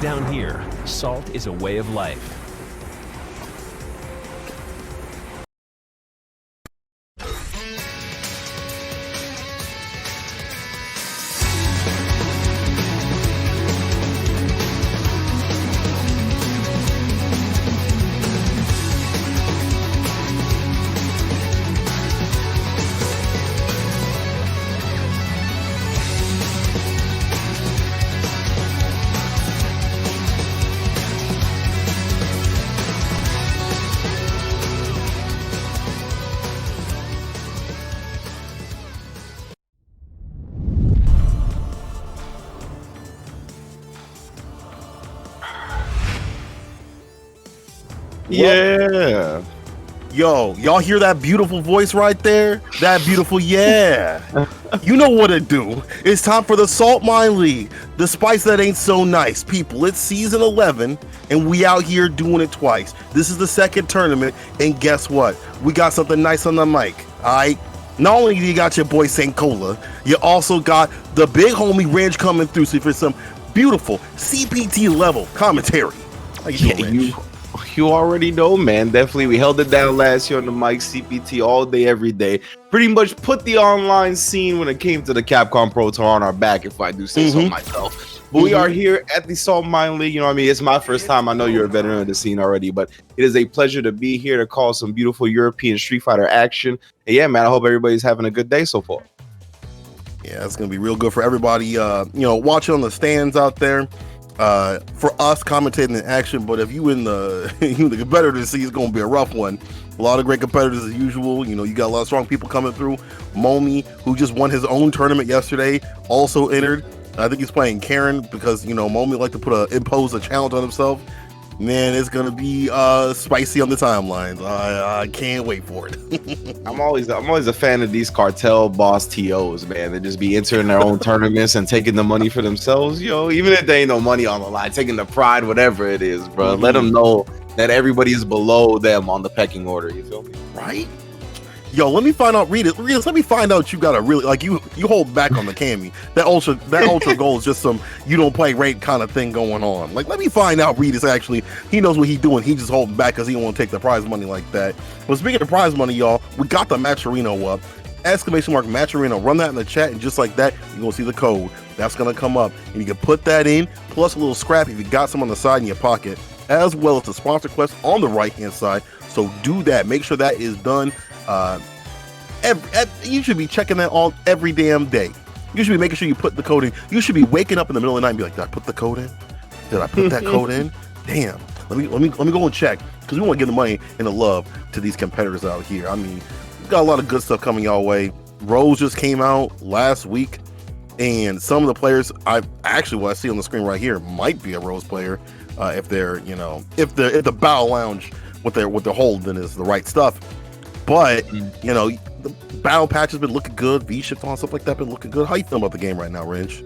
Down here, salt is a way of life. Yeah. Yo, y'all hear that beautiful voice right there? That beautiful, yeah. You know what to do. It's time for the Saltmine League. The spice that ain't so nice. People, it's season 11, and we out here doing it twice. This is the second tournament, and guess what? We got something nice on the mic, all right? Not only do you got your boy St. Cola, you also got the big homie Rynge coming through for some beautiful CPT level commentary. How you doing, Rynge? You already know, man. Definitely, we held it down last year on the mic, CPT all day, every day. Pretty much put the online scene when it came to the Capcom Pro Tour on our back, if I do say so myself. But we are here at the Saltmine League. You know what I mean? It's my first time. I know you're a veteran of the scene already, but it is a pleasure to be here to call some beautiful European Street Fighter action. And yeah, man, I hope everybody's having a good day so far. Yeah, it's going to be real good for everybody, watching on the stands out there. For us commentating in action, but if you in the the competitors see, it's gonna be a rough one. A lot of great competitors as usual. You know, you got a lot of strong people coming through. Momi, who just won his own tournament yesterday, also entered. I think he's playing Karen because Momi like to impose a challenge on himself. Man, it's gonna be spicy on the timelines. I can't wait for it. I'm always a fan of these cartel boss TOs, man. They just be entering their own tournaments and taking the money for themselves. Even if there ain't no money on the line, taking the pride, whatever it is, bro. Let them know that everybody is below them on the pecking order. You feel me? Right? Yo, let me find out, Regis, let me find out you got a really, you hold back on the Cammy. That ultra goal is just some you don't play rate kind of thing going on. Like, let me find out Regis actually, he knows what he's doing. He just holding back because he don't want to take the prize money like that. But speaking of prize money, y'all, we got the Matcherino up. !Matcherino, run that in the chat, and just like that, you're going to see the code. That's going to come up. And you can put that in, plus a little scrap if you got some on the side in your pocket, as well as the sponsor quest on the right-hand side. So do that. Make sure that is done. You should be checking that every damn day. You should be making sure you put the code in. You should be waking up in the middle of the night and be like, did I put the code in? Did I put that code in? Damn. Let me go and check, because we want to give the money and the love to these competitors out here. I mean, we've got a lot of good stuff coming y'all way. Rose just came out last week, and some of the players what I see on the screen right here might be a Rose player, if they're if the Battle Lounge what they're holding is the right stuff. But the battle patch has been looking good. V-shift on stuff like that been looking good. How you feel about the game right now, Rynge?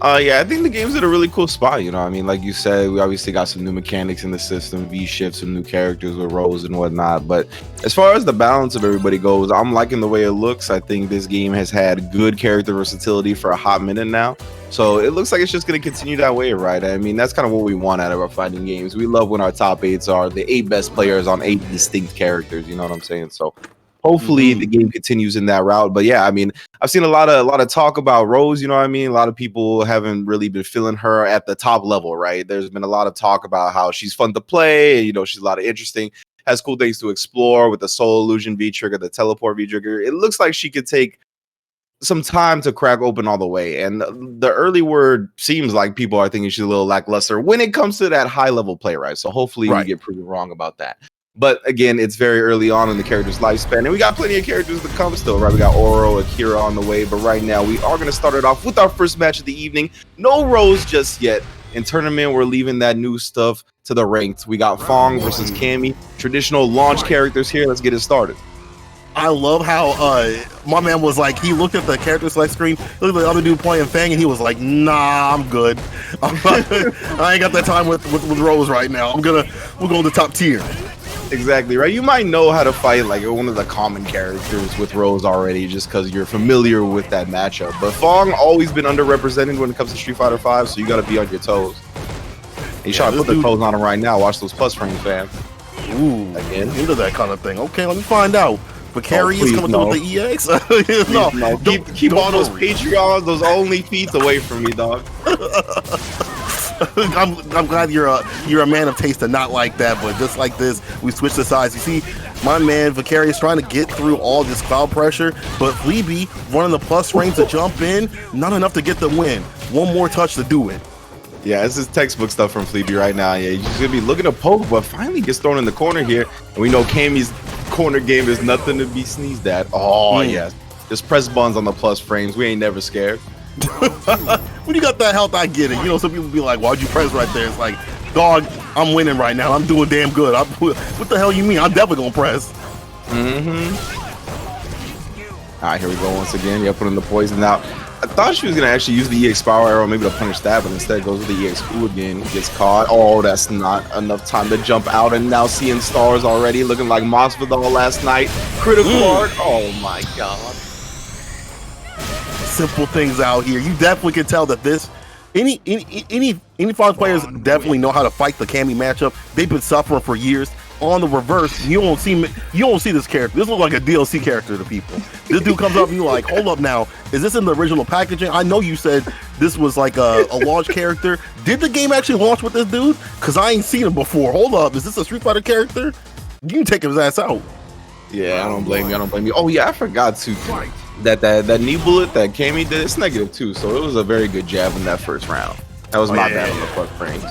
Yeah, I think the game's at a really cool spot. I mean, like you said, we obviously got some new mechanics in the system, V-shift, some new characters with Rose and whatnot. But as far as the balance of everybody goes, I'm liking the way it looks. I think this game has had good character versatility for a hot minute now. So it looks like it's just going to continue that way, right? I mean, that's kind of what we want out of our fighting games. We love when our top 8s are the 8 best players on 8 distinct characters. You know what I'm saying? So hopefully the game continues in that route. But yeah, I mean, I've seen a lot of talk about Rose. You know what I mean? A lot of people haven't really been feeling her at the top level, right? There's been a lot of talk about how she's fun to play. She's a lot of interesting, has cool things to explore with the Soul Illusion V-trigger, the Teleport V-trigger. It looks like she could take some time to crack open all the way. And the early word seems like people are thinking she's a little lackluster when it comes to that high level play, right? So hopefully we get proven wrong about that. But again, it's very early on in the character's lifespan, and we got plenty of characters to come still, right? We got Oro, Akira on the way, but right now we are going to start it off with our first match of the evening. No Rose just yet. In tournament, we're leaving that new stuff to the ranked. We got Fong versus Cammy, traditional launch characters here. Let's get it started. I love how my man was like, he looked at the character select screen, looked at the other dude playing Fang, and he was like, nah, I'm good. I ain't got that time with Rose right now. We'll go to the top tier. Exactly, right? You might know how to fight like one of the common characters with Rose already just because you're familiar with that matchup. But Fong always been underrepresented when it comes to Street Fighter V, so you got to be on your toes. He's trying to put the clothes on him right now. Watch those plus frames, fam. Ooh, Again. Into that kind of thing. Okay, let me find out. Vicarious coming through with the EX? No. Keep all those Patreons, those only feeds away from me, dog. I'm glad you're a man of taste and not like that, but just like this, we switch the sides. You see, my man Vicarious trying to get through all this cloud pressure, but Fleeby running the plus frames to jump in, not enough to get the win. One more touch to do it. Yeah, this is textbook stuff from Fleeby right now. Yeah, he's gonna be looking to poke, but finally gets thrown in the corner here. And we know Cammy's corner game is nothing to be sneezed at. Oh yes, just press buttons on the plus frames. We ain't never scared. When you got that health, I get it. You know, some people be like, "Why'd you press right there?" It's like, dog, I'm winning right now. I'm doing damn good. What the hell you mean? I'm definitely gonna press. All right, here we go once again. Yeah, putting the poison out. I thought she was gonna actually use the EX power arrow maybe to punish that, but instead goes with the EX Q again. Gets caught. Oh, that's not enough time to jump out, and now seeing stars already, looking like Masvidal last night. Critical art. Oh my god. Simple things out here. You definitely can tell that this any Fox players definitely know how to fight the Cammy matchup. They've been suffering for years. On the reverse, you don't see this character. This looks like a DLC character to people. This dude comes up and you're like, hold up now, is this in the original packaging? I know you said this was like a launch character. Did the game actually launch with this dude? Because I ain't seen him before. Hold up, is this a Street Fighter character? You can take his ass out. Yeah, I don't blame you. Oh yeah, I forgot to that knee bullet that Cammy did. It's -2, so it was a very good jab in that first round. That was my bad on the plus frames.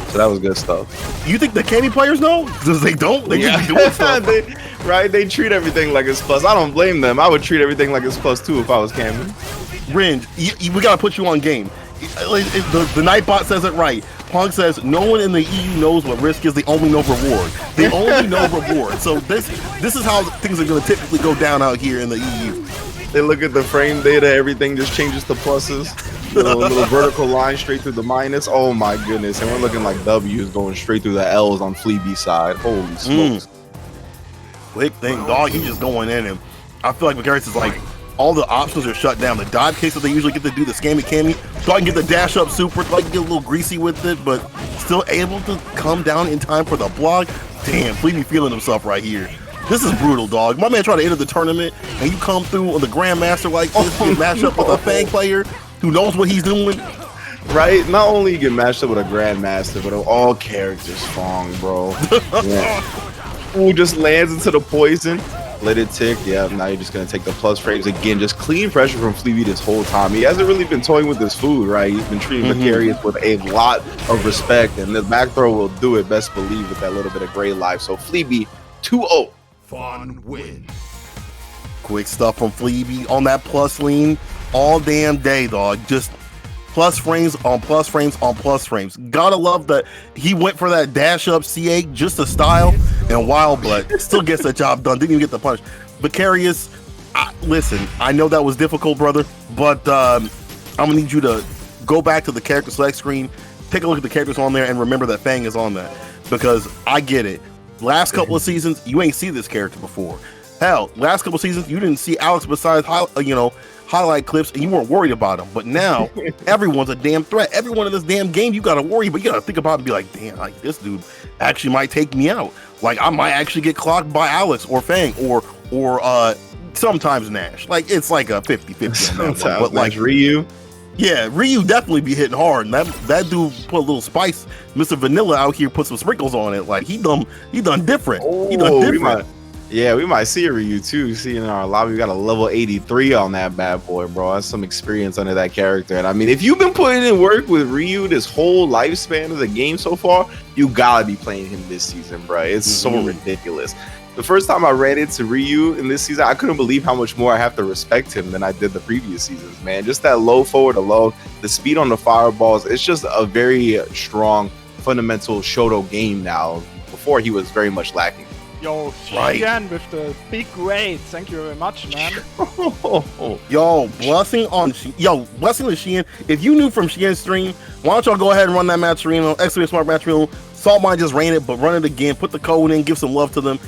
So that was good stuff. You think the Cammy players know? Because they don't. They just be doing stuff. They treat everything like it's plus. I don't blame them. I would treat everything like it's +2 if I was Cammy. Rynge, we gotta put you on game. The Nightbot says it right. Punk says no one in the EU knows what risk is. They only know reward. They only know reward. So this is how things are gonna typically go down out here in the EU. They look at the frame data. Everything just changes to pluses. Little vertical line straight through the minus. Oh my goodness. And we're looking like W's going straight through the L's on Fleeby's side. Holy smokes. Quick thing, dog. He's just going in, and I feel like Vicarious is like, all the options are shut down. The dodge case that they usually get to do, the scammy cammy, so I can get the dash up super, so I can get a little greasy with it, but still able to come down in time for the block. Damn, Fleeby feeling himself right here. This is brutal, dog. My man tried to enter the tournament, and you come through on the Grandmaster like this, get matched up with a Fang player who knows what he's doing. Right? Not only you get matched up with a Grandmaster, but all characters strong, bro. Yeah. Ooh, just lands into the poison. Let it tick. Yeah, now you're just going to take the plus frames again. Just clean pressure from Fleeby this whole time. He hasn't really been toying with his food, right? He's been treating Vicarious with a lot of respect, and the back throw will do it, best believe, with that little bit of gray life. So Fleeby 2-0. Fun win. Quick stuff from Fleeby on that plus lean all damn day, dog. Just plus frames on plus frames on plus frames. Gotta love that he went for that dash up C8 just to style and wild, but still gets the job done. Didn't even get the punch. Vicarious, listen, I know that was difficult, brother, but I'm gonna need you to go back to the character select screen, take a look at the characters on there, and remember that Fang is on that, because I get it. Last couple of seasons, you ain't see this character before. Hell, last couple of seasons, you didn't see Alex besides highlight clips, and you weren't worried about him. But now, everyone's a damn threat. Everyone in this damn game, you gotta worry, but you gotta think about it and be like, damn, like this dude actually might take me out. Like I might actually get clocked by Alex or Fang or sometimes Nash. Like it's like a 50-50. Sometimes, but like Ryu. Yeah, Ryu definitely be hitting hard, and that dude put a little spice. Mr. Vanilla out here put some sprinkles on it. Like he done different. He done different. We might see a Ryu too. See, in our lobby, we got a level 83 on that bad boy, bro. That's some experience under that character. And I mean, if you've been putting in work with Ryu this whole lifespan of the game so far, you gotta be playing him this season, bro. It's so ridiculous. The first time I ran into Ryu in this season, I couldn't believe how much more I have to respect him than I did the previous seasons, man. Just that low forward alone, the speed on the fireballs, it's just a very strong, fundamental Shoto game now. Before, he was very much lacking. Yo, Xian with the big raid. Thank you very much, man. Yo, blessing to Xian. If you knew from Xian's stream, why don't y'all go ahead and run that match arena, XP Smart Match Arena. Saltmine just ran it, but run it again. Put the code in, give some love to them.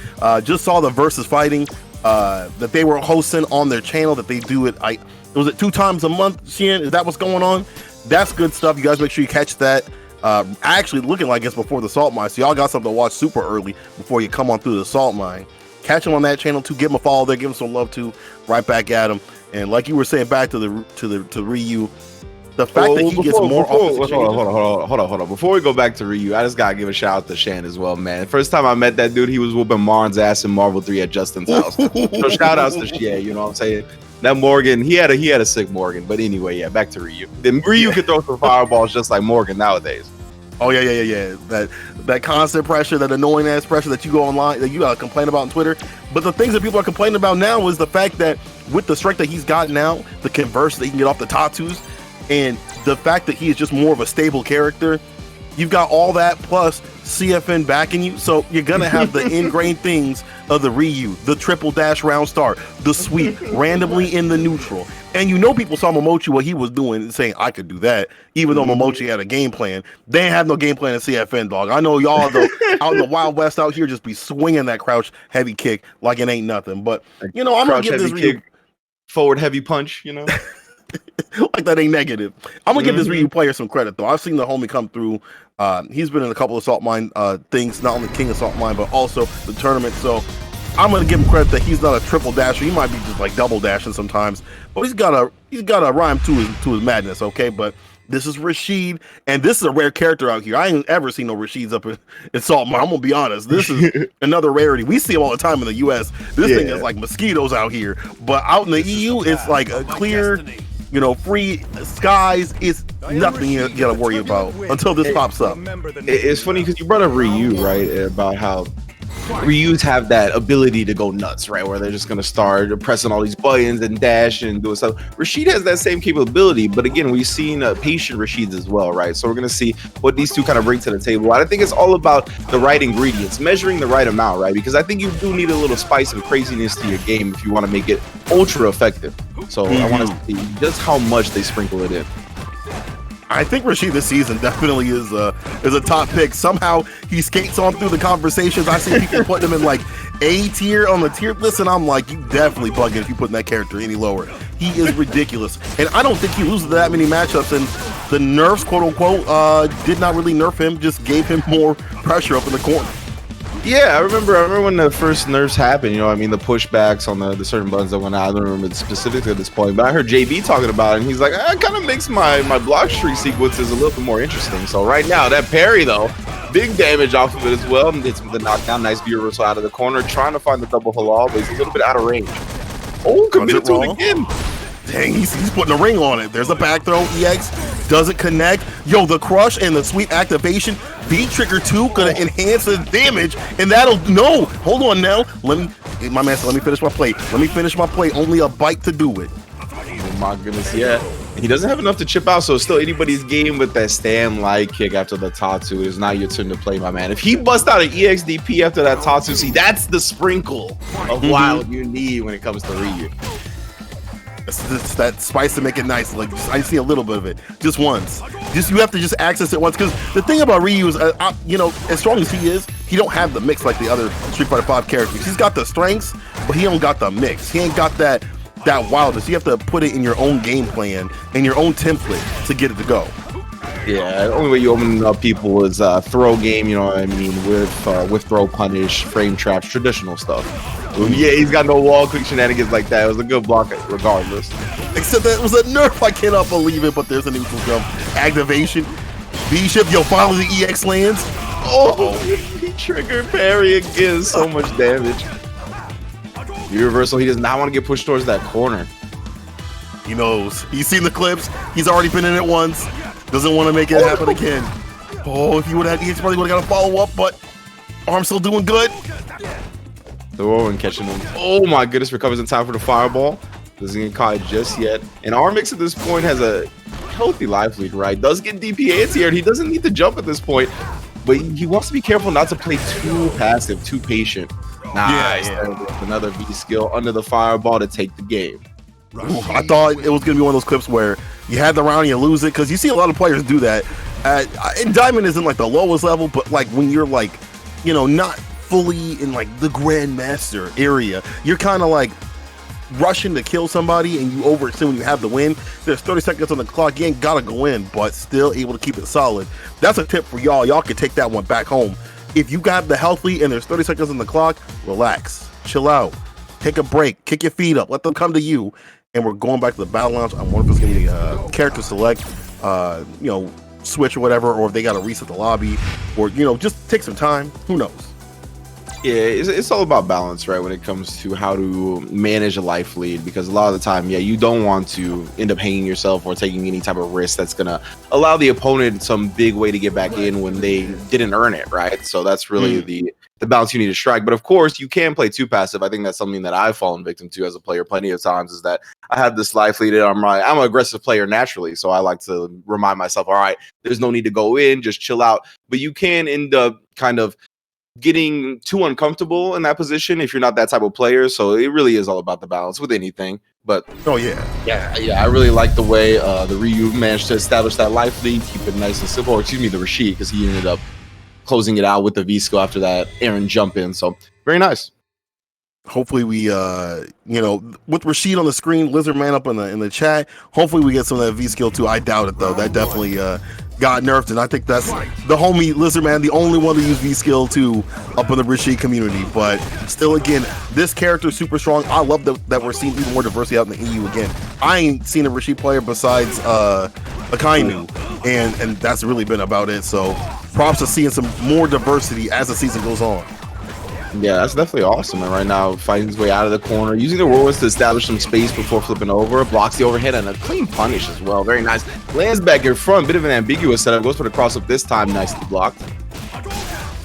Just saw the versus fighting that they were hosting on their channel. That they do it. Was it 2 times a month? Xian, is that what's going on? That's good stuff. You guys make sure you catch that. actually looking like it's before the Saltmine. So y'all got something to watch super early before you come on through the Saltmine. Catch him on that channel too. Give him a follow there. Give him some love too. Right back at him. And like you were saying, back to Ryu, the fact that he gets more offensive. Hold on. Before we go back to Ryu, I just gotta give a shout out to Shan as well, man. First time I met that dude, he was whooping Marn's ass in Marvel 3 at Justin's house. So shout outs to Shan, you know what I'm saying? That Morgan, he had a sick Morgan. But anyway, yeah, back to Ryu. Then Ryu can throw some fireballs just like Morgan nowadays. Oh yeah. That constant pressure, that annoying ass pressure that you go online, that you gotta complain about on Twitter. But the things that people are complaining about now is the fact that with the strength that he's got now, the converse that he can get off the Tatus, and the fact that he is just more of a stable character, you've got all that plus CFN backing you, so you're gonna have the ingrained things of the Ryu, the triple dash round start, the sweep randomly in the neutral. And you know people saw Momochi what he was doing and saying I could do that, even though Momochi had a game plan. They ain't have no game plan in CFN, dog. I know y'all though out in the Wild West out here just be swinging that crouch heavy kick like it ain't nothing. But you know, I'm gonna give this Ryu forward heavy punch, you know. Like that ain't negative. I'm gonna give this Ryu player some credit though. I've seen the homie come through. He's been in a couple of Saltmine things, not only King of Saltmine, but also the tournament. So I'm gonna give him credit that he's not a triple dasher. He might be just like double dashing sometimes, but he's got a rhyme to his madness. Okay, but this is Rashid, and this is a rare character out here. I ain't ever seen no Rashids up in Saltmine. I'm gonna be honest. This is another rarity. We see him all the time in the U.S. This thing is like mosquitoes out here, but out in the EU, it's like a clear, you know, free skies. It's nothing you gotta worry about until this pops up. It's funny because you brought up Ryu, right? About how Ryus have that ability to go nuts, right? Where they're just gonna start pressing all these buttons and dash and doing stuff. Rashid has that same capability, but again, we've seen patient Rashids as well, right? So we're gonna see what these two kind of bring to the table. I think it's all about the right ingredients, measuring the right amount, right? Because I think you do need a little spice and craziness to your game if you want to make it ultra effective. So I want to see just how much they sprinkle it in. I think Rashid this season definitely is a top pick. Somehow he skates on through the conversations. I see people putting him in like A tier on the tier list, and I'm like, you definitely bugging if you putting that character any lower. He is ridiculous, and I don't think he loses that many matchups. And the nerfs, quote unquote, did not really nerf him, just gave him more pressure up in the corner. Yeah, I remember when the first nerfs happened, you know, I mean, the pushbacks on the certain buttons that went out. I don't remember specifically at this point, but I heard JB talking about it, and he's like, it kind of makes my block streak sequences a little bit more interesting. So right now, that parry, though, big damage off of it as well. It's the knockdown, nice view reversal out of the corner, trying to find the double halal, but he's a little bit out of range. Oh, committed to it again. Dang, he's putting a ring on it. There's a back throw. EX doesn't connect. Yo, the crush and the sweep activation. V trigger 2 gonna enhance the damage, and that'll no. Hold on now. Let me finish my play. Let me finish my play. Only a bite to do it. Oh my goodness, yeah. He doesn't have enough to chip out, so it's still anybody's game with that stand light kick after the Tatsu. It's not your turn to play, my man. If he busts out an EXDP after that Tatsu, see, that's the sprinkle of wild you need when it comes to Ryu. It's that spice to make it nice. Like I see a little bit of it, just once. You have to just access it once. Because the thing about Ryu is, you know, as strong as he is, he don't have the mix like the other Street Fighter V characters. He's got the strengths, but he don't got the mix. He ain't got that wildness. You have to put it in your own game plan and your own template to get it to go. Yeah, the only way you open up people is throw game, you know what I mean, with throw punish, frame traps, traditional stuff. Yeah, he's got no wall click shenanigans like that. It was a good block regardless. Except that it was a nerf. I cannot believe it, but there's a neutral jump. Activation. V-ship, yo, finally the EX lands. Oh, he triggered parry again. So much damage. Reversal, he does not want to get pushed towards that corner. He knows. He's seen the clips. He's already been in it once. Doesn't want to make it happen again. Oh, if he would have had EX, probably would have got a follow-up, but arm still doing good. Throw and catching him. Oh my goodness, recovers in time for the fireball. Doesn't get caught just yet. And Armix at this point has a healthy life lead, right? Does get DP anti-aired. He doesn't need to jump at this point, but he wants to be careful not to play too passive, too patient. Nice. Yeah. Another V skill under the fireball to take the game. Ooh, I thought it was going to be one of those clips where you had the round and you lose it, because you see a lot of players do that. And Diamond isn't like the lowest level, but like when you're like, you know, not fully in like the Grandmaster area, you're kind of like, rushing to kill somebody and you overextend when you have the win. There's 30 seconds on the clock. You ain't gotta go in, but still able to keep it solid. That's a tip for y'all. Y'all can take that one back home. If you got the health lead and there's 30 seconds on the clock, relax, chill out, take a break, kick your feet up, let them come to you. And we're going back to the battle lounge. I wonder if it's gonna be a character select, switch or whatever, or if they gotta reset the lobby, or just take some time. Who knows? Yeah, it's all about balance, right? When it comes to how to manage a life lead, because a lot of the time, you don't want to end up hanging yourself or taking any type of risk that's gonna allow the opponent some big way to get back in when they didn't earn it, right? So that's really the balance you need to strike. But of course, you can play too passive. I think that's something that I've fallen victim to as a player plenty of times, is that I have this life lead and I'm an aggressive player naturally, so I like to remind myself, all right, there's no need to go in, just chill out. But you can end up kind of getting too uncomfortable in that position if you're not that type of player. So it really is all about the balance with anything. But I really like the way the Ryu managed to establish that life lead, keep it nice and simple. Or excuse me, the Rashid, because he ended up closing it out with the V skill after that Aaron jump in. So very nice. Hopefully we with Rashid on the screen, Lizard Man up in the chat, hopefully we get some of that V skill too. I doubt it though. That definitely got nerfed, and I think that's the homie Lizard Man, the only one to use V skill too up in the Rashid community. But still, again, this character is super strong. I love that we're seeing even more diversity out in the EU again. I ain't seen a Rashid player besides Akainu, and that's really been about it. So props to seeing some more diversity as the season goes on. Yeah, that's definitely awesome. And right now, fighting his way out of the corner, using the whirlwinds to establish some space before flipping over, blocks the overhead, and a clean punish as well. Very nice. Lands back in front, bit of an ambiguous setup. Goes for the cross up this time, nicely blocked.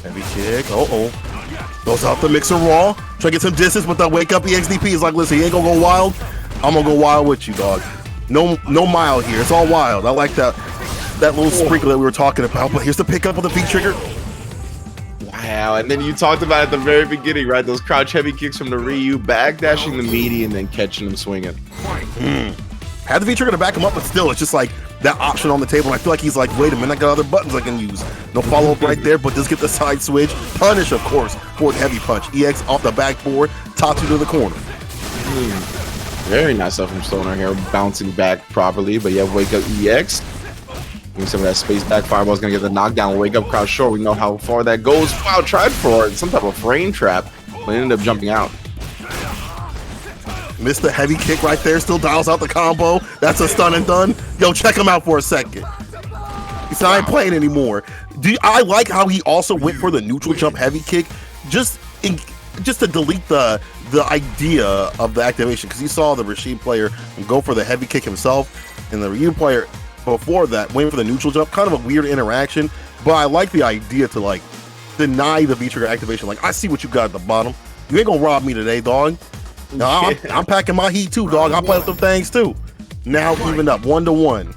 Heavy kick. Goes out the mixer raw. Try to get some distance, but that wake up EXDP is like, listen, you ain't gonna go wild. I'm gonna go wild with you, dog. No mild here. It's all wild. I like that little sprinkle that we were talking about. But here's the pickup of the V trigger. Wow, and then you talked about at the very beginning, right? Those crouch heavy kicks from the Ryu, backdashing the meaty and then catching him swinging. Had the V trigger to back him up, but still, it's just like that option on the table. And I feel like he's like, wait a minute, I got other buttons I can use. No follow up right there, but just get the side switch. Punish, of course, for the heavy punch. EX off the backboard, Tatsu to the corner. Very nice stuff from Stoner here, bouncing back properly. But yeah, wake up EX. Some of that space back. Fireball's gonna get the knockdown. Wake up crowd short. We know how far that goes. Wow, tried for some type of frame trap, but ended up jumping out. Missed the heavy kick right there. Still dials out the combo. That's a stun and done. Yo, check him out for a second. He's not playing anymore. I like how he also went for the neutral jump heavy kick, just to delete the idea of the activation, because you saw the Rashid player go for the heavy kick himself, and the Ryu player before that waiting for the neutral jump. Kind of a weird interaction, but I like the idea to like deny the V trigger activation. Like, I see what you got at the bottom. You ain't gonna rob me today, dog. No, I'm packing my heat too, dog. I play with them things too. Now even up 1-1.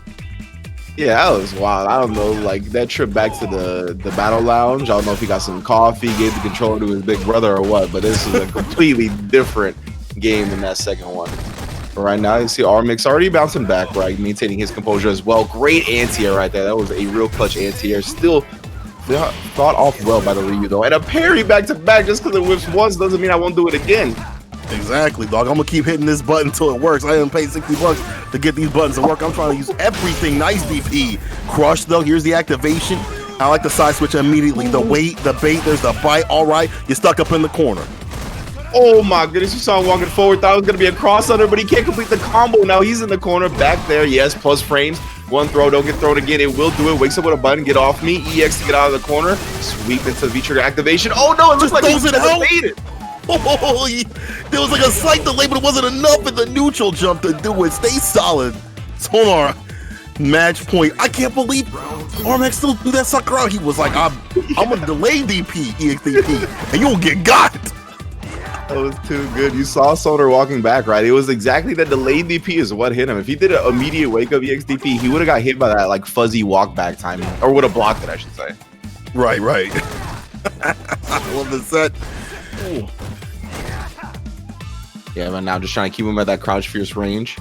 Yeah, that was wild. I don't know, like that trip back to the battle lounge. I don't know if he got some coffee, gave the controller to his big brother or what, but this is a completely different game than that second one. But right now, you see R-Mix already bouncing back, right? Maintaining his composure as well. Great anti-air right there. That was a real clutch anti-air. Still thought off well by the Ryu, though. And a parry back-to-back just because it whips once doesn't mean I won't do it again. Exactly, dog. I'm going to keep hitting this button until it works. I didn't pay $60 to get these buttons to work. I'm trying to use everything. Nice DP. Crush, though. Here's the activation. I like the side switch immediately. The weight, the bait, there's the bite. All right, you're stuck up in the corner. Oh my goodness, you saw him walking forward. Thought it was going to be a cross under, but he can't complete the combo. Now he's in the corner, back there. Yes, plus frames. One throw, don't get thrown again. It will do it. Wakes up with a button, get off me. EX to get out of the corner. Sweep into the V-trigger activation. Oh no, it looks like he's evaded. Oh, there was like a slight delay, but it wasn't enough in the neutral jump to do it. Stay solid. Sonar, match point. I can't believe RMX still do that sucker out. He was like, I'm gonna delay DP, EXDP, and you'll get got. That was too good. You saw Sonar walking back, right? It was exactly that delayed DP is what hit him. If he did an immediate wake up EXDP, he would have got hit by that like fuzzy walk back timing, or would have blocked it, I should say. Right. I love the set. Ooh. Yeah, but now just trying to keep him at that crouch fierce range.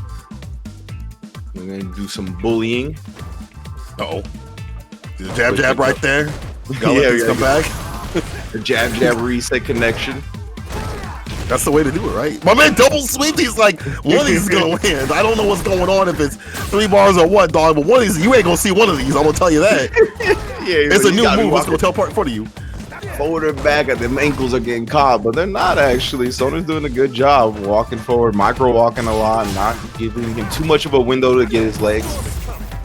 We're gonna do some bullying. Uh-oh. The jab right there. Gotta let this come back. The jab reset connection. That's the way to do it, right? My man double sweep. He's like, one of these is gonna land. I don't know what's going on if it's 3 bars or what, dog. But one of these, you ain't gonna see one of these. I'm gonna tell you that. It's a new move. Let's go teleport in front of you. Forward and back, and the ankles are getting caught, but they're not actually. Sona's doing a good job walking forward, micro walking a lot, not giving him too much of a window to get his legs.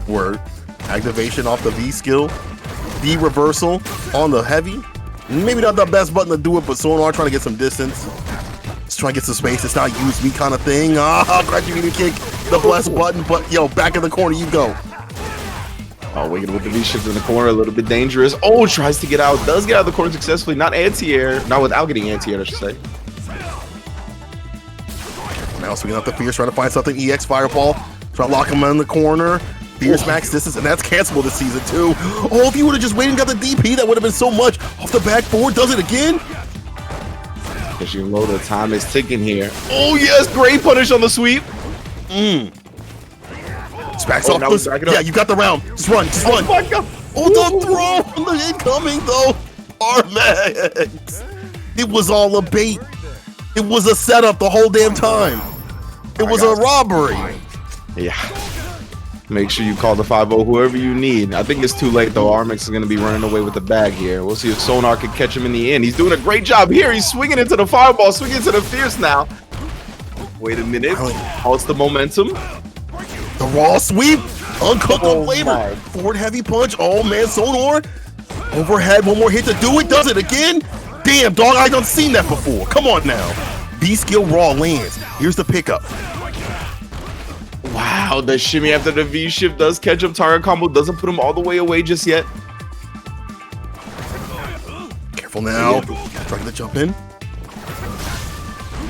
Word. Activation off the V skill. V reversal on the heavy. Maybe not the best button to do it, but Sonar trying to get some distance. Just trying to get some space. It's not use me kind of thing. Graduating kick, the blessed button, but yo, back in the corner you go. Oh, Wicked with the V-shift in the corner, a little bit dangerous. Oh, tries to get out, does get out of the corner successfully. Not anti-air, not without getting anti-air, I should say. Now swinging out the Fierce, trying to find something. EX Fireball, trying to lock him in the corner. Fierce max distance, and that's cancelable this season too. Oh, if you would have just waited and got the DP, that would have been so much. Off the back forward, does it again. Because you know the time is ticking here. Oh yes, great punish on the sweep. Smacks off this. Yeah, you got the round. Just run, just run. Oh my God. Oh, the throw, the incoming though. Armax. It was all a bait. It was a setup the whole damn time. It was a robbery. Yeah. Make sure you call the 5-0 whoever you need. I think it's too late though. Armax is going to be running away with the bag here. We'll see if Sonar can catch him in the end. He's doing a great job here. He's swinging into the fireball, swinging into the Fierce now. Wait a minute. Halts the momentum. The raw sweep. Uncooked on flavor. Forward heavy punch. Oh man, Sonar. Overhead. One more hit to do it. Does it again. Damn, dog. I done seen that before. Come on now. V-skill raw lands. Here's the pickup. Wow, the shimmy after the V-shift does catch him. Target combo doesn't put him all the way away just yet. Careful now. Trying to jump in.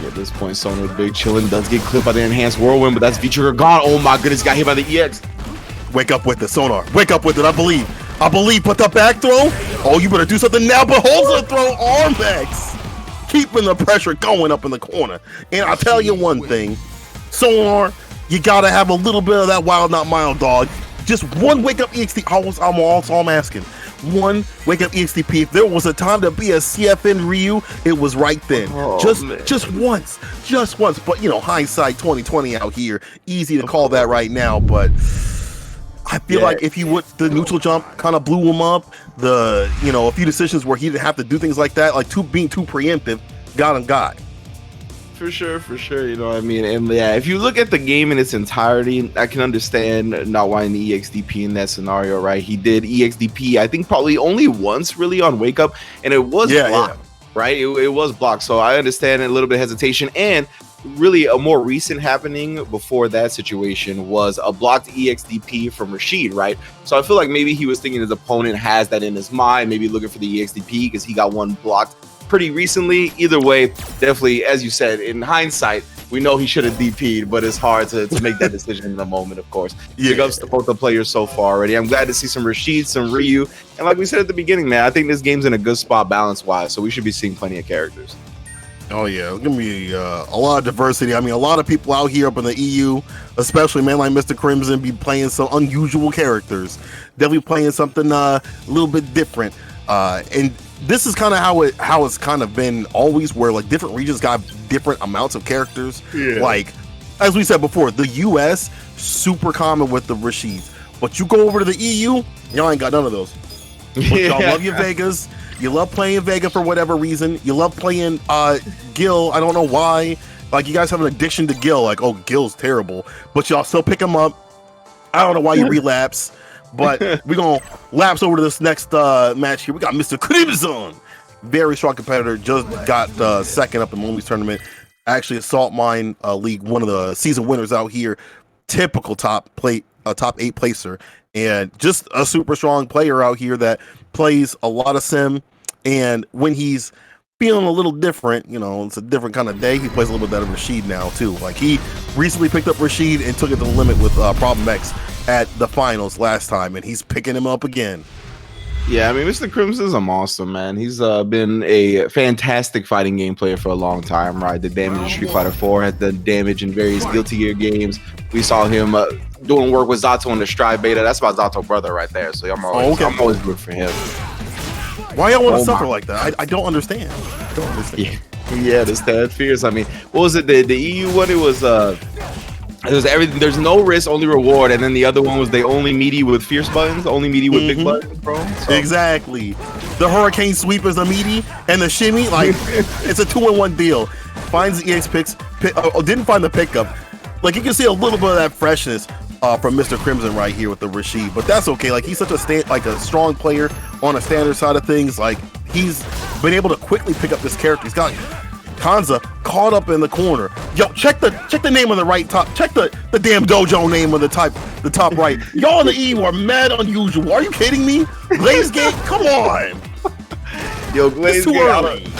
At this point, Sonar big chillin' does get clipped by the enhanced whirlwind, but that's V-trigger gone. Oh my goodness, got hit by the EX. Wake up with it, Sonar. Wake up with it, I believe. I believe, but the back throw? Oh, you better do something now, but holds the throw, Armax. Keeping the pressure going up in the corner. And I'll tell you one thing, Sonar, you gotta have a little bit of that wild, not mild, dog. Just one wake up EXT. I'm asking. One wake up EXTP. If there was a time to be a CFN Ryu, it was right then. Oh, just once. But you know, hindsight 2020 out here. Easy to call that right now, but I feel like if he would, the neutral jump kind of blew him up. A few decisions where he didn't have to do things like that, like being too preemptive, got him. For sure. You know what I mean? And yeah, if you look at the game in its entirety, I can understand not wanting the EXDP in that scenario, right? He did EXDP, I think probably only once really on Wake Up, and it was blocked, right? It was blocked. So I understand a little bit of hesitation. And really a more recent happening before that situation was a blocked EXDP from Rashid, right? So I feel like maybe he was thinking his opponent has that in his mind, maybe looking for the EXDP because he got one blocked pretty recently. Either way, definitely, as you said, in hindsight, we know he should have DP'd, but it's hard to make that decision in the moment, of course. Big ups to both the players so far already. I'm glad to see some Rashid, some Ryu, and like we said at the beginning, man, I think this game's in a good spot balance-wise, so we should be seeing plenty of characters. Oh yeah, it's gonna be a lot of diversity. I mean, a lot of people out here up in the EU, especially man like Mr. Crimson, be playing some unusual characters. Definitely playing something a little bit different. And this is kind of how it's kind of been always, where like different regions got different amounts of characters. Yeah. Like as we said before, the US super common with the Rashids, but you go over to the EU, y'all ain't got none of those. But y'all love your Vegas. You love playing Vega for whatever reason. You love playing Gil. I don't know why. Like, you guys have an addiction to Gil. Like, oh, Gil's terrible. But y'all still pick him up. I don't know why you relapse. But we're going to lapse over to this next match here. We got Mr. Crimson. Very strong competitor. Just got second up in the Movies tournament. Actually, a Saltmine League, one of the season winners out here. Typical top 8 placer. And just a super strong player out here that plays a lot of sim. And when he's feeling a little different, you know, it's a different kind of day, he plays a little bit better Rashid now too. Like, he recently picked up Rashid and took it to the limit with Problem X at the finals last time, and he's picking him up again. Yeah, I mean, Mr. Crimson is a monster, man. He's been a fantastic fighting game player for a long time, right? The damage in Street Fighter 4, had the damage in various Guilty Gear games. We saw him doing work with Zato in the Stride beta. That's my Zato brother right there. So I'm always good for him. Why y'all want to suffer like that? I don't understand. Yeah. Yeah, the stand fierce. I mean, what was it? The EU one, it was everything. There's no risk, only reward, and then the other one was they only meaty with fierce buttons, only meaty with big buttons, bro. So. Exactly. The hurricane sweep is the meaty, and the shimmy, like it's a 2-in-1 deal. Finds the EX picks, didn't find the pickup. Like you can see a little bit of that freshness from Mr. Crimson right here with the Rashid, but that's okay. Like he's such a strong player on a standard side of things. Like he's been able to quickly pick up this character. He's got Kanza caught up in the corner. Yo, check the name on the right top. Check the damn dojo name on the top right. Y'all in the EU are mad unusual. Are you kidding me? Glaze Gate, come on. Yo, Glaze Gate.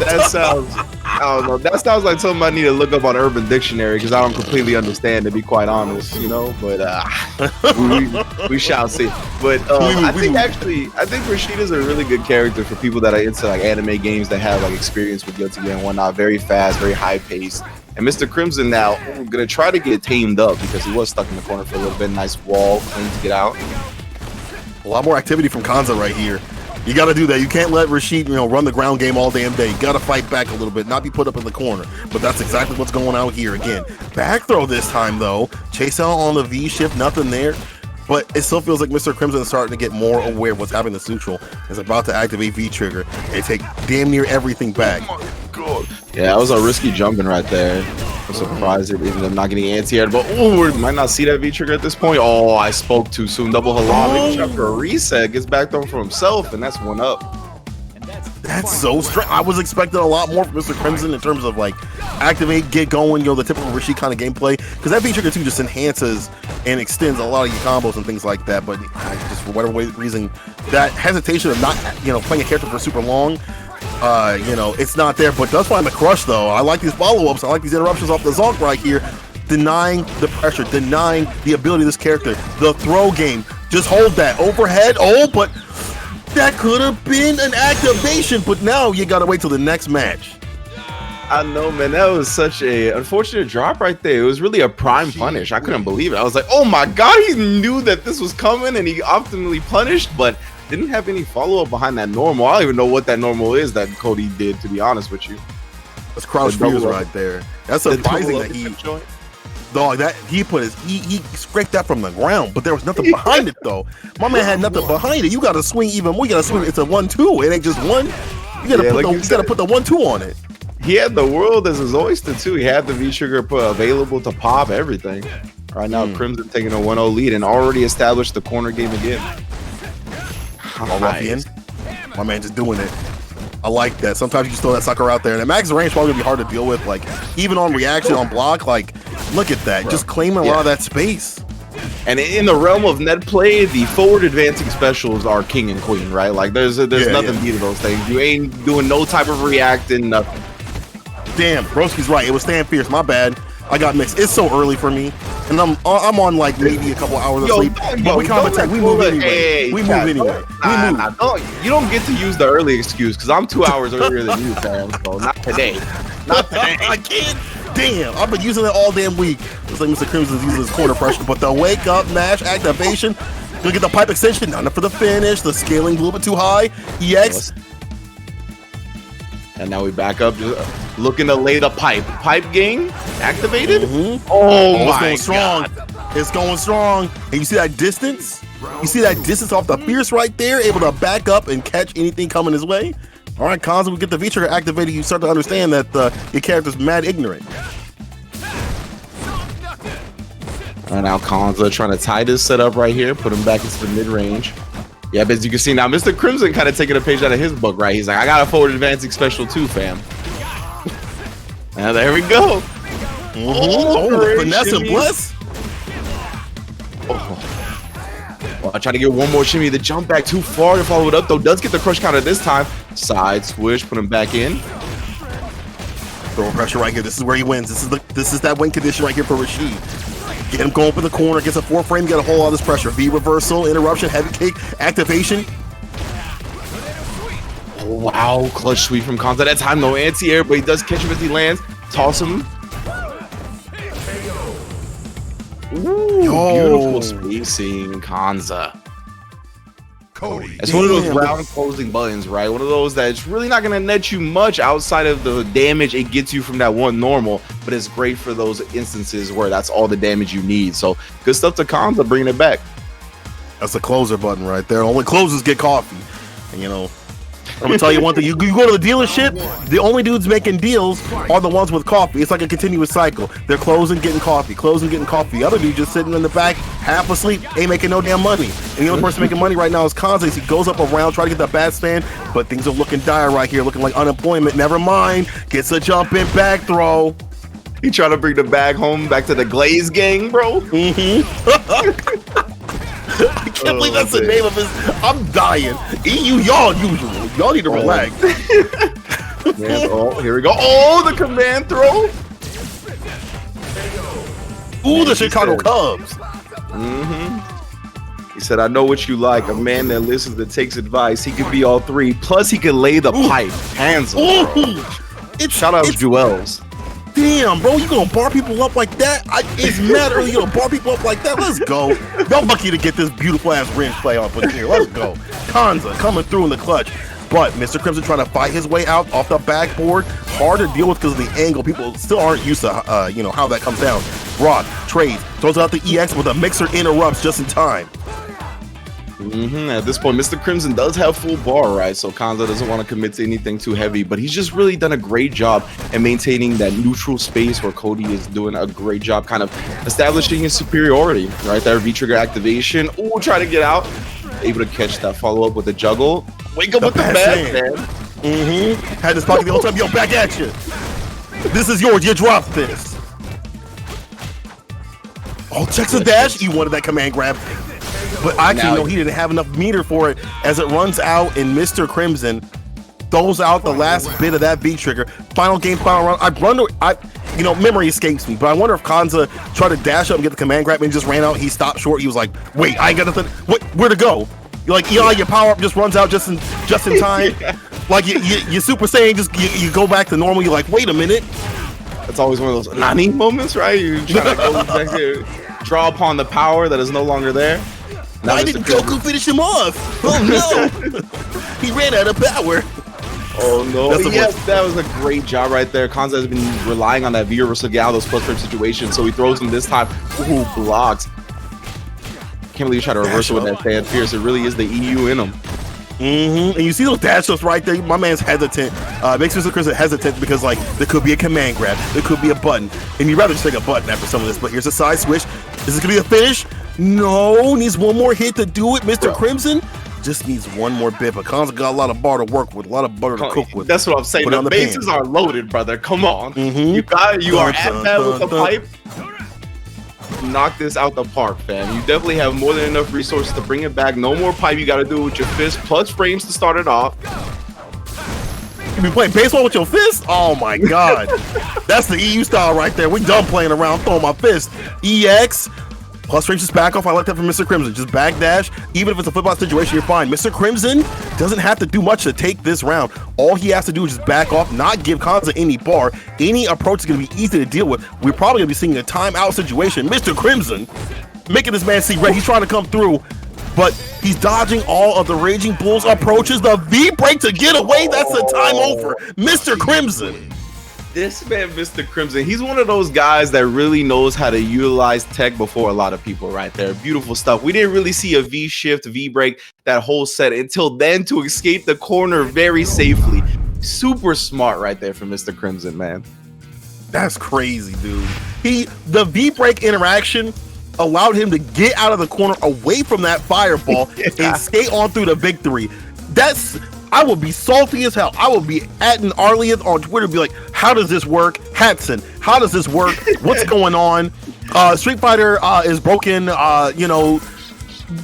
That sounds. I don't know. That sounds like something I need to look up on Urban Dictionary because I don't completely understand, to be quite honest, you know. But we shall see. But I think Rashida's a really good character for people that are into like anime games that have like experience with Yotsuge and whatnot. Very fast, very high paced. And Mr. Crimson now gonna try to get tamed up because he was stuck in the corner for a little bit. Nice wall, clean to get out. A lot more activity from Kanza right here. You got to do that. You can't let Rashid, run the ground game all damn day. You got to fight back a little bit, not be put up in the corner. But that's exactly what's going on here again. Back throw this time, though. Chase out on the V shift, nothing there. But it still feels like Mr. Crimson is starting to get more aware of what's happening. The neutral is about to activate V trigger and take damn near everything back. Oh my god. Yeah, that was a risky jumping right there. I'm surprised it ended up not getting anti-aired, but we might not see that V trigger at this point. Oh, I spoke too soon. Double halal after a reset, gets back thrown for himself, and that's one up. That's so strange. I was expecting a lot more from Mr. Crimson in terms of like activate, get going, the typical Rashid kind of gameplay. Because that V trigger too just enhances and extends a lot of your combos and things like that. But just for whatever reason, that hesitation of not playing a character for super long, it's not there. But does find the crush though. I like these follow-ups. I like these interruptions off the Zonk right here, denying the pressure, denying the ability of this character. The throw game, just hold that overhead. Oh, but that could have been an activation, but now you gotta wait till the next match. I know, man. That was such a unfortunate drop right there. It was really a prime punish. I couldn't believe it. I was like, oh my god, he knew that this was coming and he optimally punished, but didn't have any follow-up behind that normal. I don't even know what that normal is that Cody did, to be honest with you. That's crouch fuse right there. That's surprising that he he scraped that from the ground, but there was nothing behind it though. My man had nothing behind it. You gotta swing even more. You gotta swing. It's a 1-2. It ain't just one. You gotta put the 1-2 on it. He had the world as his oyster too. He had the V trigger available to pop everything. Right now, Crimson taking a 1-0 lead and already established the corner game again. Ruffian. My man just doing it. I like that. Sometimes you just throw that sucker out there, and at max range probably gonna be hard to deal with. Like even on reaction, on block, like look at that, just claiming a lot of that space. And in the realm of net play, the forward advancing specials are king and queen, right? Like there's nothing beating those things. You ain't doing no type of reacting, nothing. Damn, Broski's right. It was Stand Fierce. My bad. I got mixed. It's so early for me, and I'm on like maybe a couple hours of sleep. But we commentate. We move anyway. We move anyway. You don't get to use the early excuse because I'm 2 hours earlier than you, fam. So not today. Not today. I can't. Damn, I've been using it all damn week. Looks like Mr. Crimson's using his corner pressure, but the wake up mash activation, gonna get the pipe extension. Not enough for the finish. The scaling a little bit too high. EX. And now we back up, just looking to lay the pipe game activated. Oh my it's going strong. It's going strong. And you see that distance? You see that distance off the Fierce right there, able to back up and catch anything coming his way. All right, Kanza, we get the V-trigger activated. You start to understand that your character's mad ignorant. All right, now Kanza trying to tie this setup right here, put him back into the mid-range. Yeah, but as you can see now, Mr. Crimson kind of taking a page out of his book, right? He's like, I got a forward advancing special too, fam. Now there we go. Oh, finesse and bless. Well, I try to get one more shimmy. The jump back too far to follow it up, though. Does get the crush counter this time. Side swish, put him back in. Throwing pressure right here. This is where he wins. This is that win condition right here for Rashid. Get him going up in the corner. Gets a 4-frame. Get a whole lot of this pressure. V reversal, interruption, heavy kick, activation. Oh, wow, clutch sweep from Kanza. That time no anti-air, but he does catch him as he lands. Toss him. Ooh, beautiful spacing, Kanza. It's one of those round closing buttons, right? One of those that's really not going to net you much outside of the damage it gets you from that one normal, but it's great for those instances where that's all the damage you need. So good stuff to Kanza bringing it back. That's a closer button right there. Only closers get coffee. And you know, I'm gonna tell you one thing. You go to the dealership, the only dudes making deals are the ones with coffee. It's like a continuous cycle. They're closing, getting coffee, closing, getting coffee. The other dude just sitting in the back, half asleep, ain't making no damn money. And the only person making money right now is Kanza. He goes up around, trying to get that bad stand, but things are looking dire right here, looking like unemployment. Never mind. Gets a jump in back throw. He trying to bring the bag home back to the Glaze gang, bro. I can't believe that's the name of his. I'm dying. EU, y'all usual. Y'all need to relax. Man, oh, here we go. Oh, the command throw. Ooh, the Chicago Cubs. He said, I know what you like. A man that listens, that takes advice. He could be all three. Plus, he can lay the pipe. Hands on. Shout out to Jewels. Damn, bro, you gonna bar people up like that? It's mad early. You gonna bar people up like that? Let's go. Y'all lucky to get this beautiful ass Rynge play off in here. Let's go. Kanza coming through in the clutch. But Mr. Crimson trying to fight his way out off the backboard. Hard to deal with because of the angle. People still aren't used to, you know, how that comes down. Brock trades, throws out the EX, but the mixer interrupts just in time. At this point, Mr. Crimson does have full bar, right? So Kanza doesn't want to commit to anything too heavy, but he's just really done a great job at maintaining that neutral space where Cody is doing a great job kind of establishing his superiority, right? That V-trigger activation. Ooh, trying to get out. Able to catch that follow-up with the juggle. Wake up with the bag, man. Had this pocket the whole time. Yo, back at you. This is yours. You dropped this. Oh, Texas Dash. You wanted that command grab. But actually, no, he didn't have enough meter for it as it runs out, and Mr. Crimson throws out the last bit of that V-trigger. Final game, final round. I wonder, you know, memory escapes me, but I wonder if Kanza tried to dash up and get the command grab and just ran out. He stopped short. He was like, wait, I ain't got nothing. Where to go? You're like, your power up just runs out just in time. Like, you Super Saiyan, you go back to normal. You're like, wait a minute. It's always one of those Nani moments, right? You try to go back here, draw upon the power that is no longer there. Why didn't Goku finish him off? Oh no! He ran out of power. Oh no! Yes, that was a great job right there. Kanza has been relying on that V reversal to get out of those plus frame situations, so he throws him this time. Ooh, blocks. Can't believe you try to reverse it with that fan fierce. It really is the EU in him. And you see those dash ups right there. My man's hesitant. Makes Mr. Crimson hesitant because like there could be a command grab, there could be a button, and you'd rather just take a button after some of this. But here's a side switch. Is this gonna be a finish? No, needs one more hit to do it. Mr. Crimson just needs one more bit, but Kanza got a lot of bar to work with, a lot of butter to cook with. That's what I'm saying. The bases are loaded, brother. Come on. You are at bat with the pipe. Knock this out the park, fam. You definitely have more than enough resources to bring it back. No more pipe. You got to do it with your fist plus frames to start it off. You be playing baseball with your fist? Oh my god. That's the EU style right there. We done playing around, throwing my fist. EX. Plus range just back off. I like that from Mr. Crimson. Just back dash. Even if it's a flip-out situation, you're fine. Mr. Crimson doesn't have to do much to take this round. All he has to do is just back off, not give Kanza any bar. Any approach is going to be easy to deal with. We're probably going to be seeing a timeout situation. Mr. Crimson making this man see red. He's trying to come through, but he's dodging all of the Raging Bull's approaches. The V-break to get away. That's the time over. Mr. Crimson. This man, Mr. Crimson, he's one of those guys that really knows how to utilize tech before a lot of people right there. Beautiful stuff. We didn't really see a V-shift, V-break, that whole set until then to escape the corner very safely. Super smart right there from Mr. Crimson, man. That's crazy, dude. The V-break interaction allowed him to get out of the corner away from that fireball and skate on through the victory. I would be salty as hell. I would be atting Arlieth on Twitter, be like, how does this work? Hatson, how does this work? What's going on? Street Fighter is broken. You know,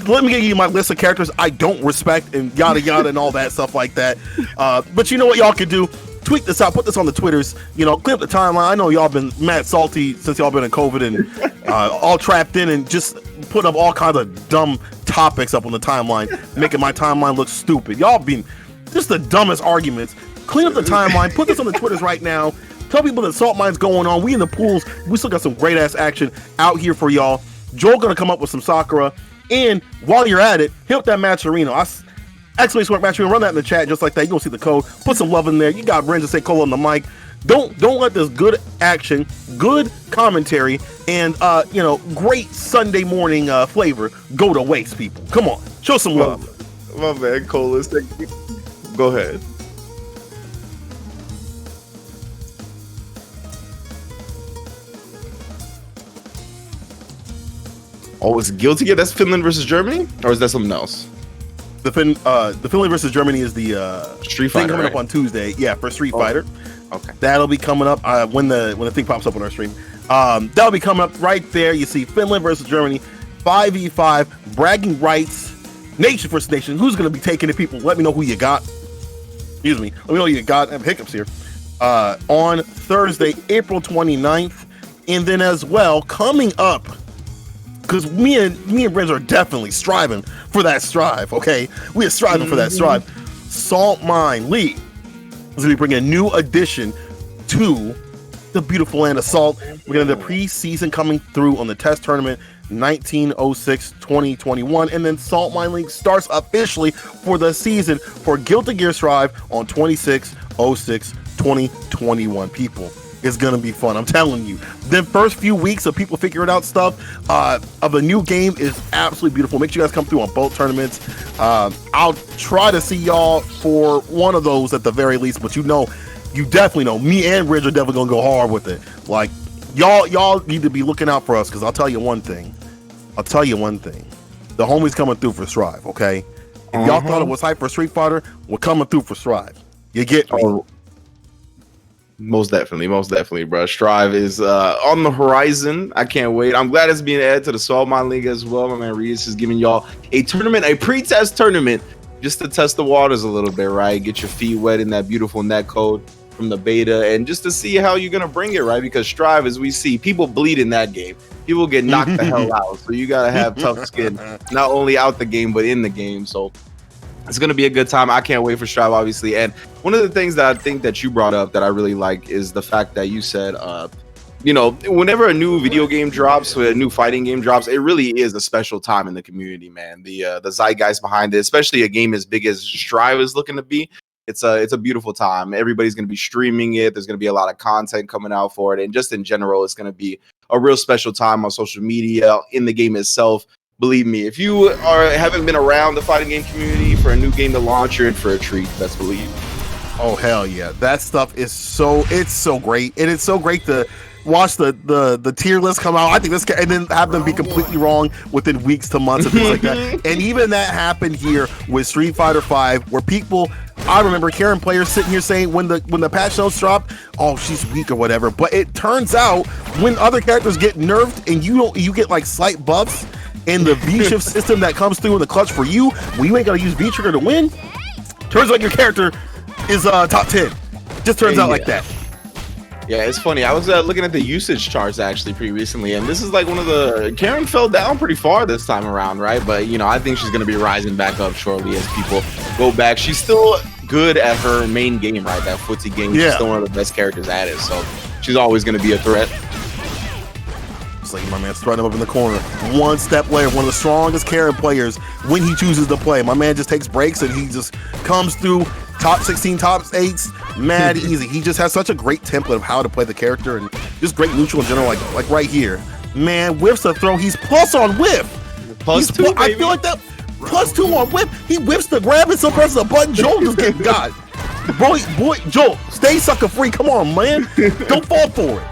let me give you my list of characters I don't respect and yada yada and all that stuff like that. But you know what y'all could do? Tweet this out, put this on the Twitters, you know, clear up the timeline. I know y'all been mad salty since y'all been in COVID and all trapped in and just put up all kinds of dumb topics up on the timeline, making my timeline look stupid. Y'all been just the dumbest arguments. Clean up the timeline, put this on the Twitters right now. Tell people that Saltmine's going on. We in the pools, we still got some great ass action out here for y'all. Joel gonna come up with some Sakura. And while you're at it, hit up that Matcherino. Excellent smart Matcherino. Run that in the chat just like that. You're going to see the code. Put some love in there. You got Rynge and say Cole on the mic. Don't let this good action, good commentary, and great Sunday morning flavor go to waste, people. Come on, show some love. My man, Cole, let's go ahead. Oh, is Guilty Gear? That's Finland versus Germany, or is that something else? The Finland versus Germany is the Street Fighter thing coming right? up on Tuesday. Yeah, for Street Fighter. Okay, that'll be coming up when the thing pops up on our stream. That'll be coming up right there. You see Finland versus Germany, 5v5, bragging rights, nation versus nation. Who's going to be taking it, people? Let me know who you got. Excuse me. Let me know who you got. I have hiccups here. On Thursday, April 29th, and then as well coming up. Because me and Rynge are definitely striving for that strive, okay? We are striving for that strive. Saltmine League is going to be bringing a new addition to the beautiful land of Salt. We're going to have the preseason coming through on the test tournament 1906-2021. And then Saltmine League starts officially for the season for Guilty Gear Strive on 26/06/2021. People. It's gonna be fun. I'm telling you. The first few weeks of people figuring out stuff of the new game is absolutely beautiful. Make sure you guys come through on both tournaments. I'll try to see y'all for one of those at the very least. But you definitely know me and Rynge are definitely gonna go hard with it. Like y'all need to be looking out for us because I'll tell you one thing. The homies coming through for Strive. Okay. If y'all thought it was hype for Street Fighter, we're coming through for Strive. You get me? Oh. Most definitely, bro. Strive is on the horizon. I can't wait. I'm glad it's being added to the Saltmine League as well. My man Reese is giving y'all a pre-test tournament, just to test the waters a little bit, right? Get your feet wet in that beautiful net code from the beta, and just to see how you're gonna bring it, right? Because Strive, as we see, people bleed in that game. People get knocked the hell out. So you gotta have tough skin, not only out the game but in the game. So it's going to be a good time. I can't wait for Strive, obviously. And one of the things that I think that you brought up that I really like is the fact that you said, whenever a new video game drops, a new fighting game drops, it really is a special time in the community, man. The zeitgeist behind it, especially a game as big as Strive is looking to be, it's a beautiful time. Everybody's going to be streaming it. There's going to be a lot of content coming out for it. And just in general, it's going to be a real special time on social media, in the game itself. Believe me, if you haven't been around the fighting game community for a new game to launch, you're in for a treat. Best believe. Oh hell yeah, that stuff is so great, and it's so great to watch the tier list come out. I think and then have them be completely wrong within weeks to months and things like that. And even that happened here with Street Fighter V, where people. I remember Karen players sitting here saying when the patch notes dropped, oh, she's weak or whatever. But it turns out when other characters get nerfed and you get like slight buffs. And the V-shift system that comes through in the clutch for you, when you ain't gonna use V-trigger to win, turns out your character is top 10. Just turns out like that. Yeah, it's funny. I was looking at the usage charts actually pretty recently, and this is like one of the... Karen fell down pretty far this time around, right? But, I think she's gonna be rising back up shortly as people go back. She's still good at her main game, right? That footsie game. She's still one of the best characters at it, so she's always gonna be a threat. Like my man's throwing him up in the corner. One step later, one of the strongest Karen players when he chooses to play. My man just takes breaks and he just comes through top 16, top 8s, mad easy. He just has such a great template of how to play the character and just great neutral in general, like right here. Man, whiffs a throw. He's plus on whiff. +2, I feel like that +2 on whiff. He whiffs the grab and so presses a button. Joel just getting got. Boy, Joel, stay sucker free. Come on, man. Don't fall for it.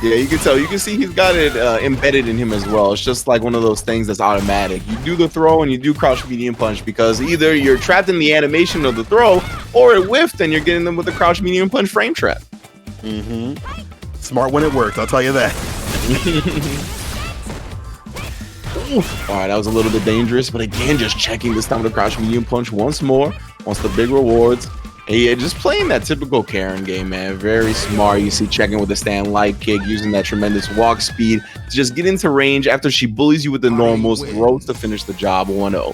Yeah, you can tell. You can see he's got it embedded in him as well. It's just like one of those things that's automatic. You do the throw and you do crouch medium punch because either you're trapped in the animation of the throw or it whiffed and you're getting them with the crouch medium punch frame trap. Smart when it works, I'll tell you that. All right, that was a little bit dangerous, but again, just checking this time with the crouch medium punch once more. Wants the big rewards. Yeah, just playing that typical Karen game, man. Very smart. You see checking with the stand light kick, using that tremendous walk speed to just get into range after she bullies you with the normals, throws to finish the job 1-0.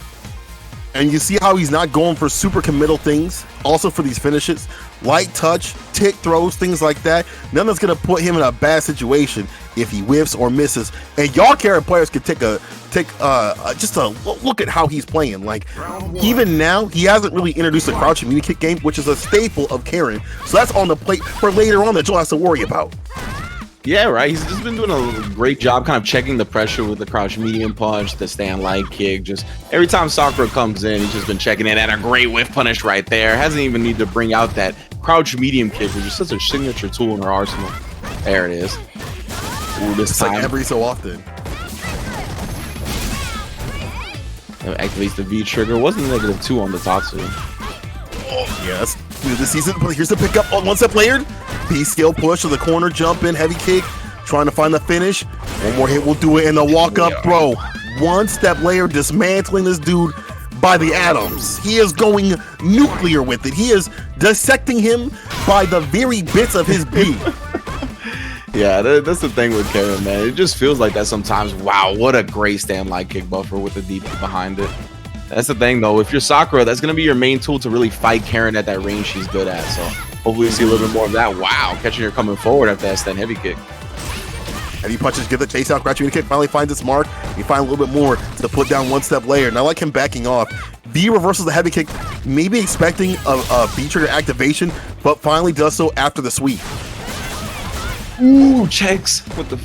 And you see how he's not going for super committal things. Also for these finishes, light touch, tick throws, things like that. None that's gonna put him in a bad situation if he whiffs or misses. And y'all carry players could take just a look at how he's playing. Like even now, he hasn't really introduced a crouch and mini kick game, which is a staple of Karen. So that's on the plate for later on that Joel has to worry about. Yeah, right. He's just been doing a great job kind of checking the pressure with the crouch medium punch, the stand light kick. Just every time Sakura comes in, he's just been checking it, and a great whiff punish right there. Hasn't even need to bring out that crouch medium kick, which is such a signature tool in her arsenal. There it is. Ooh, this time. Like every so often. Activates the V trigger. Wasn't -2 on the Tatsu. Oh, yes. This season, but here's the pickup on one step layered. B skill push to the corner, jump in, heavy kick, trying to find the finish. One more hit will do it, and the walk up, bro. One step layer, dismantling this dude by the atoms. He is going nuclear with it. He is dissecting him by the very bits of his being. Yeah, that's the thing with Karen, man. It just feels like that sometimes. Wow, what a great stand light kick buffer with the DP behind it. That's the thing, though. If you're Sakura, that's going to be your main tool to really fight Karen at that range she's good at. So hopefully we see a little bit more of that. Wow, catching her coming forward after that stand heavy kick. Heavy punches, give the chase out, crouch kick, finally finds its mark. We find a little bit more to put down one step layer. And I like him backing off. V reverses the heavy kick, maybe expecting a V trigger activation, but finally does so after the sweep. Ooh, checks with the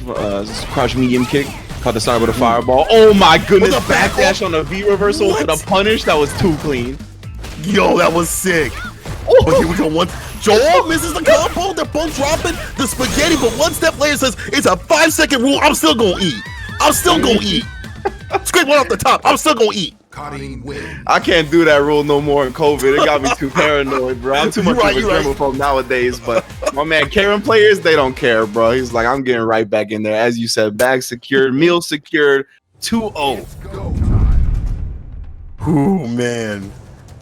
crouch medium kick. Caught the side with a fireball. Oh my goodness, backdash on a V reversal with a punish. That was too clean. Yo, that was sick. Oh, but here we go. Joel misses the combo. They're both dropping the spaghetti, but one step later says it's a 5-second rule. I'm still gonna eat. I'm still gonna eat. Scrape one off the top. I'm still gonna eat. I can't do that rule no more in COVID. It got me too paranoid, bro. I'm too much of a germaphobe nowadays. But my man, Karen players, they don't care, bro. He's like, I'm getting right back in there. As you said, bag secured, meal secured, 2-0. Ooh, man.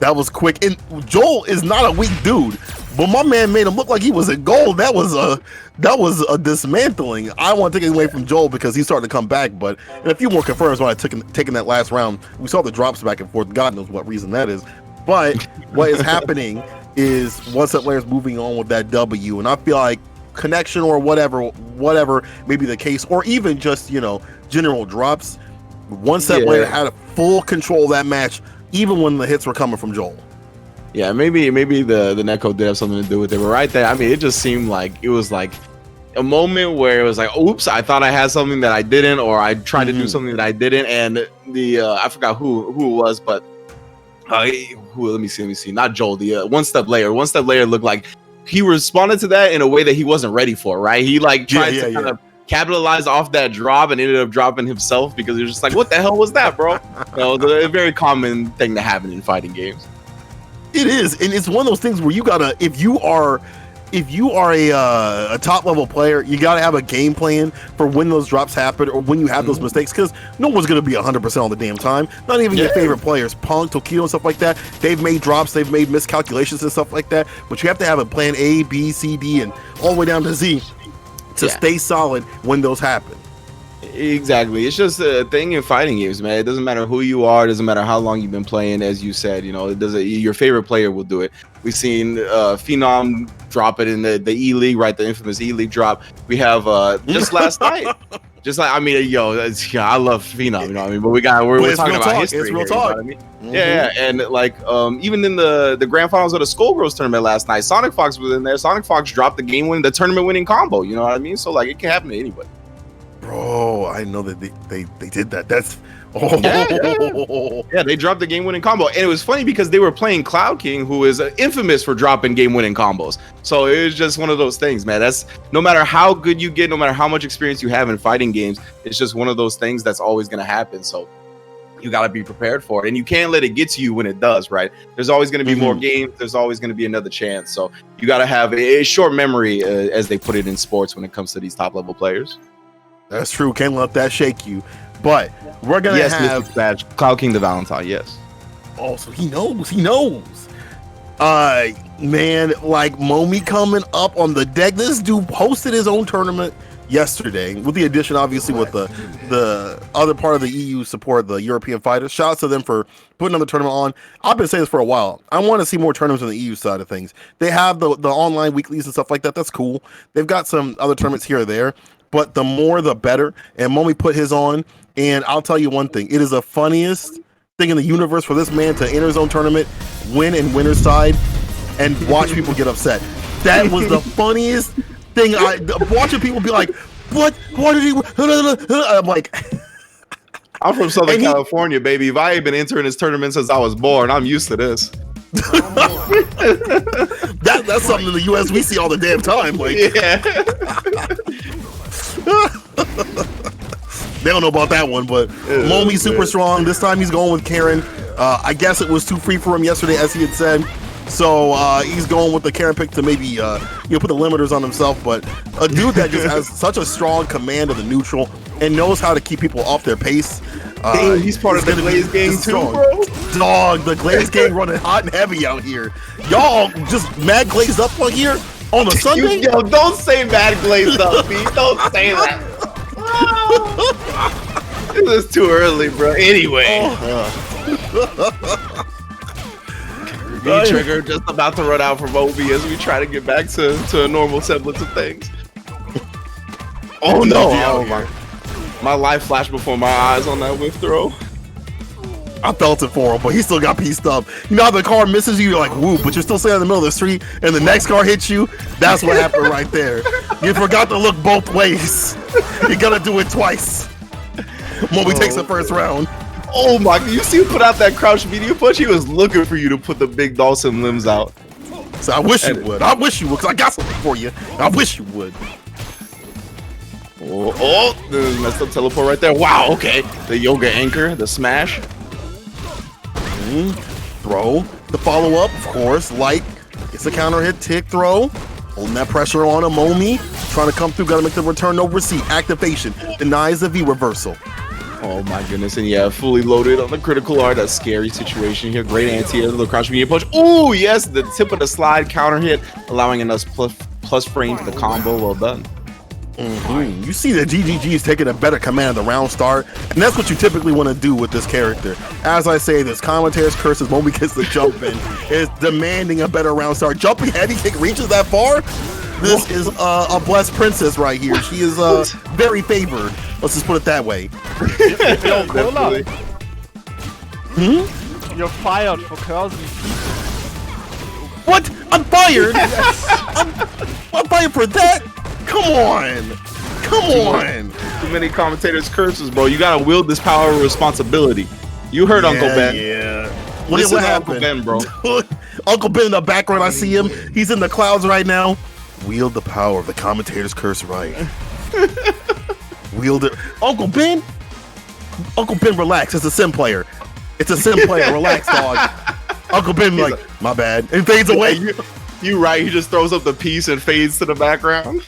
That was quick. And Joel is not a weak dude, but my man made him look like he was in gold. That was a dismantling. I want to take it away from Joel because he's starting to come back, but and a few more confirms when I taking that last round. We saw the drops back and forth. God knows what reason that is. But what is happening is one set players moving on with that W, and I feel like connection or whatever may be the case, or even just general drops. One set player had a full control of that match, even when the hits were coming from Joel. Yeah, maybe the netcode did have something to do with it, but right there, I mean, it just seemed like it was like a moment where it was like, oops, I thought I had something that I didn't, or I tried to do something that I didn't, and the I forgot who it was, but let me see, not Joel, the one step layer looked like he responded to that in a way that he wasn't ready for, right? He like tried to kind of capitalize off that drop and ended up dropping himself because he was just like, what the hell was that, bro? A very common thing to happen in fighting games. It is, and it's one of those things where you gotta, if you are a top level player, you gotta have a game plan for when those drops happen or when you have those mistakes, because no one's gonna be 100% all the damn time. Not even your favorite players, Punk, Tokido, and stuff like that. They've made drops, they've made miscalculations and stuff like that. But you have to have a plan A, B, C, D, and all the way down to Z to stay solid when those happen. Exactly. It's just a thing in fighting games, man. It doesn't matter who you are. It doesn't matter how long you've been playing. As you said, it doesn't. Your favorite player will do it. We've seen Phenom drop it in the E League, right? The infamous E League drop. We have just last night. Just like, I mean, I love Phenom, you know what I mean? But we're talking about history. It's real talk. You know what I mean? Yeah, and like even in the grand finals of the Skullgirls tournament last night, Sonic Fox was in there. Sonic Fox dropped the tournament winning combo. You know what I mean? So like, it can happen to anybody. Bro, I know that they did that. That's yeah, they dropped the game-winning combo, and it was funny because they were playing Cloud King, who is infamous for dropping game-winning combos. So it was just one of those things, man. That's no matter how good you get, no matter how much experience you have in fighting games, it's just one of those things that's always going to happen. So you got to be prepared for it, and you can't let it get to you when it does, right? There's always going to be more games. There's always going to be another chance. So you got to have a short memory, as they put it in sports, when it comes to these top-level players. That's true. Can't let that shake you. But we're gonna have badge Cloud King the Valentine. Yes. Oh, so he knows. Man, like Momi coming up on the deck. This dude hosted his own tournament yesterday, with the addition, obviously, with the other part of the EU support, the European fighters. Shout out to them for putting another tournament on. I've been saying this for a while. I want to see more tournaments on the EU side of things. They have the online weeklies and stuff like that. That's cool. They've got some other tournaments here or there, but the more the better. And Momi put his on, and I'll tell you one thing: it is the funniest thing in the universe for this man to enter his own tournament, win in winner's side, and watch people get upset. That was the funniest thing. Watching people be like, "What? Why did he?" I'm like, I'm from Southern California, baby. If I ain't been entering this tournament since I was born, I'm used to this. That's something in the U.S. we see all the damn time. Like, Yeah. they don't know about that one, but Momi's super strong. This time he's going with Karen. I guess it was too free for him yesterday, as he had said. So he's going with the Karen pick to maybe put the limiters on himself. But a dude that just has such a strong command of the neutral and knows how to keep people off their pace. Dang, he's part of the Glaze gang too, bro. Dog, the Glaze gang running hot and heavy out here. Y'all just mad glazed up on here on a Sunday? Yo, don't say mad glazed up, B. Don't say that. This is too early, bro. Anyway. V-Trigger just about to run out from Obi as we try to get back to a normal semblance of things. Oh no! Oh, my life flashed before my eyes on that whiff throw. I felt it for him, but he still got pieced up. You know how the car misses you, you're like, woo, but you're still standing in the middle of the street and the next car hits you? That's what happened right there. You forgot to look both ways. You gotta do it twice. Momi takes the first round. Oh my, you see him put out that crouch medium punch? He was looking for you to put the big Dawson limbs out. So I wish you would. I wish you would, because I got something for you. I wish you would. Oh, messed up teleport right there. Wow, okay. The yoga anchor, the smash. Throw. The follow-up, of course, like, it's a counter hit, tick throw. Holding that pressure on a Momi. Trying to come through, gotta make the return no receipt. Activation. Denies the V reversal. Oh my goodness, and yeah, fully loaded on the critical art. That scary situation here. Great anti-air, the crouch medium punch. Oh yes, the tip of the slide counter hit, allowing a nice plus frame to the combo. Well done. You see that GGG is taking a better command of the round start, and that's what you typically want to do with this character. As I say, this commentator's curses Momi gets the jump in, is demanding a better round start. Jumping heavy kick reaches that far. This is a blessed princess right here. She is very favored. Let's just put it that way. Yo, Cola. You're fired for cursing people. What? I'm fired? I'm fired for that? Come on. Come on. Too many commentators' curses, bro. You gotta wield this power of responsibility. You heard Uncle Ben. Yeah. Listen What to happened? Uncle Ben, bro. Uncle Ben in the background, I see him. He's in the clouds right now. Wield the power of the commentator's curse right. Wield it. Uncle Ben, relax. It's a sim player. It's a sim player. Relax, dog. Uncle Ben, like, my bad. And fades away. You right. He just throws up the piece and fades to the background.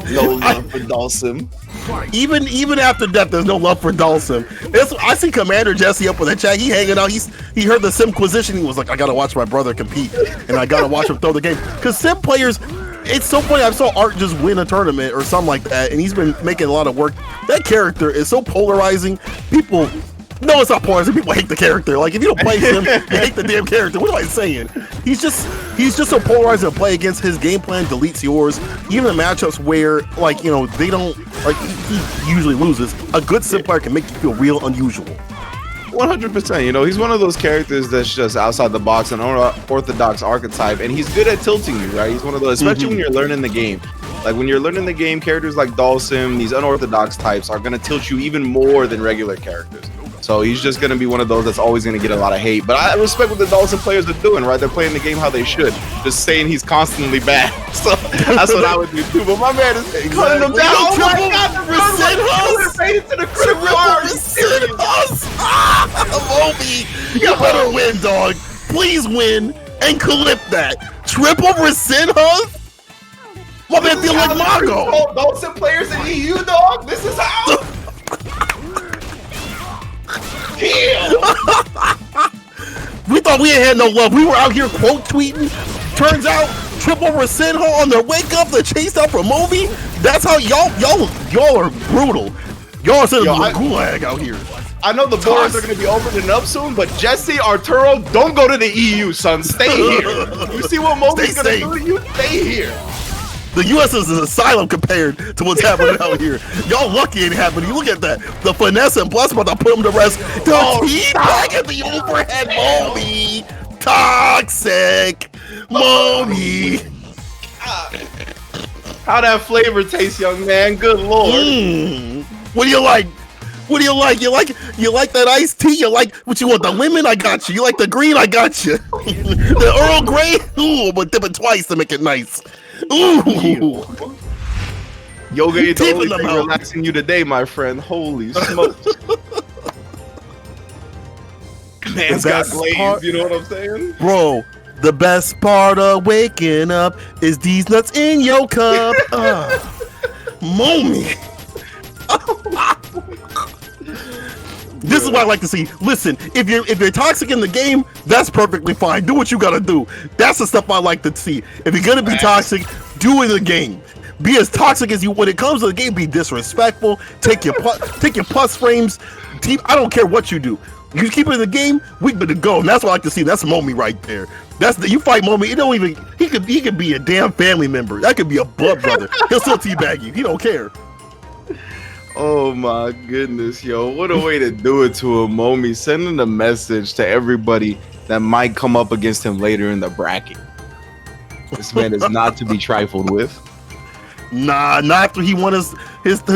No love for Dawson. Even after that, there's no love for Dawson. I see Commander Jesse up with a chat. He hanging out. He heard the Simquisition. He was like, I gotta watch my brother compete, and I gotta watch him throw the game. Because sim players, it's so funny. I saw Art just win a tournament or something like that, and he's been making a lot of work. That character is so polarizing. People. No, it's not polarizing. People hate the character. Like, if you don't play him, you hate the damn character. What am I saying? He's just so polarizing to play against. His game plan deletes yours. Even in matchups where, like, you know, they don't, like, he usually loses. A good sim player can make you feel real unusual. 100%. You know, he's one of those characters that's just outside the box, an orthodox archetype, and he's good at tilting you, right? He's one of those, especially when you're learning the game. Like, when you're learning the game, characters like Dawson, these unorthodox types, are going to tilt you even more than regular characters. So he's just going to be one of those that's always going to get a lot of hate. But I respect what the Dawson players are doing, right? They're playing the game how they should. Just saying he's constantly bad. So that's what I would do too. But my man is cutting him down. Oh my God, the Momi, you better win, dog. Please win and clip that. Triple Rescind Hus? My man feel like Mago. Dawson players in EU, dog. This is how. We thought we ain't had no love. We were out here quote tweeting. Turns out trip over Sinho on their wake up, the chase out from Moby. That's how y'all are brutal. Y'all are sending the gulag out here. I know the borders are going to be opening up soon, but Jesse, Arturo, don't go to the EU, son. Stay here. You see what Moby's going to do to you? Stay here. The U.S. is an asylum compared to what's happening out here. Y'all lucky it happened. You look at that. The finesse and plus about to put him to rest. He back at the overhead, Moby. Toxic. Moby. How that flavor tastes, young man. Good lord. What do you like? What do you like? You like that iced tea? You like what you want? The lemon? I got you. You like the green? I got you. The Earl Grey? Ooh, but dip it twice to make it nice. Ooh. Yoga ain't the only thing relaxing you today, my friend. Holy smokes. Man's got glaze, you know what I'm saying? Bro, the best part of waking up is these nuts in your cup. Mommy. This is what I like to see. Listen, if you're toxic in the game, that's perfectly fine. Do what you gotta do. That's the stuff I like to see. If you're gonna be toxic, do it in the game. Be as toxic as you. When it comes to the game, be disrespectful. Take your plus frames. I don't care what you do. You keep it in the game, we good to go. And that's what I like to see. That's Momi right there. You fight Momi. It don't even. He could be a damn family member. That could be a blood brother. He'll still teabag you. He don't care. Oh my goodness, yo. What a way to do it to him, Momi. Sending a message to everybody that might come up against him later in the bracket. This man is not to be trifled with. Nah, not after he won his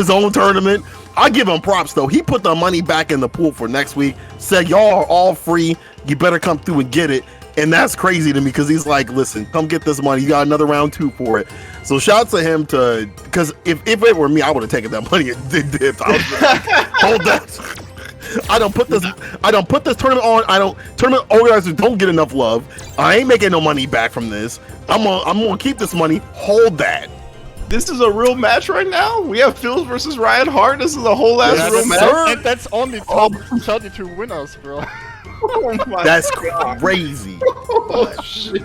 own tournament. I give him props though. He put the money back in the pool for next week. Said y'all are all free. You better come through and get it. And that's crazy to me because he's like, listen, come get this money. You got another round 2 for it. So shout to him because if it were me, I would have taken that money and dipped. Hold that. I don't put this tournament on. Tournament organizers don't get enough love. I ain't making no money back from this. I'm gonna keep this money. Hold that. This is a real match right now. We have Phils versus Ryan Hart. This is a whole ass real match. And that's only top 32 winners, bro. Oh my That's God. crazy. Oh shit.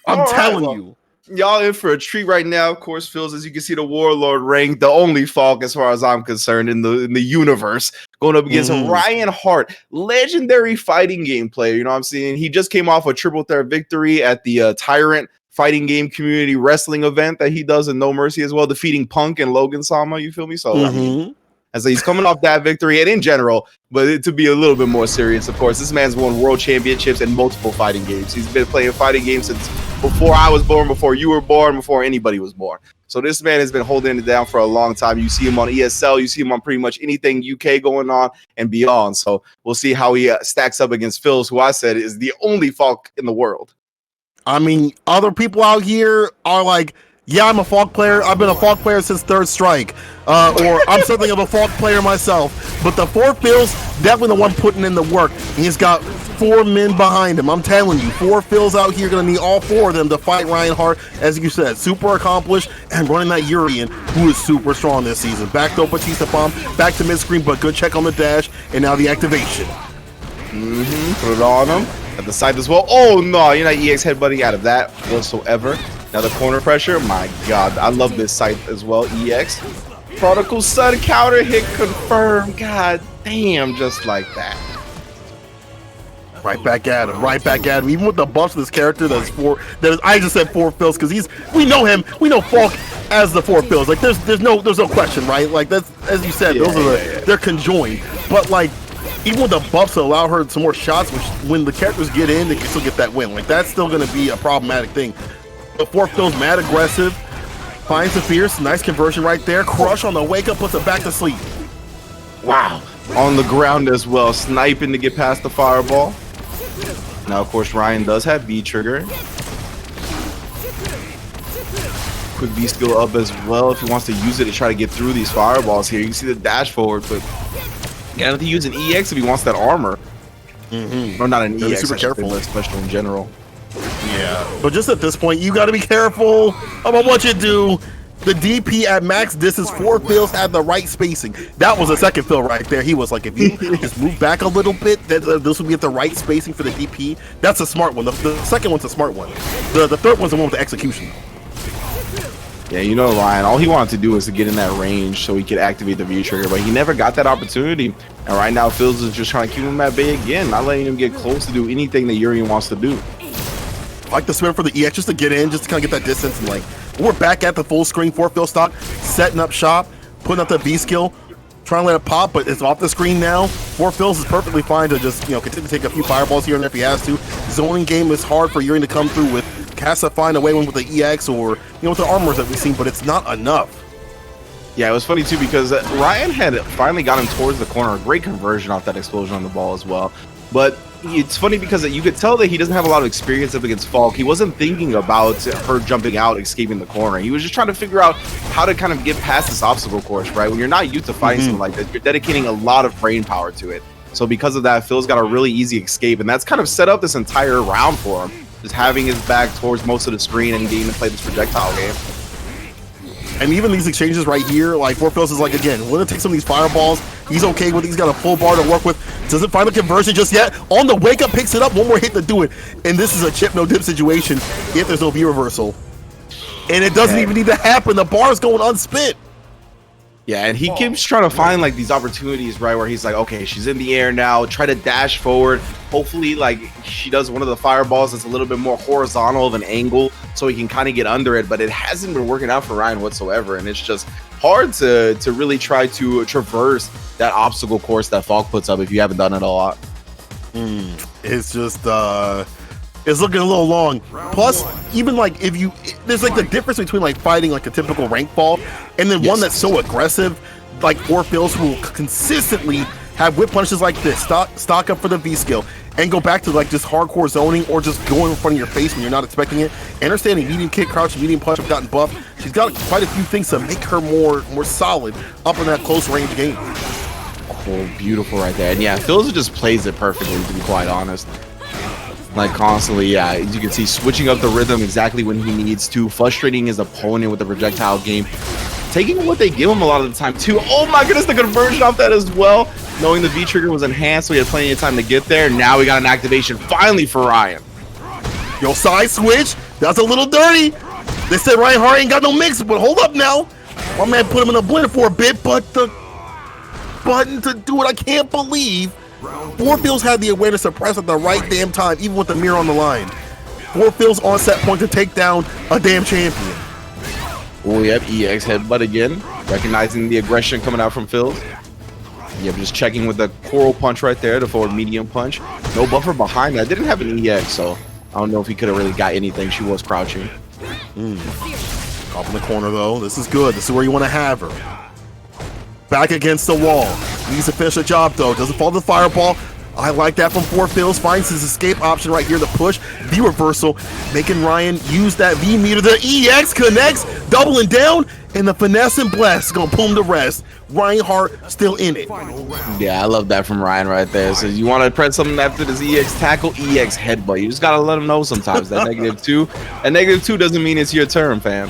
I'm telling you. Y'all in for a treat right now. Of course, Phils, as you can see, the Warlord Rynge, the only Falk as far as I'm concerned in the universe, going up against Ryan Hart, legendary fighting game player. You know what I'm saying? He just came off a triple threat victory at the Tyrant fighting game community wrestling event that he does in No Mercy as well, defeating Punk and Logan Sama. You feel me? So I mean, as he's coming off that victory, and in general, but to be a little bit more serious, of course, this man's won world championships and multiple fighting games. He's been playing fighting games since before I was born, before you were born, before anybody was born. So this man has been holding it down for a long time. You see him on ESL, you see him on pretty much anything UK going on and beyond. So we'll see how he stacks up against Phils, who I said is the only Falk in the world. I mean, other people out here are like, yeah, I'm a Falk player. I've been a Falk player since Third Strike. Or I'm something of a Falk player myself. But the 4 Phils, definitely the one putting in the work. He's got 4 men behind him. I'm telling you, 4 Phils out here going to need all 4 of them to fight Ryan Hart. As you said, super accomplished and running that Urian, who is super strong this season. Back to Batista bomb, back to mid-screen, but good check on the dash, and now the activation. Put it on him. At the side as well. Oh no, you're not EX headbutting out of that whatsoever. Now the corner pressure. My God, I love this site as well. EX. Prodigal Son counter hit confirmed. God damn, just like that. Right back at him. Right back at him. Even with the buffs of this character, I just said 4 Phils because we know him. We know Falk as the 4 Phils. Like there's no question, right? Like that's, as you said, those are they're conjoined. But like, even with the buffs to allow her some more shots, which when the characters get in, they can still get that win. Like that's still going to be a problematic thing. The 4 Phil's mad aggressive, finds the fierce, nice conversion right there. Crush on the wake up, puts it back to sleep. Wow, on the ground as well, sniping to get past the fireball. Now, of course, Ryan does have B trigger. Quick B skill up as well if he wants to use it to try to get through these fireballs here. You can see the dash forward, but you have to use an EX if he wants that armor. Or not an EX, super careful. Special in general. Yeah, but just at this point, you got to be careful about what you do. the DP at max distance. Four Phils had the right spacing. That was a second fill right there. He was like, if you just move back a little bit, this will be at the right spacing for the DP. That's a smart one. The second one's a smart one. The third one's the one with the execution. Yeah, you know, Ryan, all he wanted to do was to get in that range so he could activate the V-trigger, but he never got that opportunity. And right now, Phils is just trying to keep him at bay again, not letting him get close to do anything that Urian wants to do. I like the spin for the EX just to get in, just to kind of get that distance. And like, we're back at the full screen 4-fill stock, setting up shop, putting up the V skill, trying to let it pop, but it's off the screen now. 4-fills is perfectly fine to just, you know, continue to take a few fireballs here and there if he has to. Zoning game is hard for Urian to come through with. Has to find a way with the EX or, you know, with the armors that we've seen, but it's not enough. Yeah, it was funny too because Ryan had finally got him towards the corner. A great conversion off that explosion on the ball as well. But it's funny because you could tell that he doesn't have a lot of experience up against Falk. He wasn't thinking about her jumping out, escaping the corner. He was just trying to figure out how to kind of get past this obstacle course, right? When you're not used to fighting something like this, you're dedicating a lot of brain power to it. So because of that, Phil's got a really easy escape, and that's kind of set up this entire round for him. Just having his back towards most of the screen and getting to play this projectile game. And even these exchanges right here, like 4-fills is like, again, we're gonna take some of these fireballs. He's okay with it. He's got a full bar to work with. Doesn't find the conversion just yet. On the wake up, picks it up. One more hit to do it. And this is a chip no dip situation if there's no V reversal. And it doesn't even need to happen. The bar is going unspit. Yeah, and he keeps trying to find like these opportunities, right, where he's like, okay, she's in the air now, try to dash forward. Hopefully, like, she does one of the fireballs that's a little bit more horizontal of an angle so he can kind of get under it, but it hasn't been working out for Ryan whatsoever, and it's just hard to really try to traverse that obstacle course that Falk puts up if you haven't done it a lot. It's just, it's looking a little long. Plus, even like there's like the difference between like fighting like a typical rank fall and then one that's so aggressive, like 4-fills who will consistently have whip punishes like this, stock up for the V skill, and go back to like just hardcore zoning or just going in front of your face when you're not expecting it. Understanding medium kick, crouch, medium punch have gotten buffed. She's got quite a few things to make her more solid up in that close range game. Oh, beautiful right there. And yeah, Phil's just plays it perfectly, to be quite honest. Like constantly, yeah, as you can see, switching up the rhythm exactly when he needs to, frustrating his opponent with the projectile game, taking what they give him a lot of the time too. Oh my goodness, the conversion off that as well, knowing the V trigger was enhanced, so he had plenty of time to get there. Now we got an activation finally for Ryan. Yo, side switch, that's a little dirty. They said Ryan Hart ain't got no mix, but hold up now. My man put him in a blender for a bit, but the button to do it, I can't believe 4-fills had the awareness to press at the right damn time, even with the mirror on the line. 4-fills on set point to take down a damn champion. Oh, yep, EX headbutt again, recognizing the aggression coming out from Phil. Yep, just checking with the coral punch right there, the forward medium punch. No buffer behind that. Didn't have an EX, so I don't know if he could have really got anything. She was crouching. Off in the corner, though. This is good. This is where you want to have her. Back against the wall. Needs to finish the job, though. Doesn't fall to the fireball. I like that from 4-fills. Finds his escape option right here, the push. V reversal, making Ryan use that V meter. The EX connects, doubling down, and the finesse and bless is going to pull him to rest. Ryan Hart still in it. Yeah, I love that from Ryan right there. So you want to press something after this EX tackle, EX headbutt. You just got to let him know sometimes that -2. And -2 doesn't mean it's your turn, fam.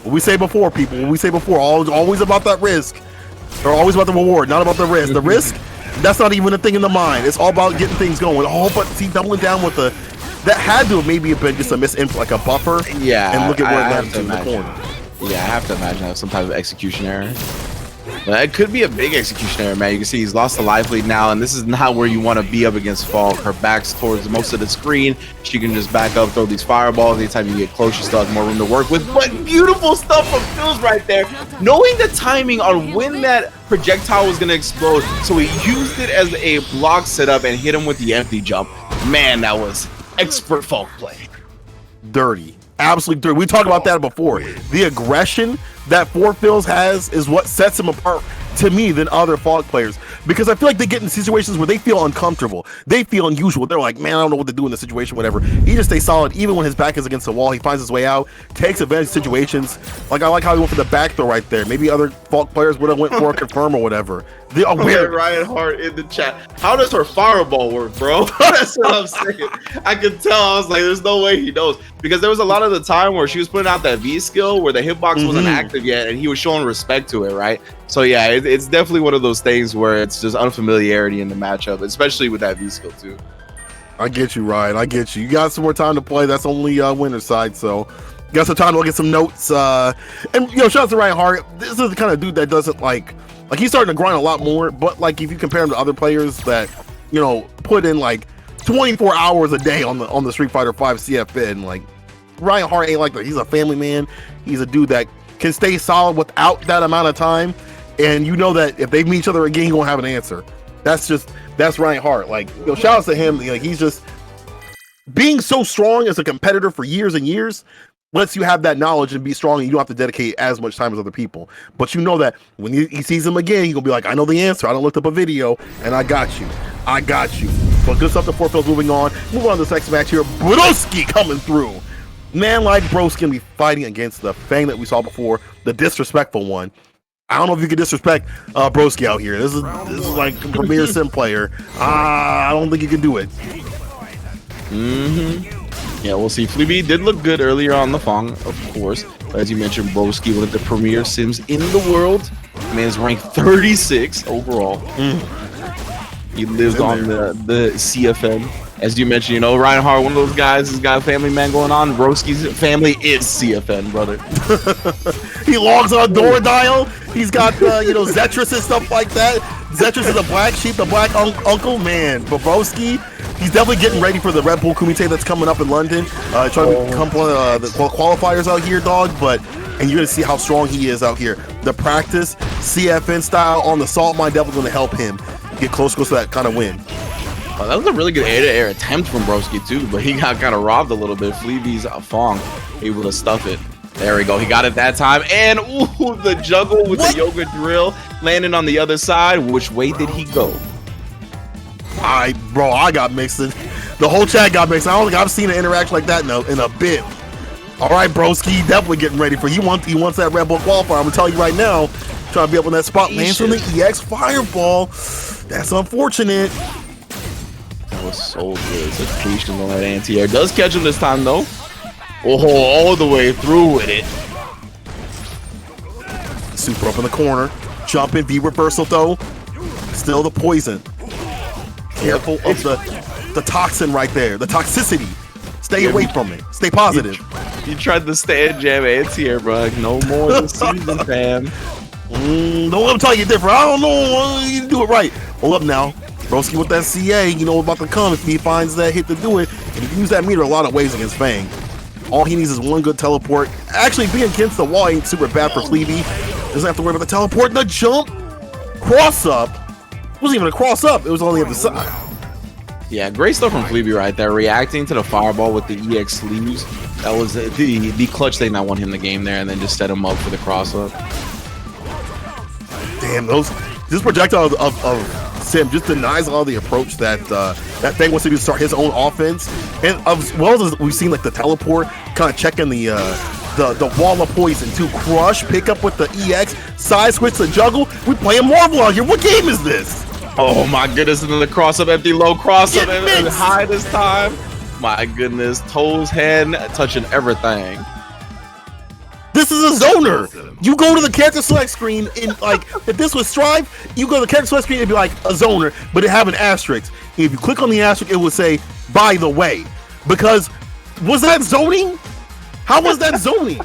What we say before, people, what we say before, always about that risk. Or always about the reward, not about the risk. The risk, that's not even a thing in the mind. It's all about getting things going. Oh, but see, doubling down with the, that had to have maybe been just a like a buffer. Yeah, and look at where it led to in the corner. Yeah, I have to imagine that some type of execution error. But it could be a big execution error, man. You can see he's lost the life lead now, and this is not where you want to be up against Falk. Her back's towards most of the screen. She can just back up, throw these fireballs. Anytime you get close, she still has more room to work with. But beautiful stuff from Phil's right there. Knowing the timing on when that projectile was going to explode, so he used it as a block setup and hit him with the empty jump. Man, that was expert Falk play. Dirty. Absolutely dirty. We talked about that before. The aggression that 4-fills has is what sets him apart to me than other Falk players. because I feel like they get in situations where they feel uncomfortable. They feel unusual. They're like, man, I don't know what to do in this situation, whatever. He just stays solid even when his back is against the wall. He finds his way out, takes advantage of situations. Like, I like how he went for the back throw right there. Maybe other Falk players would have went for a confirm or whatever. They're aware. Ryan Hart in the chat. How does her fireball work, bro? That's what I'm saying. I could tell. I was like, there's no way he knows. Because there was a lot of the time where she was putting out that V skill where the hitbox wasn't active yet, and he was showing respect to it, right? So yeah, it's definitely one of those things where it's just unfamiliarity in the matchup, especially with that V skill too. I get you, Ryan. I get you. You got some more time to play. That's only winner side, so you got some time to look at some notes. And shout out to Ryan Hart. This is the kind of dude that doesn't like he's starting to grind a lot more. But like if you compare him to other players that put in like 24 hours a day on the Street Fighter 5 CFN, like Ryan Hart ain't like that. He's a family man. He's a dude that can stay solid without that amount of time. And you know that if they meet each other again, he's gonna have an answer. That's Ryan Hart. Like, shout out to him. Like, he's just being so strong as a competitor for years and years lets you have that knowledge and be strong, and you don't have to dedicate as much time as other people. But you know that when he sees him again, he's gonna be like, I know the answer. I done looked up a video, and I got you. So good stuff. The four fills moving on. Move on to the next match here. Broski coming through. Man like Broski gonna be fighting against the Fang that we saw before, the disrespectful one. I don't know if you can disrespect Broski out here. This is like a premier sim player. I don't think you can do it. Yeah, we'll see. Fleabee did look good earlier on the Fong, of course. As you mentioned, Broski, one of the premier sims in the world. Man's ranked 36 overall. He lives on the CFN. As you mentioned, Ryan Hart, one of those guys, has got a family man going on. Broski's family is CFN, brother. He logs on door dial. He's got Zetrus and stuff like that. Zetrus is the black sheep, the black uncle, man. But Broski, he's definitely getting ready for the Red Bull Kumite that's coming up in London. Trying to become one of the qualifiers out here, dog. And you're gonna see how strong he is out here. The practice CFN style on the Saltmine definitely gonna help him get close to that kind of win. That was a really good air-to-air attempt from Broski too, but he got kind of robbed a little bit. Fleabee's Fong able to stuff it. There we go. He got it that time. And ooh, the juggle with the yoga drill landing on the other side. Which way did he go? I got mixed. The whole chat got mixed. I don't think I've seen an interaction like that in a bit. All right, Broski, definitely getting ready for you. He wants that Red Bull qualifier. I'm gonna tell you right now. Trying to be up on that spot. Lands from the EX Fireball. That's unfortunate. That was so good. Such patience on that anti-air. Does catch him this time though. Oh, all the way through with it. Super up in the corner. Jumping V reversal though. Still the poison. Careful of the toxin right there. The toxicity. Stay away from it. Stay positive. You tried to stand jam anti-air, bro. Like, no more this season, fam. Don't let him tell you different. I don't know. You do it right. Hold up now. Broski with that CA, about to come if he finds that hit to do it. And he can use that meter a lot of ways against Fang. All he needs is one good teleport. Actually, being against the wall ain't super bad for Fleabee. Doesn't have to worry about the teleport and the jump. Cross up. It wasn't even a cross up. It was only at the side. Yeah, great stuff from Fleabee right there. Reacting to the fireball with the EX sleeves. That was the clutch thing that won him the game there, and then just set him up for the cross up. Damn, this projectile of Sim just denies all the approach that that thing wants to do to start his own offense, and as well as we've seen like the teleport kind of checking the wall of poison to crush, pick up with the EX, side switch to juggle. We playing Marvel out here. What game is this? Oh my goodness, and then the cross up, empty low cross up and high this time. My goodness, toes, hand touching everything. This is a zoner. You go to the character select screen in like if this was Strive, you go to the character select screen, it'd be like a zoner, but it have an asterisk. If you click on the asterisk, it would say, by the way. Because was that zoning? How was that zoning?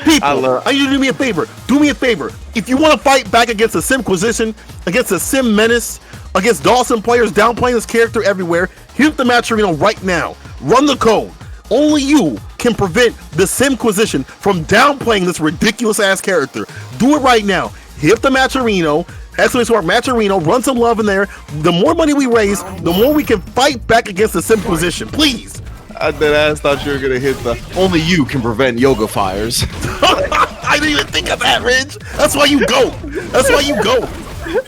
People, I need you to do me a favor. Do me a favor. If you want to fight back against a Simquisition, against a Sim Menace, against Dawson players downplaying this character everywhere, hit up the match arena right now. Run the code. Only you can prevent the Simquisition from downplaying this ridiculous ass character. Do it right now. Hit the Matcherino, !, Matcherino, run some love in there. The more money we raise, the more we can fight back against the Simquisition. Please. I deadass thought you were gonna hit the only you can prevent yoga fires. I didn't even think of that, Rynge. That's why you go. That's why you go.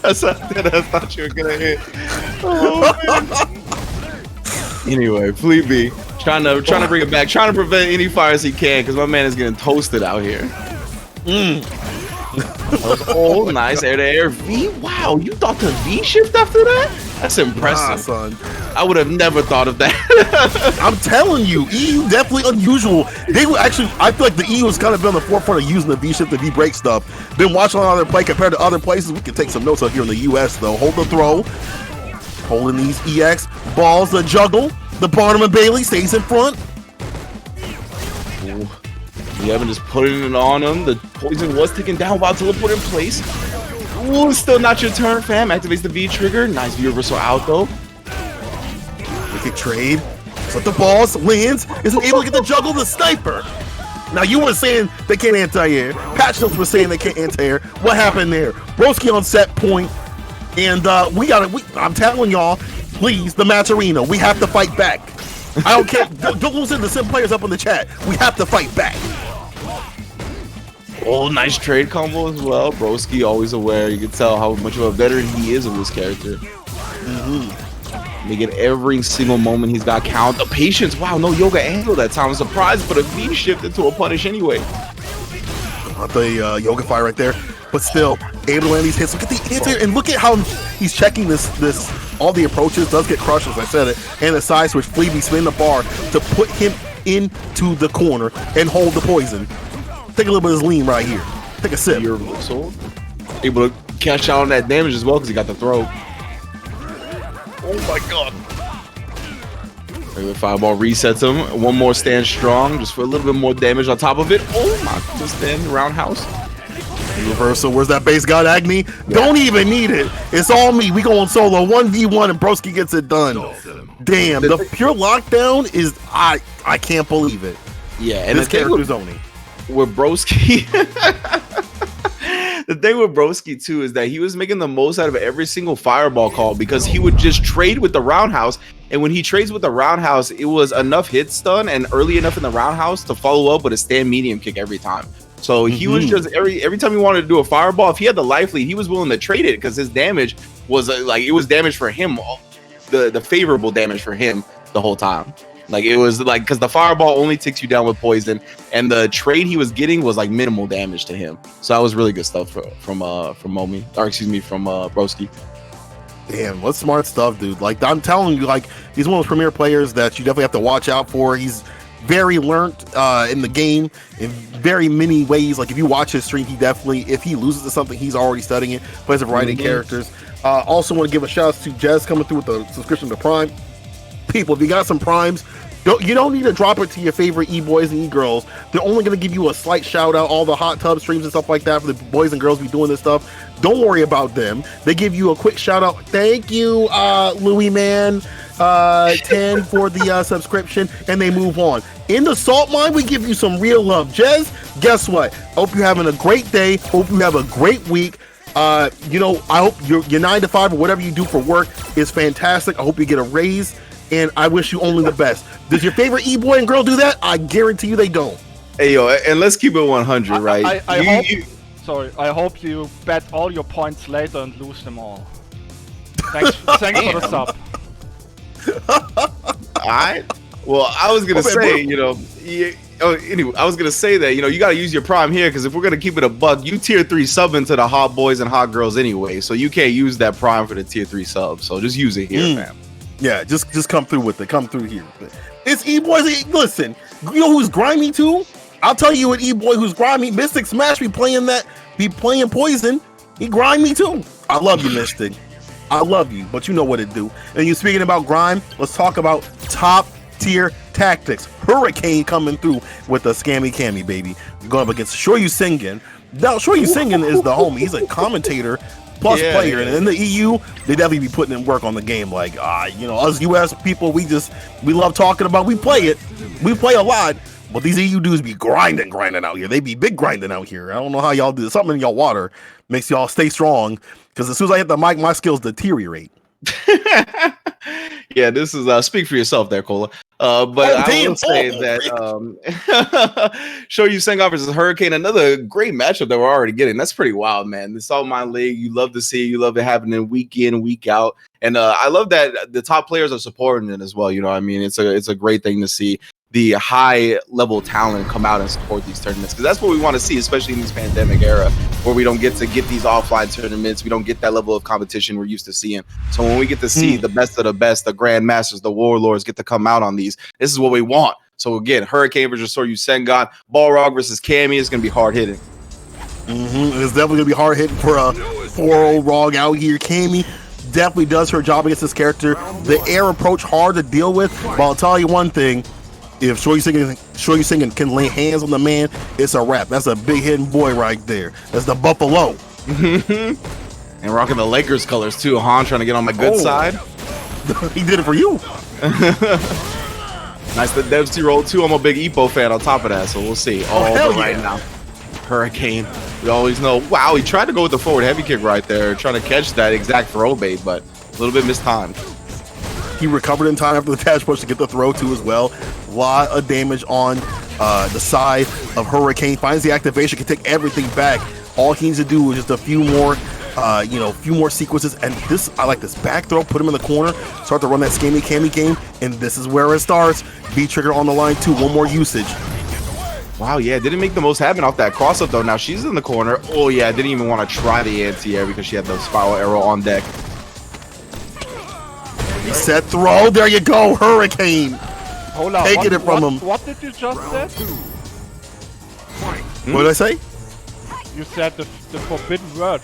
I thought you were gonna hit. Oh, anyway, Fleet B trying to bring it back, trying to prevent any fires he can, because my man is getting toasted out here. Oh, nice air-to-air V. Wow, you thought to V shift after that? That's impressive. Nah, son. I would have never thought of that. I'm telling you, EU definitely unusual. They were actually, I feel like the EU has kind of been on the forefront of using the V shift, the V break stuff. Been watching on other play compared to other places. We can take some notes out here in the US though. Hold the throw, holding these EX balls, the juggle. The Barnum and Bailey stays in front. Ooh. You haven't just putting it on him. The poison was taken down while teleport in place. Ooh, still not your turn, fam. Activates the V trigger. Nice V reversal out though. Wicked trade. But the balls lands. Isn't able to get the juggle. The sniper. Now you were saying they can't anti-air. Patch notes were saying they can't anti-air. What happened there? Broski on set point, and I'm telling y'all, please, the match arena. We have to fight back. I don't care. Don't listen to the sim players up in the chat. We have to fight back. Oh, nice trade combo as well. Broski always aware. You can tell how much of a veteran he is of this character. Making every single moment he's got count. The patience. Wow, no Yoga angle that time. I'm surprised, but a V shifted to a punish anyway. Not the Yoga fire right there, but still able to land these hits. Look at the answer, and look at how he's checking this. All the approaches does get crushed, as I said it, and the side switch. Fleeby spin the bar to put him into the corner and hold the poison. Take a little bit of this lean right here. Take a sip. Able to cash out on that damage as well because he got the throw. Oh my god. The fireball resets him. One more stand strong, just for a little bit more damage on top of it. Oh my, just stand roundhouse. Reversal. Where's that base god Agni? Yeah. Don't even need it. It's all me. We going solo 1v1 and Broski gets it done. Damn, the pure lockdown is I can't believe it. Yeah, and this character's only. With Broski, the thing with Broski too is that he was making the most out of every single fireball call because he would just trade with the roundhouse, and when he trades with the roundhouse, it was enough hit stun and early enough in the roundhouse to follow up with a stand medium kick every time. So he was just every time he wanted to do a fireball, if he had the life lead, he was willing to trade it because his damage was like it was damage for him, the favorable damage for him the whole time. Like it was like because the fireball only takes you down with poison, and the trade he was getting was like minimal damage to him. So that was really good stuff from Momi, or excuse me, from Broski. Damn, what smart stuff, dude. Like I'm telling you, like he's one of those premier players that you definitely have to watch out for. He's very learned in the game in very many ways. Like if you watch his stream, he definitely, if he loses to something, he's already studying it. Plays a variety of characters. Also want to give a shout out to Jez coming through with the subscription to Prime. People, if you got some primes, you don't need to drop it to your favorite e-boys and e-girls. They're only going to give you a slight shout out. All the hot tub streams and stuff like that for the boys and girls be doing this stuff. Don't worry about them. They give you a quick shout out. Thank you, Louis Man 10 for the subscription, and they move on. In the Saltmine, we give you some real love. Jez, guess what? Hope you're having a great day. Hope you have a great week. I hope your 9 to 5 or whatever you do for work is fantastic. I hope you get a raise. And I wish you only the best. Does your favorite e-boy and girl do that? I guarantee you they don't. Hey, yo, and let's keep it 100, right? I hope you bet all your points later and lose them all. Thanks for the sub. Alright. Well, I was going to say, anyway, I was going to say that, you got to use your prime here, because if we're going to keep it a buck, you tier 3 sub into the hot boys and hot girls anyway, so you can't use that prime for the tier 3 sub, so just use it here, fam. Yeah, just come through with it. Come through here. It's E-Boys. Listen, you know who's grimy too? I'll tell you an E-Boy who's grimy. Mystic Smash be playing Poison. He grimy too. I love you, Mystic. I love you, but you know what it do. And you speaking about grime, let's talk about top tier tactics. Hurricane coming through with the scammy cami, baby. You're going up against Sure You Singin'. Now, Sure You Singin' is the homie. He's a commentator plus player, and in the EU, they definitely be putting in work on the game. Like, us US people, we love talking about. We play a lot, but these EU dudes be grinding out here. They be big grinding out here. I don't know how y'all do. Something in y'all water makes y'all stay strong. Because as soon as I hit the mic, my skills deteriorate. Yeah, this is speak for yourself there, Cola. But Oh, I damn. will say Oh, that Shoyu Sengoku versus Hurricane, another great matchup that we're already getting. That's pretty wild, man. The Saltmine League, you love to see, you love it happening week in, week out. And I love that the top players are supporting it as well. You know what I mean? It's a great thing to see the high level talent come out and support these tournaments, because that's what we want to see, especially in this pandemic era where we don't get to get these offline tournaments. We don't get that level of competition we're used to seeing. So when we get to see the best of the best, the grandmasters, the warlords get to come out on these, this is what we want. So again, Hurricane versus Soryu Sengon, Balrog versus Cammy is going to be hard hitting. It's definitely gonna be hard hitting for a poor old Rog out here. Cammy definitely does her job against this character. The air approach hard to deal with, but I'll tell you one thing: if Soryu Sengon can lay hands on the man, it's a wrap. That's a big hitting boy right there. That's the Buffalo. And rocking the Lakers colors too. Han trying to get on my good side. He did it for you. Nice the Dev C roll too. I'm a big Ippo fan on top of that, so we'll see. hell But right yeah. now, Hurricane. We always know. Wow, he tried to go with the forward heavy kick right there, trying to catch that exact throw bait, but a little bit mistimed. He recovered in time after the dash push to get the throw too as well. A lot of damage on the side of Hurricane. Finds the activation, can take everything back. All he needs to do is just a few more, few more sequences. And this, I like this back throw. Put him in the corner. Start to run that scammy cammy game, and this is where it starts. B trigger on the line too. One more usage. Wow, yeah, didn't make the most happen off that cross up though. Now she's in the corner. Oh yeah, didn't even want to try the anti-air because she had the spiral arrow on deck. Set throw. There you go, Hurricane. Hold on. Taking it from him. What did you just say? What did I say? You said the forbidden word.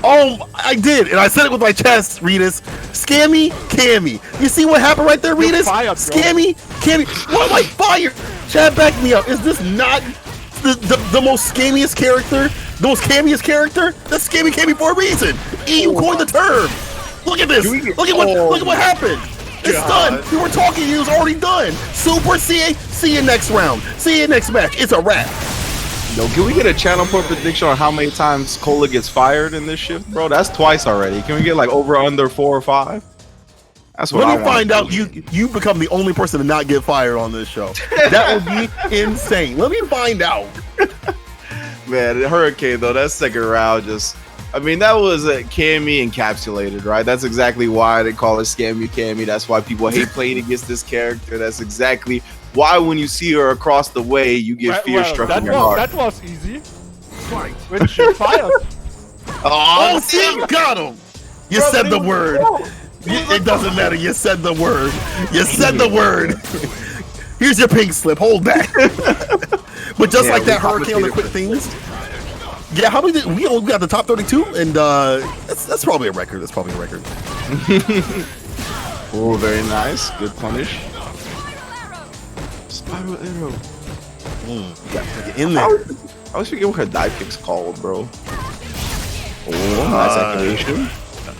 Oh, I did, and I said it with my chest, Reedus. Scammy, Cammy. You see what happened right there, You're Reedus? fired, bro. Scammy, Cammy. What am I fired? Chad, back me up. Is this not the most scammiest character? The most cammiest character? That's Scammy Cammy for a reason. You coined the term. Look at this. Look at what happened. It's done. We were talking. It was already done. Super CA. See you next round. See you next match. It's a wrap. Yo, can we get a channel point prediction on how many times Cola gets fired in this shift, bro? That's twice already. Can we get like over under 4 or 5? That's what I Let me want. find out you become the only person to not get fired on this show. That would be insane. Let me find out. Man, the Hurricane though, that second round just, I mean, that was a Cammy encapsulated, right? That's exactly why they call it Scammy Cammy. That's why people hate playing against this character. That's exactly why when you see her across the way, you get fear struck in your heart. That was easy. Which you fired. Oh, see, you got him. You said the word. It doesn't matter. You said the word. You said the word. Here's your pink slip. Hold that. But just like that, Hurricane on the quick things. Yeah, how many did we got the top 32, and that's probably a record. That's probably a record. Oh, very nice. Good punish. Spiral arrow. Get in there. I always forget what her dive kick's called, bro. Oh, nice activation.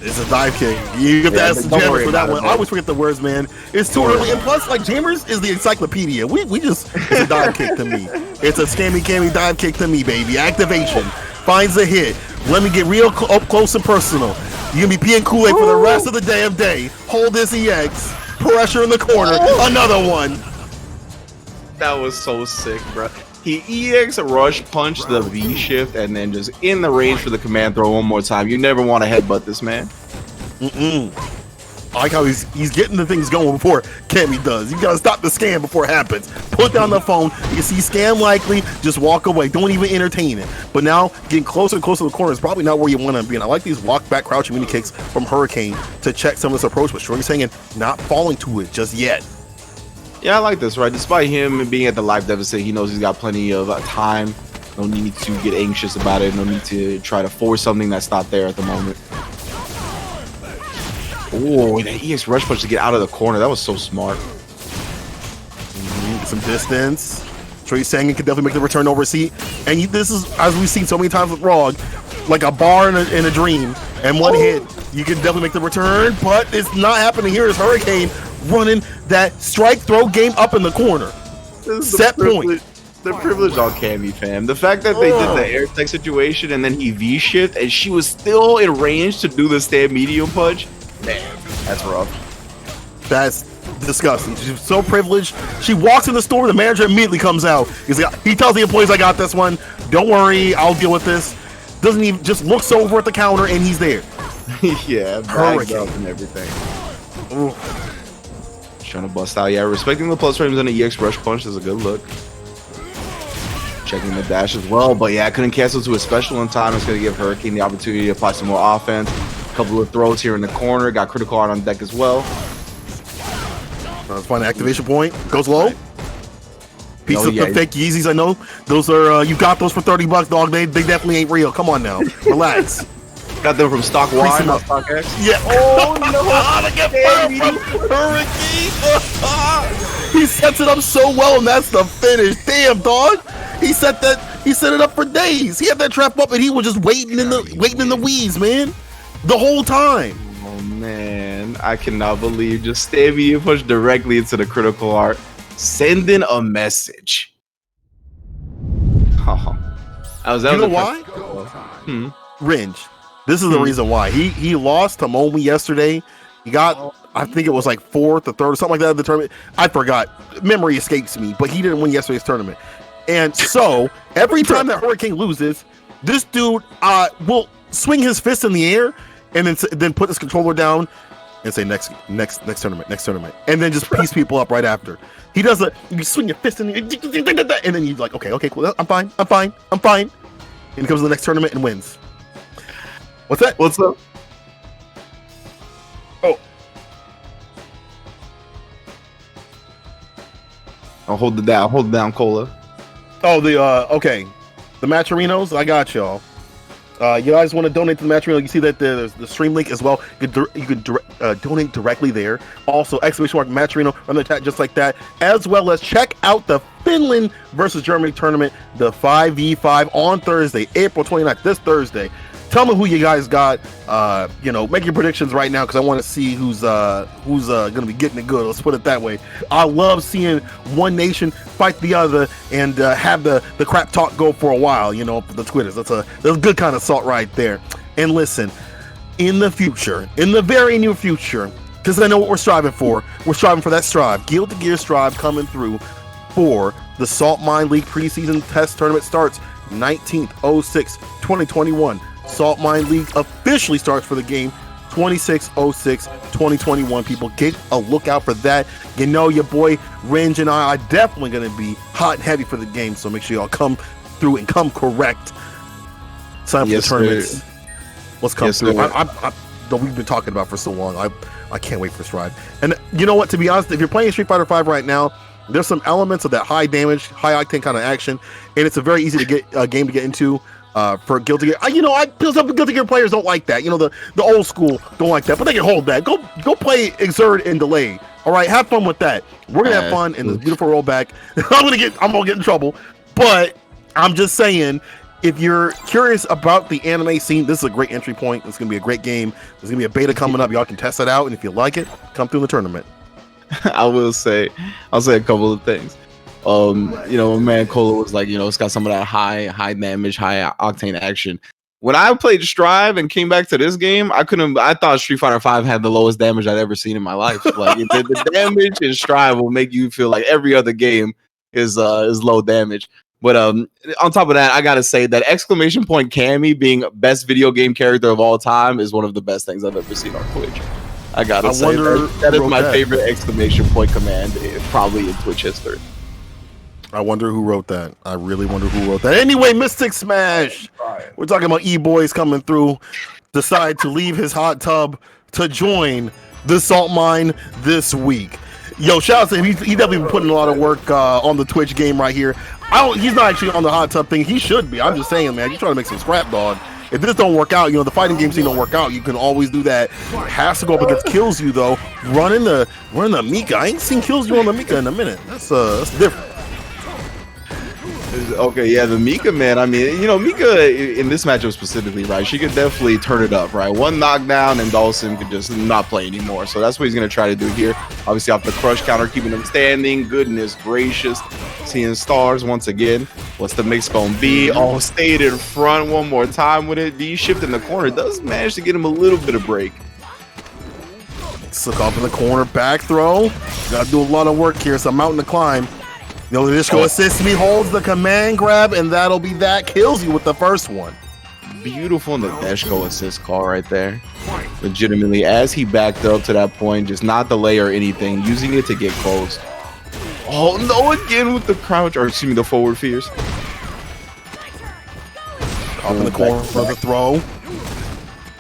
It's a dive kick. You get to ask don't Jammers worry for that about it, one. man. I always forget the words, man. It's too early. And plus, like, Jammers is the encyclopedia. We just, it's a dive kick to me. It's a scammy cammy dive kick to me, baby. Activation. Finds a hit. Let me get real up close and personal. You're going to be peeing Kool-Aid for the rest of the damn day. Hold this EX. Pressure in the corner. Another one. That was so sick, bro. He EX rush punched the V shift and then just in the range for the command throw one more time. You never want to headbutt this man. I like how he's getting the things going before Cammy does. You gotta stop the scam before it happens. Put down the phone. You see scam likely, just walk away. Don't even entertain it. But now getting closer and closer to the corner is probably not where you want to be. And I like these walk back crouching mini kicks from Hurricane to check some of this approach. But Shorty's saying not falling to it just yet. Yeah, I like this, right? Despite him being at the life deficit, he knows he's got plenty of time. No need to get anxious about it. No need to try to force something that's not there at the moment. Oh, that EX rush punch to get out of the corner. That was so smart. Get some distance. Trey Sangan can definitely make the return over seat. And this is, as we've seen so many times with Rog, like a bar in a dream. And one hit, you can definitely make the return. But it's not happening here. It's Hurricane running that strike throw game up in the corner. Set point. The privilege on Cammy, fam. The fact that they did the air tech situation and then he V-shift and she was still in range to do the stand medium punch. Man, that's rough. disgusting. She's so privileged. She walks in the store, the manager immediately comes out. He tells the employees, I got this one. Don't worry, I'll deal with this. Doesn't even, just looks over at the counter and he's there. Yeah, bagged up and everything. Ooh. Trying to bust out. Yeah, respecting the plus frames on the EX Rush Punch is a good look. Checking the dash as well, but yeah, I couldn't cancel to a special in time. It's going to give Hurricane the opportunity to apply some more offense. A couple of throws here in the corner. Got critical art on deck as well. Let's find an activation point. Goes low. Piece of yeah. the fake Yeezys, I know. Those are, you got those for $30, dog. They definitely ain't real. Come on now. Relax. Got them from Stock Y, not Stock X. Yeah. Oh, no. To get from Hurricane. He sets it up so well, and that's the finish. Damn, dog. He set it up for days. He had that trap up, and he was just waiting in the weeds, man. The whole time. Oh, man. I cannot believe just Stabby pushed directly into the critical art. Sending a message. Oh. You know why? Rynge. This is the reason why. He lost to Momi yesterday. He got, I think it was like 4th or 3rd or something like that in the tournament. I forgot. Memory escapes me, but he didn't win yesterday's tournament. And so every time that Hurricane loses, this dude will swing his fist in the air and then put his controller down and say next tournament, and then just piece people up right after. He does you swing your fist in the air, and then you're like, okay, cool, I'm fine. And he comes to the next tournament and wins. What's that? What's up? Oh. I'll hold it down, Cola. Oh, okay. The Matcherinos, I got y'all. You guys want to donate to the Matcherino? You see that there's the stream link as well. You could donate directly there. Also, exclamation mark Matcherino on the chat, just like that. As well as check out the Finland versus Germany tournament, the 5v5 on Thursday, April 29th, this Thursday. Tell me who you guys got. Make your predictions right now because I want to see who's gonna be getting it good. Let's put it that way. I love seeing one nation fight the other and have the crap talk go for a while. You know, for the Twitters. That's a good kind of salt right there. And listen, in the future, in the very near future, because I know what we're striving for. We're striving for that strive. Guilty Gear strive coming through for the Saltmine League preseason test tournament starts 19/06/2021. Saltmine League officially starts for the game 26/06/2021. People, get a look out for that. You know, your boy Rynge and I are definitely going to be hot and heavy for the game, so make sure y'all come through and come correct. Sign up for the tournaments. Let's come through. That we've been talking about for so long. I can't wait for this ride. And you know what? To be honest, if you're playing Street Fighter V right now, there's some elements of that high damage, high octane kind of action, and it's a very easy to get game to get into. For Guilty Gear, some Guilty Gear players don't like that. You know, the old school don't like that, but they can hold that. Go play Exert and Delay. All right, have fun with that. We're gonna have fun in this beautiful rollback. I'm gonna get in trouble, but I'm just saying, if you're curious about the anime scene, this is a great entry point. It's gonna be a great game. There's gonna be a beta coming up. Y'all can test it out, and if you like it, come through the tournament. I'll say a couple of things. Man, Cola was like, it's got some of that high damage, high octane action. When I played Strive and came back to this game, I thought Street Fighter V had the lowest damage I'd ever seen in my life. Like the damage in Strive will make you feel like every other game is low damage. But on top of that, I gotta say that exclamation point Cammy being best video game character of all time is one of the best things I've ever seen on Twitch. I gotta say that is my favorite exclamation point command, probably in Twitch history. I wonder who wrote that. I really wonder who wrote that. Anyway, Mystic Smash. We're talking about E-Boys coming through. Decide to leave his hot tub to join the Saltmine this week. Yo, shout out to him. He's definitely been putting a lot of work on the Twitch game right here. He's not actually on the hot tub thing. He should be. I'm just saying, man. You're trying to make some scrap, dog. If this don't work out, the fighting game scene don't work out, you can always do that. Has to go up against Kills You though. Running the Mika. I ain't seen Kills You on the Mika in a minute. That's different. Okay, yeah, the Mika, man. I mean, Mika in this matchup specifically, right? She could definitely turn it up, right? One knockdown and Dawson could just not play anymore. So that's what he's going to try to do here. Obviously, off the crush counter, keeping him standing. Goodness gracious. Seeing stars once again. What's the mix going to be? Oh, stayed in front one more time with it. D shift in the corner. Does manage to get him a little bit of break. Look up in the corner, back throw. Gotta do a lot of work here. It's a mountain to climb. You know, the Disco assists me, holds the command grab, and that'll be that. Kills you with the first one. Beautiful in the Deshko assist call right there. Legitimately, as he backed up to that point, just not delay or anything, using it to get close. Oh no, again with the crouch, or excuse me, the forward fears. Up in the corner for the throw.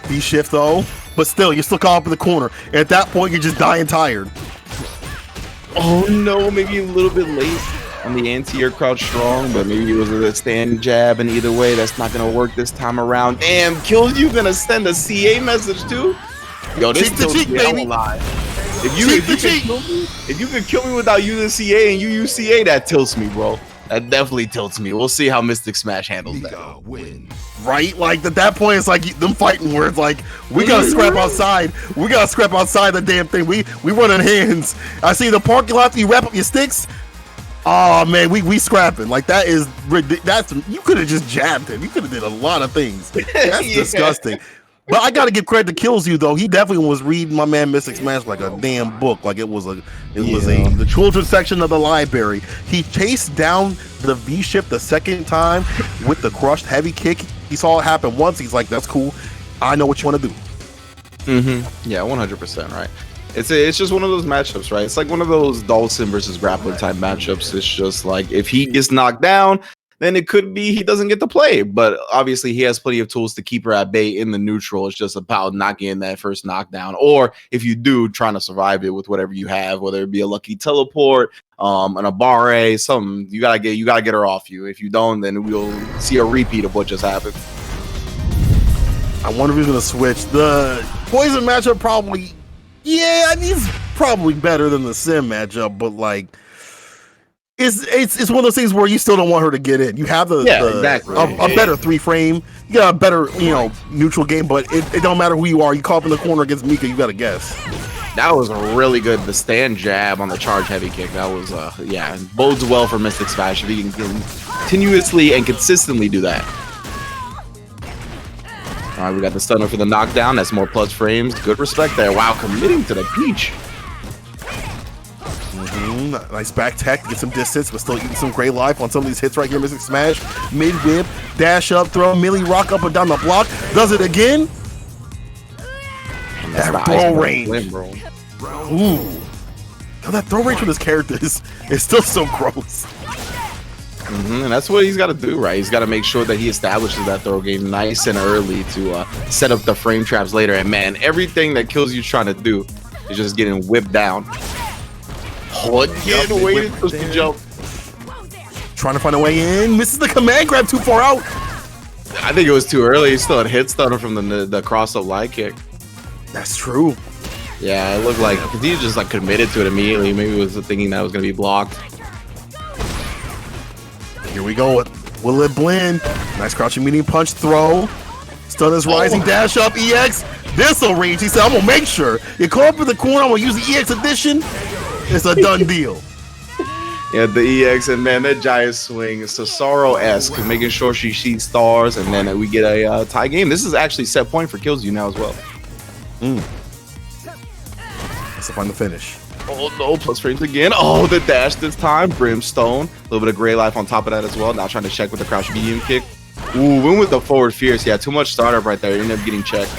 V-shift though, but still, you're still caught up in the corner. And at that point, you're just dying tired. Oh no, maybe a little bit late on the anti-air crouch strong, but maybe it was a stand jab, and either way, that's not gonna work this time around. Damn, Kills You gonna send a CA message too? Yo, this cheek to cheek, baby. If you can kill me without using CA and you use CA, that tilts me, bro. That definitely tilts me. We'll see how Mystic Smash handles that. Right? Like at that point, it's like them fighting where it's like we gotta scrap outside. We gotta scrap outside the damn thing. We running hands. I see the parking lot. You wrap up your sticks. Oh man, we scrapping. Like that's you could have just jabbed him. You could have did a lot of things. That's disgusting. But I gotta give credit to Kills You though. He definitely was reading my man Mystic Smash like a damn book. Like it was the children's section of the library. He chased down the V-shift the second time with the crushed heavy kick. He saw it happen once. He's like, "That's cool. I know what you want to do." Yeah, 100%. Right. It's just one of those matchups, right? It's like one of those Dawson versus grappler type matchups. It's just like if he gets knocked down, then it could be he doesn't get to play. But obviously, he has plenty of tools to keep her at bay in the neutral. It's just about not getting that first knockdown, or if you do, trying to survive it with whatever you have, whether it be a lucky teleport, an Abare, something. You gotta get her off you. If you don't, then we'll see a repeat of what just happened. I wonder if he's gonna switch. The poison matchup probably, yeah, he's probably better than the sim matchup, but like. It's one of those things where you still don't want her to get in. You have exactly. a better 3-frame. You got a better neutral game, but it don't matter who you are. You call up in the corner against Mika, you got to guess. That was really good. The stand jab on the charge heavy kick. That was bodes well for Mystic Smash if he can continuously and consistently do that. All right, we got the stunner for the knockdown. That's more plus frames. Good respect there. Wow, committing to the peach. Nice back tech, get some distance, but still eating some great life on some of these hits right here. Mystic Smash, mid whip, dash up, throw, melee rock up and down the block, does it again. And that throw range. Ooh. That throw range for this character is still so gross. And that's what he's got to do, right? He's got to make sure that he establishes that throw game nice and early to set up the frame traps later. And man, everything that Kills You trying to do is just getting whipped down. Again, waiting for the jump. Trying to find a way in. Misses the command grab too far out. I think it was too early. He still had hit stunner from the cross-up light kick. That's true. Yeah, it looked like he just like committed to it immediately. Maybe he was thinking that was going to be blocked. Here we go. Will it blend? Nice crouching medium punch throw. Stunner's rising, dash up, EX. This'll range. He said, I'm going to make sure. You call up in the corner, I'm going to use the EX edition. It's a done deal. Yeah, the EX, and man, that giant swing is Cesaro-esque, making sure she sees stars, and then we get a tie game. This is actually set point for Kills You now as well. Let's find the finish. Oh no, plus frames again. Oh, the dash this time. Brimstone. A little bit of gray life on top of that as well. Now trying to check with the crouch medium kick. Ooh, went with the forward fierce. Yeah, too much startup right there. Ended up getting checked.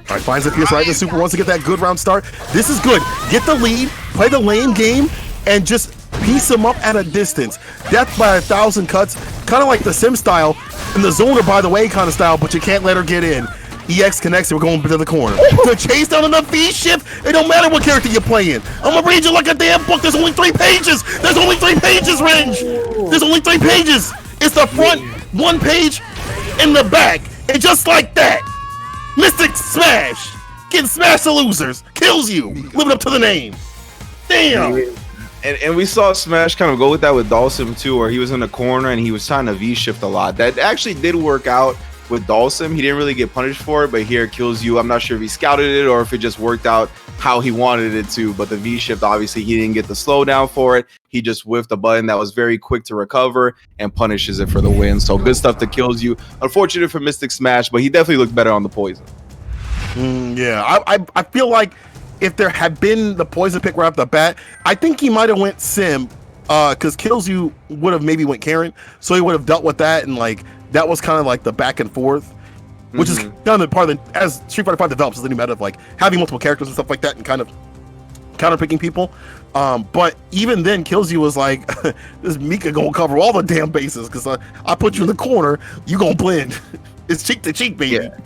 All right, finds the Pierce right. The Super wants to get that good round start. This is good. Get the lead, play the lane game, and just piece them up at a distance. Death by 1,000 cuts, kind of like the sim style, and the zoner by the way kind of style, but you can't let her get in. EX connects, and we're going to the corner. To chase down on the V-shift, it don't matter what character you're playing. I'm going to read you like a damn book. There's only 3 pages. There's only 3 pages, Rynge. There's only 3 pages. It's the front, 1 page, and the back. And just like that, Mystic Smash, getting smashed to losers, Kills You, living up to the name. Damn. And we saw Smash kind of go with that with Dawson too, where he was in the corner and he was trying to V-shift a lot. That actually did work out with Dawson. He didn't really get punished for it, but here Kills You, I'm not sure if he scouted it or if it just worked out how he wanted it to, but the V-shift, obviously he didn't get the slowdown for it. He just whiffed a button that was very quick to recover and punishes it for the win. So good stuff to Kills You. Unfortunate for Mystic Smash, but he definitely looked better on the poison. Yeah, I feel like if there had been the poison pick right off the bat, I think he might have went Sim, because Kills You would have maybe went Karen, so he would have dealt with that, and like that was kind of like the back and forth, which is kind of part of the, as Street Fighter 5 develops, is the new meta of like having multiple characters and stuff like that, and kind of counter picking people. But even then, Kills You was like, this Mika gonna cover all the damn bases because I put you in the corner, you gonna blend. It's cheek to cheek, baby. Yeah.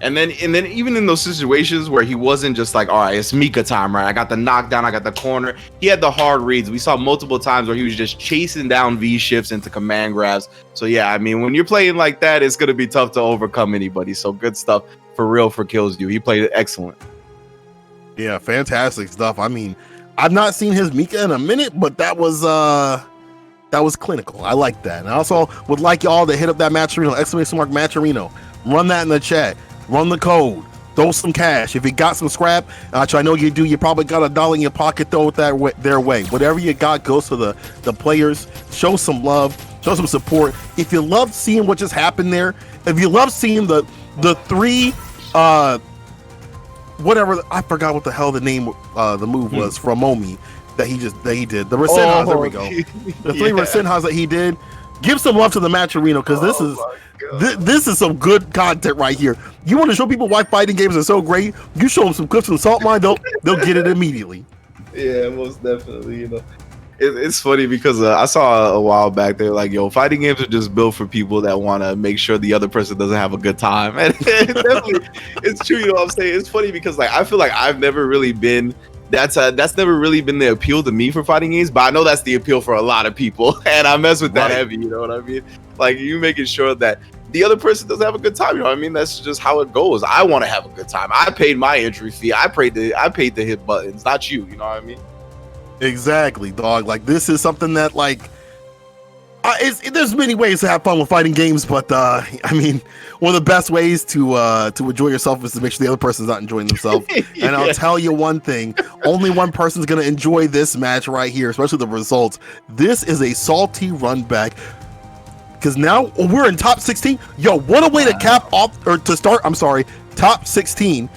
And then even in those situations where he wasn't just like, all right, it's Mika time, right? I got the knockdown, I got the corner. He had the hard reads. We saw multiple times where he was just chasing down V shifts into command grabs. So yeah, I mean, when you're playing like that, it's gonna be tough to overcome anybody. So good stuff for real for Kills You. He played it excellent. Yeah, fantastic stuff. I mean, I've not seen his Mika in a minute, but that was clinical. I like that. And I also would like y'all to hit up that Matcherino, !Matcherino. Run that in the chat. Run the code. Throw some cash. If you got some scrap, which I know you do, you probably got $1 in your pocket, throw it their way. Whatever you got goes to the players. Show some love. Show some support. If you love seeing what just happened there, if you love seeing the three whatever, I forgot what the hell the name the move was from Momi that he did. The Rasenhas, there we go. The three Rasenhas that he did. Give some love to the Matcherino, because this is some good content right here. You want to show people why fighting games are so great? You show them some clips from Saltmine, they'll get it immediately. Yeah, most definitely. You know, it's funny because I saw a while back they're like, "Yo, fighting games are just built for people that want to make sure the other person doesn't have a good time." And definitely, it's true. You know what I'm saying? It's funny because like I feel like I've never really been. That's never really been the appeal to me for fighting games, but I know that's the appeal for a lot of people, and I mess with that heavy. You know what I mean? Like you making sure that the other person doesn't have a good time. You know what I mean? That's just how it goes. I want to have a good time. I paid my entry fee. I paid the hit buttons, not you. You know what I mean? Exactly, dog. Like this is something that like there's many ways to have fun with fighting games, but I mean, one of the best ways to enjoy yourself is to make sure the other person's not enjoying themselves. And I'll tell you one thing: only one person's gonna enjoy this match right here, especially the results. This is a salty run back. Because now we're in top 16. Yo, what a way to cap off, or to start, I'm sorry, top 16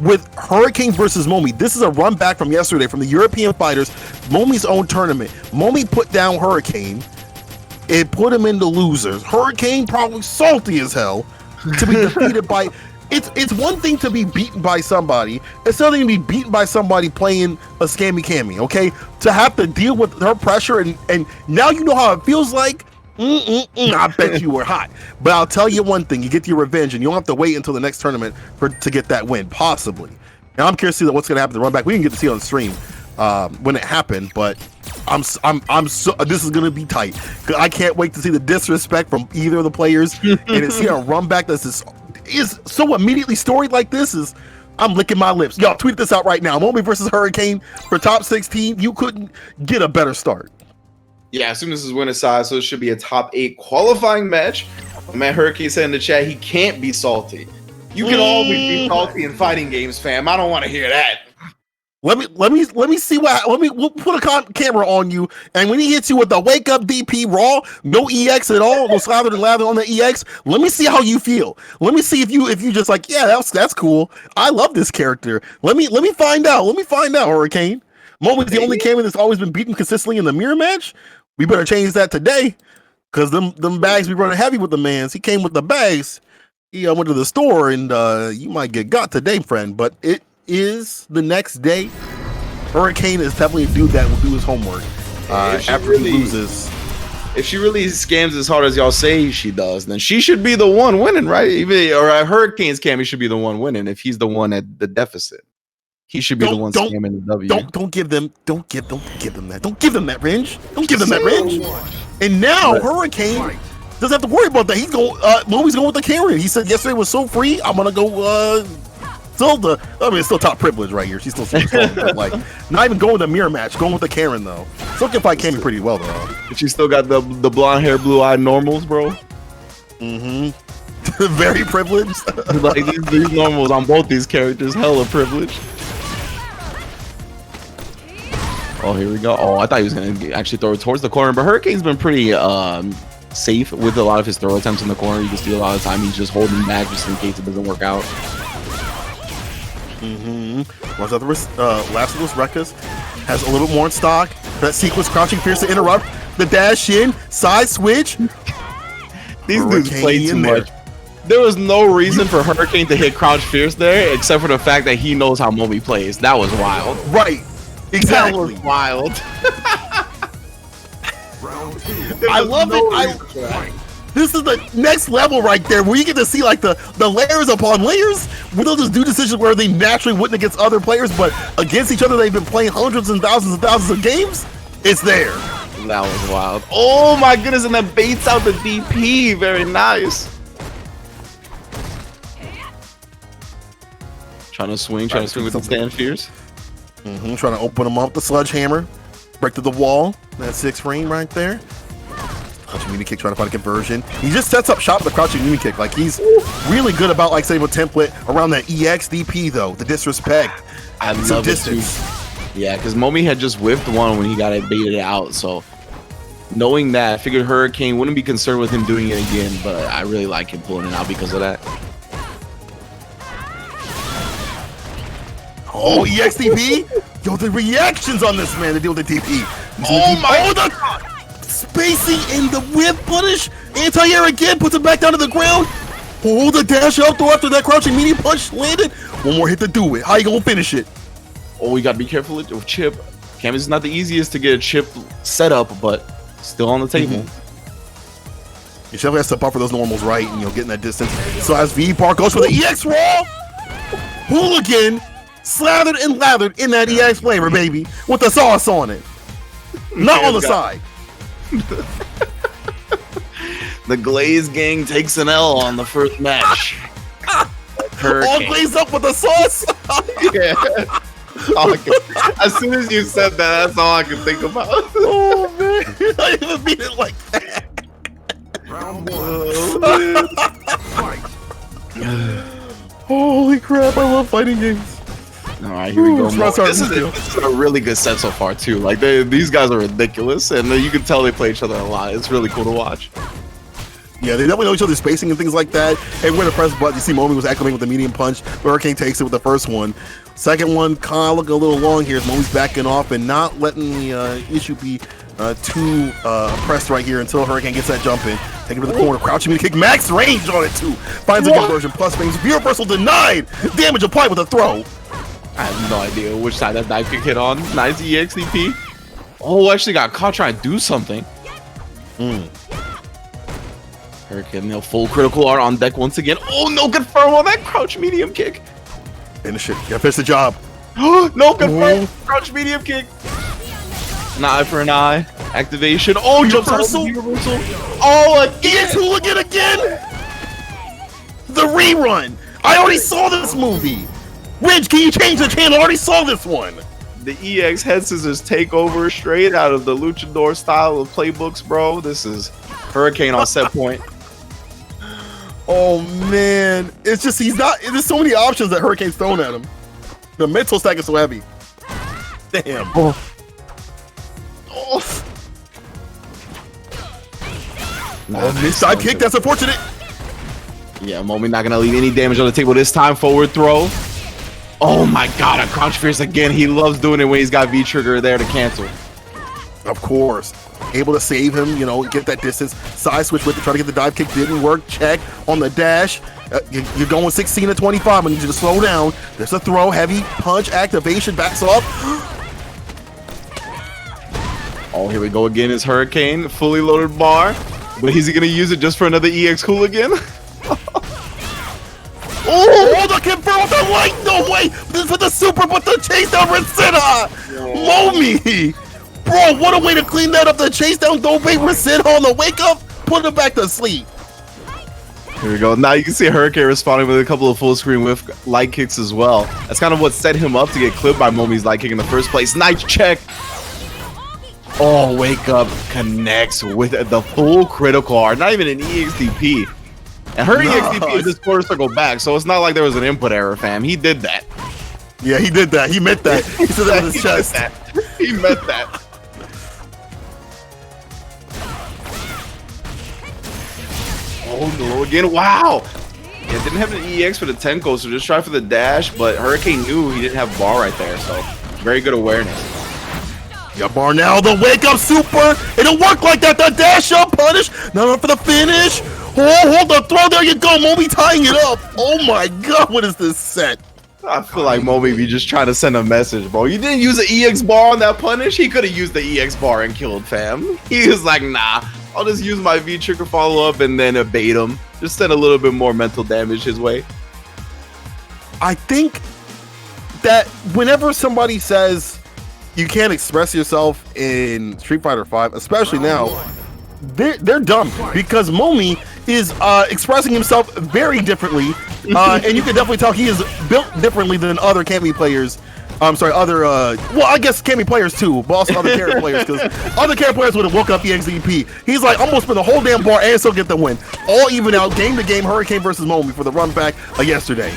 with Hurricanes versus Momi. This is a run back from yesterday from the European Fighters, Momi's own tournament. Momi put down Hurricane. It put him into losers. Hurricane probably salty as hell to be defeated by. It's one thing to be beaten by somebody. It's another thing to be beaten by somebody playing a scammy cami. Okay, to have to deal with her pressure and now you know how it feels like. I bet you were hot. But I'll tell you one thing: you get your revenge, and you don't have to wait until the next tournament to get that win. Possibly. Now I'm curious to see what's going to happen to run back. We didn't get to see it on the stream when it happened, but I'm so this is gonna be tight. I can't wait to see the disrespect from either of the players, and to see a run back is so immediately storied like this is. I'm licking my lips. Y'all tweet this out right now. Momi versus Hurricane for top 16. You couldn't get a better start. Yeah, as soon as this is winner side, so it should be a top 8 qualifying match. Man, Hurricane said in the chat he can't be salty. You can always be salty in fighting games, fam. I don't want to hear that. Let me see we'll put a camera on you, and when he hits you with the wake up DP raw, no EX at all, no slather and lather on the EX. Let me see how you feel. Let me see if you just like, yeah, that's cool. I love this character. Let me find out. Let me find out, Hurricane. Momi's the only camera that's always been beaten consistently in the mirror match. We better change that today, cause them bags be running heavy with the mans. He came with the bags. He went to the store, and you might get got today, friend. But it is the next day. Hurricane is definitely a dude that will do his homework after he loses. If she really scams as hard as y'all say she does, then she should be the one winning, right? Hurricane's Cammy should be the one winning if he's the one at the deficit. He should be the one scamming the W. Don't give them that. Don't give them that Rynge. Don't give them that Rynge. And now Hurricane doesn't have to worry about that. He's going. Momi's going with the Karen. He said yesterday was so free. I'm gonna go. It's still top privilege right here. She's still but like not even going to mirror match. Going with the Karen though. Still can fight Cammy pretty well though. She still got the blonde hair, blue eyed normals, bro. Very privileged. Like these normals on both these characters, hella privileged. Oh, here we go. Oh, I thought he was gonna actually throw it towards the corner, but Hurricane's been pretty safe with a lot of his throw attempts in the corner. You can see a lot of the time he's just holding back just in case it doesn't work out. Watch out the last of those Rekkas has a little bit more in stock. That sequence crouching fierce to interrupt. The dash in, side switch. These dudes play too much. There was no reason for Hurricane to hit Crouch Fierce there, except for the fact that he knows how Momi plays. That was wild. Right. Exactly. That was wild. I love it. This is the next level right there, where you get to see like the layers upon layers, where they'll just do decisions where they naturally wouldn't against other players, but against each other they've been playing hundreds and thousands of games. It's there. That was wild. Oh my goodness, and that baits out the DP. Very nice. Trying to swing with the stand fierce. Trying to open him up with the sledgehammer. Break through the wall. That 6 frame right there. Crouching mini kick, trying to find a conversion. He just sets up shop with the crouching mini kick. Like, he's really good about like setting a template around that EX DP though. The disrespect. I love it too. Yeah, because Momi had just whiffed one when he got it baited out. So knowing that, I figured Hurricane wouldn't be concerned with him doing it again. But I really like him pulling it out because of that. Oh, EXDP? Yo, the reactions on this man to deal with the DP. Oh my God! Spacing in the whip punish. Anti-air again, puts him back down to the ground. Hold the dash up throw after that crouching medium punch landed. One more hit to do it. How you gonna finish it? Oh, you gotta be careful with chip. Cam is not the easiest to get a chip set up, but still on the table. You definitely has to buffer those normals right and getting that distance. So as V-Bar goes for the EX roll, Hooligan slathered and lathered in that EX flavor, baby, with the sauce on it. Not on the side. The Glaze gang takes an L on the first match. All glazed up with the sauce. Yeah. As soon as you said that, that's all I could think about. Oh man, I didn't even mean it like that. Round 1. Holy crap! I love fighting games. All right, here we go. This is a really good set so far too. Like these guys are ridiculous, and you can tell they play each other a lot. It's really cool to watch. Yeah, they definitely know each other's spacing and things like that. And when the press button, you see Momi was acclimating with the medium punch. Hurricane takes it with the first one. Second one kind of looking a little long here as Momi's backing off and not letting the issue be too pressed right here until Hurricane gets that jump in. Taking it to the corner, crouching me to kick max range on it too. Finds a conversion, plus things. View reversal denied. Damage applied with a throw. I have no idea which side that dive kick hit on. Nice EXDP. Oh, actually got caught trying to do something. Hurricane, full critical art on deck once again. Oh, no confirm on that crouch medium kick. Finish it. Yeah, finish the job. No confirm. Crouch medium kick. An eye for an eye. Activation. Oh, jumps out of the reversal. Oh, again. EX Hooligan again. The rerun. I already saw this movie. Rynge, can you change the channel? I already saw this one. The EX head scissors takeover straight out of the luchador style of playbooks, bro. This is Hurricane on set point. Oh man, it's just there's so many options that Hurricane's thrown at him. The mental stack is so heavy. Damn. Oh. Missed side kick, that's unfortunate. Yeah, Momi not gonna leave any damage on the table this time. Forward throw. Oh my god, a crouch fierce again. He loves doing it when he's got V-trigger there to cancel. Of course. Able to save him, get that distance. Side switch with it, try to get the dive kick. Didn't work. Check on the dash. You're going 16 to 25. I need you to slow down. There's a throw. Heavy punch. Activation. Backs off. Oh, here we go again. Is Hurricane. Fully loaded bar. But is he going to use it just for another EX Hooligan? Oh, the confirm with the light. No way. This is the super, but the chase down Resita. Momi. Bro, what a way to clean that up. The chase down, don't bait Resita on the wake up. Put him back to sleep. Here we go. Now you can see Hurricane responding with a couple of full screen with light kicks as well. That's kind of what set him up to get clipped by Momi's light kick in the first place. Nice check. Oh, wake up connects with the full critical art. Not even an EXDP. And her EXDP is just quarter circle back, so it's not like there was an input error, fam. He did that. Yeah, he did that. He meant that. He said that with his chest. He meant that. Oh, no, again. Wow. Yeah, didn't have an EX for the Tenko, so just try for the dash, but Hurricane knew he didn't have bar right there, so very good awareness. Yeah, bar now, the wake up super. It don't work like that. The dash up punish. Not for the finish. Oh, hold the throw. There you go. Moby tying it up. Oh my god, what is this set? I feel like Moby be just trying to send a message, bro. You didn't use the EX bar on that punish? He could have used the EX bar and killed fam. He was like, nah, I'll just use my V-trigger follow-up and then bait him. Just send a little bit more mental damage his way. I think that whenever somebody says you can't express yourself in Street Fighter V, especially now, they're dumb because Momi is expressing himself very differently, and you can definitely tell he is built differently than other Cammy players. I'm sorry, well, I guess Cammy players too, but also other character players, because other character players would have woke up EXDP. He's like almost spent the whole damn bar and still get the win. All even out, game to game, Hurricane versus Momi for the run back yesterday.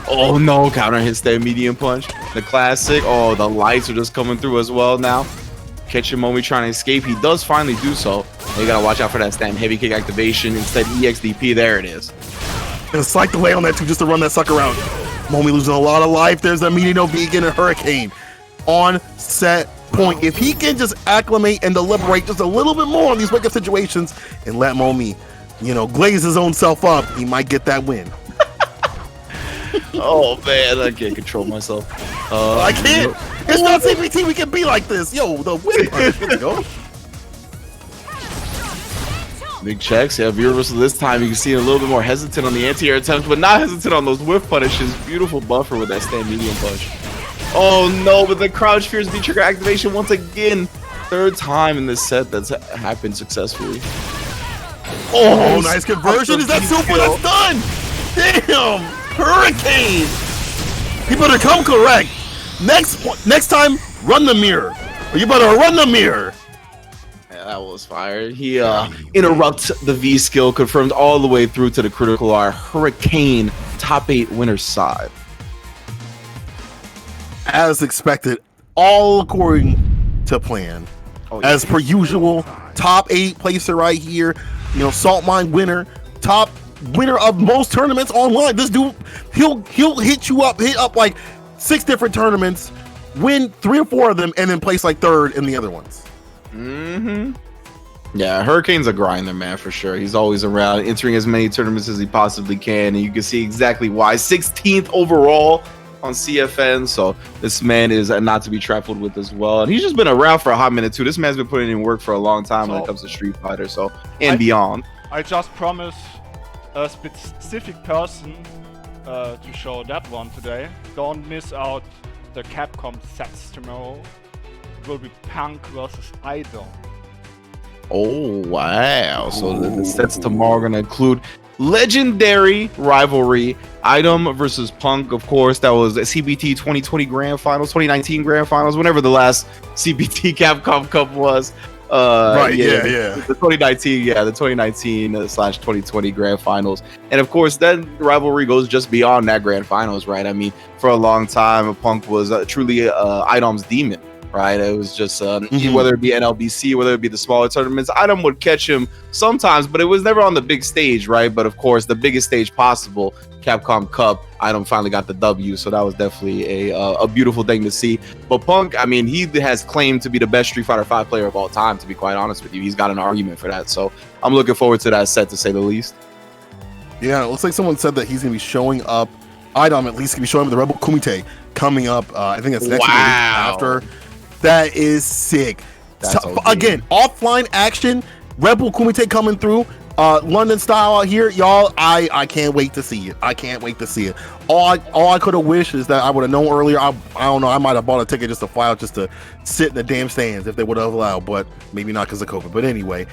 Oh no, counter hits that medium punch. The classic. Oh, the lights are just coming through as well now. Catching Momi trying to escape. He does finally do so. You gotta watch out for that stand heavy kick activation. Instead, EXDP. There it is. And a slight delay on that too, just to run that sucker out. Momi losing a lot of life. There's a medium no vegan and Hurricane on set point. If he can just acclimate and deliberate just a little bit more on these wake up situations and let Momi, glaze his own self up, he might get that win. Oh man, I can't control myself. I can't. It's not CPT. We can be like this. Yo, the win. Here we go. Big checks. Yeah, Vero this time you can see a little bit more hesitant on the anti-air attempts, but not hesitant on those whiff punishes. Beautiful buffer with that stand medium punch. Oh no, but the crouch fears V-trigger activation once again. Third time in this set that's happened successfully. Oh, nice conversion. Is that super? That's done. Damn. Hurricane! You better come correct. Next time, run the mirror. Or you better run the mirror. Yeah, that was fire. He interrupts the V skill, confirmed all the way through to the critical R. Hurricane, top 8 winner's side. As expected, all according to plan. Oh, yeah. As per usual, top 8 placer right here. Saltmine winner, top winner of most tournaments online. This dude, he'll hit up like 6 different tournaments, win 3 or 4 of them, and then place like 3rd in the other ones. Yeah, Hurricane's a grinder, man, for sure. He's always around, entering as many tournaments as he possibly can, and you can see exactly why. 16th overall on CFN, so this man is not to be trifled with as well. And he's just been around for a hot minute too. This man's been putting in work for a long time when it comes to Street Fighter, and beyond. I just promise a specific person to show that one today. Don't miss out the Capcom sets tomorrow. It will be Punk versus Idol. Oh wow! So the sets tomorrow are gonna include legendary rivalry Item versus Punk. Of course, that was a CBT 2020 Grand Finals, 2019 Grand Finals, whenever the last CBT Capcom Cup was. Right, yeah. The 2019, the 2019/2020 Grand Finals. And of course, that rivalry goes just beyond that Grand Finals, right? I mean, for a long time, Punk was truly Idom's demon, right? It was just whether it be NLBC, whether it be the smaller tournaments, Idom would catch him sometimes, but it was never on the big stage, right? But of course, the biggest stage possible, Capcom Cup, Idom finally got the W, so that was definitely a beautiful thing to see. But Punk, I mean, he has claimed to be the best Street Fighter V player of all time, to be quite honest with you. He's got an argument for that, so I'm looking forward to that set, to say the least. Yeah, it looks like someone said that he's going to be showing up, Idom at least going to be showing up at the Rebel Kumite coming up, I think that's next week after. That is sick. Again, offline action, Rebel Kumite coming through, London style out here, y'all. I can't wait to see it. I can't wait to see it. All I could have wished is that I would have known earlier. I don't know. I might have bought a ticket just to fly out, just to sit in the damn stands if they would have allowed, but maybe not because of COVID. But anyway,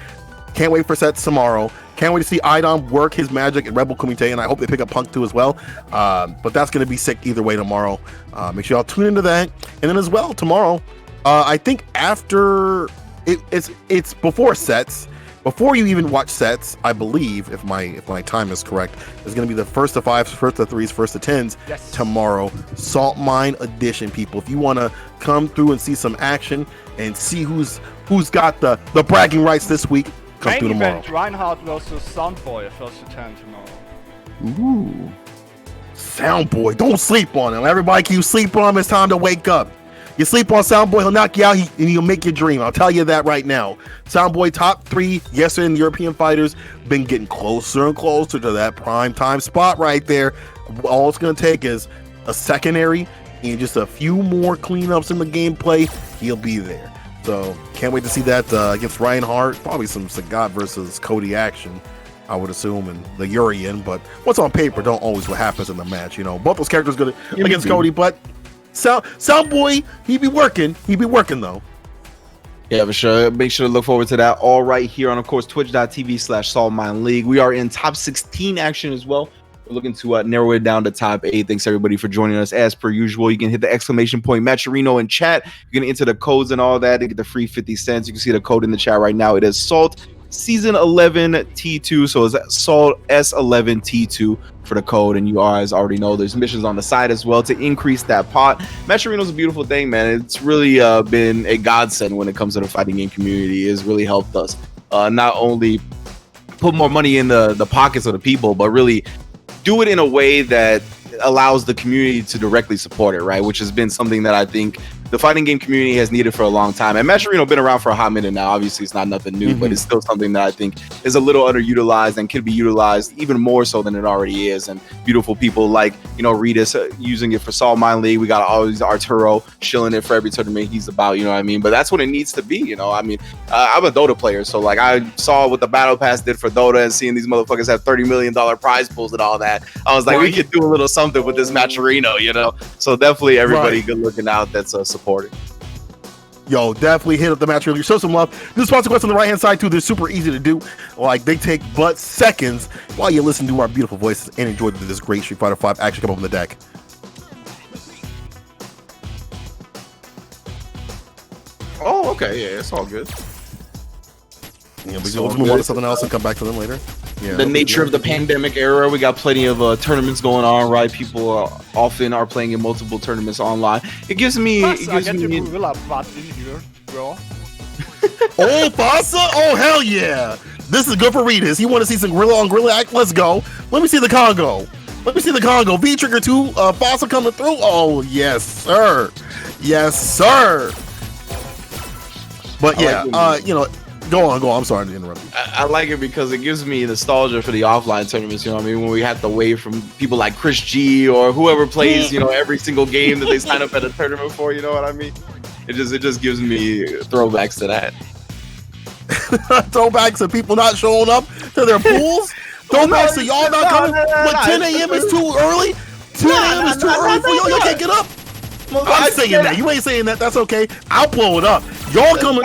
can't wait for sets tomorrow. Can't wait to see Idom work his magic at Rebel Kumite, and I hope they pick up Punk too as well. But that's gonna be sick either way tomorrow. Make sure y'all tune into that, and then as well tomorrow. I think after it's before sets. Before you even watch sets, I believe, if my time is correct, it's going to be the first to 5s, first to 3s, first to 10s tomorrow. Saltmine edition, people. If you want to come through and see some action and see who's got the bragging rights this week, come through tomorrow. Reinhardt versus Soundboy, first to 10 tomorrow. Ooh. Soundboy, don't sleep on him. Everybody keep sleeping on him. It's time to wake up. You sleep on Soundboy, he'll knock you out and he'll make you dream. I'll tell you that right now. Soundboy top 3 yesterday in European fighters, been getting closer and closer to that prime time spot right there. All it's going to take is a secondary and just a few more cleanups in the gameplay. He'll be there. So can't wait to see that against Ryan Hart. Probably some Sagat versus Cody action, I would assume, and the Urian. But what's on paper don't always what happens in the match. You know, both those characters good against Cody, but Soundboy, he be working though. Yeah, for sure. Make sure to look forward to that all right here on, of course, twitch.tv/Saltmine League. We are in top 16 action as well. We're looking to narrow it down to top 8. Thanks everybody for joining us as per usual. You can hit the exclamation point Matcherino in chat. You can enter the codes and all that to get the free 50 cents. You can see the code in the chat right now. It is Salt Season 11 T2. So it's Salt S11 T2 for the code, and you guys already know there's missions on the side as well to increase that pot. Matcherino's a beautiful thing, man. It's really been a godsend when it comes to the fighting game community. It's really helped us not only put more money in the pockets of the people, but really do it in a way that allows the community to directly support it, right? Which has been something that I think the fighting game community has needed for a long time. And Matcherino been around for a hot minute now. Obviously, it's not nothing new, but it's still something that I think is a little underutilized and could be utilized even more so than it already is. And beautiful people like, you know, Rynge using it for Saltmine League. We got always Arturo shilling it for every tournament he's about, you know what I mean? But that's what it needs to be, you know? I mean, I'm a Dota player, so like I saw what the Battle Pass did for Dota and seeing these motherfuckers have $30 million prize pools and all that. I was like, we could do a little something with this Matcherino, you know? So definitely everybody good looking out that's supporting. Yo, definitely hit up the match earlier. Show some love. Do the sponsor quest on the right hand side too. They're super easy to do. Like they take but seconds while you listen to our beautiful voices and enjoy this great Street Fighter 5 action come up on the deck. Oh, okay, yeah, it's all good. Yeah, we'll move on to something else and come back to them later. Yeah, the nature of the pandemic era, we got plenty of tournaments going on, right? People often are playing in multiple tournaments online. It gives me gorilla butt in here, bro. Oh, Fasa? Oh, hell yeah. This is good for readers. You want to see some gorilla on gorilla act? Let's go. Let me see the Congo. V-Trigger 2, Fasa coming through. Oh, yes, sir. Yes, sir. But yeah, you know, Go on. I'm sorry to interrupt you. I like it because it gives me nostalgia for the offline tournaments. You know what I mean? When we have to wait from people like Chris G or whoever plays, you know, every single game that they sign up at a tournament for. You know what I mean? It just gives me throwbacks to that. Throwbacks of people not showing up to their pools. Throwbacks to y'all not coming. What 10 a.m. is too early? 10 a.m. is too early for y'all. Y'all can't get up. I'm saying that. You ain't saying that. That's okay. I'll blow it up. Y'all coming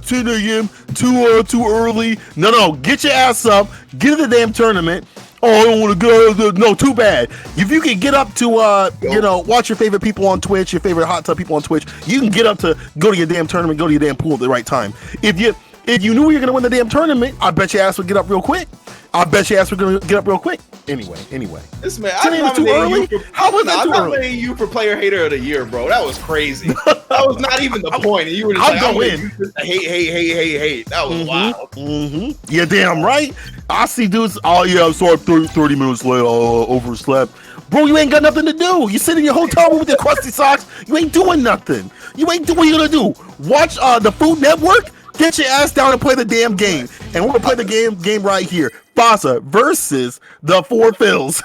10 a.m. too early. No. Get your ass up. Get to the damn tournament. Oh, I don't want to go. No, too bad. If you can get up to, you know, watch your favorite people on Twitch, your favorite hot tub people on Twitch, you can get up to go to your damn tournament, go to your damn pool at the right time. If you knew you were going to win the damn tournament, I bet your ass would get up real quick. Anyway. This man, I too early? How was that too early? I'm nominating you for Player Hater of the Year, bro. That was crazy. That was not even the point. And you were just I'll go in. Hate. That was wild. Yeah, damn right. I see dudes. Oh yeah, I'm sorry. 30 minutes late. Overslept. Bro, you ain't got nothing to do. You sit in your hotel room with your crusty socks. You ain't doing nothing. What you gonna do? Watch the Food Network? Get your ass down and play the damn game. And we're gonna play the game right here. Fasa versus the Four Phils.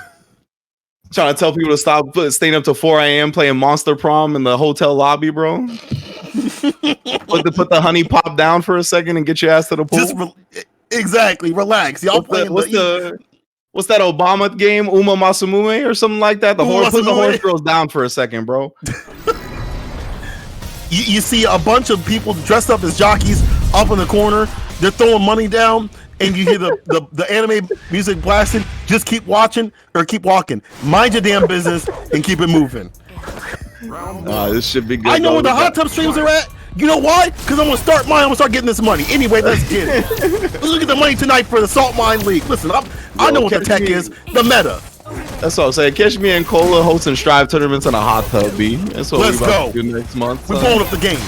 Trying to tell people to stop staying up till 4 a.m. playing Monster Prom in the hotel lobby, bro. put the honey pop down for a second and get your ass to the pool. Exactly. Relax. Y'all playing what's that Obama game? Uma Masumume or something like that? Put the horse girls down for a second, bro. You see a bunch of people dressed up as jockeys up in the corner. They're throwing money down, and you hear the anime music blasting. Just keep watching or keep walking. Mind your damn business and keep it moving. This should be good. I know where the hot tub streams are at. You know why? Because I'm gonna start mine. I'm gonna start getting this money. Anyway, let's get it. Let's look at the money tonight for the Saltmine League. Listen, I know what the tech is. The meta. That's all I'm saying. Catch me and Cola hosting Strive tournaments in a hot tub, B. That's what we're about to do next month. We're blowing up the game.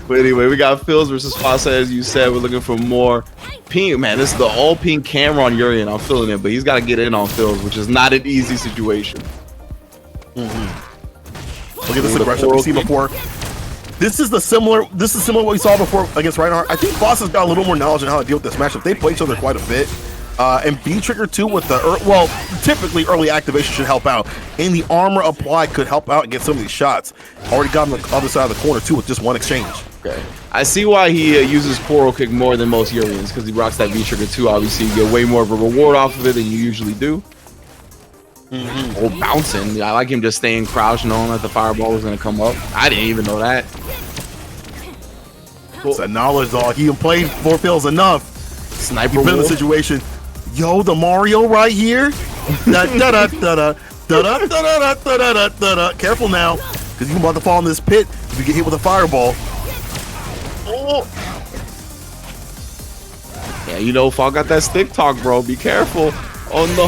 But anyway, we got Phils versus Fasa, as you said. We're looking for more pink. Man, this is the all pink camera on Urian. I'm feeling it, but he's got to get in on Phils, which is not an easy situation. Look at this aggression we see before. This is similar what we saw before against Reinhardt. I think Fasa's got a little more knowledge on how to deal with this matchup. They play each other quite a bit. And B trigger 2 with the typically early activation should help out, and the armor applied could help out and get some of these shots. Already got on the other side of the corner too with just one exchange. Okay, I see why he uses Coral Kick more than most Urians, because he rocks that V trigger 2. Obviously, you get way more of a reward off of it than you usually do. Oh, bouncing! I like him just staying crouched, knowing that the fireball was gonna come up. I didn't even know that. It's a knowledge dog. He can play 4 Phils enough. Sniper. You've been in the situation. Yo, the Mario right here. Careful now, because you're about to fall in this pit if you get hit with a fireball. Oh. Yeah, you know, Fall got that stick talk, bro. Be careful. Oh no.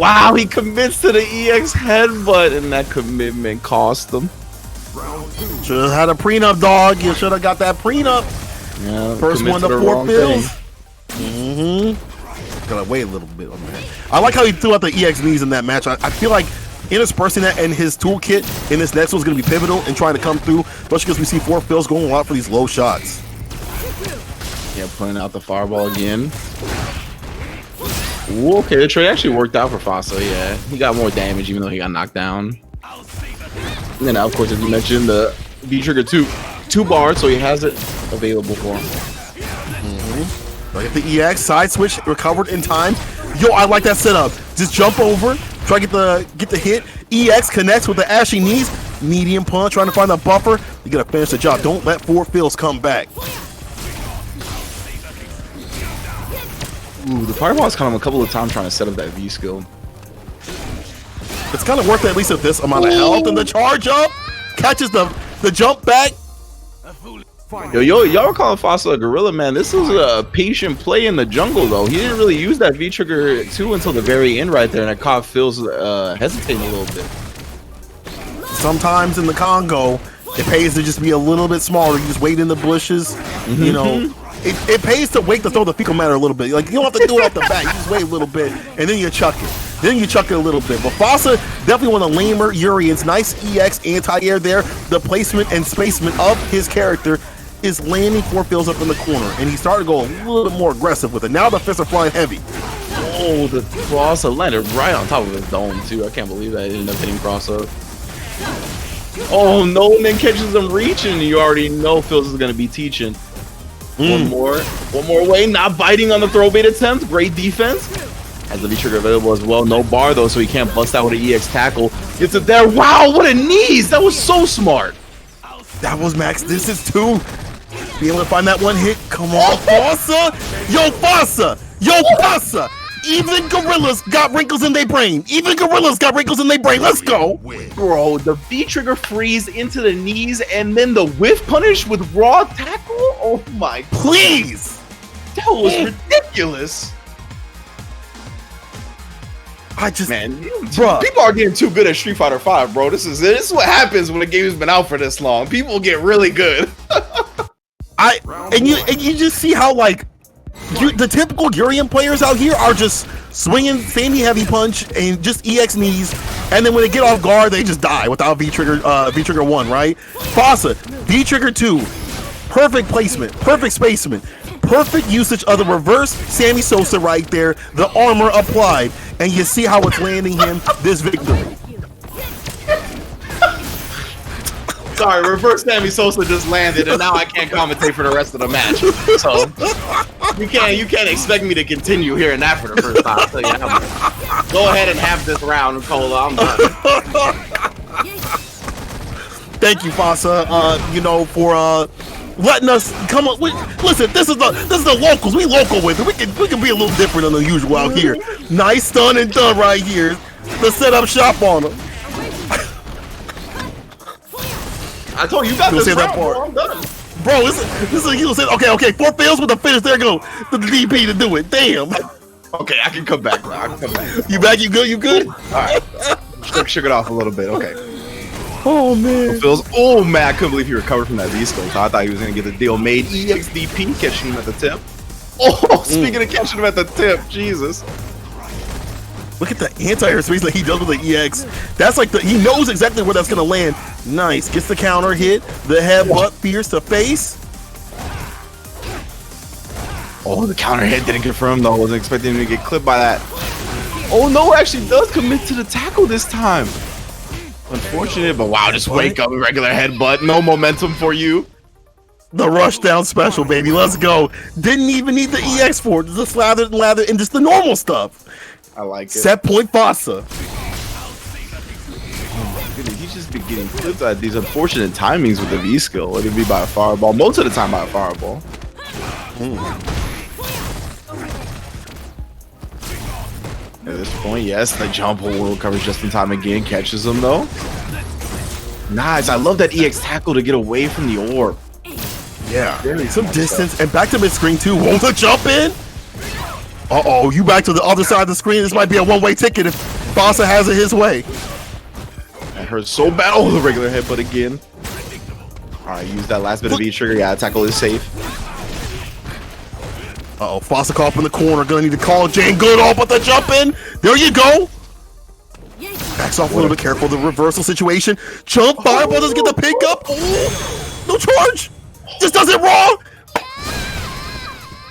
Wow, he commits to the EX headbutt, and that commitment cost him. Should have had a prenup, dog. You should have got that prenup. Yeah, First one to 4 Phils. Gotta wait a little bit on that. I like how he threw out the EX knees in that match. I feel like interspersing that and his toolkit in this next one is going to be pivotal in trying to come through, especially because we see 4 Phils going a lot for these low shots. Yeah, putting out the fireball again. Ooh, okay, the trade actually worked out for Fasa. Yeah, he got more damage even though he got knocked down. And then, of course, as you mentioned, the V trigger 2 bars, so he has it available for him. Right, the EX side switch recovered in time. Yo, I like that setup. Just jump over, try to get the hit. EX connects with the ashy knees. Medium punch, trying to find the buffer. You gotta finish the job. Don't let 4 Phils come back. Ooh, the fireball's caught him a couple of times trying to set up that V skill. It's kind of worth it, at least with this amount of health, and the charge up catches the jump back. Yo, y'all are calling Fasa a gorilla, man. This was a patient play in the jungle, though. He didn't really use that V trigger 2 until the very end right there, and it caught Phil's hesitating a little bit. Sometimes in the Congo, it pays to just be a little bit smaller. You just wait in the bushes, you know. It pays to wait to throw the fecal matter a little bit. Like, you don't have to do it off the bat. You just wait a little bit, and then you chuck it. Then you chuck it a little bit. But Fasa, definitely one of the lamer Urians. Nice EX anti-air there. The placement and spacement of his character is landing 4 Phils up in the corner, and he started to go a little bit more aggressive with it. Now the fists are flying heavy. Oh, the Fasa landed right on top of his dome, too. I can't believe that. It ended up hitting Fasa. Oh, no, and then catches him reaching. You already know Phils is going to be teaching. One more way, not biting on the throw bait attempt. Great defense. Has the V trigger available as well. No bar though, so he can't bust out with an EX tackle. Gets it there. Wow, what a knees! That was so smart. That was max distance too. Be able to find that one hit. Come on, Fasa! Yo, Fasa! Yo, Fasa! Even gorillas got wrinkles in their brain. Even gorillas got wrinkles in their brain. Let's go. Bro, the V trigger freeze into the knees and then the whiff punish with raw tackle? Oh my God. Please! That was ridiculous. Man, bro, people are getting too good at Street Fighter 5, bro. This is what happens when a game's been out for this long. People get really good. And you just see how, like, the typical Urian players out here are just swinging standing heavy punch and just EX knees, and then when they get off guard, they just die without V trigger 1, right? Fasa, V trigger 2, perfect placement, perfect spacement, perfect usage of the reverse Sammy Sosa right there, the armor applied, and you see how it's landing him this victory. Sorry, reverse Sammy Sosa just landed, and now I can't commentate for the rest of the match. So you can't expect me to continue hearing that for the first time. I'll tell you that. Go ahead and have this round, Cola. I'm done. Thank you, Fasa. For letting us come up. Listen, this is the locals. We local with it. We can be a little different than the usual out here. Nice stun and done right here. Let's set up shop on him. I told you, you got this round, bro. I'm done. Bro, this is you said okay, 4 Phils with the finish. There go the DP to do it. Damn. Okay, I can come back now. I can come back. You back? You good? You good? All right. Shook it off a little bit. Okay. Oh man. Feels. Oh man, I couldn't believe he recovered from that V-skill. I thought he was gonna get the deal made. EXDP catching him at the tip. Oh, speaking of catching him at the tip, Jesus. Look at the anti-air space like he does with the EX. That's like he knows exactly where that's gonna land. Nice. Gets the counter hit. The headbutt, fierce to face. Oh, the counter hit didn't confirm though. Wasn't expecting him to get clipped by that. Oh no, actually does commit to the tackle this time. Unfortunate, but wow, just wake up, regular headbutt, no momentum for you. The rush down special, baby. Let's go. Didn't even need the EX for it. Just slathered and lathered and just the normal stuff. I like it. Set point Fossa. He's just been getting clipped at these unfortunate timings with the V skill. Whether it be by a fireball, most of the time by a fireball. At this point, yes, the jump will covers just in time again, catches him though. Nice, I love that EX tackle to get away from the orb. Yeah, some distance and back to mid screen too. Won't the jump in? Uh-oh, you back to the other side of the screen. This might be a one-way ticket if Fossa has it his way. That hurts so bad. Oh, the regular headbutt again. Alright, use that last bit of V-trigger. Yeah, tackle is safe. Uh-oh, Fossa caught up in the corner. Gonna need to call Jane Goodall, but the jump in. There you go. Backs off a little bit, careful. The reversal situation. Jump, fireball doesn't get the pick up. Ooh, no charge. Just does it wrong.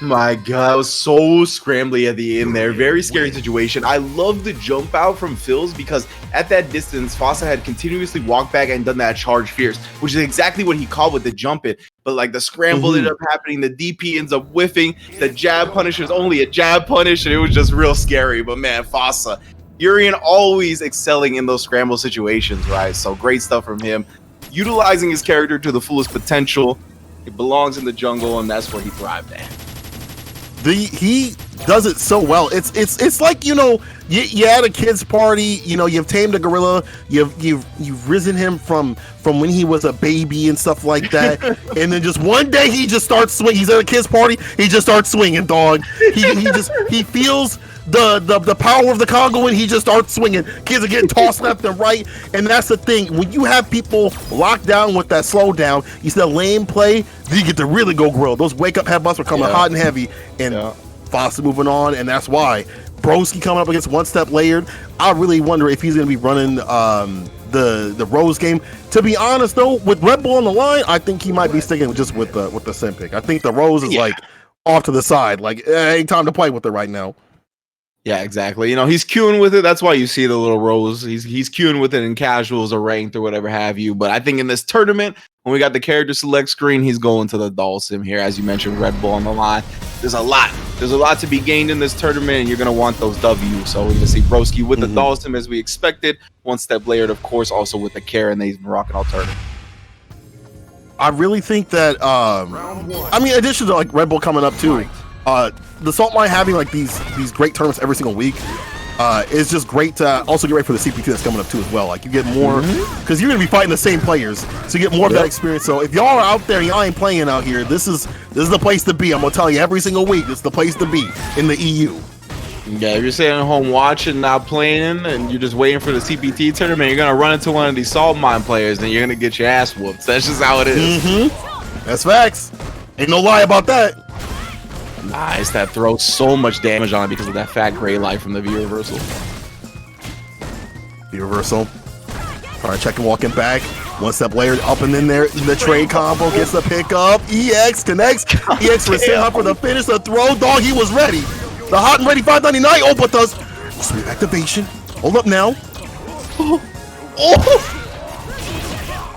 My god, it was so scrambly at the end there. Very scary situation. I love the jump out from Phil's because at that distance, Fossa had continuously walked back and done that charge fierce, which is exactly what he called with the jump it. But like the scramble ended up happening, the DP ends up whiffing, the jab punish is only a jab punish, and it was just real scary. But man, Fossa, Urian always excelling in those scramble situations, right? So great stuff from him. Utilizing his character to the fullest potential. It belongs in the jungle, and that's where he thrived at. He does it so well. It's like, you know, you at a kid's party, you know, you've tamed a gorilla, you've risen him from when he was a baby and stuff like that, and then just one day he just starts swinging. He's at a kid's party, he just starts swinging, dog. He feels the power of the Congo and he just starts swinging. Kids are getting tossed left and right, and that's the thing. When you have people locked down with that slowdown, you see a lane play, then you get to really go grill. Those wake up headbutts are coming hot and heavy, and Fossa moving on, and that's why Broski coming up against one step layered. I really wonder if he's going to be running the Rose game. To be honest though, with Red Bull on the line, I think he might be sticking just with the Sim pick. I think the Rose is like off to the side. Like ain't time to play with it right now. Yeah, exactly. You know, he's queuing with it. That's why you see the little Rose. He's queuing with it in casuals or ranked or whatever have you. But I think in this tournament, when we got the character select screen, he's going to the doll sim here. As you mentioned, Red Bull on the line. There's a lot to be gained in this tournament, and you're going to want those W's. So we're going to see Broski with the doll sim as we expected. One step layered, of course, also with the care, and he's been rocking alternative. I really think that, I mean, in addition to like Red Bull coming up too, the Saltmine having like these great tournaments every single week is just great to also get ready for the CPT that's coming up too as well. Like you get more, because you're gonna be fighting the same players, so you get more of that experience. So if y'all are out there and y'all ain't playing out here, this is the place to be. I'm gonna tell you every single week, it's the place to be in the EU. Yeah, if you're sitting at home watching, not playing, and you're just waiting for the CPT tournament, you're gonna run into one of these Saltmine players, and you're gonna get your ass whooped. That's just how it is. That's facts. Ain't no lie about that. Nice, that throws so much damage on it because of that fat gray light from the V reversal. V reversal. All right, check and walking back. One step layered up and in there. The trade combo gets the pickup. EX connects. EX for sit up for the finish. The throw. Dog, he was ready. The hot and ready 599. Oh, but does sweet activation. Hold up now.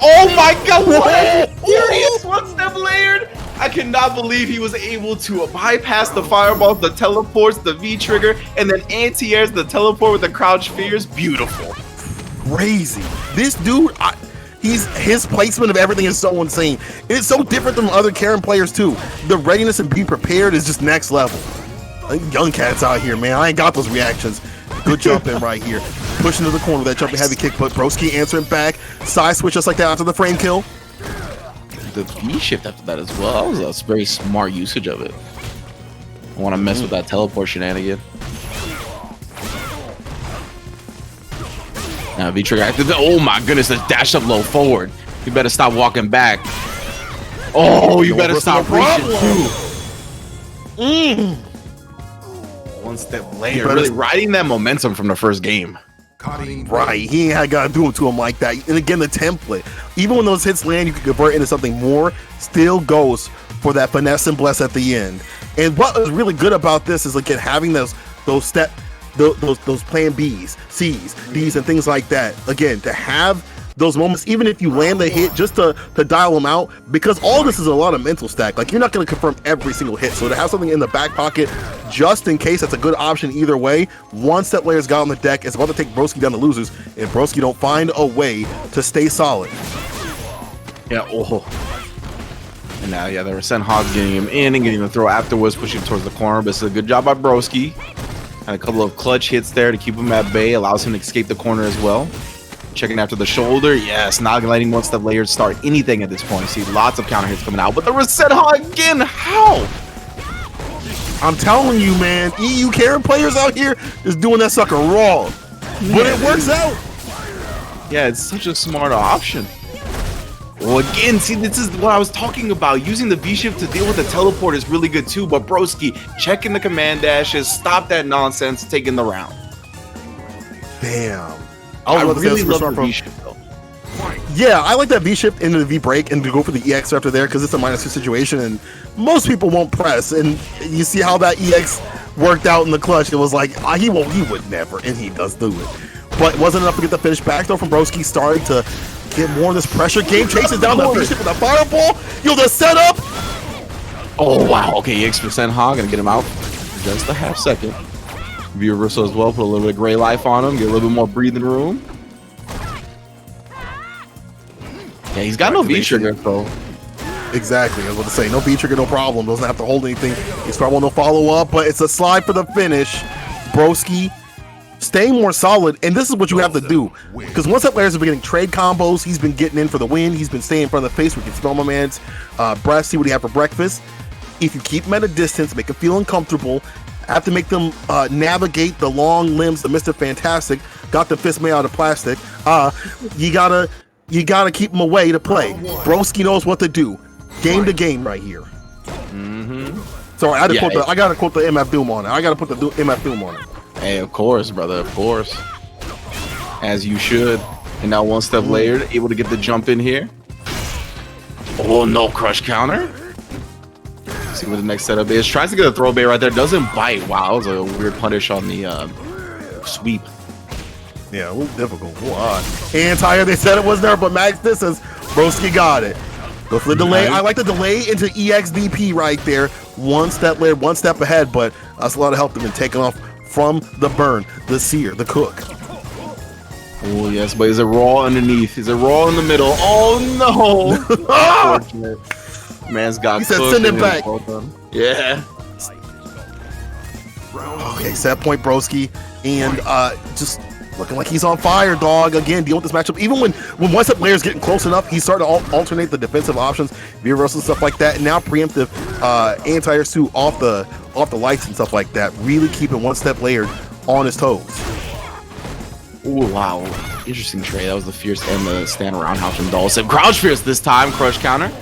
Oh my god, what? Furious one step layered. I cannot believe he was able to bypass the fireballs, the teleports, the V trigger, and then anti-airs the teleport with the crouch fears. Beautiful. Crazy. This dude, his placement of everything is so insane. It's so different from other Karen players too. The readiness and being prepared is just next level. Young cats out here, man. I ain't got those reactions. Good jump in right here. Pushing to the corner with that jumping heavy kick, but Broski answering back. Side switch just like that after the frame kill. The V shift after that as well. That was a very smart usage of it. I want to mess with that teleport shenanigan. Now V-Trigger active. Oh my goodness, the dash up low forward. You better stop walking back. Oh, you better stop reaching too. One step later, really riding that momentum from the first game. Right, he ain't got to do it to him like that. And again, the template, even when those hits land, you can convert into something more. Still goes for that finesse and bless at the end. And what was really good about this is again having those plan B's, C's, D's, and things like that. Again, to have those moments, even if you land the hit, just to dial them out, because all this is a lot of mental stack. Like, you're not going to confirm every single hit, so to have something in the back pocket just in case, that's a good option either way. One step layer's got on the deck. It's about to take Broski down to losers, and Broski don't find a way to stay solid. Yeah, and now, yeah, the Resent Hog getting him in and getting the throw afterwards, pushing towards the corner, but it's a good job by Broski. And a couple of clutch hits there to keep him at bay, allows him to escape the corner as well. Checking after the shoulder, yes, not letting one step layers start anything at this point. See lots of counter hits coming out, but the Reset Hog again, how? I'm telling you, man, EU Karen players out here is doing that sucker wrong, but it works out. Yeah, it's such a smart option. Well, again, see, this is what I was talking about. Using the V-shift to deal with the teleport is really good too, but Broski, checking the command dashes, stop that nonsense, taking the round. Damn. I really love the V-shift though. Yeah, I like that V-shift into the V-break and to go for the EX after there because it's a -2 situation and most people won't press. And you see how that EX worked out in the clutch. It was like, he would never, and he does do it. But it wasn't enough to get the finish back though from Broski, starting to get more of this pressure. Game chases down the V-shift with a fireball. Yo, the setup. Oh, wow. Okay, EX% Hog, gonna get him out for just a half second. V-reversal as well, put a little bit of gray life on him, get a little bit more breathing room. Yeah, he's got no V-trigger, though. Exactly, I was about to say, no V-trigger, no problem. Doesn't have to hold anything. He's probably no follow-up, but it's a slide for the finish. Broski staying more solid, and this is what you have to do. Because once that players have been getting trade combos, he's been getting in for the win. He's been staying in front of the face. We can smell my man's breath, see what he had for breakfast. If you keep him at a distance, make him feel uncomfortable, have to make them navigate the long limbs of Mr. Fantastic. Got the fist made out of plastic. You gotta keep him away to play. Broski knows what to do. Game to game right here. Sorry, I gotta quote the MF Doom on it. I gotta put the MF Doom on it. Hey, of course, brother, of course. As you should. And now one step layered, able to get the jump in here. Oh, no crush counter. See what the next setup is. Tries to get a throw bait right there. Doesn't bite. Wow, that was a weird punish on the sweep. Yeah, a little difficult. Anti-air, they said it was there, but max distance. Broski got it. Go for the delay. I like the delay into EXDP right there. One step later, one step ahead, but that's a lot of help to been taken off from the burn, the sear, the cook. Oh, yes, but is it raw underneath? Is it raw in the middle? Oh, no. Unfortunate. Man's got. He said, "Send it back." Yeah. Okay, set point Broski, and just looking like he's on fire, dog. Again, deal with this matchup. Even when one step players getting close enough, he's starting to alternate the defensive options, V-reversal stuff like that. And now preemptive anti-air suit off the lights and stuff like that. Really keeping one step layered on his toes. Oh wow, interesting trade. That was the fierce and the stand roundhouse from Dawson. Crouch fierce this time. Crush counter.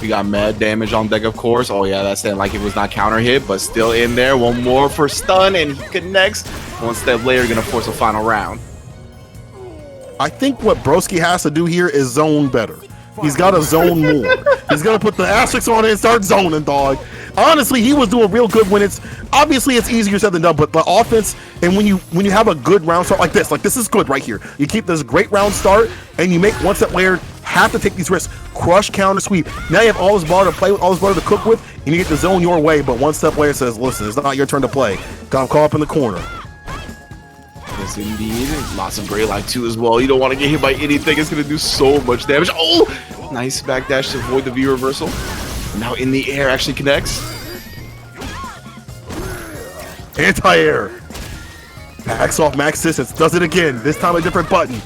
We got mad damage on deck, of course. Oh yeah, that's it. Like it was not counter hit, but still in there. One more for stun, and he connects. One step later, gonna force a final round. I think what Broski has to do here is zone better. He's got to zone more. He's gonna put the asterisk on it and start zoning, dog. Honestly, he was doing real good when it's easier said than done. But the offense, and when you have a good round start like this is good right here. You keep this great round start, and you make one step layer. Have to take these risks. Crush, counter, sweep. Now you have all this bar to play with, all this bar to cook with, and you get the zone your way. But one step layer says, "Listen, it's not your turn to play. Got him caught up in the corner." Yes, indeed. Lots of gray light too as well. You don't want to get hit by anything. It's gonna do so much damage. Oh, nice backdash to avoid the V reversal. Now in the air actually connects. Anti-air. Backs off max distance. Does it again. This time a different button.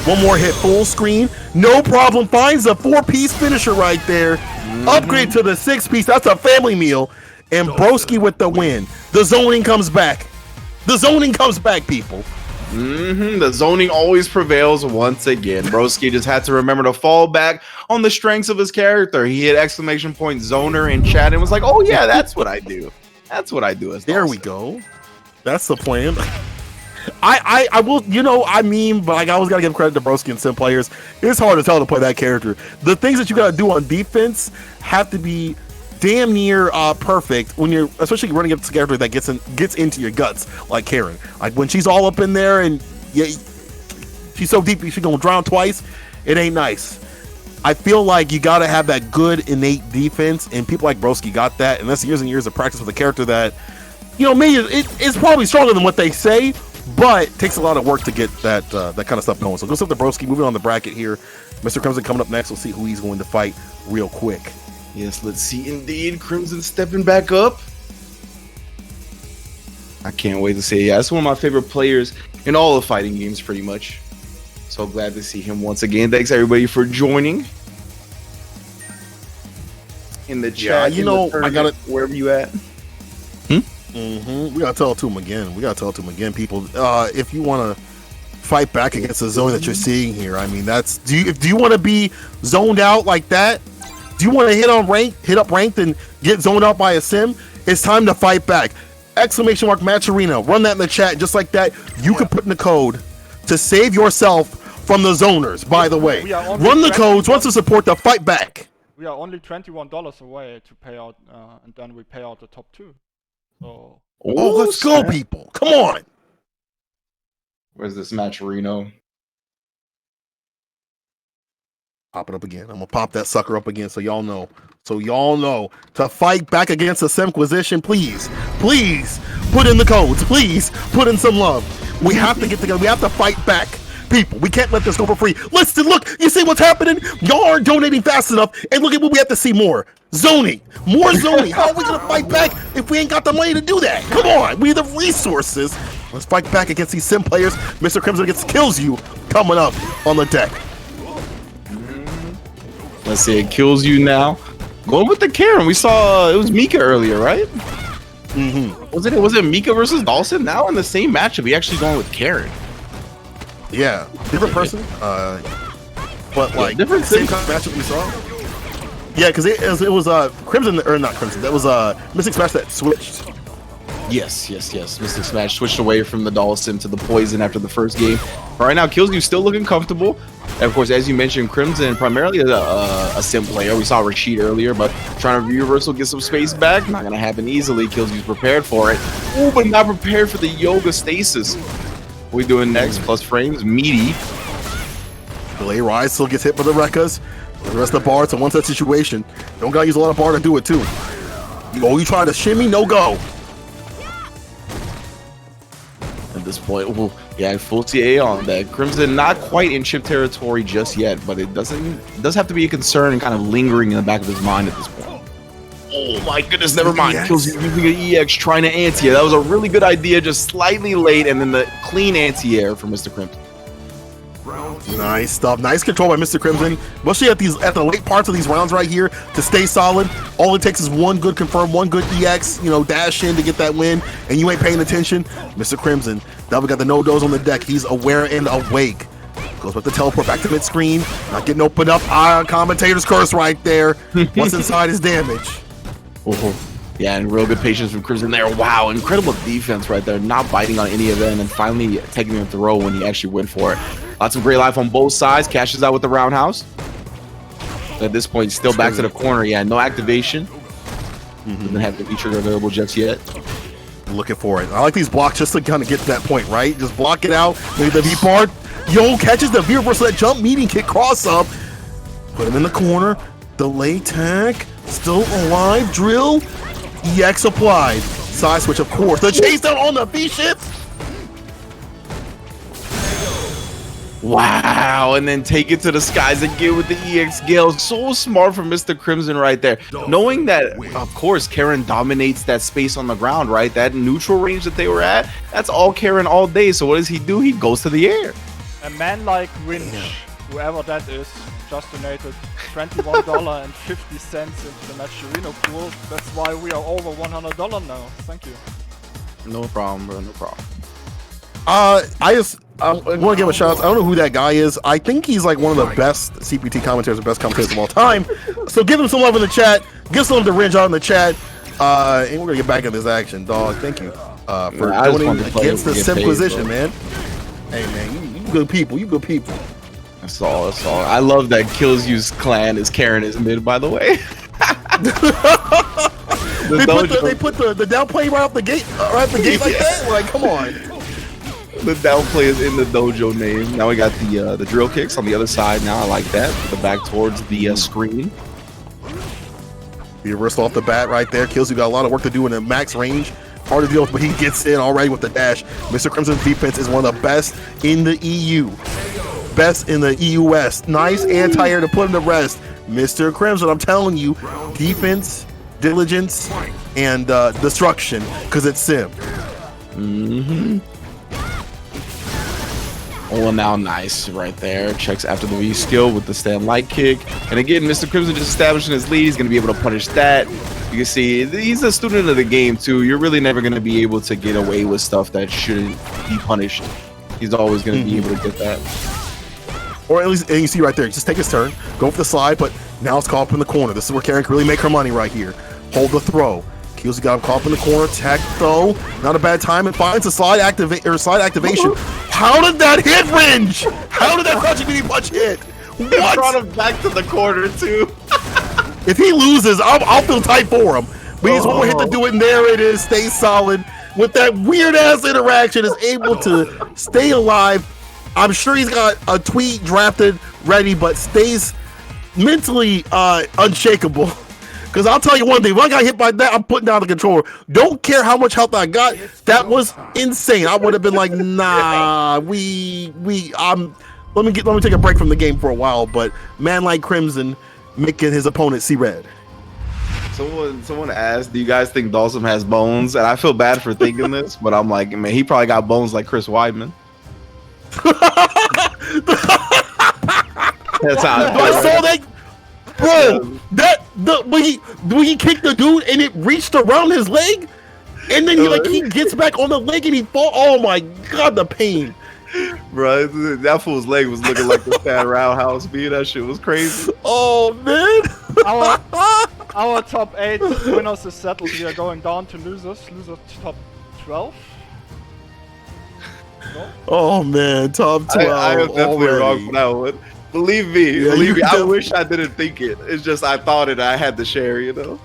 One more hit, full screen, no problem. Finds a 4-piece finisher right there. Upgrade to the 6-piece. That's a family meal. And Broski with the win. The zoning comes back. The zoning comes back, people. The zoning always prevails once again. Broski just had to remember to fall back on the strengths of his character. He hit exclamation point zoner in chat and was like, oh yeah, that's what I do. That's what I do. As there we go. That's the plan. I will, you know, I mean, but like, I always gotta give credit to Broski and Sim players. It's hard as hell to play that character. The things that you gotta do on defense have to be damn near perfect when you're, especially running against a character that gets into your guts, like Karen. Like when she's all up in there and yeah, she's so deep she's gonna drown twice. It ain't nice. I feel like you gotta have that good innate defense, and people like Broski got that, and that's years and years of practice with a character that, you know, maybe it's probably stronger than what they say, but it takes a lot of work to get that that kind of stuff going. So go up to Broski. Moving on the bracket here. Mr. Crimson coming up next. We'll see who he's going to fight real quick. Yes, let's see. Indeed, Crimson stepping back up. I can't wait to see. Yeah, that's one of my favorite players in all the fighting games, pretty much. So glad to see him once again. Thanks everybody for joining in the chat. Yeah, you know, I got it wherever you at. We gotta tell it to him again. People, if you want to fight back against the zone that you're seeing here, I mean, that's do you want to be zoned out like that? Do you want to hit up ranked and get zoned out by a sim? It's time to fight back. Exclamation mark match arena. Run that in the chat. Just like that, you can put in the code to save yourself from the zoners. By the way, run the codes once to support the fight back. We are only $21 away to pay out, and then we pay out the top 2. So. Oh, let's go, people! Come on. Where's this match, Reno? Pop it up again. I'm gonna pop that sucker up again so y'all know. To fight back against the Simquisition, please put in the codes. Please put in some love. We have to get together. We have to fight back, people. We can't let this go for free. Listen, look, you see what's happening? Y'all aren't donating fast enough, and look at what we have to see more. Zoning. More zoning. How are we gonna fight back if we ain't got the money to do that? Come on, we have the resources. Let's fight back against these sim players. Mr. Crimson kills you coming up on the deck. Let's see, it kills you now. Going with the Karen. We saw it was Mika earlier, right? Was it Mika versus Dawson? Now in the same matchup, we actually going with Karen. Yeah, different person. But like different same kind of matchup we saw. Yeah, because it was Crimson or not Crimson. That was Mystic Smash that switched. Yes. Mystic Smash switched away from the Dawson to the Poison after the first game. But right now, Killsview still looking comfortable. And of course, as you mentioned, Crimson primarily a sim player. We saw Rashid earlier, but trying to reversal, get some space back. Not going to happen easily. Killsview's prepared for it. Oh, but not prepared for the Yoga Stasis. What we doing next? Plus frames, meaty. Delay Rise still gets hit by the Rekkas. The rest of the bar, it's a one-set situation. Don't gotta use a lot of bar to do it too. You try to shimmy, no go. At this point, yeah, full TA on that. Crimson not quite in chip territory just yet, but it does have to be a concern and kind of lingering in the back of his mind at this point. Oh my goodness, never mind. Kills using an EX, trying to anti-air. That was a really good idea, just slightly late, and then the clean anti-air from Mr. Crimson. Nice stuff. Nice control by Mr. Crimson. Especially at the late parts of these rounds right here to stay solid. All it takes is one good confirm, one good EX, dash in to get that win, and you ain't paying attention. Mr. Crimson, now we got the no-dos on the deck. He's aware and awake. Goes with the teleport back to mid-screen. Not getting opened up. Commentator's curse right there. What's inside is damage. Yeah, and real good patience from Crimson there. Wow, incredible defense right there. Not biting on any of it, and then finally taking a throw when he actually went for it. Lots of great life on both sides. Cashes out with the roundhouse. At this point, still back to the corner. Yeah, no activation. Doesn't have the V-trigger available just yet. Looking for it. I like these blocks just to kind of get to that point, right? Just block it out. Maybe the V-bar. Yo, catches the V-reversal, that jump meeting kick cross up. Put him in the corner. Delay tag. Still alive. Drill. EX applied. Side switch, of course. The chase down on the V-shift. Wow, and then take it to the skies again with the EX Gale. So smart from Mr. Crimson right there. Knowing that, of course, Karen dominates that space on the ground, right? That neutral range that they were at, that's all Karen all day. So what does he do? He goes to the air. A man like Rynge, whoever that is, just donated $21.50 into the Match Arena pool. That's why we are over $100 now. Thank you. No problem, bro. No problem. I want to give a shout out. I don't know who that guy is. I think he's like one of the best CPT commentators, the best commentators of all time. So give him some love in the chat. Give some love to Rynge out in the chat. And we're gonna get back in this action, dog. Thank you for donating against the Simquisition, man. Hey man, you good people. You good people. That's all. That's all. I love that Kills You's clan is Karen is mid, by the way. They put the downplay right off the gate, like that. Like, come on. The downplay is in the dojo name. Now we got the drill kicks on the other side. Now I like that. The back towards the screen. The reversal off the bat right there. Kills You got a lot of work to do in the max range. Hard to deal with, but he gets in already with the dash. Mr. Crimson's defense is one of the best in the EU. Best in the EU West. Nice anti-air to put him to rest. Mr. Crimson, I'm telling you, defense, diligence, and destruction, because it's Sim. Mm-hmm. Oh, now nice right there. Checks after the V skill with the stand light kick. And again, Mr. Crimson just establishing his lead. He's going to be able to punish that. You can see he's a student of the game too. You're really never going to be able to get away with stuff that shouldn't be punished. He's always going to be able to get that. Or at least, and you see right there, just take his turn, go for the slide, but now it's caught up in the corner. This is where Karen can really make her money right here. Hold the throw. Kills got him caught up in the corner. Tech throw, not a bad time. It finds a slide activation. How did that hit Rynge? How did that crouching mini punch hit? What? Brought him back to the corner too. If he loses, I'll feel tight for him. But he's one more hit to do it, and there it is. Stays solid with that weird ass interaction. Is able to stay alive. I'm sure he's got a tweet drafted ready, but stays mentally unshakable. Because I'll tell you one thing, if I got hit by that, I'm putting down the controller. Don't care how much health I got. That was insane. I would have been like, nah, let me take a break from the game for a while. But man like Crimson making his opponent see red. Someone asked, do you guys think Dawson has bones? And I feel bad for thinking this, but I'm like, man, he probably got bones like Chris Weidman. That's how I saw that. Bro, when he kicked the dude and it reached around his leg, and then he gets back on the leg and he falls. Oh my god, the pain, bro! That fool's leg was looking like the fat roundhouse beat. That shit was crazy. Oh man, our top 8 winners is settled. We are going down to losers top 12. No? Oh man, top 12. I am definitely wrong for that one. Believe me, I wish I didn't think it. It's just I thought it. I had to share, you know.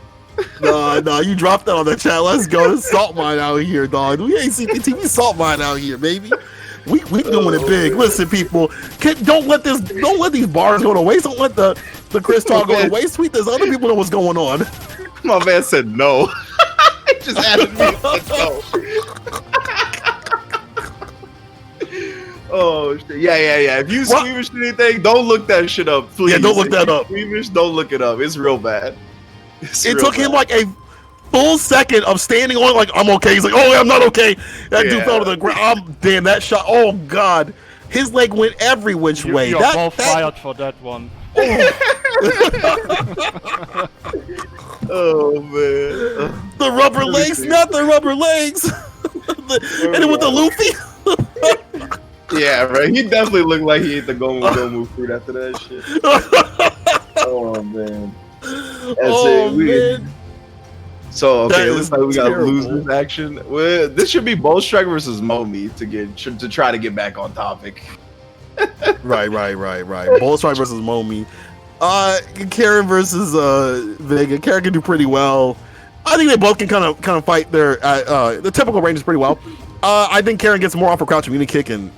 No, you dropped that on the chat. Let's go. It's Saltmine out here, dog. We ain't CPT. We Saltmine out here, baby. We doing it big. Listen, people, don't let these bars go to waste. Don't let the Chris talk go to waste. There's other people know what's going on. My man said no. He just added me to no. Oh shit. Yeah. If you squeamish anything, don't look that shit up, please. Yeah, don't look that up. Squeamish, don't look it up. It's real bad. It took him like a full second of standing on like, I'm okay. He's like, oh, I'm not okay. That dude fell to the ground. Damn, that shot. Oh god, his leg went every which way. You're both fired for that one. Oh man. The rubber legs, not the rubber legs. And then with the Luffy. Yeah, right. He definitely looked like he ate the Gomu fruit after that shit. Oh man. Man. So okay, That looks is like we got terrible. losers action. Well, this should be Bullstrike versus Momi to try to get back on topic. Right. Bullstrike versus Momi. Karen versus Vega. Karen can do pretty well. I think they both can kind of fight their the typical ranges pretty well. I think Karen gets more off her crouch immunity kick and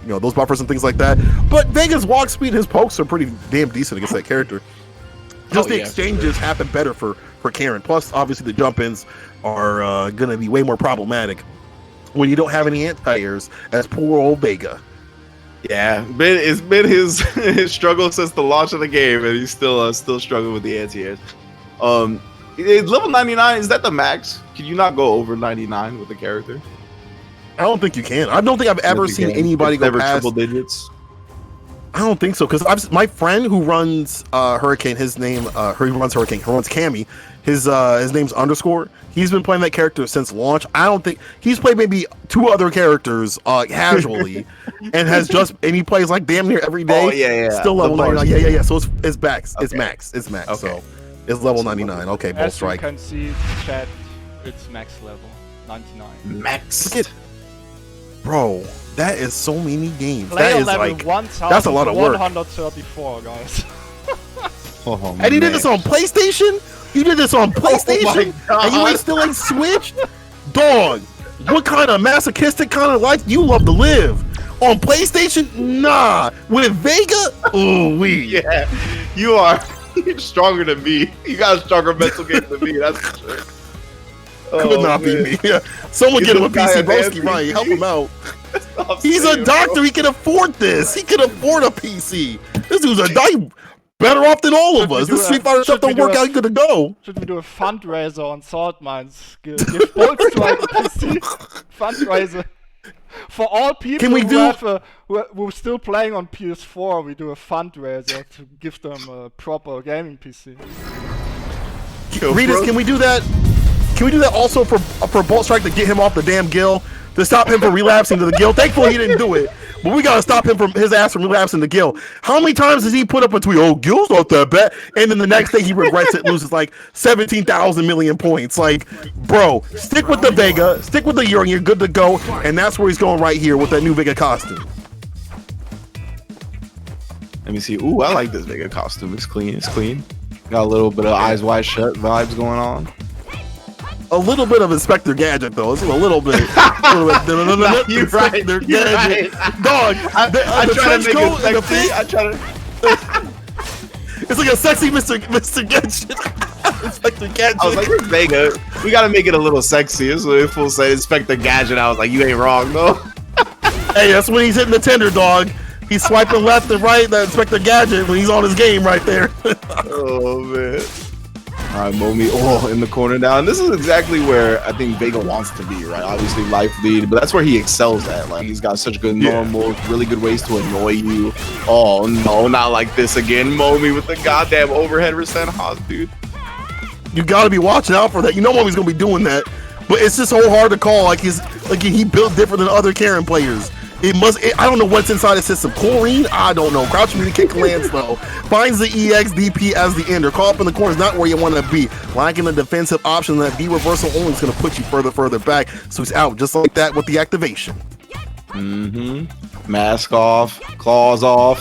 those buffers and things like that. But Vega's walk speed, his pokes are pretty damn decent against that character. Just the exchanges happen better for Karen. Plus, obviously, the jump-ins are going to be way more problematic when you don't have any anti-airs as poor old Vega. Yeah, it's been his struggle since the launch of the game, and he's still struggling with the anti-airs. Level 99, is that the max? Can you not go over 99 with the character? I don't think you can. I don't think I've ever seen anybody go never past triple digits. I don't think so, because my friend who runs Hurricane, his name, he runs Cammy. His name's Underscore. He's been playing that character since launch. I don't think he's played maybe 2 other characters casually, and he plays like damn near every day. Oh yeah. Still level 99. Yeah. So it's max. Okay. It's max. It's max. Okay. So it's level 99. Okay, Bolt As you Strike. can see, chat, it's max level 99. Max. Look at, bro, that is so many games. Player That is level like 1134, that's a lot of work. guys. Oh, And he did this on PlayStation? You did this on PlayStation? God. And you ain't still ain't switched? Dog, what kind of masochistic kind of life you love to live? On PlayStation? Nah. With Vega? Ooh, Yeah, you are stronger than me. You got a stronger mental game than me. That's for sure. Could not be me. Yeah. Someone Give get him a this guy PC, a damn broski, right? PC. Help him out. Stop He's saying a it, doctor. bro. He can afford this. He can afford a PC. This dude's a guy better off than all of Should we us. do This a- Street Fighter stuff should we don't do work a- out. You gotta go. Should we do a fundraiser on Saltmines? Give Bolt Strike a PC fundraiser. For all people Can we who do- have who're still playing on PS4, we do a fundraiser to give them a proper gaming PC. Yo, Reedus, bro. can we do that? Can we do that also for Bolt Strike to get him off the damn gill? To stop him from relapsing to the gill? Thankfully he didn't do it. But we gotta stop him from his ass from relapsing to gill. How many times does he put up a tweet, oh, gill's not that bad? And then the next day he regrets it, loses like 17,000 million points. Like, bro, stick with the Vega, stick with the Uri, you're good to go. And that's where he's going right here with that new Vega costume. Let me see. Ooh, I like this Vega costume. It's clean. It's clean. Got a little bit of eyes wide shut vibes going on. A little bit of Inspector Gadget though. It's a little bit. You're right. Inspector You're Gadget. right. Dog. I the try to trench make coat it and the sexy. thing, I try to. it's like a sexy Mr. Gadget. Inspector Gadget. I was like, it's Vega. We gotta make it a little sexy. This is what Full said. Inspector Gadget. I was like, you ain't wrong though. Hey, that's when he's hitting the tender, dog. He's swiping left and right. That Inspector Gadget when he's on his game right there. Oh man. All right, Momi. Oh, in the corner now. And this is exactly where I think Vega wants to be, right? Obviously, life lead, but that's where he excels at. Like, he's got such good normals, really good ways to annoy you. Oh, no, not like this again. Momi with the goddamn overhead Rasen Haas, dude. You gotta be watching out for that. You know when he's gonna be doing that, but it's just so hard to call. Like he built different than other Karen players. I don't know what's inside the system. Chlorine? I don't know. Crouch me to kick lands though. Finds the EX DP as the ender. Call up in the corner is not where you want to be. Lacking the defensive option, that B reversal only is going to put you further back. So he's out just like that with the activation. Mask off, claws off.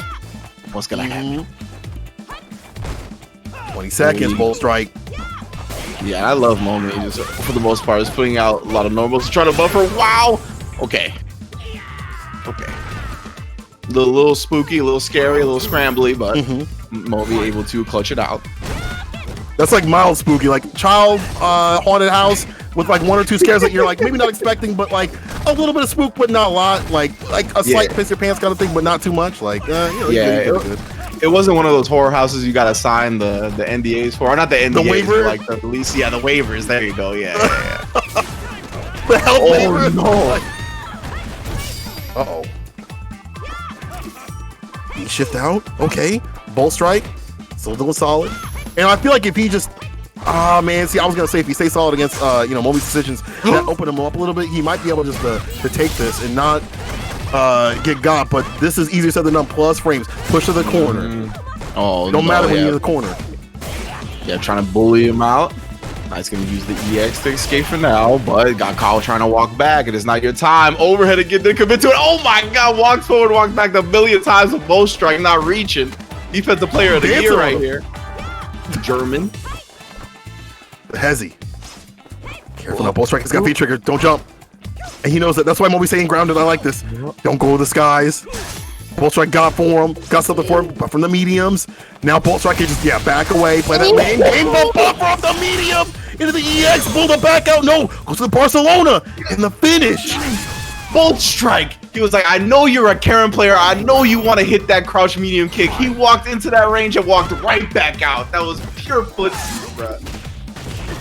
What's gonna happen? 20 seconds, Bolt Strike. Yeah, I love Momi. Just for the most part, is putting out a lot of normals, trying to buffer. Wow. Okay. A little spooky, a little scary, a little scrambly, but Momi able to clutch it out. That's like mild spooky, like child haunted house with like 1 or 2 scares that you're like maybe not expecting, but like a little bit of spook, but not a lot. Like a slight piss your pants kind of thing, but not too much. Like it wasn't one of those horror houses you gotta sign the NDAs for, or not the NDAs, The waiver? like the release. Yeah, the waivers. There you go. Yeah. The help waiver. no. Uh-oh. Shift out. Okay. Bolt Strike. Still doing solid. And I feel like if he just... Ah, man. See, I was going to say if he stays solid against, Momi's decisions, that open him up a little bit, he might be able just to take this and not get got. But this is easier said than done. Plus frames. Push to the corner. Oh, Don't matter when yeah. you're in the corner. Yeah, trying to bully him out. He's going to use the EX to escape for now, but got Kyle trying to walk back. It is not your time. Overhead again to commit to it. Oh my God, walks forward, walks back a million times with Bolt Strike, not reaching. Defensive player of the year right here. German. Hezzy. Careful now. Bolt Strike has got V-trigger. Don't jump. And he knows that. That's why I'm always saying grounded. I like this. Don't go to the skies. Bolt Strike got for him. Got something for him, but from the mediums. Now Bolt Strike can just, back away. Play that main game. But buffer off the medium. Into the EX. Pull the back out. No. Goes to the Barcelona. And the finish. Bolt Strike. He was like, I know you're a Karen player. I know you want to hit that crouch medium kick. He walked into that range and walked right back out. That was pure foot, bro.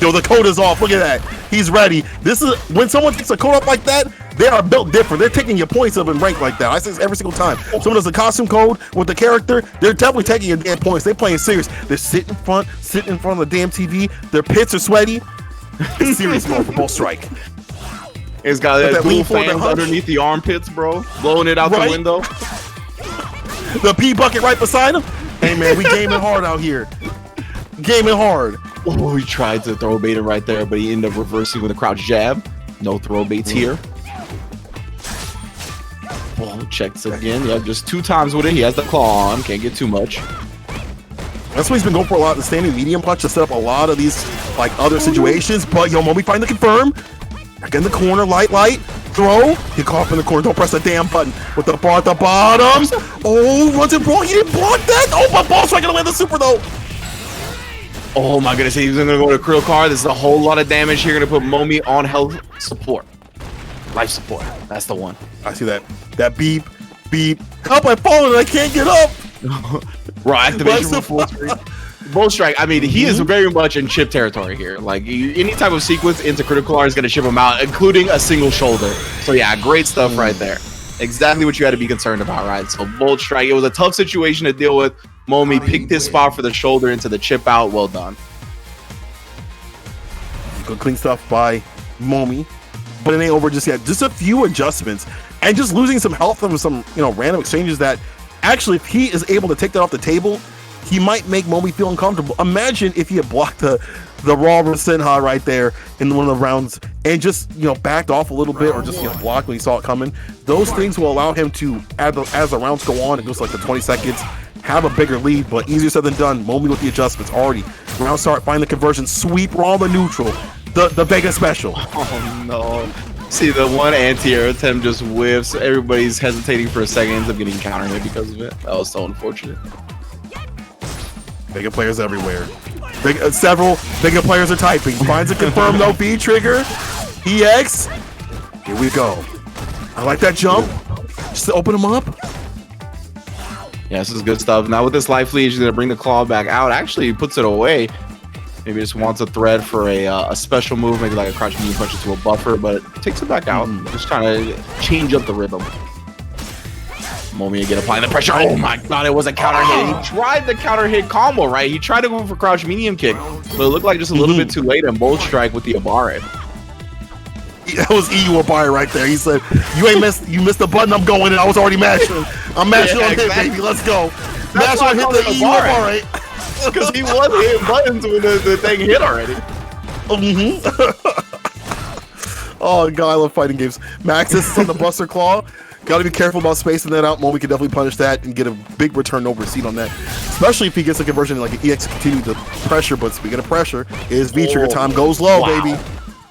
Yo, the code is off. Look at that. He's ready. This is when someone takes a code up like that. They are built different. They're taking your points up in rank like that. I say this every single time. Someone does a costume code with the character, they're definitely taking your damn points. They're playing serious. They're sitting in front of the damn TV. Their pits are sweaty. It's serious mode for Bull Strike. It's got that lean dual forward, fans that hunch. underneath the armpits, bro. Blowing it out Right. the window. The pee bucket right beside him. Hey man, we gaming hard out here. Gaming hard. Oh, he tried to throw bait in right there, but he ended up reversing with a crouch jab. No throw baits here. Oh, checks again. Yeah, just 2 times with it. He has the claw on. Can't get too much. That's what he's been going for a lot. The standing medium punch to set up a lot of these like other situations. But yo, Momi find the confirm. Back in the corner, light, throw. Get caught up in the corner. Don't press the damn button. With the bar at the bottom. Oh, runs it wrong. He didn't block that. Oh, but Bull Strike gonna land the super though. Oh my goodness, he's gonna go to critical card. This is a whole lot of damage here. Gonna put Momi on health support. Life support. That's the one. I see that. That beep. Help, I'm falling. I can't get up. Raw activation Life for full screen. Bull Strike, I mean, he is very much in chip territory here. Like, any type of sequence into critical R is going to chip him out, including a single shoulder. So, yeah, great stuff right there. Exactly what you had to be concerned about, right? So, Bull Strike, it was a tough situation to deal with. Momi picked his spot for the shoulder into the chip out. Well done. Good clean stuff by Momi. But it ain't over just yet. Just a few adjustments. And just losing some health from some, random exchanges that actually, if he is able to take that off the table, he might make Momi feel uncomfortable. Imagine if he had blocked the Raw Senha right there in one of the rounds and just, backed off a little bit or just, blocked when he saw it coming. Those things will allow him to, as the rounds go on, it goes like the 20 seconds, have a bigger lead, but easier said than done. Momi with the adjustments already. Round start, find the conversion, sweep Raw the neutral. The Vega special. Oh, no. See, the one anti-air attempt just whiffs. Everybody's hesitating for a second, ends up getting counter hit because of it. That was so unfortunate. Vega players everywhere. Several Vega players are typing. Finds a confirm no B trigger. EX. Here we go. I like that jump. Just to open him up. Yeah, this is good stuff. Now with this life lead, he's going to bring the claw back out. Actually, he puts it away. Maybe just wants a thread for a special move, maybe like a crouch knee punch into a buffer, but it takes it back out. Just trying to change up the rhythm. Momi again applying the pressure. Oh my god, it was a counter hit. He tried the counter hit combo, right? He tried to go for crouch medium kick, but it looked like just a little bit too late and Bull Strike with the Abare. That was EU Abare right there. He said, you missed the button, I'm going in. I was already mashing. I'm mashing on hit, baby. Let's go. Mash on hit the EU Abare. Because he was hitting buttons when the thing hit already. Oh god, I love fighting games. Maxis is on the Buster Claw. Got to be careful about spacing that out. Momi can definitely punish that and get a big return over seat on that. Especially if he gets a conversion like an EX continue to pressure. But speaking of pressure, is V trigger time goes low, baby.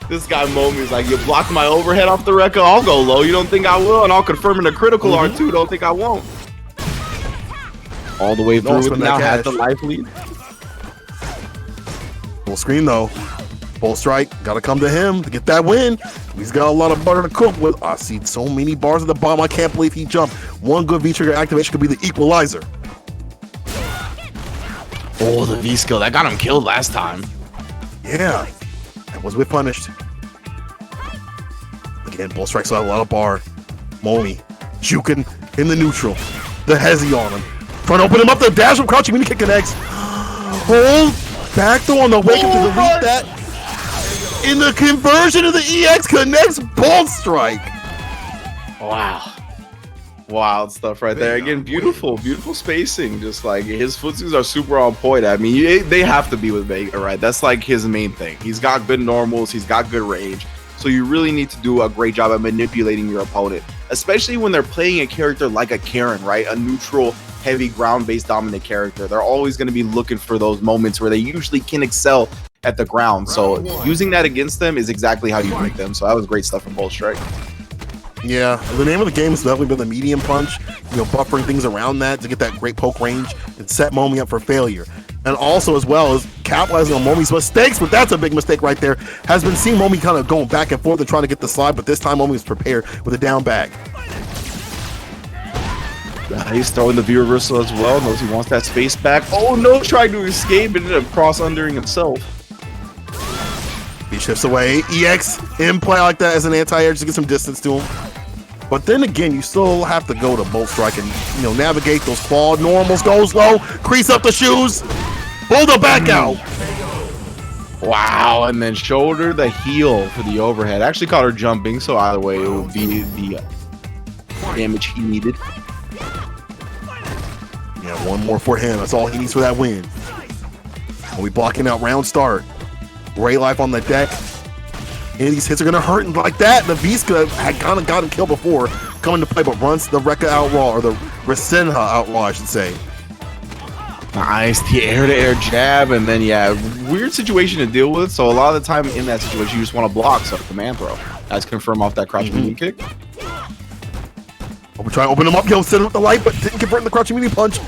This guy Momi's like, you blocked my overhead off the record, I'll go low. You don't think I will? And I'll confirm in the critical R2, don't think I won't. All the way through it now, has the life lead. Full screen though. Bull Strike, gotta come to him to get that win. He's got a lot of butter to cook with. I see so many bars at the bottom. I can't believe he jumped. One good V-trigger activation could be the equalizer. Oh, the V skill. That got him killed last time. Yeah. That was with punished. Again, Bull Strike saw a lot of bar. Momi juking in the neutral. The hezzy on him. Trying to open him up. The dash from crouching mini kick connects. Hold back though on the wake up to delete that. In the conversion of the EX connects Bull Strike. Wow. Wild stuff right there. Again, beautiful spacing. Just like his footsies are super on point. I mean, they have to be with Vega, right? That's like his main thing. He's got good normals. He's got good range. So you really need to do a great job at manipulating your opponent, especially when they're playing a character like a Karen, right? A neutral, heavy, ground-based dominant character. They're always going to be looking for those moments where they usually can excel at the ground. So using that against them is exactly how you beat them. So that was great stuff from Bull Strike. Yeah, the name of the game has definitely been the medium punch, buffering things around that to get that great poke range and set Momi up for failure. And also as well as capitalizing on Momi's mistakes, but that's a big mistake right there. Has been seeing Momi kind of going back and forth and trying to get the slide, but this time Momi was prepared with a down bag. He's throwing the V reversal as well. Knows he wants that space back. Oh no, trying to escape and ended up cross undering himself. He shifts away. EX in play like that as an anti-air just to get some distance to him. But then again, you still have to go to Bolt Strike and, you know, navigate those quad normals, go slow, crease up the shoes, pull the back out. Wow, and then shoulder the heel for the overhead. Actually caught her jumping, so either way, it would be the damage he needed. Yeah, one more for him. That's all he needs for that win. And we blocking out round start. Ray Life on the deck. Any of these hits are gonna hurt, and like that, the Visca had kind of got him killed before coming to play, but runs the Rekka Outlaw, or the Rasenha Outlaw, I should say. Nice, the air-to-air jab, and then, yeah, weird situation to deal with, so a lot of the time in that situation, you just want to block, so command throw. That's confirmed off that crouching medium kick. We're trying to open him up, set him with the light, but didn't convert in the crouching medium punch.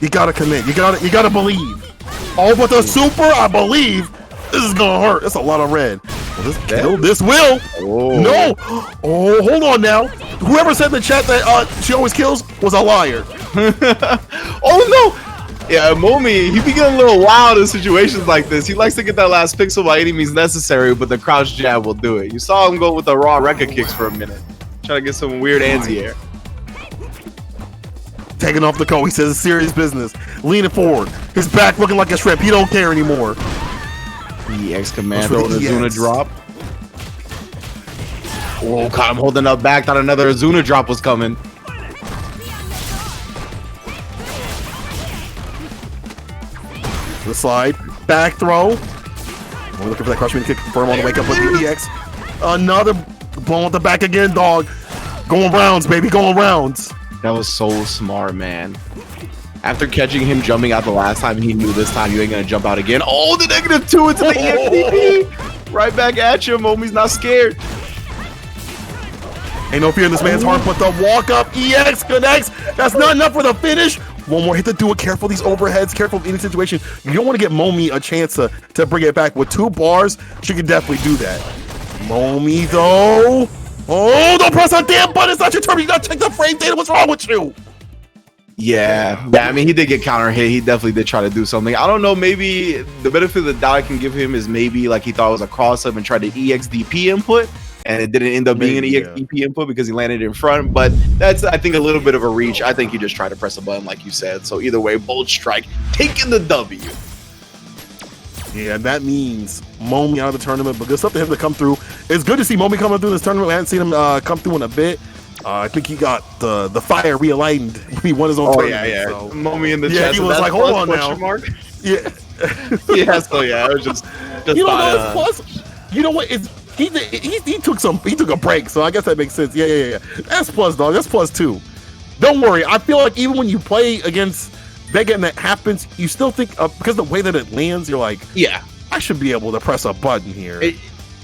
You gotta commit, you gotta believe. Oh, but the super, I believe, this is gonna hurt. That's a lot of red. This will. Oh. No. Oh, hold on now. Whoever said in the chat that she always kills was a liar. Oh no! Yeah, Momi, he be getting a little wild in situations like this. He likes to get that last pixel by any means necessary, but the crouch jab will do it. You saw him go with the raw Rekka kicks for a minute. Trying to get some weird anti-air. Taking off the coat. He says it's serious business. Leaning forward. His back looking like a shrimp. He don't care anymore. EX Commando, the Azuna drop. Oh, caught him holding up back. Thought another Azuna drop was coming. The slide. Back throw. We're looking for that crush kick. Confirm on the wake up with the EX. Another blown with the back again, dog. Going rounds, baby. Going rounds. That was so smart, man. After catching him jumping out the last time, he knew this time you ain't gonna jump out again. Oh, the -2 into the EXDP. Right back at you. Momi's not scared. Ain't no fear in this man's heart, but the walk up EX connects. That's not enough for the finish. One more hit to do it. Careful these overheads. Careful of any situation. You don't want to get Momi a chance to bring it back. With 2 bars, she can definitely do that. Momi, though. Oh, don't press that damn button. It's not your turn. You gotta check the frame data. What's wrong with you? Yeah, I mean, he did get counter hit. He definitely did try to do something. I don't know, maybe the benefit of the doubt I can give him is maybe like he thought it was a cross-up and tried to EXDP input, and it didn't end up being an EXDP input because he landed in front. But that's, I think, a little bit of a reach. I think he just tried to press a button like you said. So either way, Bolt Strike taking the W. Yeah, that means Momi out of the tournament, but good stuff to him to come through. It's good to see Momi coming through this tournament. We hadn't seen him come through in a bit. I think he got the fire realigned when he won his own tournament. Yeah. So. Momi in the yeah, chest. he was like, hold on now. Mark? Yeah. Yeah, so yeah, it was just you know, that's plus. You know what? He took a break, so I guess that makes sense. Yeah. That's plus, dog. That's +2. Don't worry. I feel like even when you play against Vega and that happens, you still think because the way that it lands, you're like, yeah, I should be able to press a button here.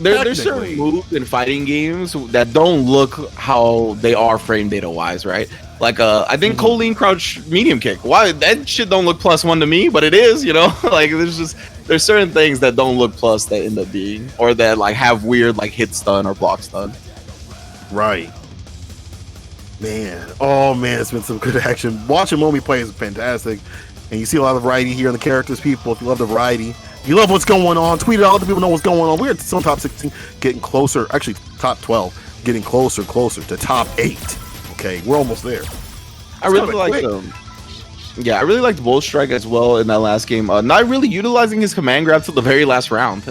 There's certain moves in fighting games that don't look how they are frame data wise, right? Like I think Colleen crouch medium kick. Why that shit don't look +1 to me, but it is, you know. Like there's certain things that don't look plus that end up being, or that like have weird like hit stun or block stun. Right. Man, oh man, it's been some good action. Watching Momi play is fantastic, and you see a lot of variety here in the characters. People, if you love the variety, you love what's going on, tweet it out, let the people know what's going on. We're still top 16, getting closer, actually top 12, getting closer to top 8. Okay, we're almost there. I really like them. Yeah, I really liked Bolt Strike as well in that last game. Not really utilizing his command grab till the very last round.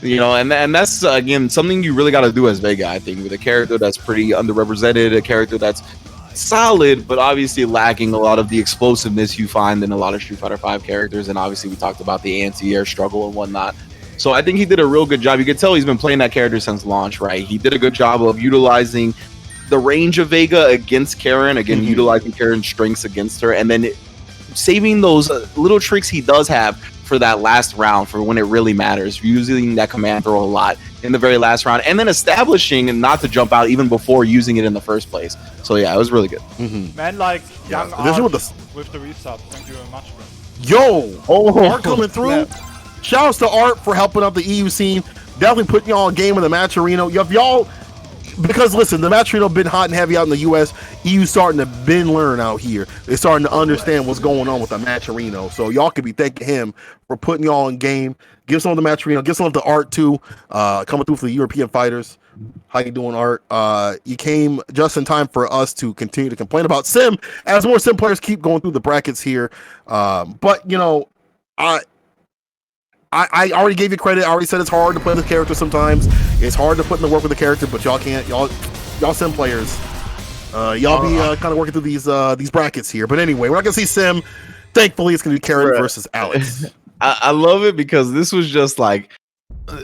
You know, and that's again something you really got to do as Vega. I think with a character that's pretty underrepresented, a character that's solid, but obviously lacking a lot of the explosiveness you find in a lot of Street Fighter V characters. And obviously we talked about the anti-air struggle and whatnot. So I think he did a real good job. You could tell he's been playing that character since launch, right? He did a good job of utilizing the range of Vega against Karen, again, utilizing Karen's strengths against her, and then saving those little tricks he does have for that last round, for when it really matters, using that command throw a lot in the very last round, and then establishing not to jump out even before using it in the first place. So yeah, it was really good. Man, like young this Art is with the resub. Thank you very much, bro. Yo, Art coming through. Shout outs to Art for helping out the EU scene. Definitely putting y'all in game in the match arena. If y'all, because listen, the Matcherino been hot and heavy out in the U.S. EU starting to learn out here. They're starting to understand what's going on with the Matcherino. So y'all could be thanking him for putting y'all in game. Give some of the Matcherino, give some of the Art too. Coming through for the European fighters. How you doing, Art? You came just in time for us to continue to complain about Sim as more Sim players keep going through the brackets here. But you know, I already gave you credit. I already said it's hard to play the character sometimes. It's hard to put in the work with the character, but y'all can't. Y'all Sim players. Y'all be kind of working through these brackets here. But anyway, we're not gonna see Sim. Thankfully, it's gonna be Karen versus Alex. I love it because this was just like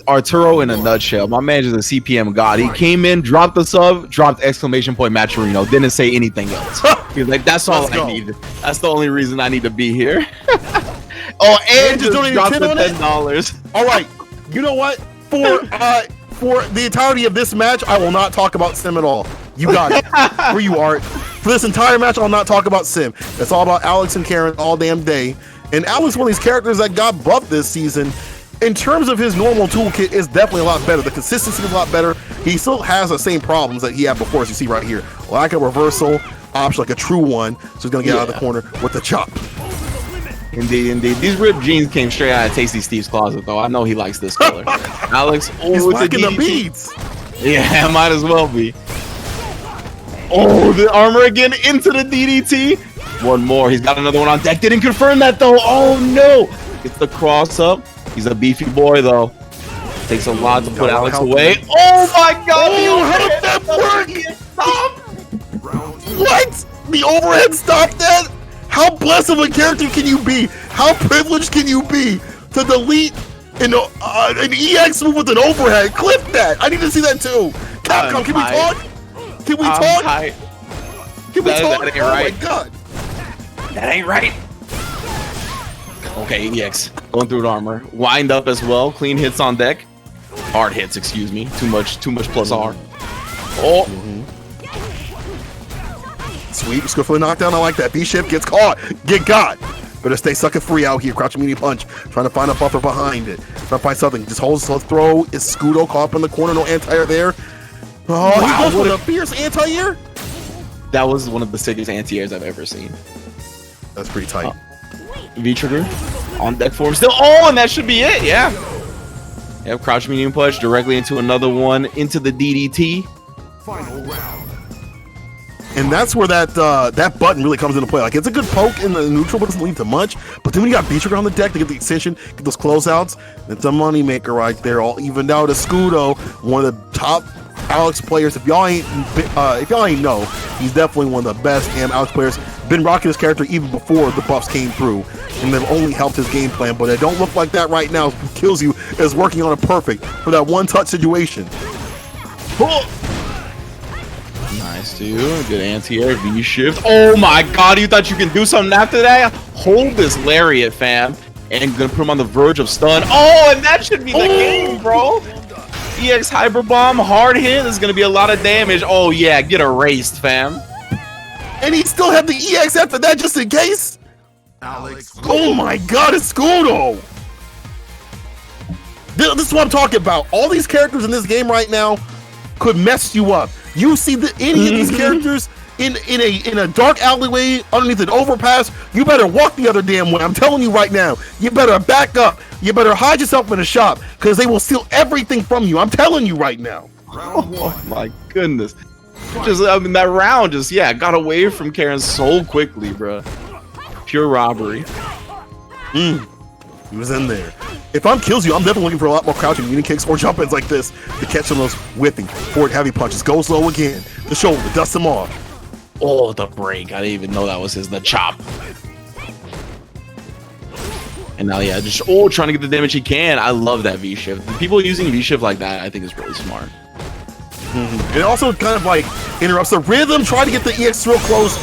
Arturo in a nutshell. My man is a CPM god. He came in, dropped the sub, dropped exclamation point Matcherino, didn't say anything else. He was like, that's all I need. That's the only reason I need to be here. Oh, and just dropped the $10. All right, you know what? For the entirety of this match, I will not talk about Sim at all. You got it. Where you are. For this entire match, I'll not talk about Sim. It's all about Alex and Karen all damn day. And Alex, one of these characters that got buffed this season, in terms of his normal toolkit, is definitely a lot better. The consistency is a lot better. He still has the same problems that he had before, as you see right here. Lack of reversal option, like a true one. So he's going to get out of the corner with the chop. Indeed, indeed. These ripped jeans came straight out of Tasty Steve's closet, though. I know he likes this color. Alex, he's rocking the beads. Yeah, might as well be. Oh, the armor again into the DDT. One more. He's got another one on deck. Didn't confirm that, though. Oh, no. Gets the cross up. He's a beefy boy, though. Takes a lot to put Alex away. Oh, my God. Oh, how did that work? What? The overhead stop that? How blessed of a character can you be? How privileged can you be to delete an EX move with an overhead? Clip that. I need to see that too. Capcom, can we talk? Can we talk? Can we talk? That ain't oh right. My God. That ain't right. Okay, EX going through the armor. Wind up as well. Clean hits on deck. Hard hits, excuse me. Too much plus R. Oh. Sweet, let's go for the knockdown. I like that. B-Ship gets caught. Get got. Better stay sucker free out here. Crouching medium punch. Trying to find a buffer behind it. Trying to find something. Just holds the throw. Is Scudo caught up in the corner? No anti-air there. Oh, wow, he goes for the fierce anti-air. That was one of the sickest anti-airs I've ever seen. That's pretty tight. V-trigger on deck form still. Oh, and that should be it. Yeah. Yep, crouch medium punch directly into another one. Into the DDT. Final round. And that's where that button really comes into play. Like, it's a good poke in the neutral, but doesn't lead to much. But then when you got B-Trigger on the deck to get the extension, get those closeouts, it's a moneymaker right there. All evened out. Scudo, one of the top Alex players. If y'all ain't know, he's definitely one of the best Alex players. Been rocking his character even before the buffs came through, and they've only helped his game plan. But it don't look like that right now. Kills You is working on it perfect for that one-touch situation. Oh. Nice, dude. Good anti-air V-shift. Oh my God, you thought you can do something after that? Hold this lariat, fam. And gonna put him on the verge of stun. Oh, and that should be the game, bro. EX Hyper Bomb, hard hit. There's gonna be a lot of damage. Oh yeah, get erased, fam. And he still had the EX after that just in case? Alex. Oh my God, it's Scudo! This is what I'm talking about. All these characters in this game right now could mess you up. You see any of these characters in a dark alleyway underneath an overpass, you better walk the other damn way. I'm telling you right now. You better back up. You better hide yourself in a shop because they will steal everything from you. I'm telling you right now. Round one. Oh my goodness. I mean, that round just, got away from Karen so quickly, bro. Pure robbery. He was in there. If I'm Kills You, I'm definitely looking for a lot more crouching union kicks or jump ins like this to catch some of those whipping forward heavy punches. Goes low again. The shoulder, dust him off. Oh, the break. I didn't even know that was the chop. And now, just trying to get the damage he can. I love that V-shift. People using V-shift like that, I think is really smart. It also kind of like interrupts the rhythm, trying to get the EX real close,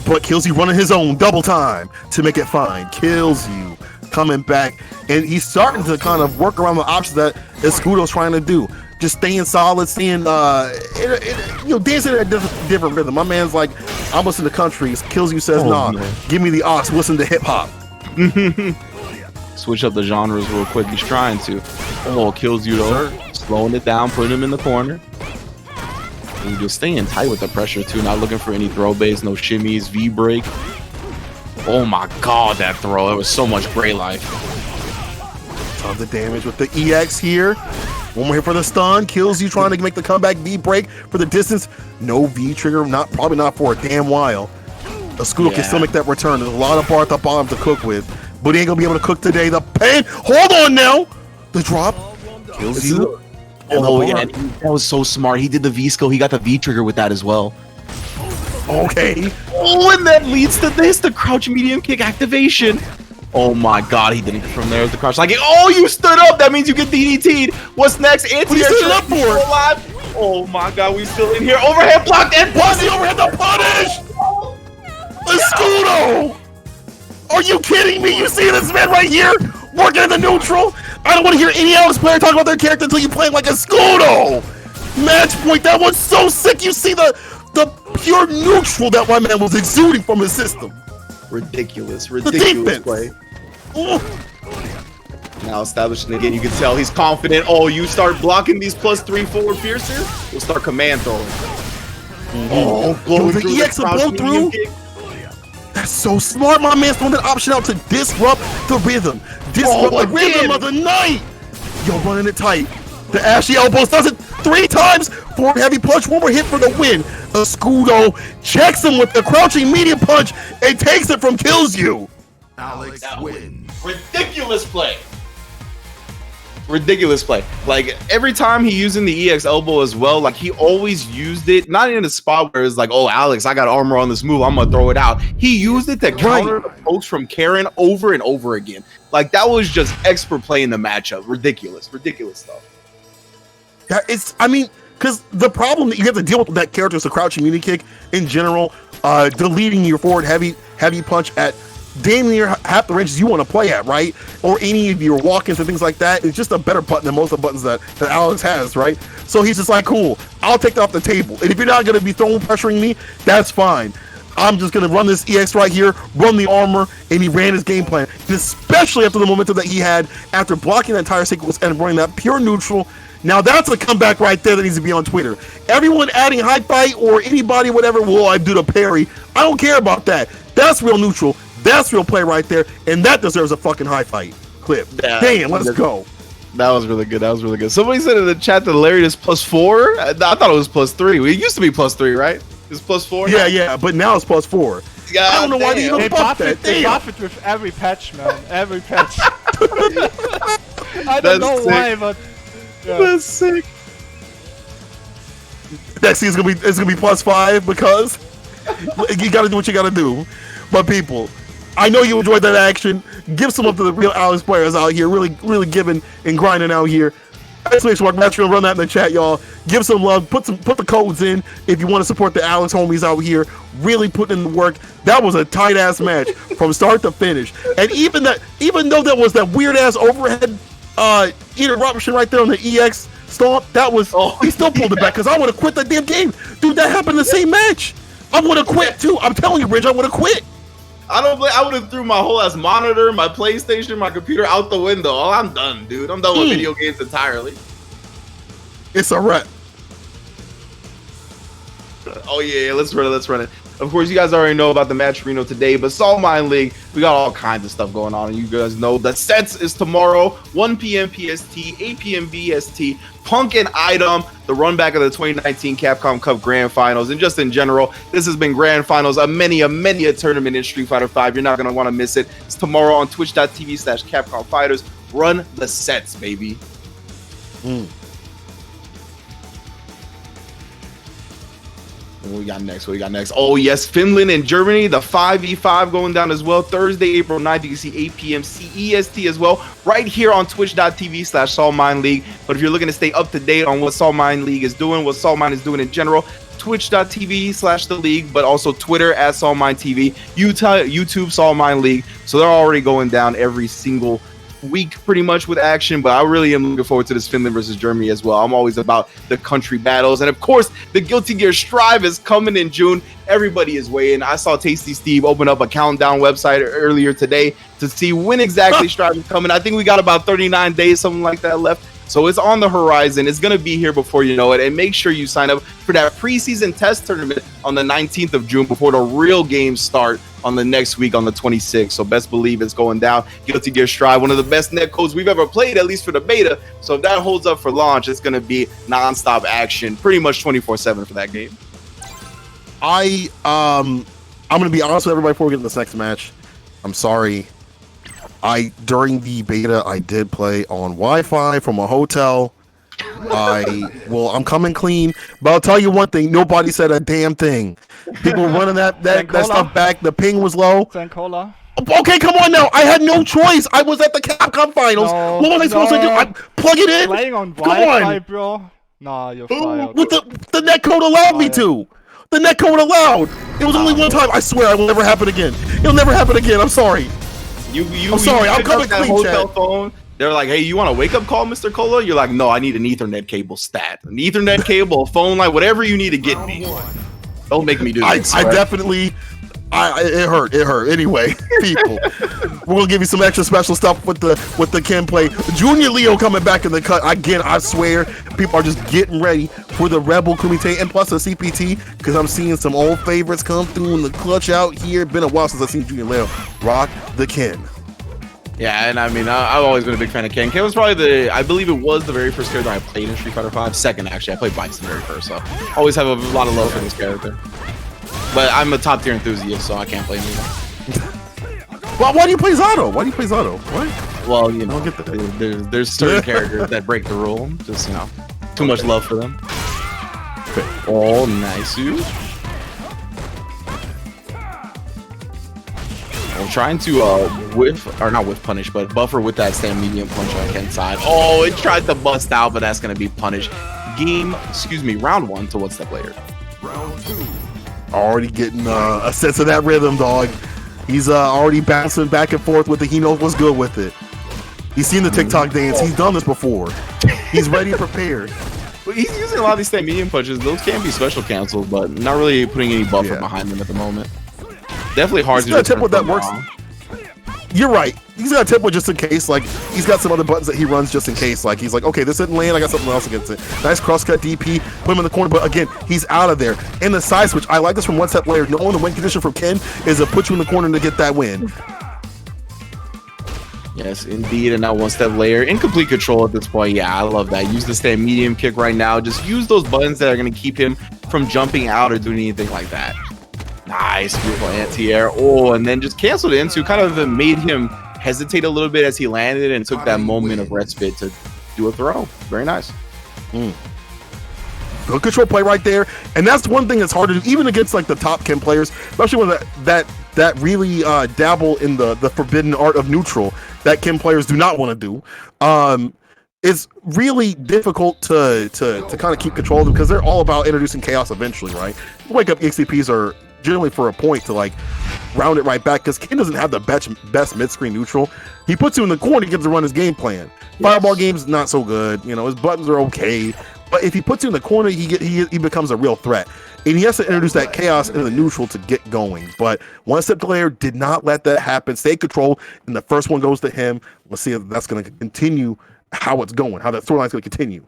but Kills You running his own double time to make it fine. Kills You coming back, and he's starting to kind of work around the options that Scudo's trying to do. Just staying solid, staying, dancing in a different rhythm. My man's like, I'm listening to country. Kills You says, nah, give me the ox, listen to hip hop. Switch up the genres real quick. He's trying to. Oh, Kills You though. Slowing it down, putting him in the corner. And just staying tight with the pressure too, not looking for any throw base, no shimmies, V break. Oh my god, that throw. It was so much great life. Tons of damage with the EX here. One more hit for the stun. Kills you trying to make the comeback V break for the distance. No V trigger, probably not for a damn while. Escudo can still make that return. There's a lot of bar at the bottom to cook with, but he ain't gonna be able to cook today. The pain. Hold on now. The drop kills you. Oh yeah, that was so smart. He did the V skill. He got the V trigger with that as well. Okay. Oh, and that leads to this, the crouch medium kick activation. Oh my god, he didn't get from there with the crouch. Like, oh, you stood up. That means you get DDT'd. What's next? What are you stood up for? Oh my god, we still in here. Overhead blocked and What's the overhead to punish? Escudo! Are you kidding me? You see this man right here working in the neutral? I don't want to hear any Alex player talk about their character until you play like Escudo. Match point. That was so sick. You see the pure neutral that my man was exuding from his system. ridiculous play. Ooh. Now establishing again, you can tell he's confident. Oh, you start blocking these +3 forward piercer, we'll start command throwing. Oh, blowing the through EX will blow through. That's so smart. My man's throwing that option out to disrupt the rhythm. Disrupt the rhythm of the night. Yo, running it tight. The ashy elbows does it 3 times. Forward heavy punch. One more hit for the win. Escudo checks him with the crouching medium punch and takes it from Kills You. Alex wins. Ridiculous play. Ridiculous play. Like every time he using the EX elbow as well, like he always used it not in a spot where it's like, oh, Alex, I got armor on this move, I'm gonna throw it out. He used it to counter the pokes from Karen over and over again. Like that was just expert play in the matchup. Ridiculous stuff. Yeah, I mean, because the problem that you have to deal with that character is the crouching mini kick in general, deleting your forward heavy punch at damn near half the ranges you want to play at, right? Or any of your walk-ins and things like that. It's just a better button than most of the buttons that Alex has, right? So he's just like, cool, I'll take that off the table. And if you're not going to be pressuring me, that's fine. I'm just going to run this EX right here, run the armor, and he ran his game plan. And especially after the momentum that he had after blocking that entire sequence and running that pure neutral. Now that's a comeback right there that needs to be on Twitter. Everyone adding high fight or anybody, whatever, will I do the parry. I don't care about that. That's real neutral. That's real play right there, and that deserves a fucking high fight clip. Yeah, damn, let's go. That was really good. Somebody said in the chat that Larry is +4. I thought it was +3. It used to be +3, right? It's +4. Yeah, but now it's +4. God, I don't know why they even buff that. They buff it with every patch, man. Every patch. I don't know why, but yeah. That's sick. Next season it's gonna be +5 because you gotta do what you gotta do. But people, I know you enjoyed that action. Give some up to the real Alex players out here, really giving and grinding out here. Exclamation match, run that in the chat, y'all. Give some love. Put the codes in if you want to support the Alex homies out here. Really putting in the work. That was a tight ass match from start to finish. And even though there was that weird ass overhead interruption right there on the EX stomp, he still pulled it back because I would have quit that damn game, dude. That happened in the same match. I would have quit too. I'm telling you, Rynge, I would have quit. I would have threw my whole ass monitor, my PlayStation, my computer out the window. Oh, I'm done, dude. I'm done with video games entirely. It's a wrap. Oh yeah, let's run it. Of course, you guys already know about the match Reno today, but Saltmine League, we got all kinds of stuff going on, and you guys know the sets is tomorrow, 1 p.m. PST, 8 p.m. BST. Punk and Item, the run back of the 2019 Capcom Cup Grand Finals, and just in general, this has been Grand Finals, many a tournament in Street Fighter V. You're not gonna want to miss it. It's tomorrow on Twitch.tv/Capcom Fighters. Run the sets, baby. What we got next? Oh, yes, Finland and Germany, the 5v5 going down as well. Thursday, April 9th, you can see 8 p.m. CEST as well, right here on Twitch.tv/Saltmine League. But if you're looking to stay up to date on what Saltmine League is doing, what Saltmine is doing in general, Twitch.tv/the league, but also Twitter @Saltmine TV, YouTube Saltmine League. So they're already going down every single week pretty much with action, but I really am looking forward to this Finland versus Germany as well. I'm always about the country battles, and of course the Guilty Gear Strive is coming in June. Everybody is waiting. I saw Tasty Steve open up a countdown website earlier today to see when exactly Strive is coming. I think we got about 39 days, something like that left. So it's on the horizon. It's going to be here before you know it. And make sure you sign up for that preseason test tournament on the 19th of June before the real games start on the next week on the 26th. So best believe it's going down. Guilty Gear Strive, one of the best netcodes we've ever played, at least for the beta. So if that holds up for launch, it's going to be nonstop action, pretty much 24/7 for that game. I'm gonna be honest with everybody before we get into this next match. I'm sorry. During the beta I did play on Wi-Fi from a hotel. I'm coming clean, but I'll tell you one thing, nobody said a damn thing. People were running that stuff back, the ping was low. Zancola. Okay, come on now. I had no choice. I was at the Capcom finals. No, what was I supposed to do? I plug it in. Playing on Come Wi-Fi, on. bro. Nah, you're fired. With the netcode allowed me to. The netcode allowed. It was only one time. I swear it will never happen again. It'll never happen again. I'm sorry. I'm sorry. I'm coming clean, hotel chat. phone. They're like, hey, you want a wake-up call, Mr. Cola? You're like, no, I need an Ethernet cable stat. An Ethernet cable, a phone line, whatever you need to get me. Don't make me do this. I definitely... it hurt. Anyway, people, we're gonna give you some extra special stuff with the Ken play. Junior Leo coming back in the cut again. I swear, people are just getting ready for the Rebel Kumite and plus a CPT because I'm seeing some old favorites come through in the clutch out here. Been a while since I've seen Junior Leo rock the Ken. Yeah, and I mean, I've always been a big fan of Ken. Ken was probably I believe it was the very first character I played in Street Fighter V. Second, actually, I played Bison very first, so always have a lot of love for this character. But I'm a top tier enthusiast, so I can't play him. Well, why do you play Zato? What? Well, you know, I don't get that. there's certain characters that break the rule. Just, you know, too much love for them. Oh, nice. I'm trying to not whiff punish, but buffer with that stand medium punch on Ken's side. Oh, it tried to bust out, but that's gonna be punished. Round one to what's that player? Round 2. Already getting a sense of that rhythm, dog. He's already bouncing back and forth with it. He knows what's good with it. He's seen the TikTok dance. He's done this before. He's ready and prepared. But he's using a lot of these stand medium punches. Those can be special canceled, but not really putting any buffer behind them at the moment. Definitely hard to just tip what that works. You're right. He's got a tip with just in case. Like, he's got some other buttons that he runs just in case. Like, he's like, okay, this didn't land. I got something else against it. Nice crosscut DP. Put him in the corner. But again, he's out of there. And the side switch, I like this from one set player. Knowing the win condition from Ken is to put you in the corner to get that win. Yes, indeed. And that one-step layer in complete control at this point. Yeah, I love that. Use the stand medium kick right now. Just use those buttons that are going to keep him from jumping out or doing anything like that. Nice, beautiful anti-air. Oh, and then just canceled it into kind of made him hesitate a little bit as he landed and took that moment of respite to do a throw. Very nice. Good control play right there. And that's one thing that's hard to do, even against like the top Ken players, especially when that really dabble in the forbidden art of neutral that Ken players do not want to do. It's really difficult to kind of keep control of them because they're all about introducing chaos eventually, right? Wake up EXCPs are generally for a point to like round it right back because Ken doesn't have the best mid-screen neutral. He puts you in the corner, he gets to run his game plan. Fireball game's not so good, you know, his buttons are okay, but if he puts you in the corner, he becomes a real threat. And he has to introduce that chaos into the neutral to get going. But one step player did not let that happen. Stay controlled, and the first one goes to him. Let's see if that's going to continue how it's going, how that storyline's going to continue.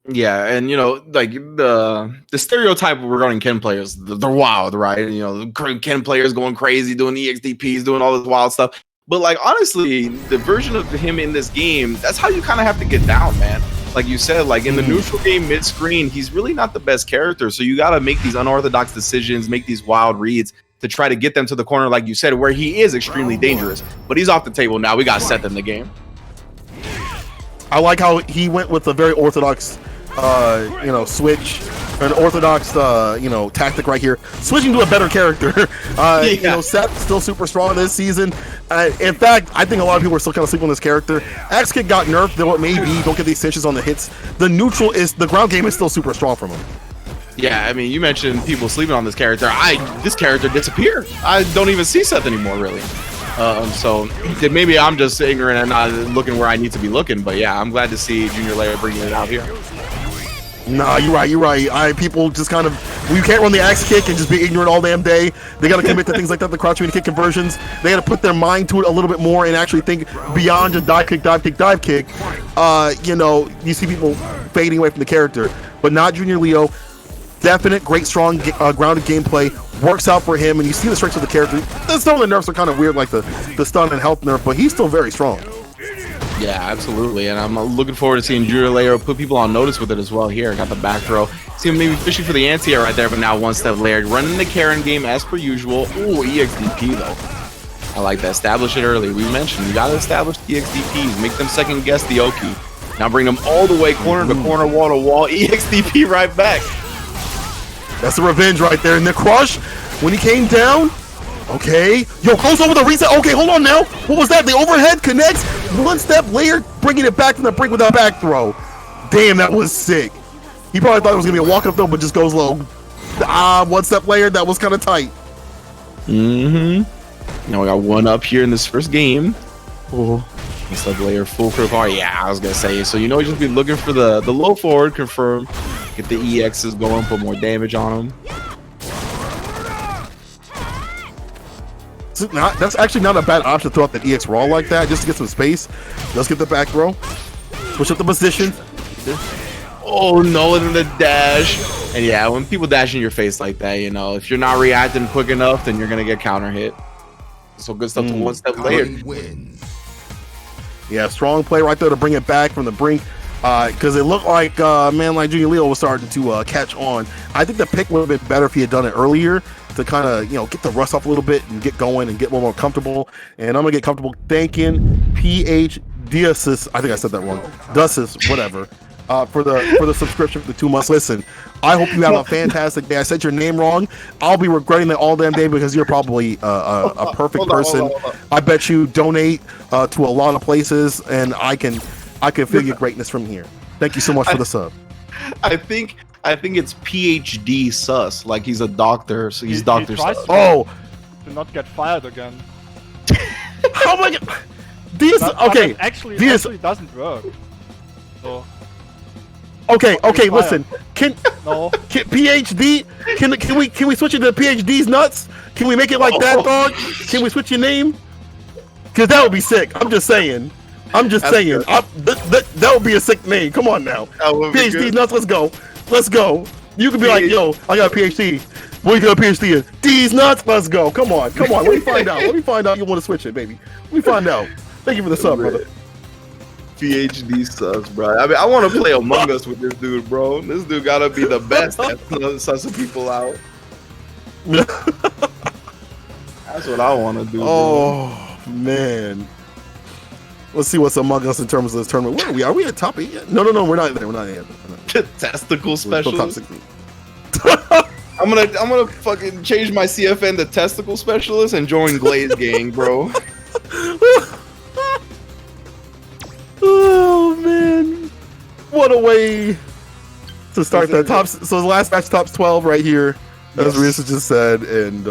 Yeah, and you know, like the stereotype regarding Ken players, they're wild, right? You know, Ken players going crazy, doing EXDPs, doing all this wild stuff. But like honestly, the version of him in this game, that's how you kind of have to get down, man. Like you said, like in the neutral game mid-screen, he's really not the best character. So you got to make these unorthodox decisions, make these wild reads to try to get them to the corner, like you said, where he is extremely dangerous. But he's off the table now. We got to set them the game. I like how he went with a very orthodox switch, an orthodox tactic right here, switching to a better character. You know, Seth still super strong this season. In fact, I think a lot of people are still kind of sleeping on this character. Axe Kick got nerfed, though it may be. Don't get the extensions on the hits. The ground game is still super strong from him. Yeah, I mean, you mentioned people sleeping on this character. This character disappeared. I don't even see Seth anymore, really. So maybe I'm just ignorant and not looking where I need to be looking. But yeah, I'm glad to see Junior Leo bringing it out here. Nah, you're right. You're right. People just kind of, well, you can't run the axe kick and just be ignorant all damn day. They got to commit to things like that, the crouch kick conversions. They got to put their mind to it a little bit more and actually think beyond just dive kick, dive kick, dive kick. You know, you see people fading away from the character, but not Junior Leo. Definite, great, strong, grounded gameplay. Works out for him, and you see the strengths of the character. Some of the nerfs are kind of weird, like the stun and health nerf, but he's still very strong. Yeah, absolutely, and I'm looking forward to seeing Junior Leo put people on notice with it as well. Here, got the back throw. See him maybe fishing for the anti-air right there, but now one step layered. Running the Karen game as per usual. Ooh, EXDP though. I like that. Establish it early. We mentioned you gotta establish the EXDPs. Make them second guess the Oki. Now bring them all the way corner to corner, wall to wall. EXDP right back. That's the revenge right there. And the crush, when he came down, okay. Yo, goes over the reset. Okay, hold on now. What was that? The overhead connects. One step layer, bringing it back from the brink with a back throw. Damn, that was sick. He probably thought it was going to be a walk-up throw, but just goes low. One step layer, that was kind of tight. Mm-hmm. Now we got one up here in this first game. Oh, one step layer, full critical power. Yeah, I was going to say. So you know, you just be looking for the low forward, confirm. Get the EXs going, put more damage on them. That's actually not a bad option to throw out the EX raw like that, just to get some space. Let's get the back throw. Push up the position. Oh no, and then the dash. And yeah, when people dash in your face like that, you know, if you're not reacting quick enough, then you're gonna get counter hit. So good stuff to one step later. Yeah, strong play right there to bring it back from the brink. Because it looked like man like Junior Leo was starting to catch on. I think the pick would have been better if he had done it earlier to kind of, you know, get the rust off a little bit and get going and get a little more comfortable. And I'm gonna get comfortable thanking PHDSIS. I think I said that wrong. Dusis, whatever. For the subscription for the 2 months. Listen, I hope you have a fantastic day. I said your name wrong. I'll be regretting that all damn day because you're probably a perfect person. Hold on. I bet you donate to a lot of places, and I can feel your greatness from here. Thank you so much for the sub. I think it's PhD sus, like he's a doctor, so he's Dr. Sus. Oh, to not get fired again. How am I? These okay. Actually doesn't work. So. Okay. Listen. Can PhD? Can we switch it to PhD's nuts? Can we make it like that, dog? Can we switch your name? Because that would be sick. I'm just saying. That would be a sick name. Come on now. PhD nuts. Let's go. You could be like, yo, I got a PhD. What you got a PhD in? D's nuts. Let's go. Come on. Let me find out. You want to switch it, baby. Let me find out. Thank you for the sub, brother. PhD sucks, bro. I mean, I want to play Among Us with this dude, bro. This dude gotta be the best at sussing people out. That's what I want to do. Oh, man. Let's see what's Among Us in terms of this tournament. Where are we? Are we at top 8 yet? No, we're not there. We're not yet. Testicle specialist. Top 16. I'm gonna fucking change my CFN to testicle specialist and join Glaze Gang, bro. Oh man, what a way to start that top. So the last match, top 12 right here, as Risa just said, and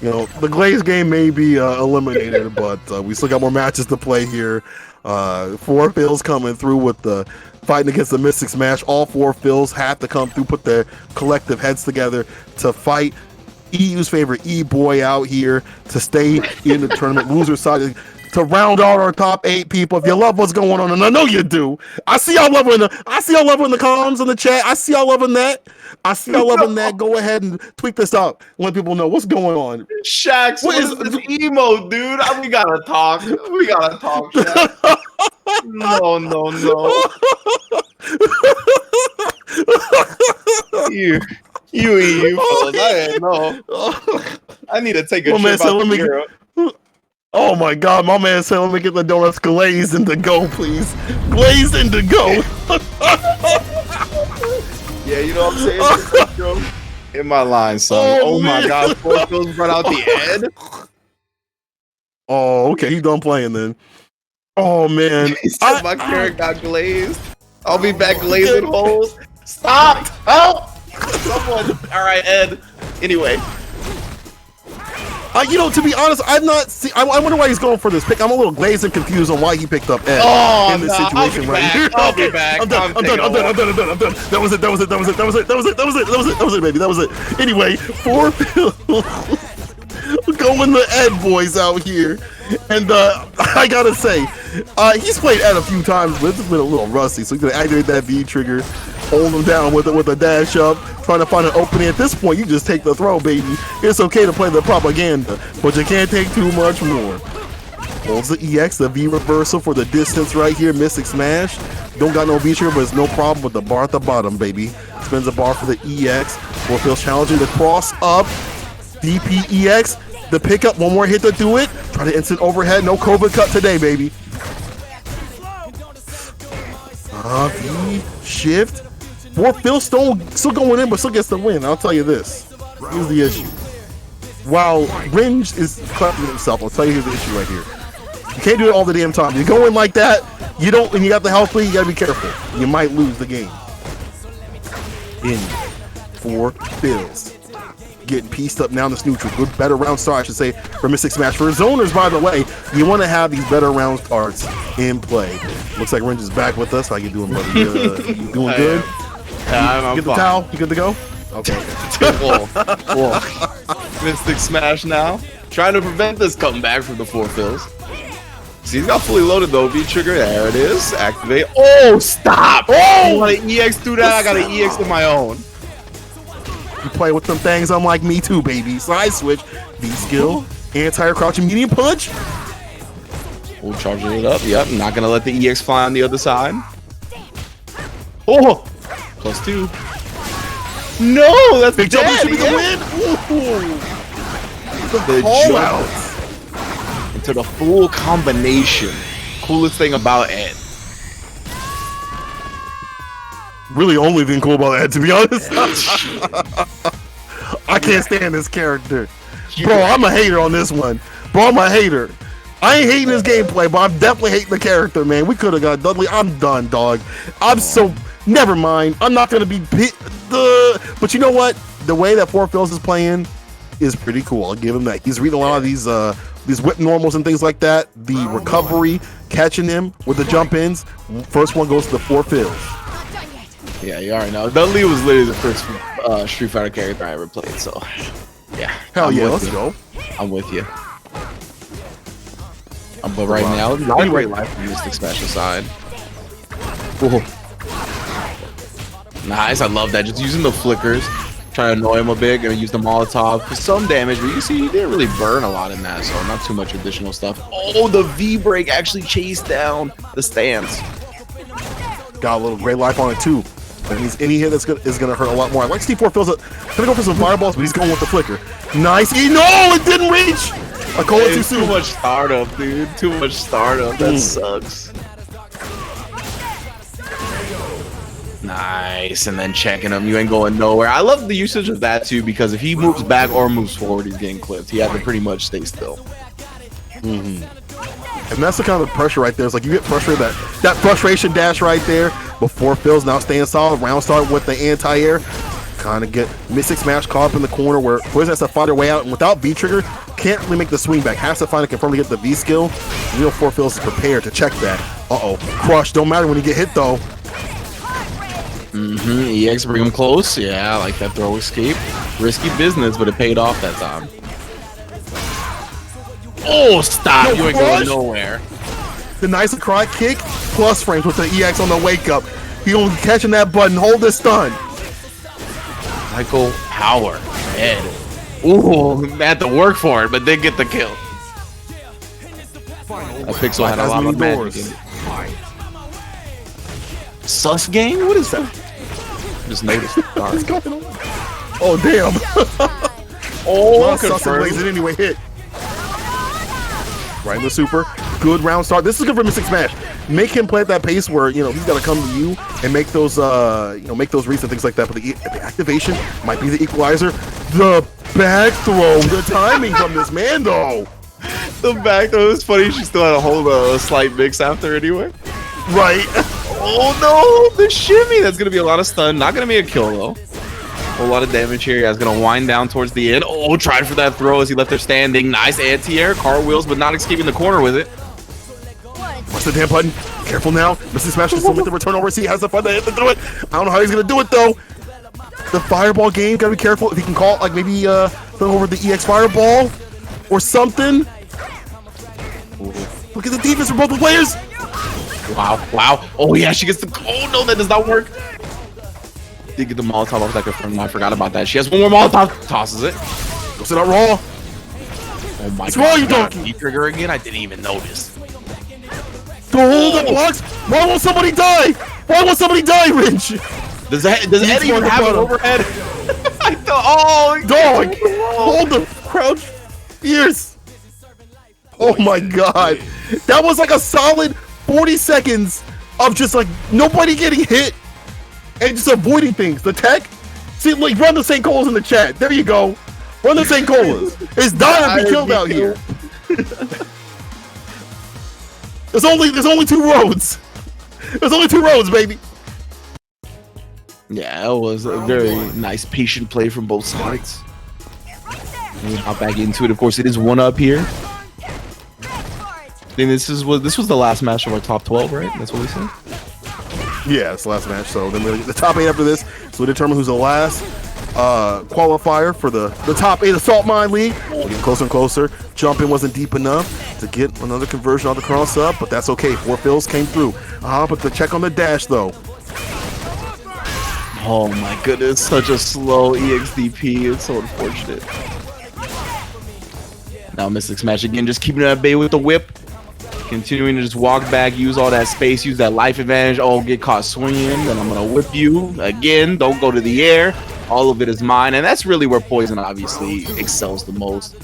you know, the Glaze game may be eliminated, but we still got more matches to play here. 4 fills coming through with the fighting against the Mystic Smash. All 4 fills have to come through, put their collective heads together to fight EU's favorite E-boy out here to stay in the tournament. Loser side to round out our top 8 people. If you love what's going on, and I know you do, I see y'all loving the comms in the chat. I see y'all loving that. Go ahead and tweak this up. Let people know what's going on. Shax, what is this emo, dude? We gotta talk. Shax. No. You EU fellas. I know. I need to take a trip out to Europe. Oh my God, my man said, let me get the donuts glazed and to go, please. Glazed and to go. Yeah, you know what I'm saying? In my line, son. Oh my God, 4 fills brought out the head. Oh, okay, he's done playing then. Oh man. He said my carrot got glazed. I'll be back glazing holes. Stop! Help! Someone. Alright, Ed. Anyway. You know, to be honest, I've not seen. I wonder why he's going for this pick. I'm a little glazed and confused on why he picked up Ed in this situation right here. I'll be back. I'm done. That was it, baby. That was it. Anyway, 4 pills. Going the Ed boys out here. And I gotta say, he's played Ed a few times, but it's been a little rusty. So he's gonna activate that V trigger, hold him down with a dash up, trying to find an opening. At this point, you just take the throw, baby. It's okay to play the propaganda, but you can't take too much more. Holds the EX, the V reversal for the distance right here. Mystic Smash. Don't got no V trigger, but it's no problem with the bar at the bottom, baby. Spins the bar for the EX. Feels challenging to cross up. DPEX. The pickup, one more hit to do it. Try to instant overhead, no COVID cut today, baby. V shift. 4 Phil still going in, but still gets the win. I'll tell you this. Here's the issue. While Rynge is clapping himself, I'll tell you here's the issue right here. You can't do it all the damn time. You go in like that, you don't, and you got the health lead, you gotta be careful. You might lose the game. In 4 Phils. Getting pieced up now in this neutral. Good, better round start, I should say, for Mystic Smash. For zoners, by the way, you want to have these better round starts in play. Looks like Rynge is back with us. How you doing, buddy? You doing good? I'm Get the towel. You good to go? Okay. Whoa. Mystic Smash now. Trying to prevent this comeback from the 4 Phils. See, he's got fully loaded though. V trigger. There it is. Activate. Oh, stop! Oh! I want to EX through that. I got an EX of my own. You play with some things unlike me too, baby. Side switch, V skill, anti-air crouching medium punch. We'll charging it up. Yep, not gonna let the EX fly on the other side. Oh, +2. No, that's Big jump should be the win. The jump into the full combination. Coolest thing about Ed. Really only thing cool about that, to be honest. I can't stand this character. Bro, I'm a hater on this one. Bro, I'm a hater. I ain't hating his gameplay, but I'm definitely hating the character, man. We could have got Dudley. I'm done, dog. I'm so... Never mind. I'm not going to be... But you know what? The way that 4 Phils is playing is pretty cool. I'll give him that. He's reading a lot of these whip normals and things like that. The recovery, catching him with the jump-ins. First one goes to the 4 Phils. Yeah, you already know. Dudley was literally the first Street Fighter character I ever played, so yeah. Hell yeah, let's go. I'm with you. But right now, not a great life from Mystic Smash aside. Ooh. Nice, I love that. Just using the flickers, trying to annoy him a bit. Gonna use the Molotov for some damage, but you see, he didn't really burn a lot in that, so not too much additional stuff. Oh, the V break actually chased down the stance. Got a little gray life on it too. That means any hit is gonna hurt a lot more. I like Steve 4 Phil's gonna go for some fireballs, but he's going with the flicker. Nice. No, it didn't reach. I call it too soon. Too much startup, dude. Too much startup. That sucks. Nice, and then checking him. You ain't going nowhere. I love the usage of that too, because if he moves back or moves forward, he's getting clipped. He has to pretty much stay still. And that's the kind of pressure right there. It's like you get frustrated, that frustration dash right there. But 4 Phils now staying solid. Round start with the anti-air. Kind of get Mystic Smash caught up in the corner where Quiz has to fight her way out. And without V-Trigger, can't really make the swing back. Has to find a confirm to get the V skill. Real 4 Phils is prepared to check that. Uh-oh. Crush. Don't matter when you get hit, though. EX bring him close. Yeah, I like that throw escape. Risky business, but it paid off that time. Oh, stop. You ain't going nowhere. The nice cry kick plus frames with the EX on the wake up. He gonna be catching that button. Hold this stun. Michael Power. Ed. Ooh, they had to work for it, but they get the kill. A Pixel had a lot of magic in it. Sus game? What is that? Just noticed. What's going on? Oh, damn. Oh, Sus and Blaze it anyway hit. Right in the super. Good round start. This is good for Mystic Smash. Make him play at that pace where, you know, he's got to come to you and make those, make those reads and things like that. But the activation might be the equalizer. The back throw. The timing from this man, though. The back throw is funny. She still had to hold a slight mix after anyway. Right. Oh, no. The shimmy. That's going to be a lot of stun. Not going to be a kill, though. A lot of damage here. He's gonna wind down towards the end. Oh, tried for that throw as he left her standing. Nice anti-air, cartwheels, but not escaping the corner with it. Watch the damn button. Careful now. Mr. Smash can still make the return over. See, he has the fun to hit to do it. I don't know how he's gonna do it though. The fireball game, gotta be careful if he can call, like maybe throw over the EX fireball or something. Look at the defense for both the players. Wow, wow. Oh yeah, she gets the. Oh no, that does not work. Did get the Molotov off that confirmed. I forgot about that. She has one more Molotov. Tosses it. Goes it out raw. Oh my It's god. raw, you donkey. Trigger again. I didn't even notice. Hold the blocks. Why won't somebody die? Why won't somebody die, Rynge? Does Eddie even have an overhead? Oh, Dog! Hold the crouch ears! Oh my god. That was like a solid 40 seconds of just like nobody getting hit and just avoiding things. The tech? See, like run the St. Colas in the chat. There you go. Run the St. Colas. It's dying to be killed out here. There's only 2 roads. There's only 2 roads, baby. Yeah, it was a very nice patient play from both sides. And we hop back into it. Of course, it is 1-up here. I think this was the last match of our top 12, right? That's what we said. Yeah, it's the last match. So then the top 8 after this. So we determine who's the last qualifier for the top 8 of Saltmine League. We're getting closer and closer. Jumping wasn't deep enough to get another conversion on the cross up, but that's okay. 4 fills came through. But the check on the dash though. Oh my goodness, such a slow EXDP. It's so unfortunate. Now Mystic Smash again, just keeping it at bay with the whip. Continuing to just walk back, use all that space, use that life advantage. Oh, get caught swinging, then I'm going to whip you. Again, don't go to the air. All of it is mine. And that's really where Poison obviously excels the most.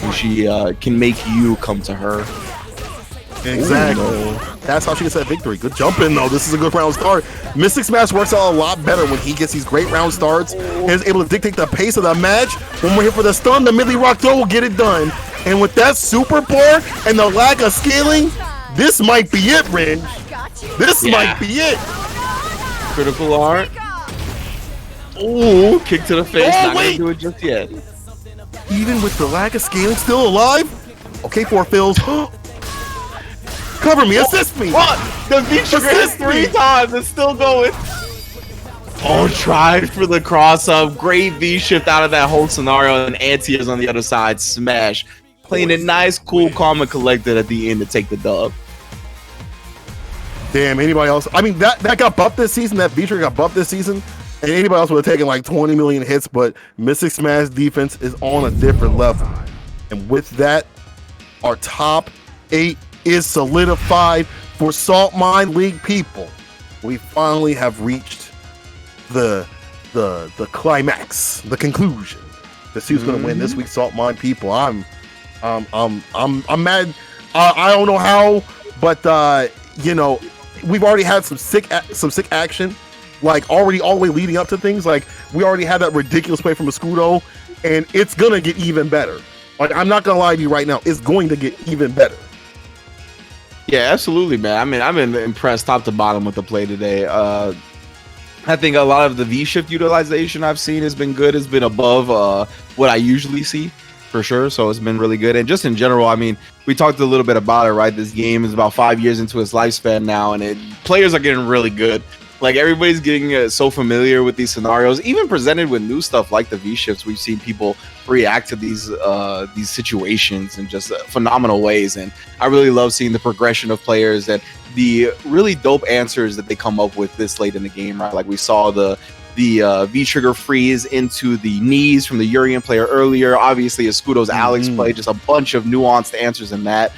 When she can make you come to her. Exactly. That's how she gets that victory. Good jump in though. This is a good round start. Mystic Smash works out a lot better when he gets these great round starts and is able to dictate the pace of the match. When we're here for the stun, the Midley Rock throw will get it done. And with that super bar and the lack of scaling, this might be it, Rynge. This might be it. Critical art. Ooh, kick to the face. Oh, Not wait. gonna do it just yet. Even with the lack of scaling, still alive. Okay, 4 fills. Cover me, assist me. What? The V-trigger hit 3 times. It's still going. Oh, tried for the cross up. Great V-shift out of that whole scenario. And Anti is on the other side. Smash. Playing it nice, cool, calm, and collected at the end to take the dub. Damn, anybody else? I mean, that got buffed this season. That V-trigger got buffed this season. And anybody else would have taken like 20 million hits. But Mystic Smash defense is on a different level. And with that, our top 8 is solidified for Saltmine League people. We finally have reached the climax, the conclusion. To see who's going to win this week's Saltmine people. I'm mad. I don't know how, but you know, we've already had some sick action, like already all the way leading up to things. Like we already had that ridiculous play from Escudo, and it's gonna get even better. Like I'm not gonna lie to you right now, it's going to get even better. Yeah, absolutely, man. I mean, I've been impressed top to bottom with the play today. I think a lot of the V-shift utilization I've seen has been good. It's been above what I usually see, for sure. So it's been really good. And just in general, I mean, we talked a little bit about it, right? This game is about 5 years into its lifespan now, and players are getting really good. Like, everybody's getting so familiar with these scenarios, even presented with new stuff like the V-shifts. We've seen people react to these situations in just phenomenal ways. And I really love seeing the progression of players and the really dope answers that they come up with this late in the game, right? Like we saw the V-trigger freeze into the knees from the Urian player earlier. Obviously, Escudo's Alex play, just a bunch of nuanced answers in that.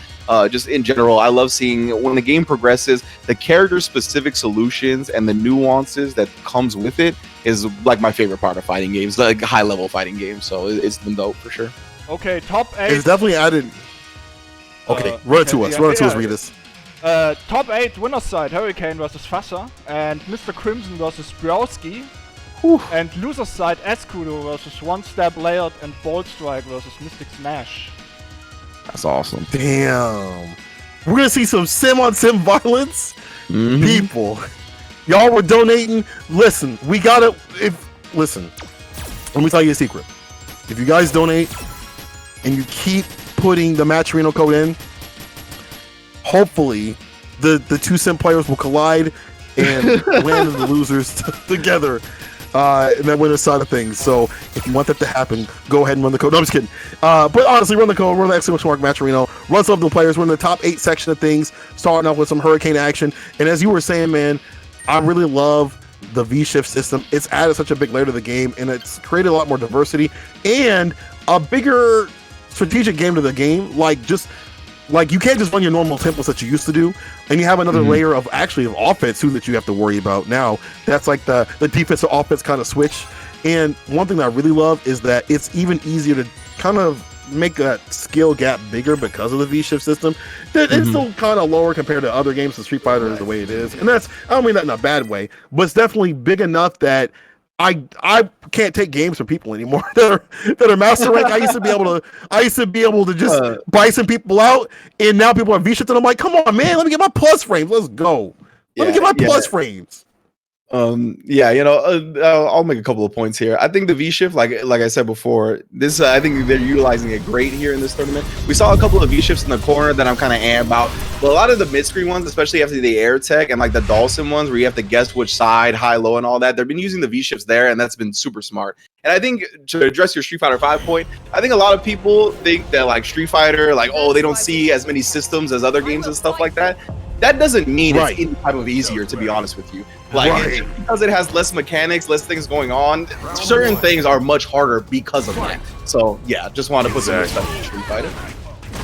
Just in general, I love seeing when the game progresses, the character-specific solutions and the nuances that comes with it is like my favorite part of fighting games, like high-level fighting games. So it's been dope for sure. Okay, top 8. It's definitely added. Okay, run it to us, Regis. Top 8 winner's side, Hurricane versus Fasser, and Mr. Crimson versus Browski. And loser's side, Escudo versus One Step Layered and Bolt Strike versus Mystic Smash. That's awesome. Damn. We're going to see some sim-on-sim violence? People. Y'all were donating. Listen, we got to... Listen. Let me tell you a secret. If you guys donate and you keep putting the Matcherino code in, hopefully the 2 cent players will collide and land the losers together in that winner's side of things. So if you want that to happen, go ahead and run the code. No, I'm just kidding. But honestly, run the code, run the exclamation mark Matcherino, run some of the players. We're in the top 8 section of things, starting off with some Hurricane action. And as you were saying, man, I really love the V-Shift system. It's added such a big layer to the game, and it's created a lot more diversity and a bigger strategic game to the game. Like you can't just run your normal templates that you used to do, and you have another layer of offense too that you have to worry about now. That's like the defense to offense kind of switch. And one thing that I really love is that it's even easier to kind of make that skill gap bigger because of the V-Shift system. It's still kind of lower compared to other games. The Street Fighter is the way it is, and I don't mean that in a bad way, but it's definitely big enough that I can't take games from people anymore that are master rank. I used to be able to just buy some people out, and now people are V-Shift, and I'm like, come on, man, let me get my plus frames. Let's go. Let me get my plus frames. I'll make a couple of points here. I think the V-Shift, like I said before, this I think they're utilizing it great here in this tournament. We saw a couple of V-Shifts in the corner that I'm kind of amped about, but a lot of the mid-screen ones, especially after the air tech and like the Dawson ones where you have to guess which side, high, low, and all that, they've been using the V-Shifts there, and that's been super smart. And I think to address your Street Fighter 5 point, I think a lot of people think that like Street Fighter, like, oh, they don't see as many systems as other games and stuff like that. That doesn't mean it's any type of easier, to be honest with you. Like, because it has less mechanics, less things going on, certain things are much harder because of that. So, yeah, just wanted to put some respect on Street Fighter.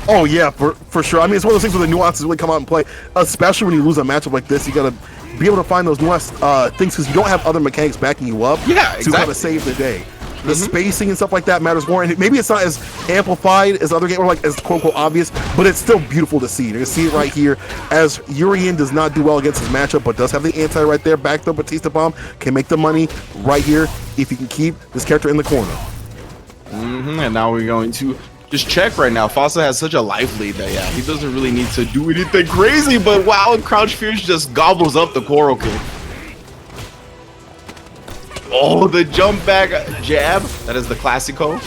Oh, yeah, for sure. I mean, it's one of those things where the nuances really come out and play, especially when you lose a matchup like this. You got to be able to find those nuanced things because you don't have other mechanics backing you up to kind of save the day. The spacing and stuff like that matters more, and maybe it's not as amplified as other games, or like as quote-unquote obvious, but it's still beautiful to see. You can see it right here, as Urien does not do well against his matchup, but does have the anti right there, back throw Batista bomb, can make the money right here if you can keep this character in the corner. And now we're going to just check right now. Fossa has such a life lead that, he doesn't really need to do anything crazy, but wow, Crouch Fierce just gobbles up the Coral kick. Oh, the jump back jab. That is the Classico.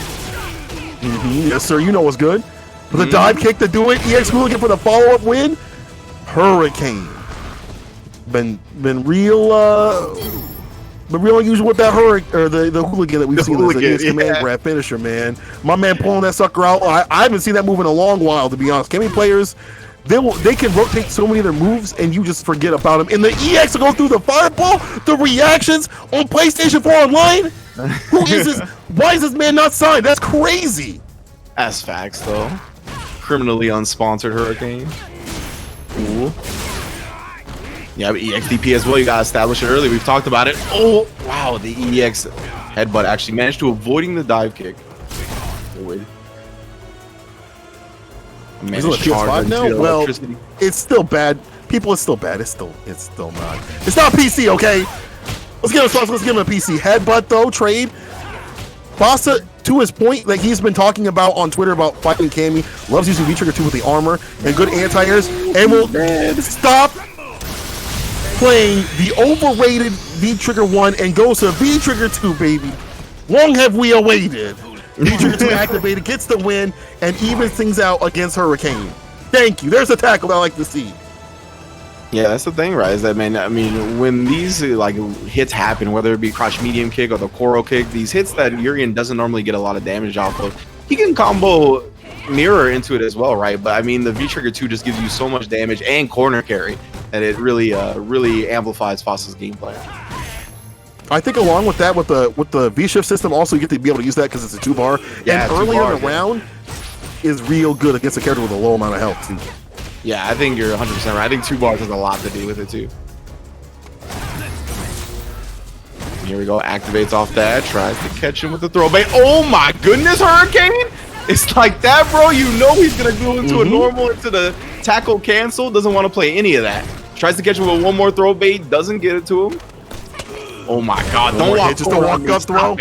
Yes, sir. You know what's good. For the dive kick to do it. EX looking for the follow-up win. Hurricane. Been real unusual with that hurricane, or the hooligan that we've seen as the EX command grab finisher, man. My man pulling that sucker out. I haven't seen that move in a long while, to be honest. Kemi players, they can rotate so many of their moves and you just forget about them. And the EX to go through the fireball, the reactions on PlayStation 4 Online. Who is this? Why is this man not signed? That's crazy. That's facts, though. Criminally unsponsored Hurricane. Cool. Yeah, but EXDP as well. You gotta establish it early. We've talked about it. Oh, wow. The EX headbutt actually managed to avoiding the dive kick. Avoid. Is it a PS5 now? Well, it's still bad. People, it's still bad. It's still not. It's not PC, okay? Let's give him a PC. Headbutt though, trade. Fossa, to his point, like he's been talking about on Twitter about fighting Cammy, loves using V-Trigger 2 with the armor and good anti-airs, and will stop playing the overrated V-Trigger 1 and goes to V-Trigger 2, baby. Long have we awaited. V-Trigger 2 activated, gets the win, and evens things out against Hurricane. Thank you. There's a tackle that I like to see. Yeah, that's the thing, right? Is that, man, I mean, when these like hits happen, whether it be crouch medium kick or the coral kick, these hits that Urien doesn't normally get a lot of damage off of, he can combo mirror into it as well, right? But I mean, the V-Trigger 2 just gives you so much damage and corner carry that it really amplifies Fossa's gameplay. I think along with that, with the V-Shift system, also you get to be able to use that because it's a 2-bar. Yeah, and earlier in the round is real good against a character with a low amount of health too. Yeah, I think you're 100% right. I think 2 bars has a lot to do with it too. Here we go, activates off that, tries to catch him with the throw bait. Oh my goodness, Hurricane! It's like that, bro. You know he's gonna go into a normal, into the tackle cancel. Doesn't want to play any of that. Tries to catch him with one more throw bait, doesn't get it to him. Oh my God! Don't walk, just don't walk up throw.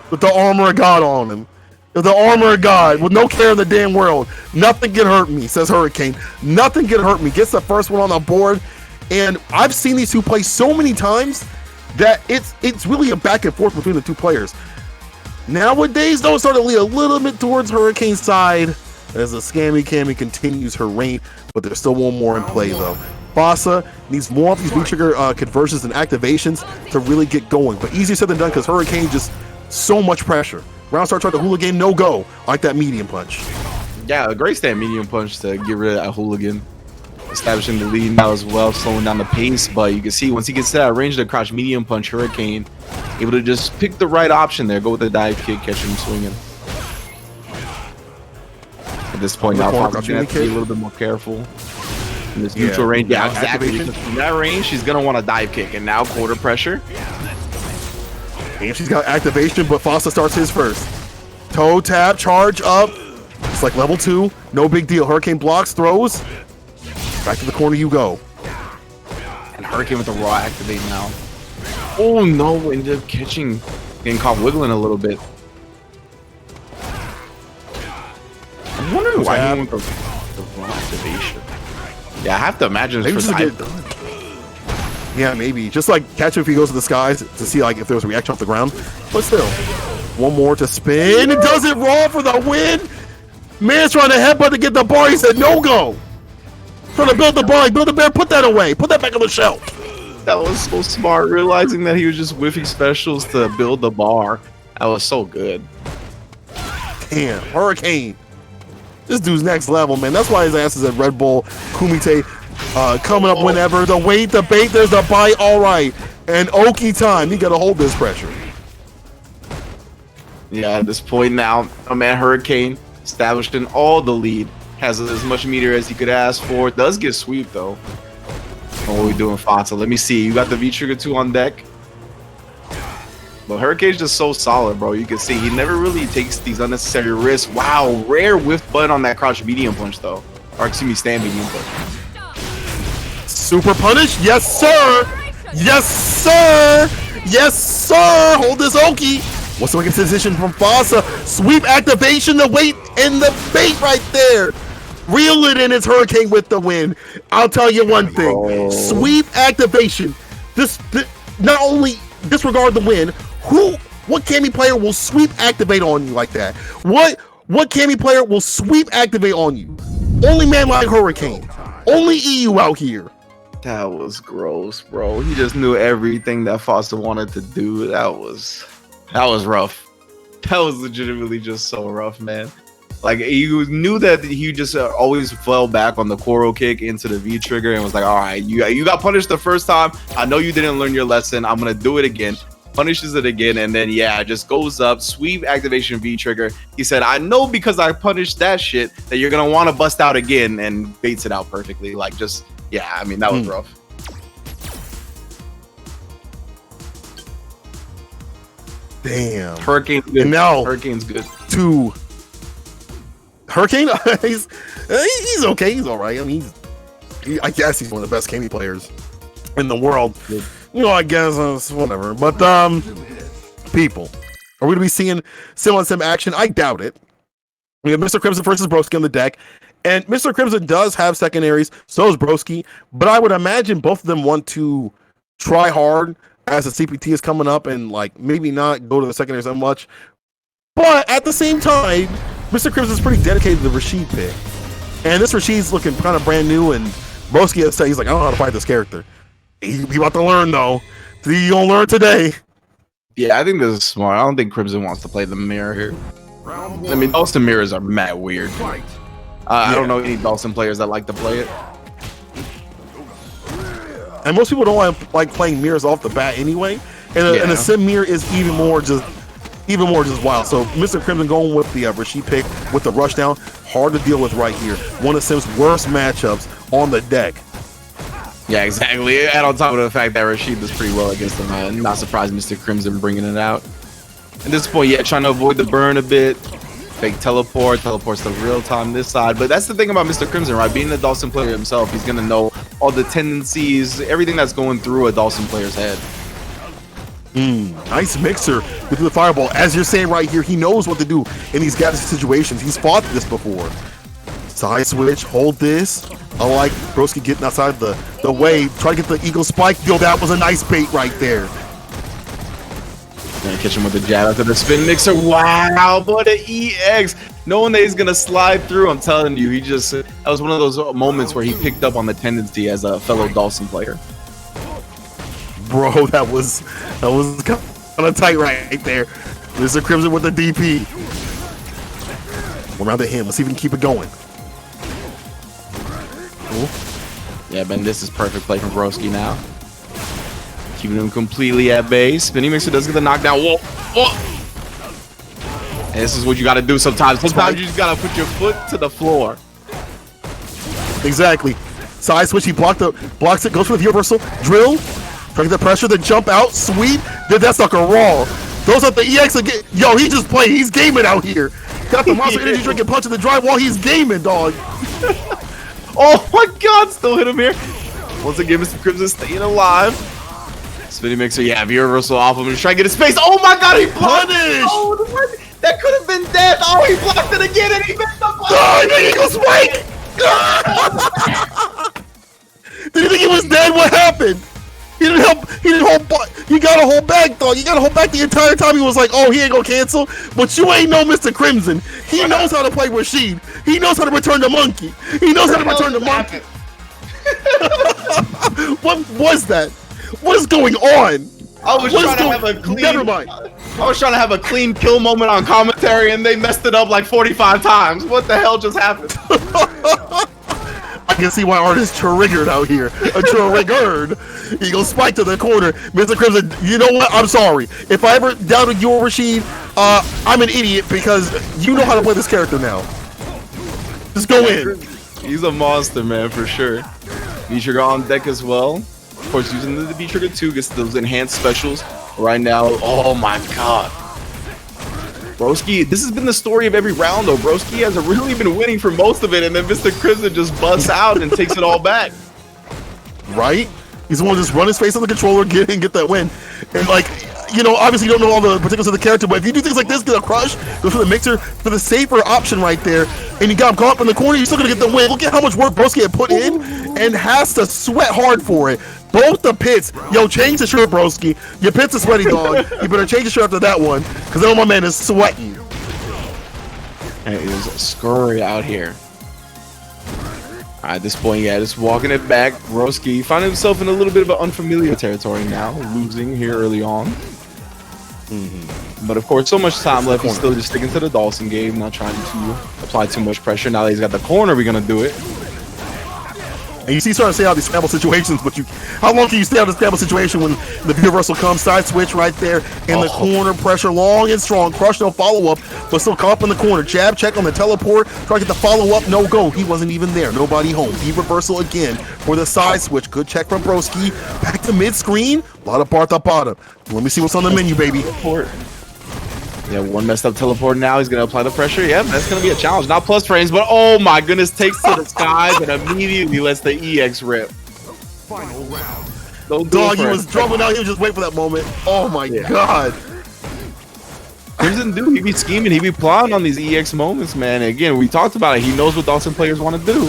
With the armor of God on him. With the armor of God, with no care in the damn world. Nothing can hurt me, says Hurricane. Nothing can hurt me. Gets the first one on the board. And I've seen these two play so many times that it's really a back and forth between the two players. Nowadays, though, it's starting to lean a little bit towards Hurricane's side as the Scammy Cammy continues her reign, but there's still one more in play, though. Fossa needs more of these V-trigger conversions and activations to really get going, but easier said than done because Hurricane just so much pressure. Round start tried the hooligan, no go. I like that medium punch. Yeah, a great stand medium punch to get rid of that hooligan. Establishing the lead now as well, slowing down the pace, but you can see once he gets to that range to crouch medium punch, Hurricane able to just pick the right option there, go with the dive kick, catch him swinging. At this point now, Fonz's gonna have to be a little bit more careful in this neutral range. Yeah, exactly. In that range, she's gonna want a dive kick, and now quarter pressure. And she's got activation, but Fossa starts his first. Toe tap, charge up. It's like level 2, no big deal. Hurricane blocks, throws. Back to the corner you go. And Hurricane with the raw activate now. Oh no, ended up getting caught wiggling a little bit. I'm wondering why he went with the raw activation. Yeah, I have to imagine it's for dive. Yeah, maybe. Just like catch him if he goes to the skies to see like if there's a reaction off the ground. But still. One more to spin. It does it raw for the win. Man's trying to headbutt to get the bar. He said no go. Trying to build the bar. Build the bear. Put that away. Put that back on the shelf. That was so smart, realizing that he was just whiffing specials to build the bar. That was so good. Damn, Hurricane. This dude's next level, man. That's why his ass is at Red Bull. Kumite coming up whenever. The wait, the bait, there's the bite. All right. And Oki time. He got to hold this pressure. Yeah, at this point now, my man Hurricane established in all the lead. Has as much meter as he could ask for. Does get sweep, though. What are we doing, Fonsa? Let me see. You got the V-Trigger 2 on deck. But Hurricane's just so solid, bro. You can see he never really takes these unnecessary risks. Wow, rare whiff button on that crouch medium punch, though. Or excuse me, stand medium punch. Super punish? Yes, sir! Yes, sir! Yes, sir! Hold this Oki! What's the wicked position from Fossa? Sweep activation, the weight and the bait right there. Reel it in, it's Hurricane with the win. I'll tell you one thing. Oh. Sweep activation. This not only disregard the win, what Cammy player will sweep activate on you like that? What Cammy player will sweep activate on you? Only man like Hurricane. Only EU out here. That was gross, bro. He just knew everything that Fossa wanted to do. That was rough. That was legitimately just so rough, man. Like, he knew that he just always fell back on the Koro kick into the V trigger and was like, all right, you got punished the first time. I know you didn't learn your lesson. I'm going to do it again. Punishes it again. And then, yeah, just goes up, sweep activation V trigger. He said, I know because I punished that shit that you're going to want to bust out again, and baits it out perfectly. Like, just, yeah, I mean, that was rough. Damn. Hurricane's good. And now, Hurricane's good. Hurricane, he's okay. He's all right. I mean, I guess he's one of the best Cammy players in the world. You know, I guess whatever. But people, are we gonna be seeing sim action? I doubt it. We have Mr. Crimson versus Broski on the deck, and Mr. Crimson does have secondaries. So is Broski, but I would imagine both of them want to try hard as the CPT is coming up, and like maybe not go to the secondaries that much. But at the same time, Mr. Crimson's pretty dedicated to the Rashid pick. And this Rashid's looking kind of brand new, and Broski has said, he's like, I don't know how to fight this character. He about to learn, though. He gonna learn today. Yeah, I think this is smart. I don't think Crimson wants to play the mirror here. I mean, Dawson mirrors are mad weird. I don't know any Dawson players that like to play it. And most people don't like playing mirrors off the bat anyway. And a sim mirror is even more just wild. So Mr. Crimson going with the Rashid pick with the rush down, hard to deal with right here. One of Sim's worst matchups on the deck. Yeah, exactly. And on top of the fact that Rashid does pretty well against him, I'm not surprised Mr. Crimson bringing it out. At this point, yeah, trying to avoid the burn a bit. Fake teleports to real time this side. But that's the thing about Mr. Crimson, right? Being a Dawson player himself, he's gonna know all the tendencies, everything that's going through a Dawson player's head. Nice mixer with the fireball. As you're saying right here, he knows what to do in these gadget situations. He's fought this before. Side switch, hold this. I like Broski getting outside the way. Try to get the eagle spike. Yo, that was a nice bait right there. Gonna catch him with the jab after the spin mixer. Wow, what an EX. Knowing that he's gonna slide through, I'm telling you, that was one of those moments where he picked up on the tendency as a fellow Dawson player. Bro, that was kind of tight right there. Mr. Crimson with the DP. Around to him. Let's see if we can keep it going. Cool. Yeah, Ben, this is perfect play from Broski now. Keeping him completely at bay. Spinning mixer does get the knockdown. Whoa, whoa. And this is what you got to do sometimes. Sometimes you just got to put your foot to the floor. Exactly. Side switch. He blocks it. Goes for the universal drill. Trying to get the pressure. Then jump out. Sweet. Did that sucker raw. Goes up the EX again. Yo, he just played. He's gaming out here. Got the monster energy drink and punch in the drive while he's gaming, dog. Oh my God! Still hit him here. Once again, Mr. Crimson staying alive. Spinning mixer. Yeah, V reversal off him. He's trying to get his space. Oh my God! He punished. Oh, that could have been death. Oh, he blocked it again, and he missed the block. Oh, he goes spike. Did you think he was dead? What happened? He didn't help. He didn't hold. You gotta hold back, dog. You gotta hold back the entire time. He was like, "Oh, he ain't gonna cancel." But you ain't no Mr. Crimson. He knows how to play Rashid. He knows how to return the monkey. He knows how to return the monkey. What was that? What is going on? I was trying to have a clean. Never mind. I was trying to have a clean kill moment on commentary, and they messed it up like 45 times. What the hell just happened? I can see why Art is triggered out here. Triggered. He goes spike to the corner. Mr. Crimson, you know what? I'm sorry. If I ever doubted your Rashid, I'm an idiot because you know how to play this character now. Just go in. He's a monster, man, for sure. V-Trigger on deck as well. Of course, using the V-Trigger 2 gets those enhanced specials. Right now, oh my God. Broski, this has been the story of every round, though. Broski hasn't really been winning for most of it, and then Mr. Crimson just busts out and takes it all back. Right? He's the one to just run his face on the controller, get that win. And like, you know, obviously you don't know all the particulars of the character, but if you do things like this, get a crush, go for the mixer, for the safer option right there, and you got him caught up in the corner, you're still gonna get the win. Look at how much work Broski had put in and has to sweat hard for it. Both the pits. Yo, change the shirt, Broski. Your pits are sweaty, dog. You better change the shirt after that one, because then my man is sweating. And it was scurry out here. At this point, yeah, just walking it back. Broski finding himself in a little bit of an unfamiliar territory now, losing here early on. But of course, so much time left. He's still just sticking to the Dawson game, not trying to apply too much pressure. Now that he's got the corner, we're gonna do it. And you see, starting to stay out of these scramble situations, but how long can you stay out of the scramble situation when the universal comes? Side switch right there in the corner, pressure long and strong, crush, no follow-up, but still caught up in the corner. Jab check on the teleport, try to get the follow-up, no go. He wasn't even there, nobody home. V reversal again for the side switch. Good check from Broski. Back to mid-screen, a lot of Barth up bottom. Let me see what's on the menu, baby. Yeah, one messed up teleport now. He's going to apply the pressure. Yeah, that's going to be a challenge. Not plus frames, but oh my goodness. Takes to the skies and immediately lets the EX rip. Final round. Dog, he was drumming out. He was just waiting for that moment. Oh my God. Crimson dude, he be scheming. He be plotting on these EX moments, man. Again, we talked about it. He knows what Dawson players want to do.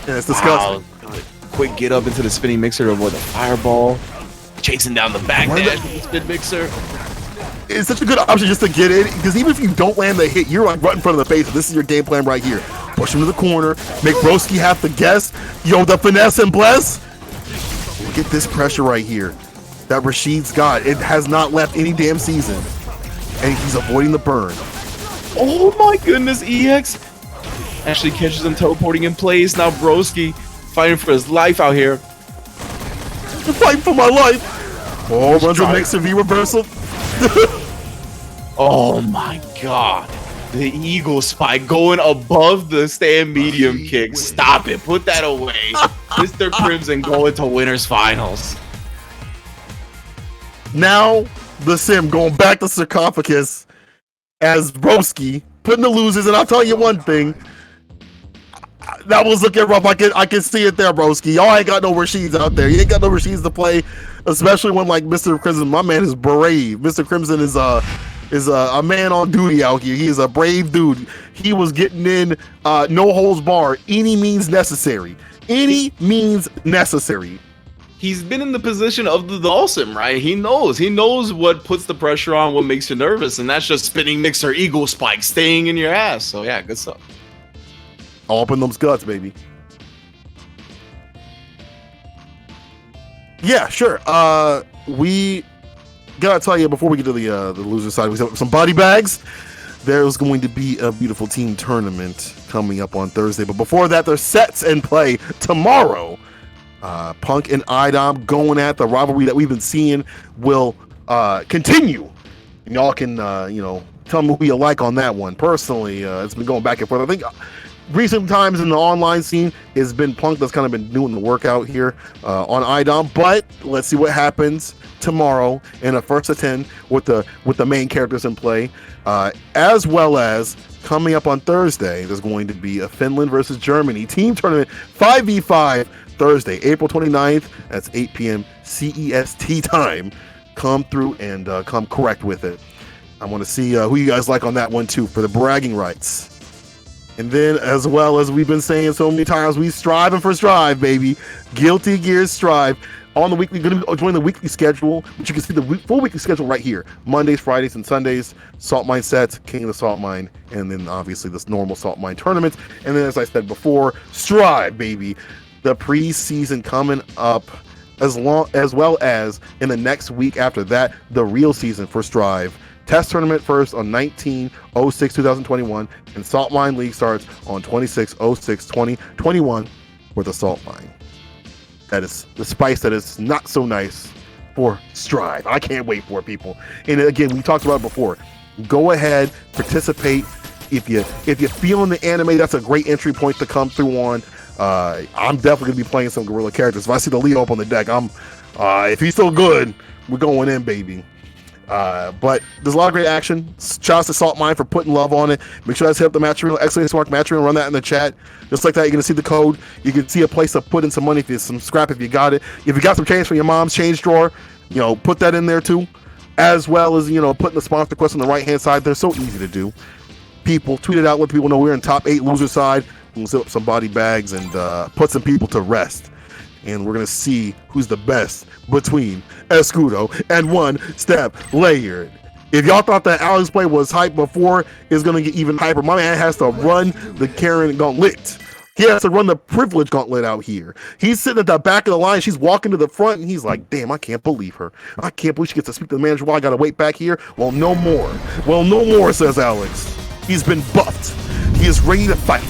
Yeah, it's disgusting. Wow. Quick get up into the spinning mixer to avoid the fireball. Chasing down the back dash with the spin mixer. It's such a good option just to get in, because even if you don't land the hit, you're like right in front of the face. This is your game plan right here. Push him to the corner, make Broski have to guess. Yo, the finesse and bless. Look at this pressure right here that Rashid's got. It has not left any damn season, and he's avoiding the burn. Oh my goodness, EX actually catches him teleporting in place. Now Broski fighting for his life out here. I'm fighting for my life. Oh, runs a mixer V reversal. Oh my God. The eagle spike going above the stand medium kick. Stop it. Put that away. Mr. Crimson going to winners finals. Now the sim going back to sarcophagus as Broski putting the losers. And I'll tell you one thing. That was looking rough. I can see it there, Broski. Y'all ain't got no Rashids out there. You ain't got no Rashids to play, especially when like Mr. Crimson. My man is brave. Mr. Crimson is a man on duty out here. He is a brave dude. He was getting in, no holds barred, any means necessary. Any means necessary. he's been in the position of the Dawson, right? He knows what puts the pressure on, what makes you nervous, and that's just spinning mixer, eagle spike, staying in your ass. So yeah, good stuff. All up in those guts, baby. Yeah, sure. We gotta tell you before we get to the loser side, we have some body bags. There's going to be a beautiful team tournament coming up on Thursday, but before that, there's sets in play tomorrow. Punk and IDOM going at the rivalry that we've been seeing will continue. And y'all can tell me who you like on that one. Personally, it's been going back and forth. I think recent times in the online scene has been Punk that's kind of been doing the workout here on IDOM, but let's see what happens tomorrow in a first of 10 with the main characters in play, as well as coming up on Thursday. There's going to be a Finland versus Germany team tournament 5v5 Thursday, April 29th. That's 8 p.m. CEST time. Come through and come correct with it. I want to see who you guys like on that one too for the bragging rights. And then, as well as we've been saying so many times, we striving for Strive, baby. Guilty Gear Strive. On the weekly, going to join the weekly schedule, which you can see the full weekly schedule right here. Mondays, Fridays, and Sundays. Saltmine sets, King of the Saltmine, and then obviously this normal Saltmine tournament. And then, as I said before, Strive, baby. The preseason coming up, as well as in the next week after that, the real season for Strive. Test tournament first on 19/06/2021, and Saltmine League starts on 26/06/2021 for the Saltmine. That is the spice that is not so nice for Strive. I can't wait for it, people. And again, we talked about it before. Go ahead, participate. If you're feeling the anime, that's a great entry point to come through on. I'm definitely gonna be playing some Gorilla characters. If I see the Leo up on the deck, if he's still good, we're going in, baby. But there's a lot of great action. Shouts to Saltmine for putting love on it. Make sure that's hit up the match reel, excellent smart match reel, run that in the chat. Just like that, you're gonna see the code. You can see a place to put in some money if you some scrap if you got it. If you got some change from your mom's change drawer, put that in there too. As well as putting the sponsor request on the right hand side. They're so easy to do. People tweet it out, let people know we're in top 8 loser side. We'll set up some body bags and put some people to rest. And we're going to see who's the best between Escudo and One Step Layered. If y'all thought that Alex play was hype before, it's going to get even hyper. My man has to run the Karen gauntlet. He has to run the privilege gauntlet out here. He's sitting at the back of the line. She's walking to the front, and he's like, damn, I can't believe her. I can't believe she gets to speak to the manager while I got to wait back here. Well, no more. Well, no more, says Alex. He's been buffed. He is ready to fight.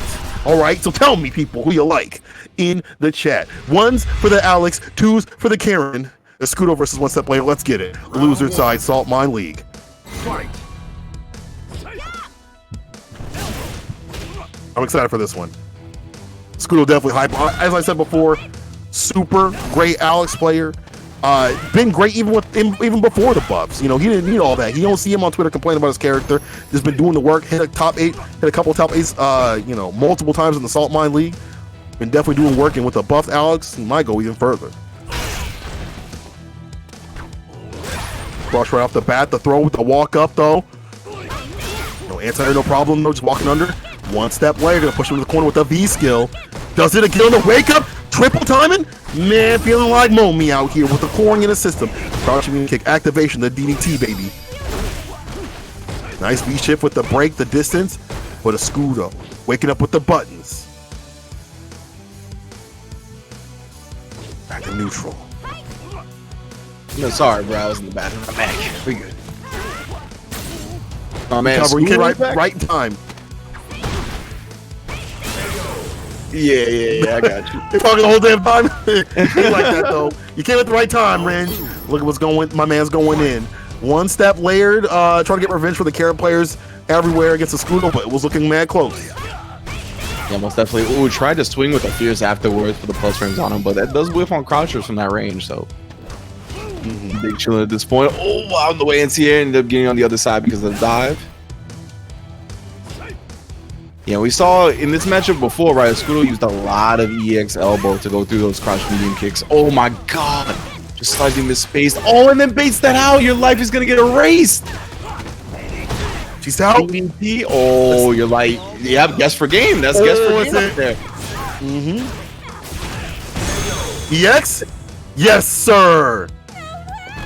All right, so tell me, people, who you like in the chat. 1s for the Alex, 2s for the Karen. Escudo versus One Step Layer. Let's get it. Loser side, Saltmine League. Fight. I'm excited for this one. Escudo definitely hype. As I said before, super great Alex player. Been great even before the buffs. He didn't need all that. You don't see him on Twitter complaining about his character. Just been doing the work. Hit a top 8, hit a couple of top 8s. Multiple times in the Saltmine League. Been definitely doing work, and with the buffed Alex, he might go even further. Crush right off the bat. The throw with the walk up though. No anti-air, no problem. No, just walking under. One Step Layer gonna push him to the corner with the V skill. Does it again on the wake up? Triple timing? Man, feeling like Momi out here with the coring in the system. Crouching kick activation, the DDT, baby. Nice V shift with the break, the distance. But Escudo waking up with the buttons. Back to neutral. No, sorry, bro. I was in the bathroom. I'm back. We good. Oh man, Covering right in time. Yeah, I got you. They're talking the whole damn time. Ain't like that though. You came at the right time, Rynge. Look at what's going. My man's going in. One Step Layered, trying to get revenge for the Karen players everywhere against the Escudo, but it was looking mad close. Yeah, most definitely. Ooh, tried to swing with the Fierce afterwards for the plus frames on him, but that does whiff on crouchers from that range, so. Big chill at this point. Oh, wow, on the way into here, ended up getting on the other side because of the dive. Yeah, we saw in this matchup before, right? Escudo used a lot of EX elbow to go through those crouch medium kicks. Oh my god. Just slightly misspaced. Oh, and then baits that out. Your life is going to get erased. She's out. Oh, you're like, yeah, guess for game. That's guess for game right there. EX? Yes, sir.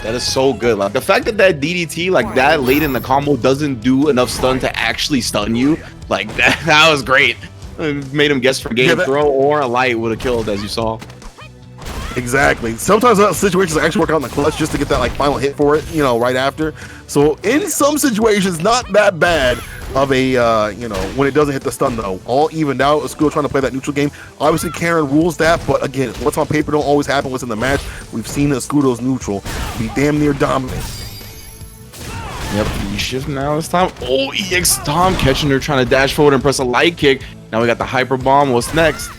That is so good. Like the fact that DDT like that late in the combo doesn't do enough stun to actually stun you, like that was great. It made him guess for game throw or a light would have killed, as you saw. Exactly. Sometimes situations actually work out in the clutch just to get that like final hit for it, you know, right after. So in some situations, not that bad of a you know, when it doesn't hit the stun though. All evened out. Escudo trying to play that neutral game. Obviously Karen rules that, but again, what's on paper don't always happen what's in the match. We've seen Escudo's neutral be damn near dominant. Yep, shift now this time. Oh, EX Tom catching her, trying to dash forward and press a light kick. Now we got the hyper bomb. What's next?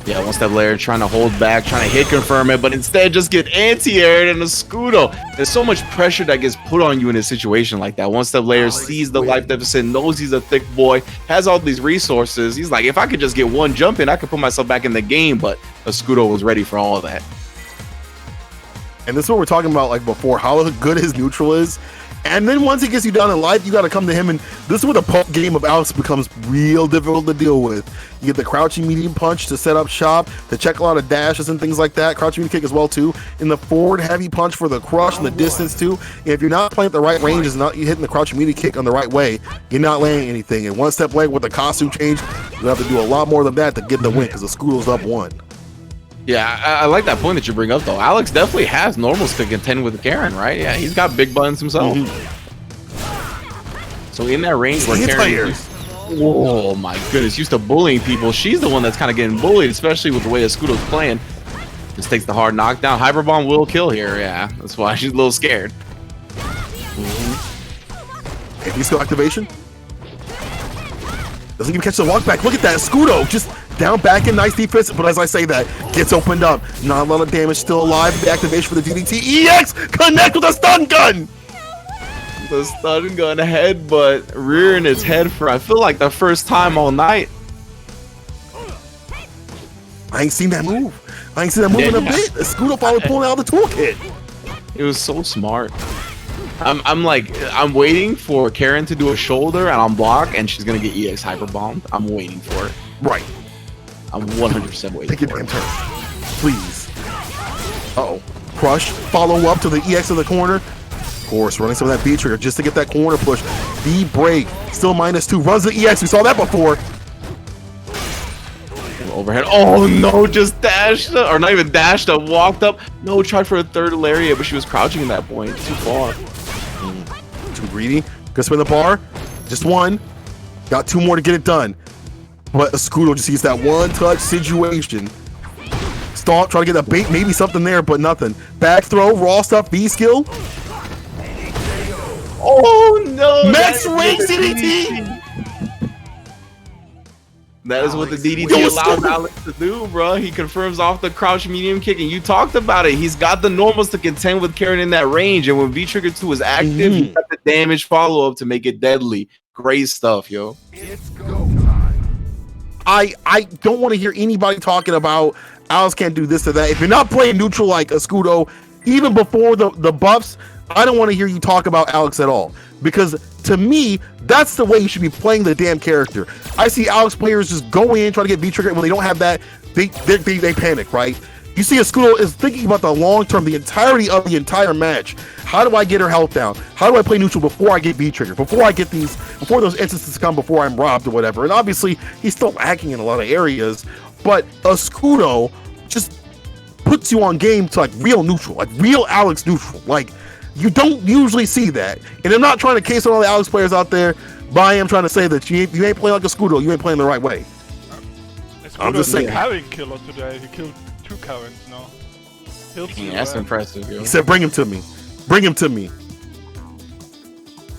Yeah, one step later, trying to hold back, trying to hit confirm it, but instead just get anti-aired and Escudo. There's so much pressure that gets put on you in a situation like that. One step later, sees the life deficit, knows he's a thick boy, has all these resources. He's like, if I could just get one jump in, I could put myself back in the game, but Escudo was ready for all of that. And this is what we're talking about like before, how good his neutral is. And then once he gets you down in life, you got to come to him. And this is where the poke game of Alex becomes real difficult to deal with. You get the crouching medium punch to set up shop, to check a lot of dashes and things like that. Crouching medium kick as well too. And the forward heavy punch for the crush and the distance too. And if you're not playing at the right range, is not you hitting the crouching medium kick on the right way, you're not landing anything. And one step leg with the costume change, you have to do a lot more than that to get the win because the Escudo's up 1. Yeah, I like that point that you bring up, though. Alex definitely has normals to contend with Karen, right? Yeah, he's got big buttons himself. So in that range where Karen is, oh my goodness, used to bullying people, she's the one that's kind of getting bullied, especially with the way Escudo's playing. Just takes the hard knockdown. Hyperbomb will kill here, yeah. That's why she's a little scared. If you still activation, doesn't even catch the walk back. Look at that, Escudo just down back in nice defense, but as I say that, gets opened up. Not a lot of damage, still alive. The activation for the DDT. EX connect with a stun gun. The stun gun headbutt rearing its head for I feel like the first time all night. I ain't seen that move. I ain't seen that move in a bit. Escudo probably pulling out the toolkit. It was so smart. I'm waiting for Karen to do a shoulder and I'm block and she's gonna get EX hyper bombed. I'm waiting for it. Right. I'm 100% waiting. Take your damn turn, please. Uh-oh. Crush. Follow up to the EX in the corner. Of course, running some of that B trigger just to get that corner push. B break. Still -2. Runs the EX. We saw that before. Overhead. Oh no, just dashed up, or not even dashed up, walked up. No, tried for a third lariat, but she was crouching at that point. Too far. Too greedy. Good spin the bar. Just one. Got 2 more to get it done. But Escudo just sees that one touch situation. Stomp, try to get a bait, maybe something there, but nothing. Back throw, raw stuff, B skill. Oh no! Max Rynge DDT! That is what the DDT allows Alex to do, bro. He confirms off the crouch medium kick, and you talked about it. He's got the normals to contend with Karen in that range, and when V-Trigger 2 is active, he got the damage follow-up to make it deadly. Great stuff, yo. It's go time. I don't want to hear anybody talking about Alex can't do this or that. If you're not playing neutral like Escudo, even before the buffs, I don't want to hear you talk about Alex at all. Because to me, that's the way you should be playing the damn character. I see Alex players just go in, try to get V-Trigger, and when they don't have that, they panic, right? You see Escudo is thinking about the long term, the entirety of the entire match. How do I get her health down? How do I play neutral before I get V-Trigger? Before those instances come, before I'm robbed or whatever. And obviously, he's still lacking in a lot of areas, but Escudo just puts you on game to like real neutral, like real Alex neutral. Like, you don't usually see that. And I'm not trying to case on all the Alex players out there, but I am trying to say that you ain't playing like Escudo, you ain't playing the right way. I'm just saying. Karen killer today. He killed 2 Karens now. Yeah, that's impressive, yo. He said, "Bring him to me. Bring him to me."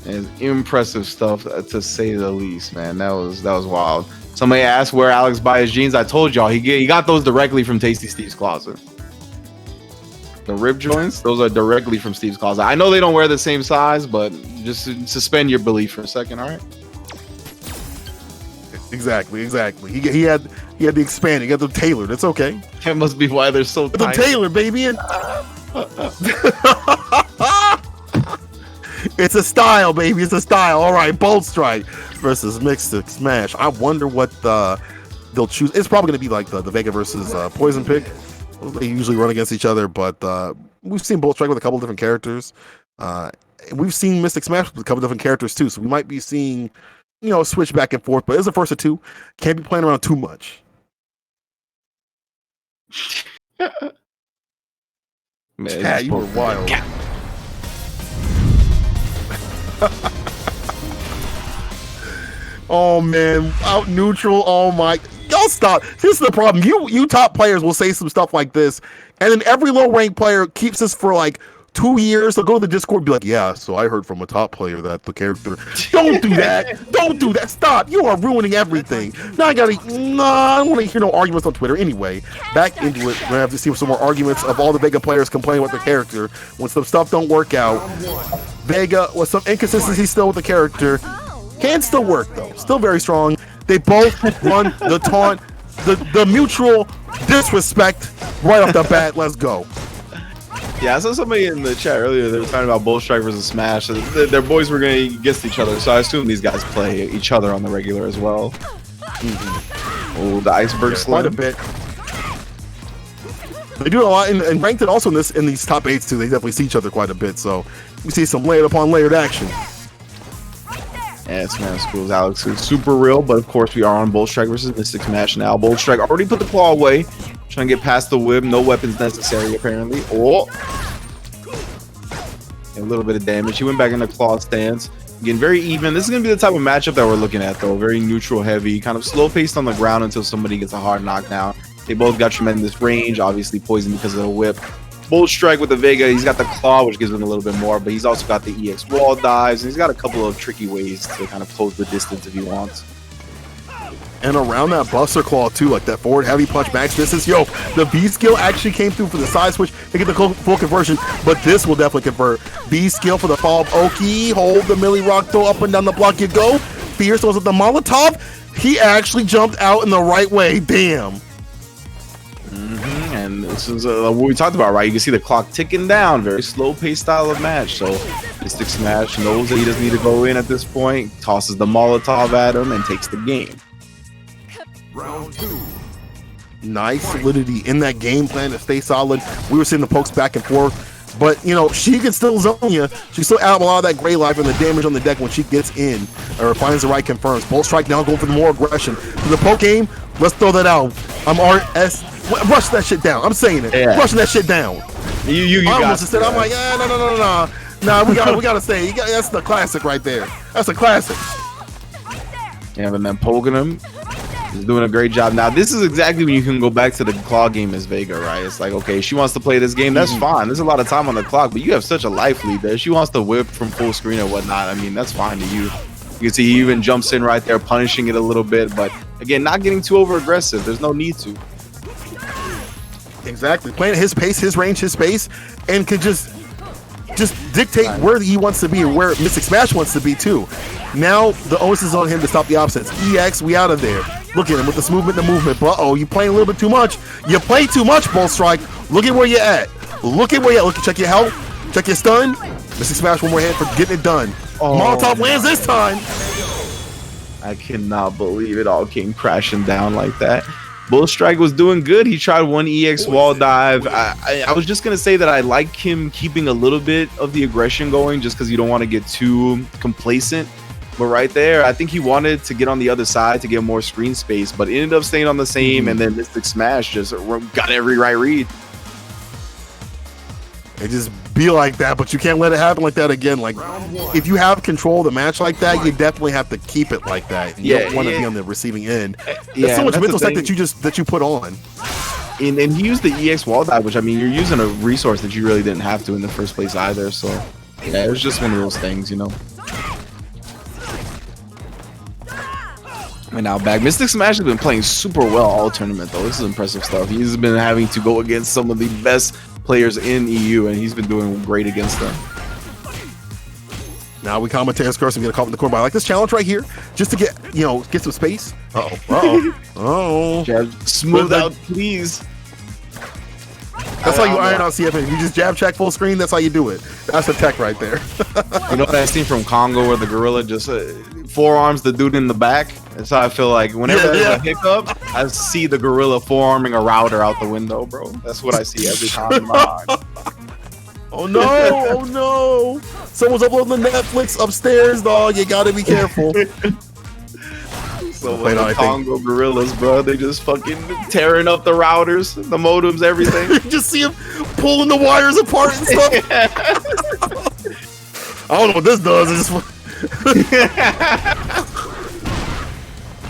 And impressive stuff, to say the least, man. That was wild. Somebody asked where Alex buy his jeans. I told y'all he got those directly from Tasty Steve's closet. The rib joints, those are directly from Steve's closet. I know they don't wear the same size, but just suspend your belief for a second, all right? Exactly. He had the expanding, he had the tailored. It's okay. That must be why they're so The tight. tailored, baby. And it's a style, baby. It's a style. All right, Bolt Strike versus Mystic Smash. I wonder what they'll choose. It's probably gonna be like the Vega versus Poison pick. They usually run against each other, but we've seen Bolt Strike with a couple different characters. We've seen Mystic Smash with a couple different characters too, so we might be seeing, switch back and forth. But it's the first of two. Can't be playing around too much. Man, Yeah, you were wild. Oh man, out neutral. Oh my, y'all stop. This is the problem. You top players will say some stuff like this, and then every low rank player keeps this for like 2 years. They'll go to the Discord and be like, yeah, so I heard from a top player that the character. Don't do that. Don't do that. Stop. You are ruining everything. Now I don't want to hear no arguments on Twitter anyway. Back into it. We're gonna have to see some more arguments of all the Vega players complaining about their character when some stuff don't work out. Vega with some inconsistency still with the character. Can still work though. Still very strong. They both run the taunt, the mutual disrespect right off the bat. Let's go. Yeah, I saw somebody in the chat earlier. They were talking about Bull Strike versus Smash. Their boys were going against each other, so I assume these guys play each other on the regular as well. Oh, the iceberg slam. Quite a bit. They do a lot, and ranked it also in these top 8s too. They definitely see each other quite a bit, so we see some layered upon layered action. Yeah, Smash Schools Alex is super real, but of course we are on Bull Strike versus Mystic Smash now. Bull Strike already put the claw away, trying to get past the whip. No weapons necessary apparently. Oh, a little bit of damage. He went back in the claw stance. Again, very even. This is gonna be the type of matchup that we're looking at though. Very neutral heavy, kind of slow paced on the ground until somebody gets a hard knockdown. They both got tremendous range, obviously poison because of the whip. Bolt Strike with the Vega, he's got the claw, which gives him a little bit more, but he's also got the EX wall dives, and he's got a couple of tricky ways to kind of close the distance if he wants. And around that Buster Claw too, like that forward heavy punch max distance. Yo, the B skill actually came through for the side switch to get the full conversion, but this will definitely convert. B skill for the follow-up Oki, hold the Millie Rock throw up and down the block you go. Fierce was with the Molotov. He actually jumped out in the right way. Damn. And this is what we talked about, right? You can see the clock ticking down. Very slow-paced style of match. So Mystic Smash knows that he doesn't need to go in at this point. Tosses the Molotov at him and takes the game. Round 2. Nice solidity in that game plan to stay solid. We were seeing the pokes back and forth, but she can still zone you. She still add a lot of that gray life and the damage on the deck when she gets in or finds the right confirms. Bolt Strike now going for the more aggression. For the poke game, let's throw that out. I'm RS. Rush that shit down. I'm saying it. Yeah. Rushing that shit down. You I almost just said, I'm like, no. Nah, we gotta say, that's the classic right there. That's a classic. Yeah, but then poking him. He's doing a great job. Now, this is exactly when you can go back to the claw game as Vega, right? It's like, okay, she wants to play this game. That's fine. There's a lot of time on the clock, but you have such a life lead there. She wants to whip from full screen or whatnot. I mean, that's fine to you. You can see he even jumps in right there, punishing it a little bit. But, again, not getting too over-aggressive. There's no need to. Exactly. Playing at his pace, his range, his space, and could just dictate where he wants to be or where Mystic Smash wants to be, too. Now, the onus is on him to stop the opposites. EX, we out of there. Look at him with this movement and the movement. But uh-oh, you playing a little bit too much. You play too much, Bull Strike. Look at where you're at. Look at where you're at. Look, check your health. Check your stun. Mystic Smash one more hand for getting it done. Oh, Molotov lands this time. I cannot believe it all came crashing down like that. Bull Strike was doing good. He tried one EX wall dive. I was just going to say that I like him keeping a little bit of the aggression going just because you don't want to get too complacent. But right there, I think he wanted to get on the other side to get more screen space, but ended up staying on the same, and then Mystic Smash just got every right read. It just be like that, but you can't let it happen like that again. Like, if you have control of the match like that, you definitely have to keep it like that. You don't want to be on the receiving end. There's so much mental tech that you put on. And he used the EX wall dive, which, I mean, you're using a resource that you really didn't have to in the first place either. So, yeah, it was just one of those things, And now back. Mystic Smash has been playing super well all tournament, though. This is impressive stuff. He's been having to go against some of the best players in EU, and he's been doing great against them. Now we commentate as Carson get a call in the corner. But I like this challenge right here, just to get get some space. Oh, smooth out, please. That's how you iron out CFN. You just jab check full screen. That's how you do it. That's the tech right there. You know that scene from Congo where the gorilla just forearms the dude in the back? That's how I feel like whenever there's a hiccup, I see the gorilla forearming a router out the window, bro. That's what I see every time in my mind. Oh no! Oh no! Someone's uploading the Netflix upstairs, dog. You gotta be careful. So when the Congo gorillas, bro, they just fucking tearing up the routers, the modems, everything. You just see him pulling the wires apart and stuff. I don't know what this does. It's just...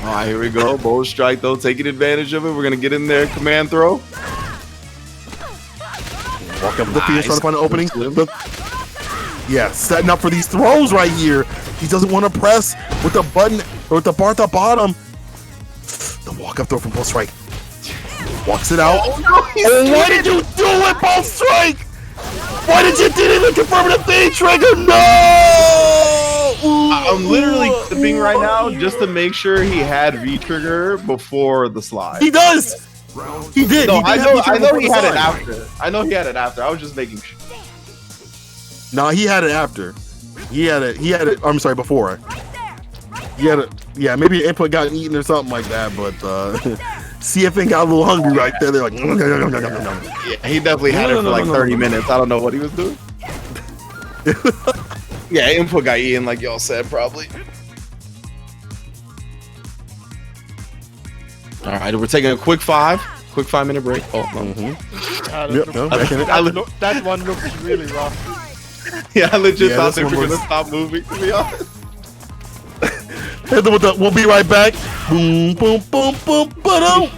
All right, here we go. Bold strike, though, taking advantage of it. We're gonna get in there, command throw. Walk up the field, trying to find an opening. Yeah, setting up for these throws right here. He doesn't want to press with the button or with the bar at the bottom. The walk up throw from Bold Strike. Walks it out. Oh, no, why did you do it, Bold Strike? Why did you didn't even confirm the thing trigger? No! Ooh, I'm literally clipping right now just to make sure he had V-trigger before the slide. He does. He did. No, He did I know he had it slide. after. I know he had it after. I was just making sure. No, he had it after. He had it. I'm sorry, before. He had it. Yeah, maybe your input got eaten or something like that. But CFN got a little hungry right there. They're like, yeah, he definitely had it for like 30 minutes. I don't know what he was doing. Yeah, input got eaten, like y'all said, probably. All right, we're taking a quick 5-minute break. Oh, That one looks really rough. yeah, I legit thought they were gonna stop moving. To be honest. We'll be right back. Boom, boom, boom, boom, boom.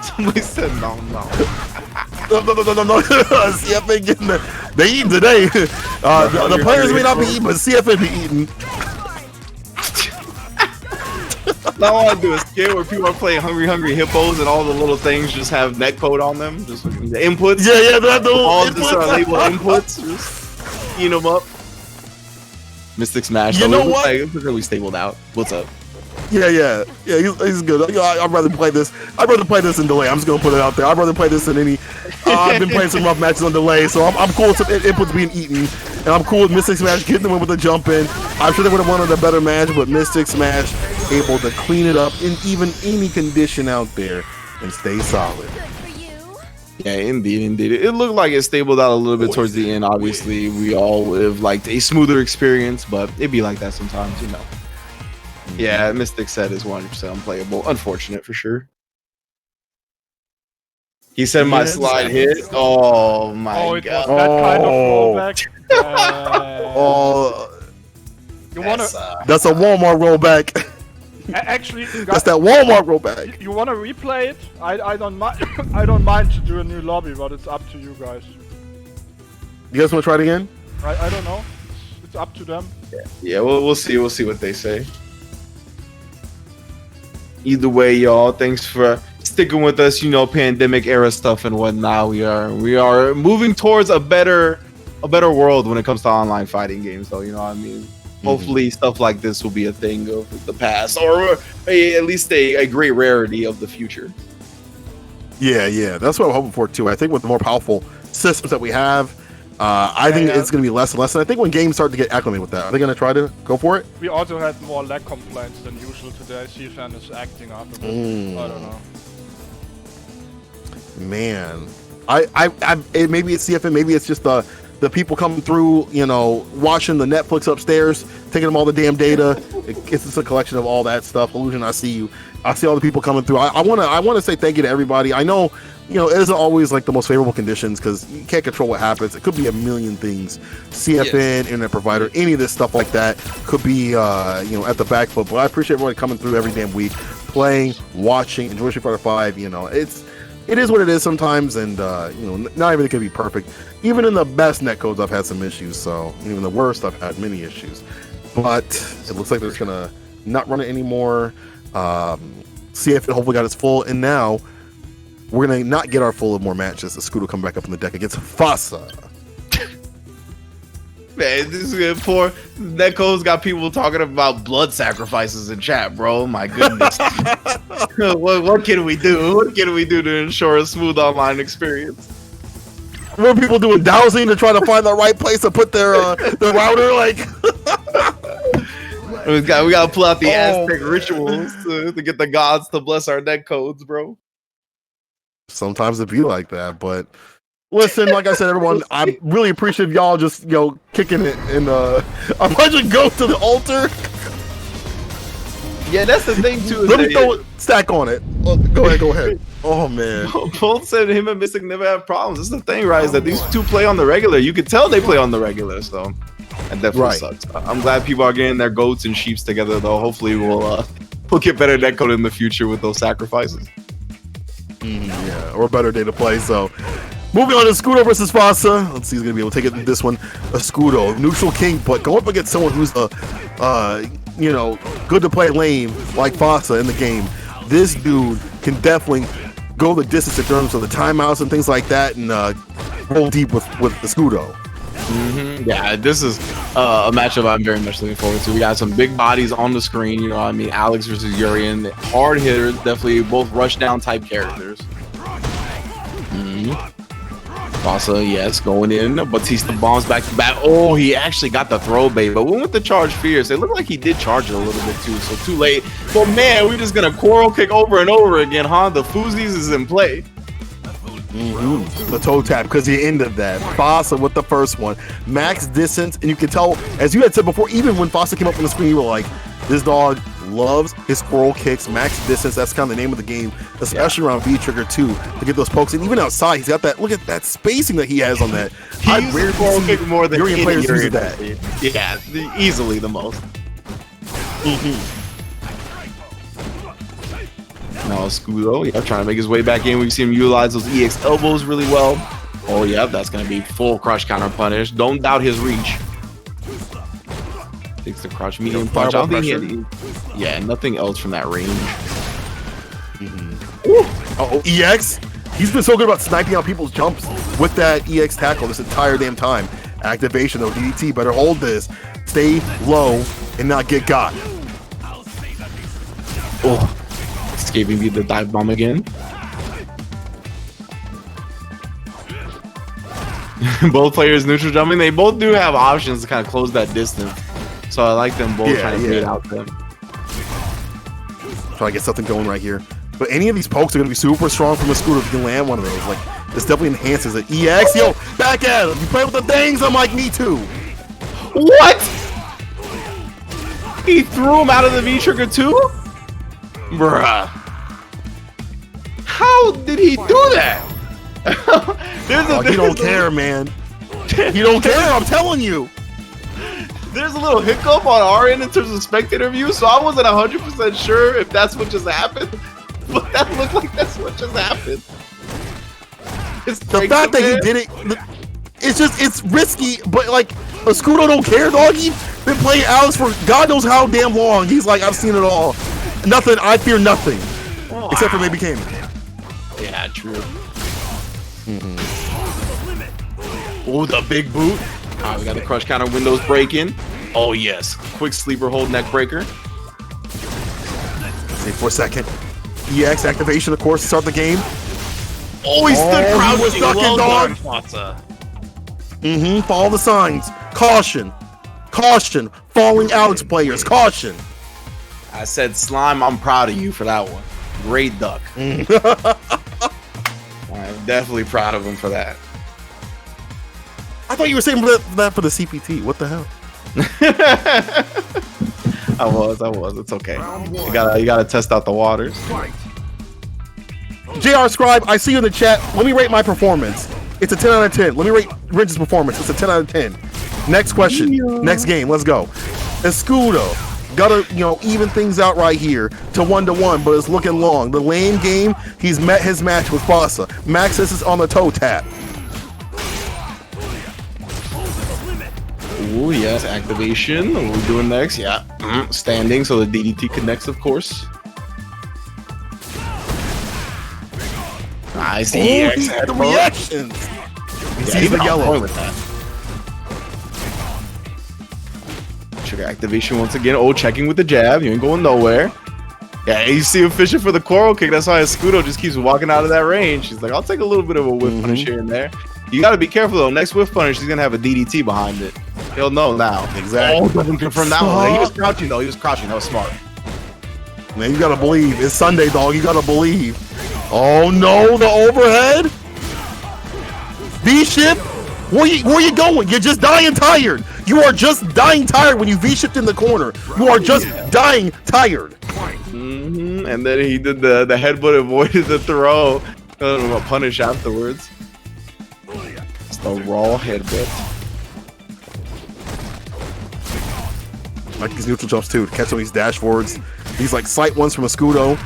Somebody said no. No. CFN getting they eating today. The players may not be eating, but CFN be eating. All I want to do is skate where people are playing Hungry Hippos and all the little things just have net code on them. Just the inputs. Yeah, that's the all just label inputs. Just eating them up. Mystic Smash. You know what? Like, really stabled out. What's up? Yeah. He's good. I'd rather play this. I'd rather play this in delay. I'm just gonna put it out there. I'd rather play this than any. I've been playing some rough matches on delay, so I'm cool with some inputs being eaten, and I'm cool with Mystic Smash getting the win with the jump in. I'm sure they would have wanted a better match, but Mystic Smash able to clean it up in even any condition out there and stay solid. Yeah, indeed. It looked like it stabled out a little bit towards the end. Obviously, we all would have liked a smoother experience, but it'd be like that sometimes, you know. Yeah, Mystic said is 100% unplayable. Unfortunate for sure. He said my slide hit. Oh my god. That kind of rollback. You wanna? That's a Walmart rollback. Actually, That's that Walmart rollback. You wanna replay it? I don't mind. I don't mind to do a new lobby, but it's up to you guys. You guys want to try it again? I don't know. It's up to them. Yeah, we'll see. We'll see what they say. Either way, y'all, thanks for sticking with us. You know, pandemic era stuff and whatnot. We are moving towards a better world when it comes to online fighting games, though. You know what I mean? Hopefully, stuff like this will be a thing of the past, or at least a great rarity of the future. Yeah. That's what I'm hoping for too. I think with the more powerful systems that we have, I think it's going to be less and less. And I think when games start to get acclimated with that, are they going to try to go for it? We also had more lag complaints than usual today. CFN is acting up a bit. I don't know. Man, maybe it's CFN, maybe it's just the people coming through, you know, watching the Netflix upstairs, taking them all the damn data. It's just a collection of all that stuff. Illusion, I see you. I see all the people coming through. I want to say thank you to everybody. I know, you know, it isn't always like the most favorable conditions because you can't control what happens. It could be a million things. CFN, internet provider, any of this stuff like that could be, you know, at the back foot. But I appreciate everybody coming through every damn week, playing, watching, enjoy Street Fighter 5. You know, it is what it is sometimes, and you know, not everything can be perfect. Even in the best netcodes, I've had some issues. So even the worst, I've had many issues. But it looks like they're just gonna not run it anymore. CFN hopefully got its full, and now we're gonna not get our full of more matches. The Scoot will come back up in the deck against Fasa. Man, this is good for Netco's got people talking about blood sacrifices in chat, bro. My goodness. what can we do? What can we do to ensure a smooth online experience? Were people doing dowsing to try to find the right place to put their router? Like, we gotta pull out the Oh, Aztec rituals to get the gods to bless our net codes, bro. sometimes it be like that, but listen, like I said, everyone, I really appreciate y'all just kicking it, and I'm going to go to the altar. Yeah, that's the thing too. Let me throw a stack on it. Oh, go ahead. Oh man, Both said him and Mystic never have problems. That's the thing, right? Is that these two play on the regular. You can tell they play on the regular, so that definitely sucks. I'm glad people are getting their goats and sheeps together, though. Hopefully, we'll get better netcode in the future with those sacrifices. Yeah, or a better day to play. So, moving on to Scudo versus Fossa. Let's see who's gonna be able to take it in this one. A Scudo, neutral king, but go up against someone who's good to play lane like Fossa in the game. This dude can definitely go the distance in terms of the timeouts and things like that, and roll deep with the Scudo. Yeah, this is a matchup I'm very much looking forward to. We got some big bodies on the screen. You know, I mean, Alex versus Urian, hard hitters, definitely both rush down type characters. Fossa, yes, going in. Batista bombs back to back. Oh, he actually got the throw bait, but went with the charge fierce. It looked like he did charge it a little bit too, so too late. But man, we're just gonna coral kick over and over again, huh? The Foozies is in play. The toe tap, because he ended that. Fossa with the first one. Max distance, and you can tell, as you had said before, even when Fossa came up on the screen, you were like, this dog loves his squirrel kicks, max distance. That's kind of the name of the game, especially around V-Trigger too, to get those pokes. And even outside, he's got that, look at that spacing that he has on that. He uses squirrel kick more than Urian any players use Urian that. Yeah, easily the most. Now Scudo, yeah, trying to make his way back in. We've seen him utilize those EX elbows really well. Oh yeah, that's gonna be full crush counter punish. Don't doubt his reach. Takes the crush medium punch. I don't think he had nothing else from that range. Oh, EX, he's been so good about sniping out people's jumps with that EX tackle this entire damn time. Activation though, DDT, better hold this. Stay low and not get got. Oh, escaping me the dive bomb again. Both players neutral jumping. They both do have options to kind of close that distance. So I like them both trying to beat out them. Try to get something going right here. But any of these pokes are going to be super strong from a Scooter if you can land one of those. Like, this definitely enhances it. EX, yo, back at him. You play with the things? I'm like, me too. What? He threw him out of the V-Trigger too? Bruh. How did he do that? He don't care, man. He don't care, I'm telling you. There's a little hiccup on our end in terms of spectator view, so I wasn't 100% sure if that's what just happened. But that looked like that's what just happened. The fact that he did it, it's risky, but like, a Scudo don't care, dog. He's been playing Alex for God knows how damn long. He's like, I've seen it all. Nothing, I fear nothing. Except for maybe Cayman. Yeah, true. Oh, the big boot. All right, we got the crush counter windows breaking. Oh, yes. Quick sleeper hold neck breaker. Stay for a second. EX activation, of course, to start the game. Oh, he stood crouching. He was ducking, dog. Follow the signs. Caution. Caution. Falling Alex players. Caution. I said, Slime, I'm proud of you for that one. Great duck. I'm definitely proud of him for that. I thought you were saying that for the CPT. What the hell? I was. It's okay. You gotta test out the waters. JR Scribe, I see you in the chat. Let me rate my performance. It's a 10 out of 10. Let me rate Rynge's performance. It's a 10 out of 10. Next question. Next game. Let's go. Escudo. Gotta, even things out right here to 1-1, but it's looking long. The lane game, he's met his match with Fossa. Maxis is on the toe tap. Oh, yes, activation. What are we doing next? Yeah, standing, so the DDT connects, of course. Nice. The reactions. He sees the yellow. With that. Trigger activation once again. Oh, checking with the jab. You ain't going nowhere. Yeah, you see him fishing for the coral kick. That's why Escudo just keeps walking out of that range. He's like, I'll take a little bit of a whip punish here and there. You got to be careful though. Next whiff punish, he's gonna have a DDT behind it. He'll know now. Exactly. Oh, doesn't confirm that one. He was crouching though. He was crouching. That was smart. Man, you gotta believe. It's Sunday, dog. You gotta believe. Oh no, the overhead. V-shift. Where you going? You're just dying tired. You are just dying tired when you V-shift in the corner. You are just dying tired. And then he did the headbutt, avoided the throw. A punish afterwards. It's the raw headbutt. Like these neutral jumps too. To catch on these dash forwards. These like sight ones from a Scudo.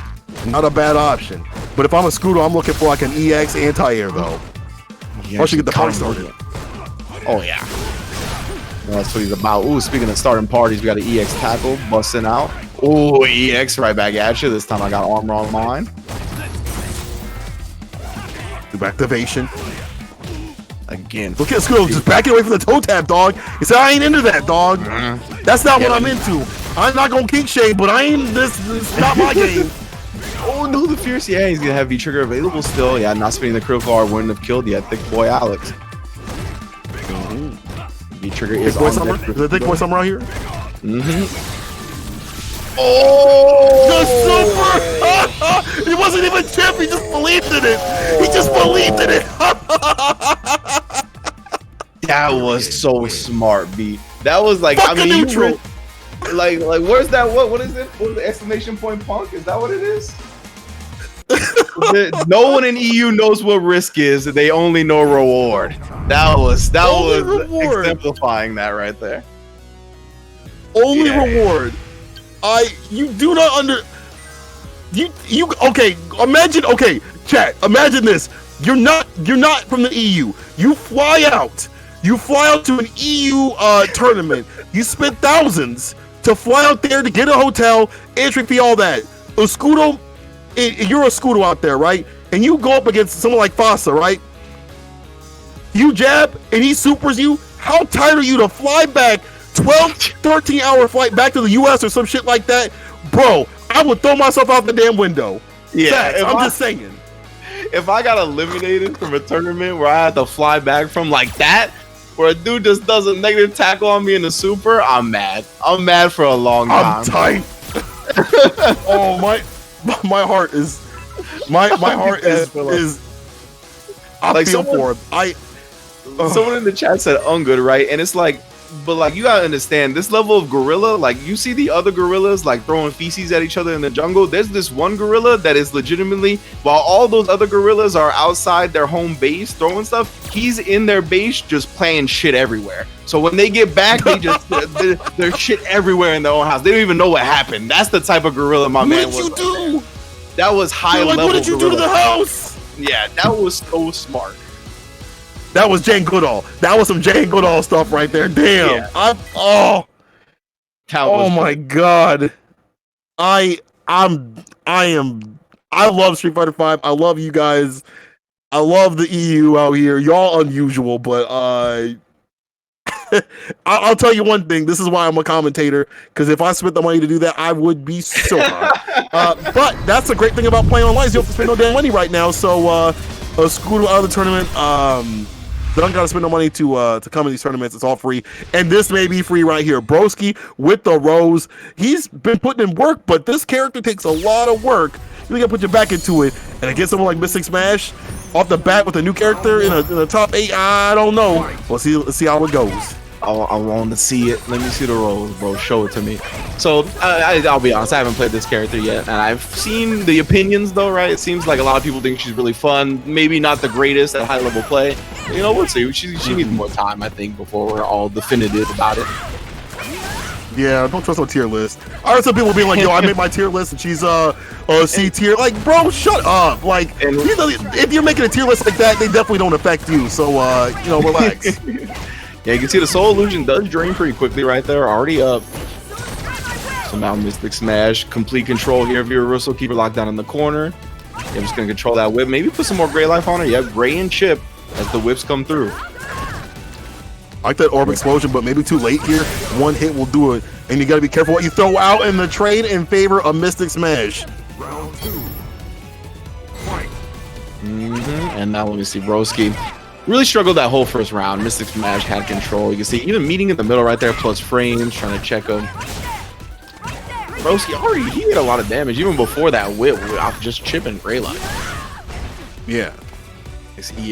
Not a bad option. But if I'm a Scudo, I'm looking for like an EX anti-air though. I should get the party started. Oh yeah. Well, that's what he's about. Ooh, speaking of starting parties, we got an EX tackle busting out. Ooh, EX right back at you. This time I got armor on mine. Do activation. Again. Look at Scudo just backing away from the toe tap, dog. He said, I ain't into that, dog. That's not what I'm into. I'm not gonna kink shade, but I ain't this is not my game. Oh no, the Fierce. Yeah, he's gonna have V-Trigger available still. Yeah, not spinning the critical R wouldn't have killed yet. Thick boy Alex. V-Trigger is on summer? Is the thick boy summer out here? Oh! The super! He wasn't even chip, he just believed in it! He just believed in it! That was so smart, B. That was like, Fuck I mean, neutral. like, where's that? What is it? What is the exclamation point punk? Is that what it is? No one in EU knows what risk is. They only know reward. That was reward. exemplifying that right there. Only reward. You do not you okay, imagine chat, imagine this. You're not from the EU. You fly out to an EU tournament. You spend thousands to fly out there to get a hotel, entry fee, all that. A Scudo, you're a Scudo out there, right? And you go up against someone like Fossa, right? You jab and he supers you. How tired are you to fly back 12, 13 hour flight back to the US or some shit like that? Bro, I would throw myself out the damn window. Yeah, I'm just saying. If I got eliminated from a tournament where I had to fly back from like that, where a dude just does a negative tackle on me in the super, I'm mad. I'm mad for a long time. I'm tight. Oh my heart is my heart is I like feel for him. Someone in the chat said ungood, right? And it's like, but like you gotta understand this level of gorilla. Like you see the other gorillas like throwing feces at each other in the jungle. There's this one gorilla that is legitimately, while all those other gorillas are outside their home base throwing stuff, he's in their base just playing shit everywhere. So when they get back, they just there's shit everywhere in their own house. They don't even know what happened. That's the type of gorilla my man was. What did you do? That was high level. What did you do to the house? Yeah, that was so smart. That was Jane Goodall. That was some Jane Goodall stuff right there. Damn. Yeah. Oh my god. I love Street Fighter 5. I love you guys. I love the EU out here. Y'all unusual, but I'll tell you one thing. This is why I'm a commentator, because if I spent the money to do that, I would be so but that's the great thing about playing online is you don't have to spend no damn money right now. So a Scudo out of the tournament, don't gotta spend no money to come in these tournaments. It's all free, and this may be free right here. Broski with the rose. He's been putting in work, but this character takes a lot of work. You gotta put your back into it, and against someone like Mystic Smash, off the bat with a new character in the top 8, I don't know. Let's see how it goes. I want to see it. Let me see the rolls, bro. Show it to me. So I'll be honest, I haven't played this character yet, and I've seen the opinions though. Right? It seems like a lot of people think she's really fun. Maybe not the greatest at high level play. You know, we'll see. She needs more time, I think, before we're all definitive about it. Yeah, don't trust no tier list. I heard some people being like, "Yo, I made my tier list and she's C tier." Like, bro, shut up. Like, if you're making a tier list like that, they definitely don't affect you. So, relax. Yeah, you can see the Soul Illusion does drain pretty quickly right there. Already up. So now Mystic Smash, complete control here of your Russell. Keep her locked down in the corner. Yeah, I'm just going to control that whip. Maybe put some more Gray Life on her. Yeah, Gray and Chip as the whips come through. I like that orb explosion, but maybe too late here. One hit will do it. And you got to be careful what you throw out in the trade in favor of Mystic Smash. Round 2. Fight. And now let me see Broski. Really struggled that whole first round. Mystic Smash had control. You can see even meeting in the middle right there, plus frames, trying to check him. Broski already, he did a lot of damage even before that whip without just chipping Greyline. Yeah.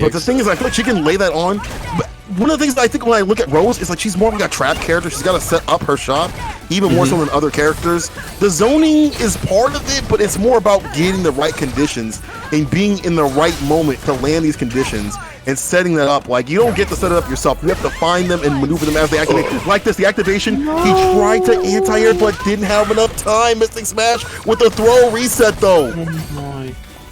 But the thing is, I feel like she can lay that on. But one of the things that I think when I look at Rose is like she's more of like a trap character. She's got to set up her shot even more so than other characters. The zoning is part of it, but it's more about getting the right conditions and being in the right moment to land these conditions and setting that up. Like, you don't get to set it up yourself. You have to find them and maneuver them as they activate. Like this, the activation, he tried to anti-air but didn't have enough time. Mystic Smash with the throw reset though.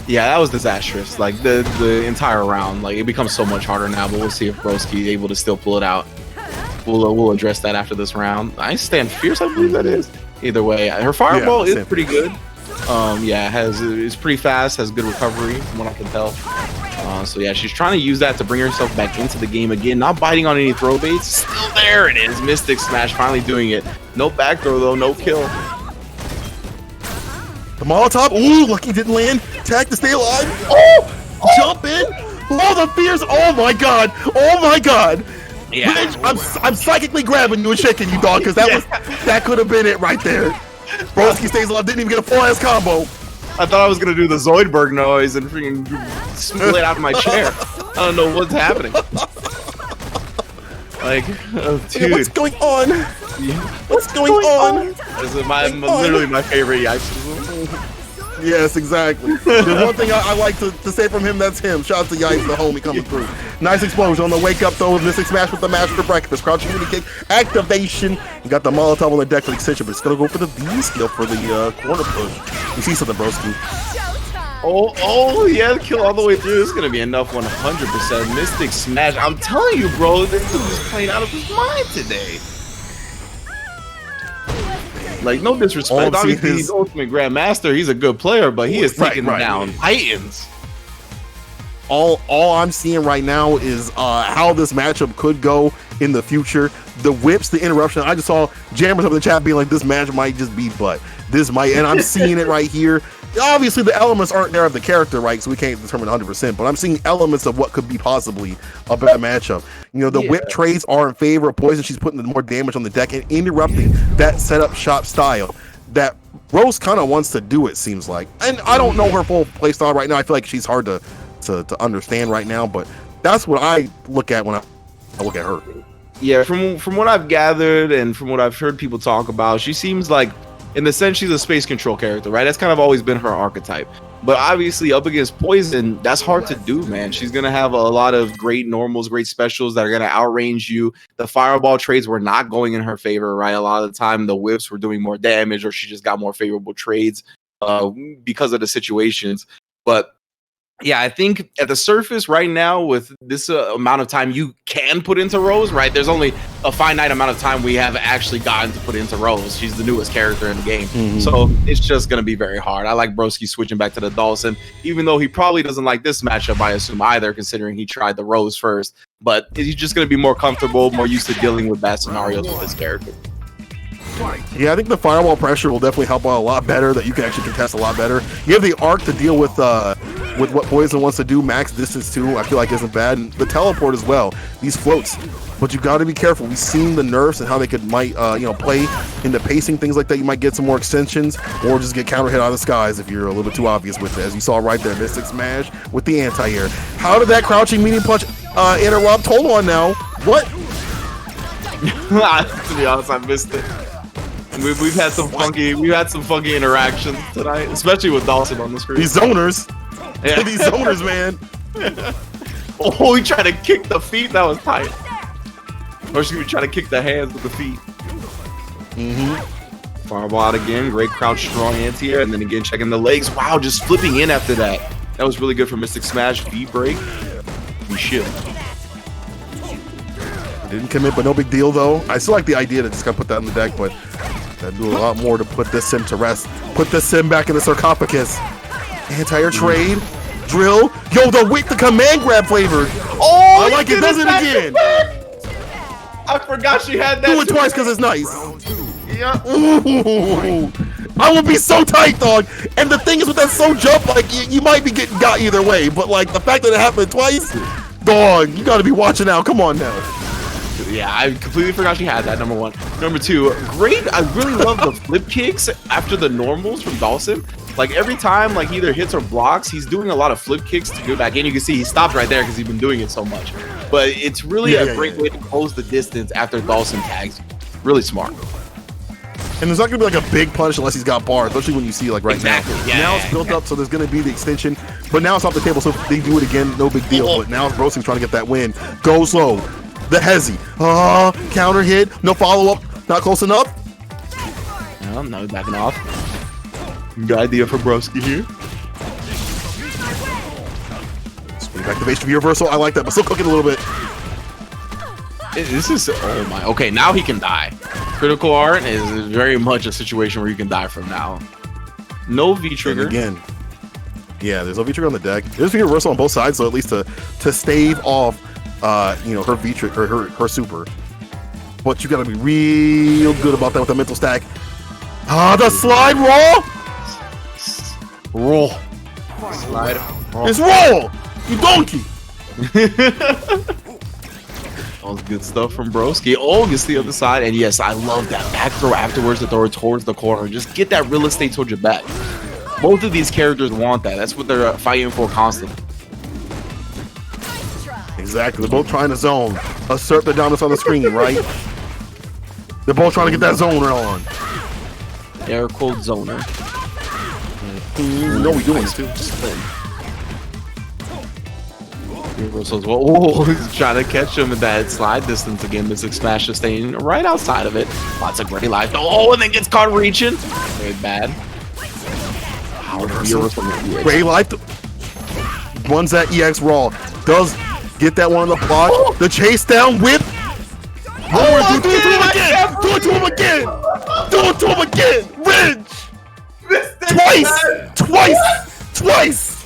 Yeah, that was disastrous. Like the entire round, like it becomes so much harder now. But we'll see if Broski is able to still pull it out. We'll address that after this round. I stand fierce, I believe that is. Either way, her fireball is pretty good. Yeah, is pretty fast, has good recovery from what I can tell. So yeah, she's trying to use that to bring herself back into the game again. Not biting on any throw baits. Still there it is. Mystic Smash finally doing it. No back throw though, no kill. The Molotov, ooh, lucky didn't land. Tag to stay alive. Oh, jump in. Oh, the fears. Oh my god. Oh my god. Yeah. Rynge, I'm psychically grabbing you and shaking you, dog, because that could have been it right there. Broski stays alive, didn't even get a full ass combo. I thought I was gonna do the Zoidberg noise and freaking split out of my chair. I don't know what's happening. Like, oh, dude. What's going on? What's going on? This is literally my favorite Yipes. Yes, exactly. There's one thing I like to say from him, that's him. Shout out to Yipes, the homie coming through. Nice explosion on the wake up though. Mystic Smash with the master breakfast. Crouching mini kick activation. You got the Molotov on the deck for the extension, but it's gonna go for the V skill for the corner push. You see something, broski. Oh, yeah, kill all the way through. This is gonna be enough 100%. Mystic Smash. I'm telling you, bro, this dude is playing out of his mind today. Like, no disrespect. Obviously, he's Ultimate Grandmaster. He's a good player, but he is taking down Titans. All I'm seeing right now is how this matchup could go in the future. The whips, the interruption. I just saw Jammers up in the chat being like, this match might just be butt. This might, and I'm seeing it right here. Obviously, the elements aren't there of the character, right? So we can't determine 100%, but I'm seeing elements of what could be possibly a bad matchup. You know, the whip trades are in favor of Poison. She's putting more damage on the deck and interrupting that setup shop style that Rose kind of wants to do, it seems like. And I don't know her full play style right now. I feel like she's hard to understand right now, but that's what I look at when I look at her. Yeah, from what I've gathered and from what I've heard people talk about, she seems like, in the sense, she's a space control character, right? That's kind of always been her archetype. But obviously, up against Poison, that's hard to do, man. She's going to have a lot of great normals, great specials that are going to outrange you. The fireball trades were not going in her favor, right? A lot of the time, the whips were doing more damage, or she just got more favorable trades because of the situations. But yeah, I think at the surface right now, with this amount of time you can put into Rose, right? There's only a finite amount of time we have actually gotten to put into Rose. She's the newest character in the game. So it's just going to be very hard. I like Broski switching back to the Dawson, even though he probably doesn't like this matchup, I assume, either, considering he tried the Rose first. But he's just going to be more comfortable, more used to dealing with bad scenarios with his character. Yeah, I think the fireball pressure will definitely help out a lot better, that you can actually contest a lot better. You have the arc to deal with what Poison wants to do, max distance too, I feel like isn't bad. And the teleport as well, these floats. But you got to be careful. We've seen the nerfs and how they might play into pacing, things like that. You might get some more extensions or just get counter hit out of the skies if you're a little bit too obvious with it. As you saw right there, Mystic Smash with the anti-air. How did that crouching medium punch interrupt? Hold on now. What? To be honest, I missed it. We've had some funky interactions tonight, especially with Dawson on the screen. These zoners. Yeah. These zoners, man. Oh, he tried to kick the feet. That was tight. Or she was trying to kick the hands with the feet. Fireball out again. Great crouch, strong anti-air, and then again checking the legs. Wow, just flipping in after that. That was really good for Mystic Smash. Feet break. We shield. Didn't commit, but no big deal though. I still like the idea to just kind of put that on the deck, but I'd do a lot more to put this sim to rest. Put this sim back in the sarcophagus. Anti-air trade. Drill. Yo, the command grab flavored. Oh, I like it. Does it again. I forgot she had that. Do it twice because it's nice. Yeah. Ooh. I will be so tight, dog. And the thing is with that so jump, like you might be getting got either way, but like the fact that it happened twice, Dog, you gotta be watching out. Come on now. Yeah, I completely forgot she had that, number one. Number two, great. I really love the flip kicks after the normals from Dawson. Like every time like he either hits or blocks, he's doing a lot of flip kicks to go back in. You can see he stopped right there because he's been doing it so much. But it's really a great way to close the distance after Dawson tags you. Really smart. And there's not gonna be like a big punish unless he's got bars, especially when you see like right now. Yeah, now it's built up, so there's gonna be the extension. But now it's off the table, so if they do it again, no big deal. But now Brosing's trying to get that win. Go slow. The hezzy. Counter hit. No follow up. Not close enough. No, backing off. Good idea for Broski here. Spring activation via reversal. I like that, but still cooking a little bit. This is, oh my, okay, now he can die. Critical art is very much a situation where you can die from now. No V trigger. Again. Yeah, there's no V trigger on the deck. There's V reversal on both sides, so at least to stave off you know, her V trigger or her super. But you gotta be real good about that with the mental stack. The slide roll! Roll. Slide. Roll. It's roll! You donkey! That was good stuff from Broski. Oh, gets the other side. And yes, I love that back throw afterwards to throw it towards the corner. Just get that real estate towards your back. Both of these characters want that. That's what they're fighting for constantly. Exactly. They're both trying to zone. Assert the dominance on the screen, right? They're both trying to get that zoner on. Air quote zoner. You know we doing it too. Reversals. Oh, he's trying to catch him at that slide distance again. Mystic Smash is staying right outside of it. Lots of great life. Oh, and then gets caught reaching. Very bad. Great life. Runs that EX raw. Does get that one on the block. Oh. The chase down whip. Oh, do it to him again. Do it to him again. Do it to him again. Rynge. Twice.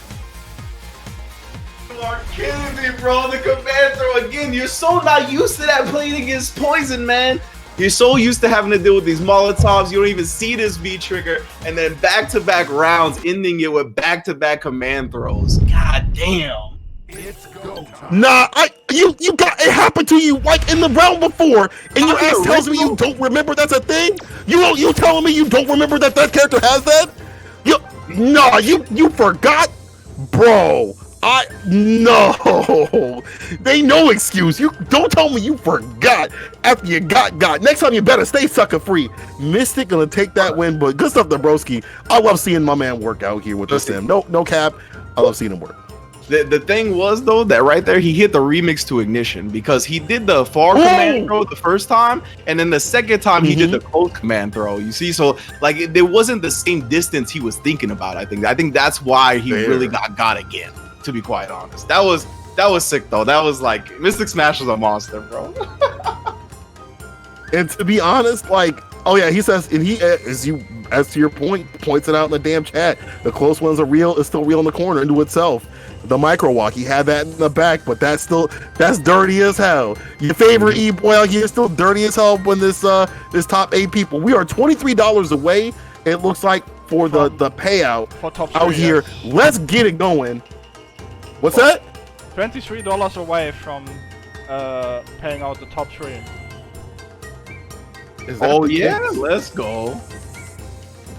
You are killing me, bro. The command throw again. You're so not used to that playing against Poison, man. You're so used to having to deal with these Molotovs. You don't even see this V trigger, and then back-to-back rounds, ending it with back-to-back command throws. God damn. Nah, you got it happened to you like in the round before, and your ass tells me you don't remember that's a thing. You telling me you don't remember that character has that? You forgot, bro. No, they no excuse. You don't tell me you forgot after you got. Next time you better stay sucker free. Mystic gonna take that win, but good stuff to Broski. I love seeing my man work out here with this sim. No cap. I love seeing him work. The thing was though that right there he hit the remix to Ignition because he did the far command throw the first time, and then the second time he did the close command throw. You see, so like it wasn't the same distance he was thinking about. I think that's why he really got again. To be quite honest, that was sick though. That was like Mystic Smash was a monster, bro. And to be honest, like, oh yeah, he says, and he as to your point, points it out in the damn chat. The close ones are real. It's still real in the corner into itself. The micro walk, he had that in the back, but that's dirty as hell. Your favorite E-boy out here is still dirty as hell when this top 8 people. We are $23 away. It looks like for the payout out here. Let's get it going. What's that? $23 away from paying out the top 3. Oh yeah, let's go.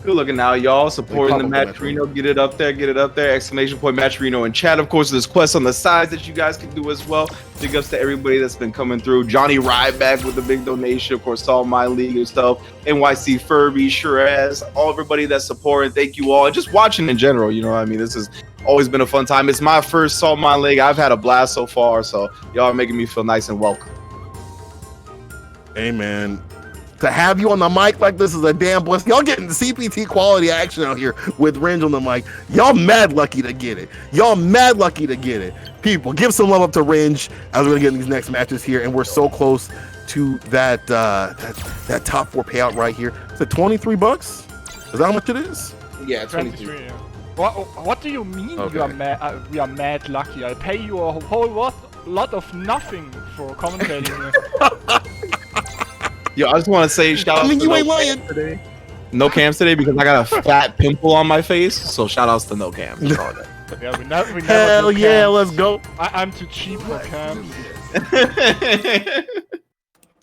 Good looking now, y'all. Supporting the Match Reno. Get it up there. Exclamation point Match Reno in chat. Of course, there's quests on the sides that you guys can do as well. Big ups to everybody that's been coming through. Johnny Ryback with the big donation. Of course, Saltmine League and stuff. NYC Furby, Shiraz, everybody that's supporting. Thank you all. And just watching in general, you know what I mean? This has always been a fun time. It's my first Saltmine League. I've had a blast so far, so y'all are making me feel nice and welcome. Hey, man. To have you on the mic like this is a damn blessing. Y'all getting the CPT quality action out here with Rynge on the mic. Y'all mad lucky to get it. People, give some love up to Rynge as we're gonna get in these next matches here, and we're so close to that top 4 payout right here. Is it $23? Is that how much it is? Yeah, 23. Yeah. What do you mean we are mad lucky? I pay you a whole lot of nothing for commentating here. Yo, I just want to say shout out to you ain't lying today. No cams today because I got a fat pimple on my face. So shout outs to no cams. Yeah, we never Hell do yeah, camps. let's go. I'm too cheap for camps.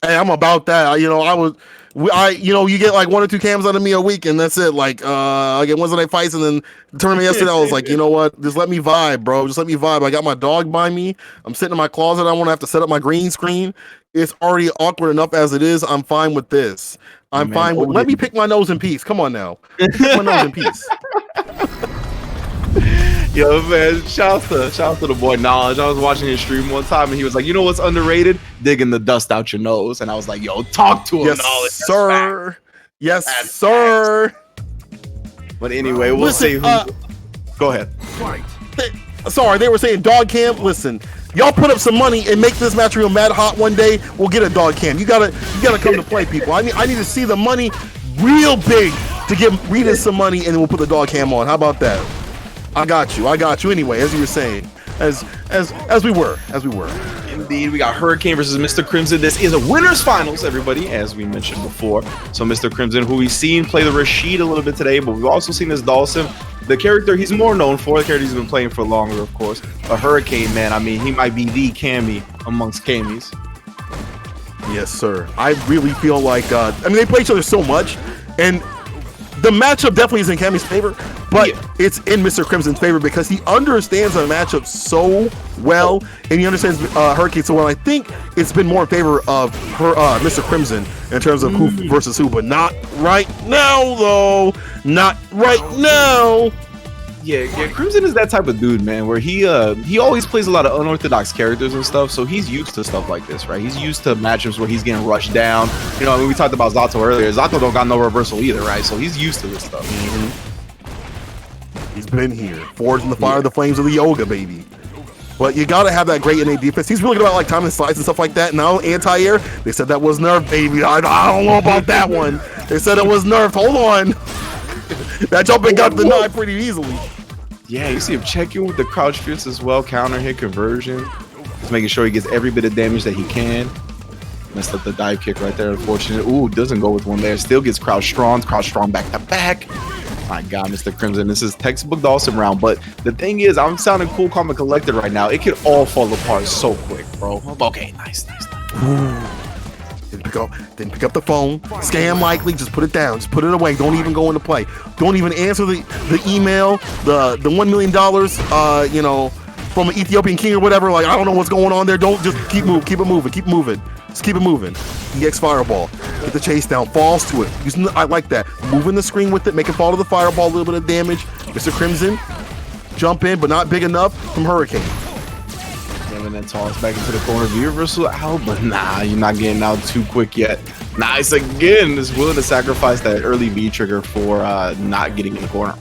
Hey, I'm about that. You know, you get like 1 or 2 cams out of me a week, and that's it. Like, I get Wednesday night fights, and then the tournament yesterday, I was like, you know what? Just let me vibe, bro. Just let me vibe. I got my dog by me. I'm sitting in my closet. I don't want to have to set up my green screen. It's already awkward enough as it is. I'm fine with this. I'm fine with. Let me pick my nose in peace. Come on now. Pick my nose in peace. Yo, man, shout out to the boy Knowledge. I was watching his stream one time, and he was like, "You know what's underrated? Digging the dust out your nose." And I was like, "Yo, talk to him, Yes, Knowledge." sir. Yes, That's sir. But anyway, we'll Listen, see. Go ahead. Sorry, they were saying dog cam. Listen, y'all put up some money and make this match real mad hot one day. We'll get a dog cam. You gotta come to play, people. I need to see the money real big to give Rita some money, and then we'll put the dog cam on. How about that? I got you. Anyway, as you were saying, as we were. Indeed, we got Hurricane versus Mr. Crimson. This is a winners finals, everybody, as we mentioned before. So Mr. Crimson, who we've seen play the Rashid a little bit today, but we've also seen this Dawson, the character he's more known for, the character he's been playing for longer, of course. A Hurricane, man, I mean, he might be the Cammy amongst Cammies. Yes, sir. I really feel like they play each other so much, and the matchup definitely is in Cammy's favor, but it's in Mr. Crimson's favor because he understands the matchup so well, and he understands Hurricane so well. I think it's been more in favor of her, Mr. Crimson, in terms of who versus who, but not right now, though. Not right now. Yeah, Crimson is that type of dude, man, where he always plays a lot of unorthodox characters and stuff, so he's used to stuff like this, right? He's used to matchups where he's getting rushed down. You know, I mean, we talked about Zato earlier. Zato don't got no reversal either, right? So he's used to this stuff. He's been here, forged in the fire of the flames of the yoga, baby. But you gotta have that great innate defense. He's really good about like timing slides and stuff like that. Now anti-air, they said that was nerfed, baby. I don't know about that one. They said it was nerfed. Hold on. That jumping got denied pretty easily. Yeah, you see him checking with the crouch fierce as well, counter hit conversion. Just making sure he gets every bit of damage that he can. Messed up the dive kick right there, unfortunate. Ooh, doesn't go with one there. Still gets crouch strong back to back. My God, Mr. Crimson, this is textbook Dawson round. But the thing is, I'm sounding cool, calm, and collected right now. It could all fall apart so quick, bro. Okay, nice. Didn't pick up the phone. Scam likely. Just put it down. Just put it away. Don't even go into play. Don't even answer the email. The $1 million. From an Ethiopian king or whatever. Like, I don't know what's going on there. Don't just keep moving. Keep it moving. Just keep it moving. EX fireball. Get the chase down. Falls to it. I like that. Moving the screen with it. Make it fall to the fireball. A little bit of damage. Mr. Crimson. Jump in, but not big enough from Hurricane. And then toss back into the corner. V reversal out, but nah, you're not getting out too quick yet. Nice again. Is willing to sacrifice that early V trigger for not getting in the corner.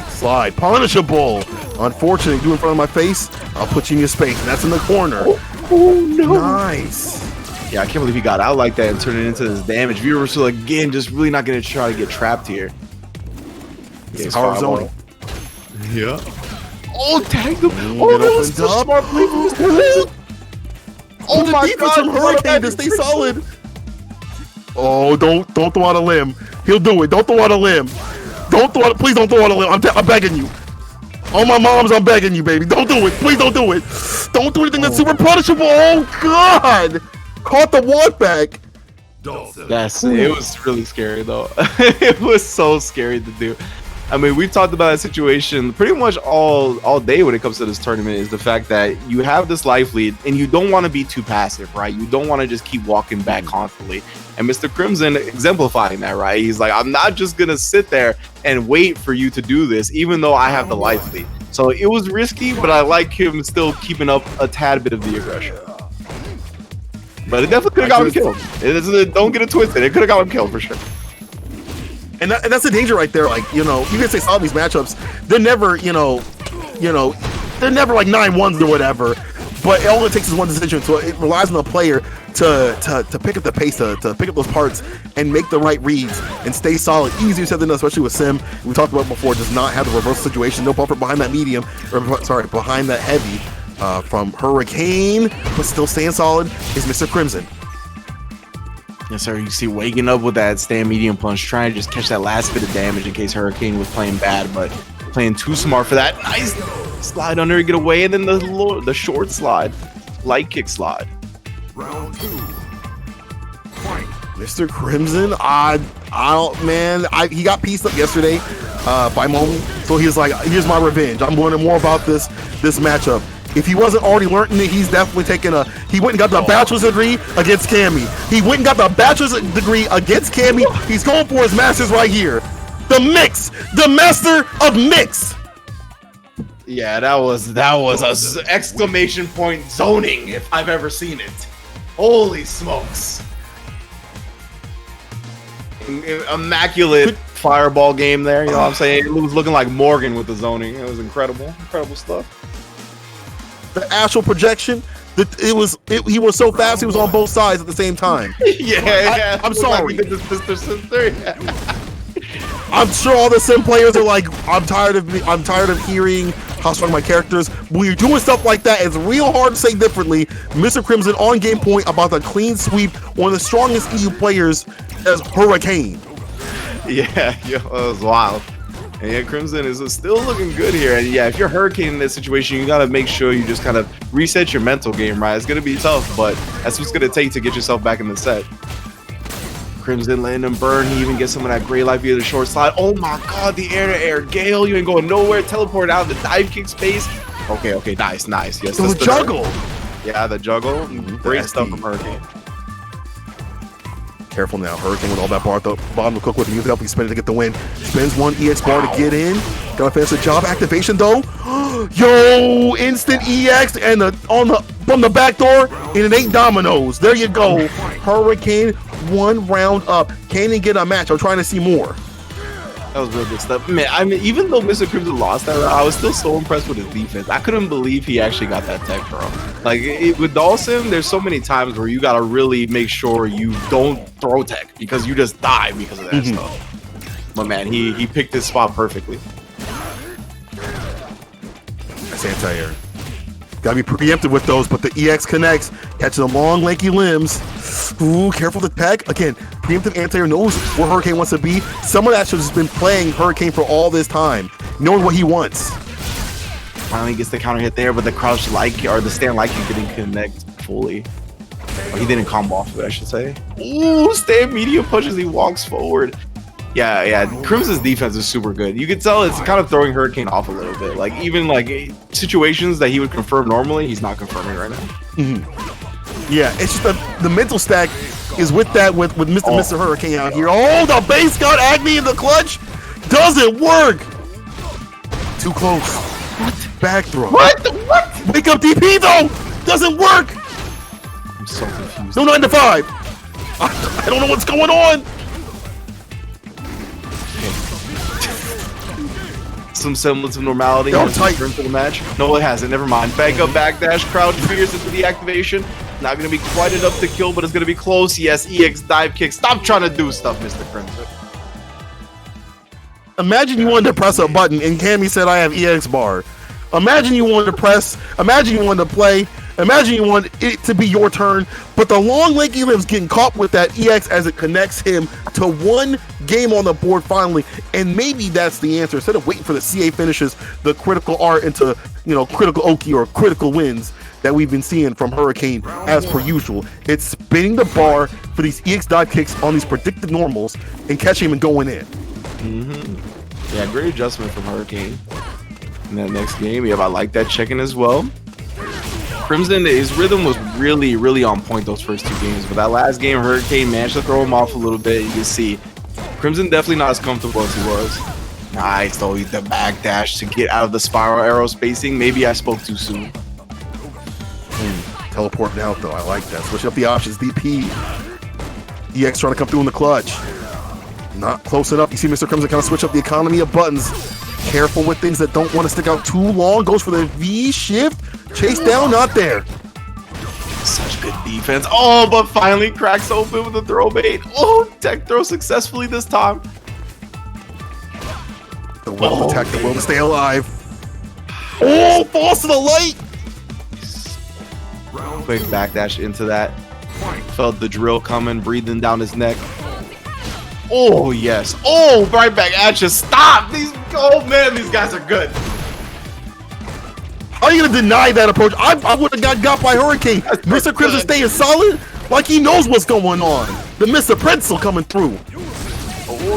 Slide. Punishable. Unfortunate. Do in front of my face. I'll put you in your space. And that's in the corner. Oh no. Nice. Yeah, I can't believe he got out like that and turned it into this damage. V reversal again, just really not going to try to get trapped here. Yeah, power zoning. Yeah. Oh, tagged him. Oh, that was such a smart play from Mr. Oh my God, from Hurricane to stay solid. Oh, don't throw out a limb. He'll do it. Don't throw out a limb. Please don't throw out a limb. I'm begging you. Oh my moms, I'm begging you, baby. Don't do it. Please don't do it. Don't do anything that's super punishable. Oh God. Caught the walk back. It was really scary though. It was so scary to do. I mean, we've talked about that situation pretty much all day when it comes to this tournament, is the fact that you have this life lead and you don't want to be too passive, right? You don't want to just keep walking back constantly. And Mr. Crimson exemplifying that, right? He's like, I'm not just going to sit there and wait for you to do this, even though I have the life lead. So it was risky, but I like him still keeping up a tad bit of the aggression. But it definitely could have got him killed. Don't get it twisted. It could have got him killed for sure. And that's the danger right there. Like, you can say all these matchups, they're never, they're never like 9-1s or whatever. But all it takes is one decision. So it relies on the player to pick up the pace, to pick up those parts and make the right reads and stay solid. Easier said than done, especially with Sim. We talked about before, does not have the reversal situation. No buffer behind that medium, behind that heavy from Hurricane, but still staying solid is Mr. Crimson. Yes, sir. You see waking up with that stand medium punch, trying to just catch that last bit of damage in case Hurricane was playing bad, but Playing too smart for that. Nice slide under, get away, and then the short slide. Light kick slide. Round 2. Fight. Mr. Crimson, I don't, man. He got pieced up yesterday by Momi, so he's like, here's my revenge. I'm learning more about this matchup. If he wasn't already learning it, he's definitely taking he went and got the bachelor's degree against Cammy. He went and got the bachelor's degree against Cammy. He's going for his master's right here. The mix, the master of mix. Yeah, that was a exclamation point zoning if I've ever seen it. Holy smokes. Immaculate fireball game there, you know what I'm saying? It was looking like Morgan with the zoning. It was incredible stuff. The astral projection, he was so fast he was on both sides at the same time. Yeah. I'm sorry. Like sister. Yeah. I'm sure all the sim players are like, I'm tired of hearing how strong my characters. When you're doing stuff like that, it's real hard to say differently. Mr. Crimson on game point about the clean sweep, one of the strongest EU players as Hurricane. Yeah, it was wild. And yeah, Crimson is still looking good here. And yeah, if you're Hurricane in this situation, you gotta make sure you just kind of reset your mental game, right? It's gonna be tough, but that's what's gonna take to get yourself back in the set. Crimson letting him burn. He even gets some of that gray light via the short slide. Oh my god, the air-to-air Gale. You ain't going nowhere. Teleport out of the dive kick space. Okay, nice. Yes, the juggle. Yeah, the juggle. Great stuff from Hurricane. Careful now, Hurricane with all that bar at the bottom to cook with. Use it up, he's spinning to get the win. Spins one EX bar to get in. Gotta finish the job. Activation though. Yo, instant EX and from the back door, and it ain't dominoes. There you go. Hurricane 1 round up. Can't even get a match. I'm trying to see more. That was real good stuff. Man, I mean, even though Mr. Crimson lost that round, I was still so impressed with his defense. I couldn't believe he actually got that tech, bro. Like, with Dawson, there's so many times where you got to really make sure you don't throw tech because you just die because of that stuff. But man, he picked his spot perfectly. That's anti-air. Gotta be preemptive with those, but the EX connects, catching the long, lanky limbs. Ooh, careful the tech. Again, preemptive anti-air knows where Hurricane wants to be. Some of that should have just been playing Hurricane for all this time, knowing what he wants. Finally gets the counter hit there, but the crouch like or the stand like he didn't connect fully. Or he didn't combo off of it, I should say. Ooh, stand medium pushes, he walks forward. Yeah, Crimson's defense is super good. You can tell it's kind of throwing Hurricane off a little bit. Like, even like situations that he would confirm normally, he's not confirming right now. Yeah, it's just the mental stack is with Mr. Hurricane out here. Oh, the base got Agni in the clutch. Doesn't work. Too close. What? Back throw. What? Wake up DP though. Doesn't work. I'm so confused. No 9 to 5. I don't know what's going on. Some semblance of normality tight for the match. No, it hasn't. Never mind. Back up, backdash, crouch, figures into the activation. Not going to be quite enough to kill, but it's going to be close. Yes, EX dive kick. Stop trying to do stuff, Mr. Crimson. Imagine you wanted to press a button and Cammy said, I have EX bar. Imagine you wanted to press, imagine you wanted to play, imagine you want it to be your turn, but the long lanky limbs getting caught with that EX as it connects him to one game on the board finally, and maybe that's the answer. Instead of waiting for the CA finishes, the critical art into, critical Oki or critical wins that we've been seeing from Hurricane as per usual. It's spinning the bar for these EX dive kicks on these predicted normals and catching him and going in. Yeah, great adjustment from Hurricane in that next game. Yeah, I like that check-in as well. Crimson, his rhythm was really, really on point those first two games, but that last game, Hurricane managed to throw him off a little bit. You can see Crimson definitely not as comfortable as he was. Nice, though, the backdash to get out of the spiral arrow spacing. Maybe I spoke too soon. Teleporting out, though. I like that. Switch up the options. DP. EX trying to come through in the clutch. Not close enough. You see Mr. Crimson kind of switch up the economy of buttons. Careful with things that don't want to stick out too long. Goes for the V shift. Chase down, not there. Such good defense. Oh, but finally cracks open with the throw bait. Oh, tech throw successfully this time. The will attack, the will to stay alive. Oh, falls to the light. Quick backdash into that. Felt the drill coming, breathing down his neck. Oh, yes. Oh, right back at you. Stop! These Oh man, these guys are good. How are you gonna deny that approach? I would have got by Hurricane. Mr. Crimson staying solid, like he knows what's going on. The Mr. Pretzel coming through.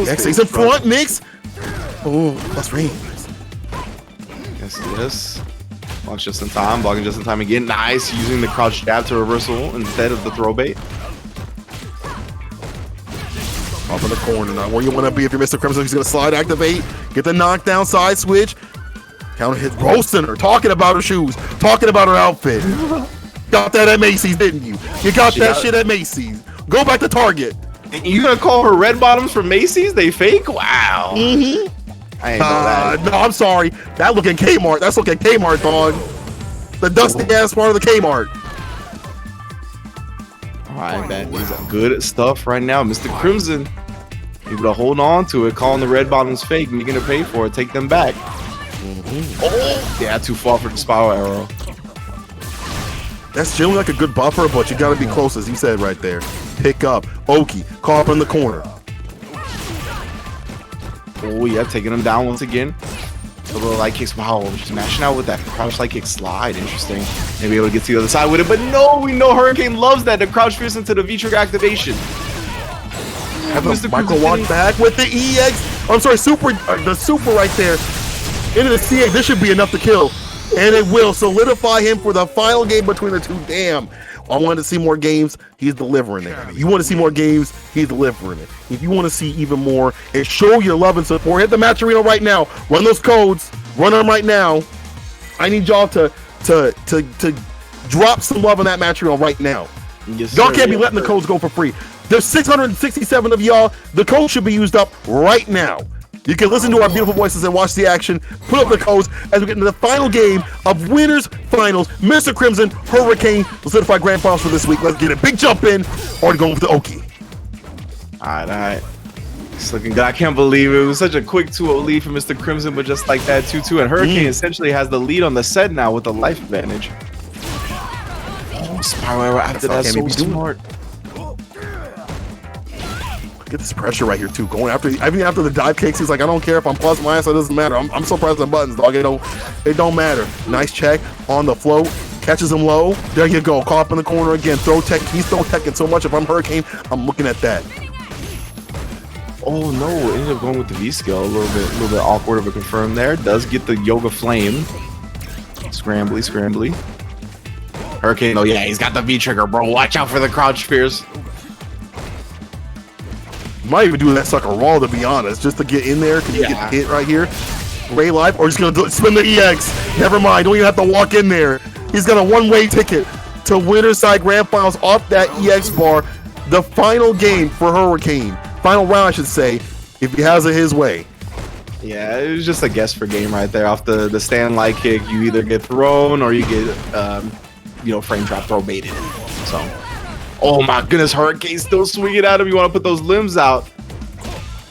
X8's in front, mix. Oh, plus range. Yes. Blocks just in time, blocking just in time again. Nice, using the crouch jab to reversal instead of the throw bait. Off in the corner, not where you want to be if you're Mr. Crimson. He's gonna slide, activate, get the knockdown, side switch. Counter hit, roasting her, talking about her shoes, talking about her outfit. Got that at Macy's, didn't you? You got that shit at Macy's. Go back to Target. You gonna call her red bottoms from Macy's? They fake? Wow. Mm-hmm. I ain't know that. No, I'm sorry. That looking Kmart. That's looking Kmart, dog. The dusty ass part of the Kmart. Alright, that is good stuff right now. Mr. Crimson able to hold on to it, calling the red bottoms fake, making her pay for it, take them back. Oh, yeah, too far for the spiral arrow. That's generally like a good buffer, but you gotta be close, as you said right there. Pick up. Oki, call up in the corner. Oh yeah, taking him down once again. A little light kicks. Wow, just mashing out with that crouch light kick slide. Interesting. Maybe able to get to the other side with it, but no, we know Hurricane loves that. The crouch fierce into the V-trigger activation. Have the Michael walk back with the EX. I'm sorry, the super right there. Into the CX. This should be enough to kill. And it will solidify him for the final game between the two. Damn. I wanted to see more games. He's delivering it. You want to see more games? He's delivering it. If you want to see even more and show your love and support, hit the match arena right now. Run those codes. Run them right now. I need y'all to drop some love in that match arena right now. Yes, y'all can't be letting the codes go for free. There's 667 of y'all. The code should be used up right now. You can listen to our beautiful voices and watch the action. Put up the codes as we get into the final game of Winners Finals. Mr. Crimson, Hurricane, the certified grand finals for this week. Let's get a big jump in. Already going with the Oki. All right. It's looking good. I can't believe it. It was such a quick 2-0 lead for Mr. Crimson, but just like that, 2-2. And Hurricane essentially has the lead on the set now with the life advantage. Oh, spiral arrow after that, so smart. Get this pressure right here too. Going after, I mean, after the dive kicks, he's like, I don't care if I'm plus minus, it doesn't matter. I'm so pressing the buttons, dog. It don't matter. Nice check on the float, catches him low. There you go. Caught up in the corner again. Throw tech. He's throw teching so much. If I'm Hurricane, I'm looking at that. Oh no! Ended up going with the V skill. A little bit awkward of a confirm there. Does get the Yoga Flame. Scrambly. Hurricane. Oh yeah, he's got the V trigger, bro. Watch out for the crouch spears. Might even do that sucker raw, to be honest, just to get in there. Can you get the hit right here? Ray life, or just gonna spin the EX. Never mind, don't even have to walk in there. He's got a one-way ticket to Winners Side Grand Finals off that EX bar. The final game for Hurricane, final round, I should say, if he has it his way. Yeah, it was just a guess for game right there. Off the stand light kick, you either get thrown or you get frame trap throw baited. So. Oh my goodness, Hurricane still swinging at him. You want to put those limbs out.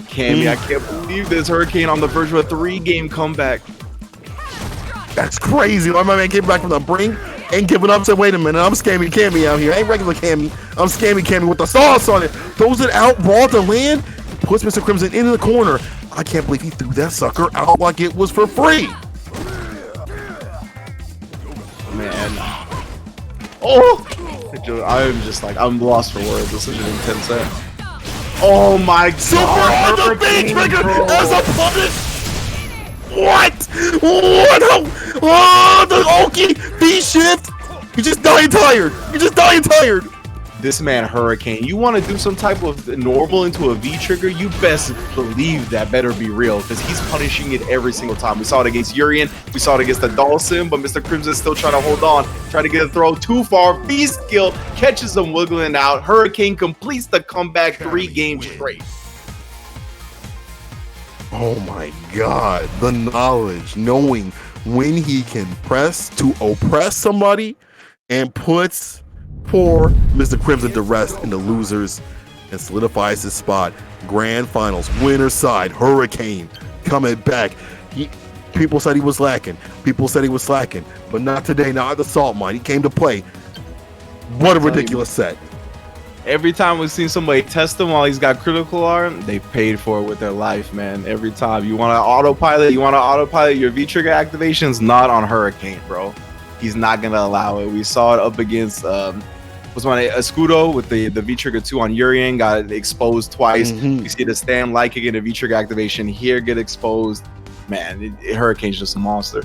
Cammy, I can't believe this. Hurricane on the verge of a 3-game comeback. That's crazy. My man came back from the brink and giving up. Said, wait a minute, I'm scamming Cammy out here. I ain't regular Cammy. I'm scamming Cammy with the sauce on it. Throws it out, raw to land. Puts Mr. Crimson into the corner. I can't believe he threw that sucker out like it was for free. Man. Oh! I'm just like, I'm lost for words. This is an intense set. Oh my god! Super on the bait trigger as a punish! What? Oh, the Oki V-shift! You're just dying tired! This man, Hurricane, you want to do some type of normal into a V-trigger, you best believe that better be real, because he's punishing it every single time. We saw it against Urian, we saw it against the Dawson, but Mr. Crimson's still trying to hold on, trying to get a throw too far. V-skill catches him wiggling out. Hurricane completes the comeback 3 games straight. Oh my god, the knowledge, knowing when he can press to oppress somebody and puts poor Mr. Crimson to rest in the losers and solidifies his spot. Grand Finals, Winners Side, Hurricane coming back. People said he was lacking. People said he was slacking, but not today, not at the Saltmine. He came to play. What a ridiculous set. Every time we've seen somebody test him while he's got critical arm, they paid for it with their life, man. Every time. You want to autopilot your V-trigger activations, not on Hurricane, bro. He's not going to allow it. We saw it up against Escudo with the V-trigger 2 on Urian, got exposed twice. You see the Stam light kick and the V-trigger activation here get exposed. Man, Hurricane's just a monster.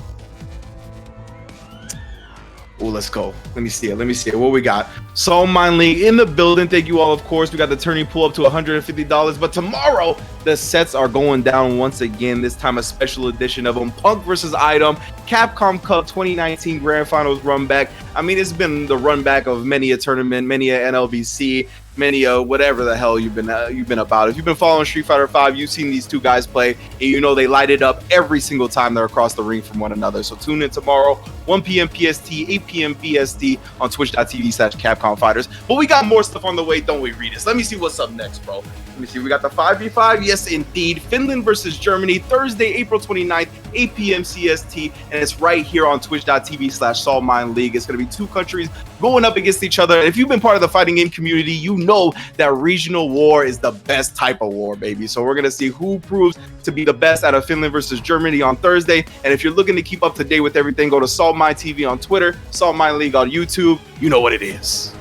Oh, let's go. Let me see it. What we got? Saltmine League in the building. Thank you all, of course. We got the turning pool up to $150. But tomorrow, the sets are going down once again. This time, a special edition of them. Punk versus Item. Capcom Cup 2019 Grand Finals run back. I mean, it's been the run back of many a tournament, many a NLBC, many a whatever the hell you've been about. If you've been following Street Fighter V, you've seen these two guys play, and you know they light it up every single time they're across the ring from one another. So tune in tomorrow, 1 p.m. PST, 8 p.m. BST on twitch.tv/Capcom Fighters. But we got more stuff on the way, don't we, Regis? Let me see what's up next, bro. Let me see. We got the 5v5. Yes, indeed. Finland versus Germany, Thursday, April 29th, 8 p.m. CST. And it's right here on twitch.tv/Saltmine League. It's going to be two countries going up against each other. If you've been part of the fighting game community, you know that regional war is the best type of war, baby. So we're going to see who proves to be the best out of Finland versus Germany on Thursday. And if you're looking to keep up to date with everything, go to Saltmine TV on Twitter, Saltmine League on YouTube. You know what it is.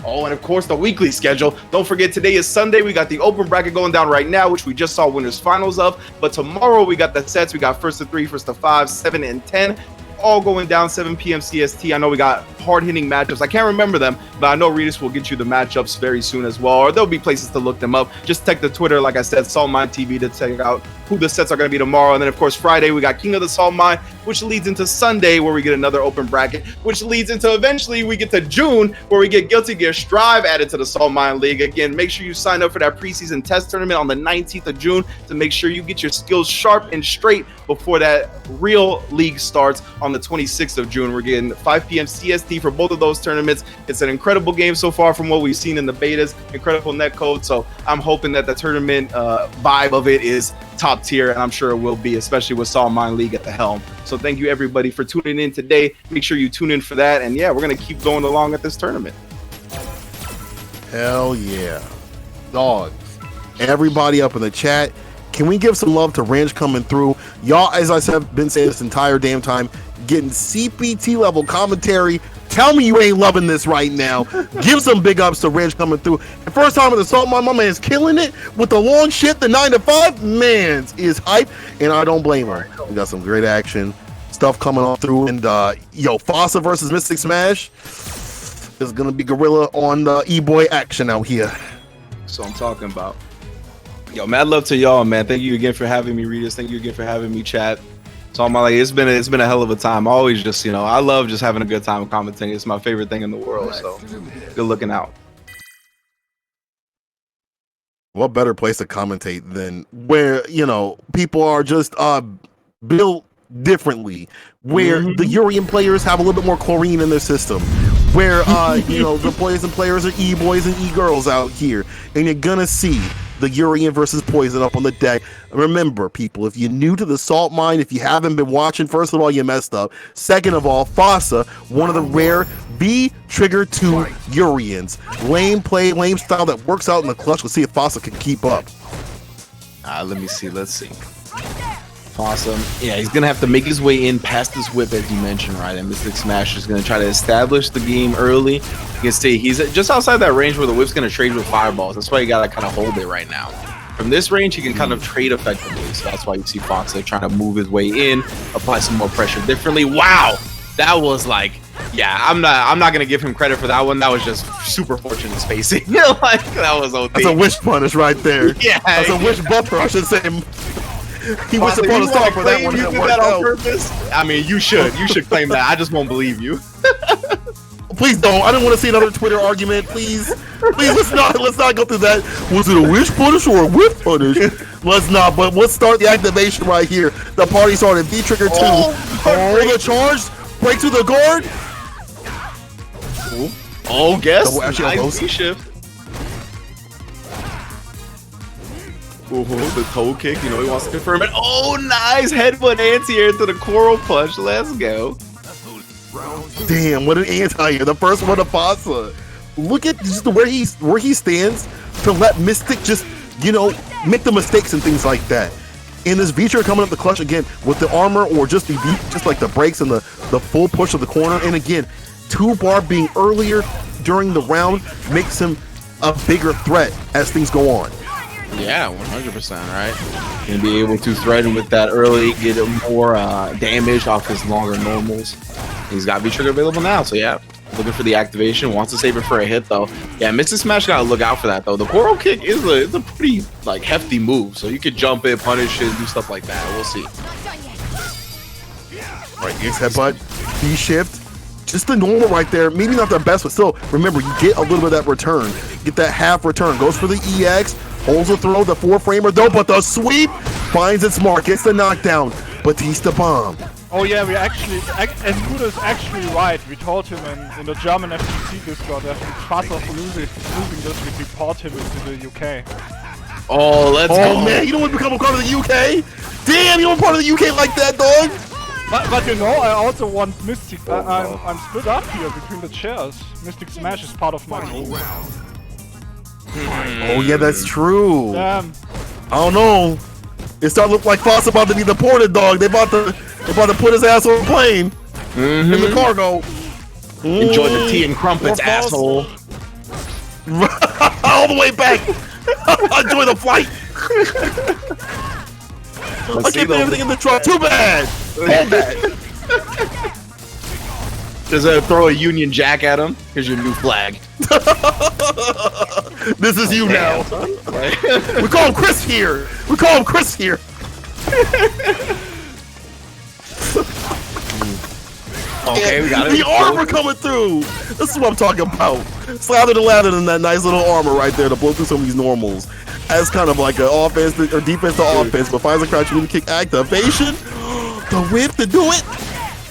Oh, and of course, the weekly schedule. Don't forget, today is Sunday. We got the open bracket going down right now, which we just saw winners finals of. But tomorrow, we got the sets. We got first to 3, first to 5, 7, and 10. All going down 7 p.m. CST. I know we got hard-hitting matchups. I can't remember them, but I know Regis will get you the matchups very soon as well, or there'll be places to look them up. Just check the Twitter, like I said, Saltmine TV, to check out who the sets are going to be tomorrow. And then, of course, Friday, we got King of the Saltmine, which leads into Sunday, where we get another open bracket, which leads into eventually we get to June, where we get Guilty Gear Strive added to the Saltmine League. Again, make sure you sign up for that preseason test tournament on the 19th of June to make sure you get your skills sharp and straight before that real league starts on the 26th of June. We're getting 5 p.m. CST for both of those tournaments. It's an incredible game so far from what we've seen in the betas. Incredible netcode. So I'm hoping that the tournament vibe of it is top tier, and I'm sure it will be, especially with Saltmine League at the helm. So thank you everybody for tuning in today. Make sure you tune in for that. And yeah, we're going to keep going along at this tournament. Hell yeah. Dogs. Everybody up in the chat, can we give some love to Rynge coming through? Y'all, as I said, been saying this entire damn time, getting CPT level commentary. Tell me you ain't loving this right now. Give some big ups to Rynge coming through. And first time with the Saltmine, my man's killing it with the long shit, the 9 to 5. Man's is hype, and I don't blame her. We got some great action stuff coming on through. And Fossa versus Mystic Smash is gonna be gorilla on the e-boy action out here. So I'm talking about. Yo, mad love to y'all, man. Thank you again for having me, Regis. Thank you again for having me, chat. So I'm like, it's been a hell of a time. I always just, I love just having a good time commentating. It's my favorite thing in the world. So good looking out. What better place to commentate than where, people are just built differently, where the Urian players have a little bit more chlorine in their system, where the Poison players are e-boys and e-girls out here, and you're gonna see the Urian versus Poison up on the deck. Remember, people, if you're new to the Saltmine, if you haven't been watching, first of all, you messed up. Second of all, Fossa, one of the rare V-trigger 2 Urians. Lame play, lame style that works out in the clutch. Let's see if Fossa can keep up. Let me see. Let's see. Awesome. Yeah, he's going to have to make his way in past this whip, as you mentioned, right? And Mystic Smash is going to try to establish the game early. You can see he's just outside that range where the whip's going to trade with fireballs. That's why you got to kind of hold it right now. From this range, he can kind of trade effectively. So that's why you see Fox trying to move his way in, apply some more pressure differently. Wow! That was like, yeah, I'm not going to give him credit for that one. That was just super fortunate spacing. Like, that was OD. That's a wish punish right there. Yeah. That's a wish buffer, I should say. He was supposed to start for that one. You did that on purpose? I mean, you should. You should claim that. I just won't believe you. Please don't. I don't want to see another Twitter argument. Please, let's not go through that. Was it a wish punish or a whip punish? Let's not. But let's start the activation right here. The party started. V-trigger 2. Oh, the charge. Break to the guard. Oh, guess. Nice V-shift. The toe kick, he wants to confirm it. Oh, nice headbutt anti-air into the coral punch. Let's go. Damn, what an anti-air. The first one to Fossa. look at just where he stands to let Mystic just, you know, make the mistakes and things like that. And this V-trigger coming up the clutch again with the armor or just like the brakes and the full push of the corner. And again, 2-bar being earlier during the round makes him a bigger threat as things go on. Yeah, 100%, right? Gonna be able to threaten with that early, get more damage off his longer normals. He's got V-trigger available now, so yeah. Looking for the activation, wants to save it for a hit though. Yeah, Mystic Smash gotta look out for that though. The Coral Kick is a pretty like hefty move, so you could jump it, punish it, do stuff like that. We'll see. Right, X headbutt, B shift, just the normal right there. Maybe not the best, but still, remember, you get a little bit of that return. Get that half return, goes for the EX, holds the throw, the 4-framer though, but the sweep finds its mark, gets the knockdown. Batista bomb. Oh yeah, we actually, and Kuda is actually right. We told him in the German FTC Discord that if Faster for losing this, we deport him into the UK. Oh, let's go. Oh man, you don't want to become a part of the UK? Damn, you don't want part of the UK like that, dog? But you know, I also want Mystic. I'm split up here between the chairs. Mystic Smash is part of my team. Oh yeah, that's true. Damn. I don't know. It started to look like Foss about to be deported, dog. They about to put his ass on a plane in the cargo. Enjoy the tea and crumpets, asshole. All the way back. Enjoy the flight. I can't put everything in the truck. Too bad. Too bad. Does it throw a Union Jack at him? Here's your new flag. This is you now. We call him Chris here. We call him Chris here. Okay, we got it. The armor coming through. This is what I'm talking about. Slather the ladder in that nice little armor right there to blow through some of these normals. As kind of like an offense or defense to offense, but finds a crouch move kick activation. The whip to do it.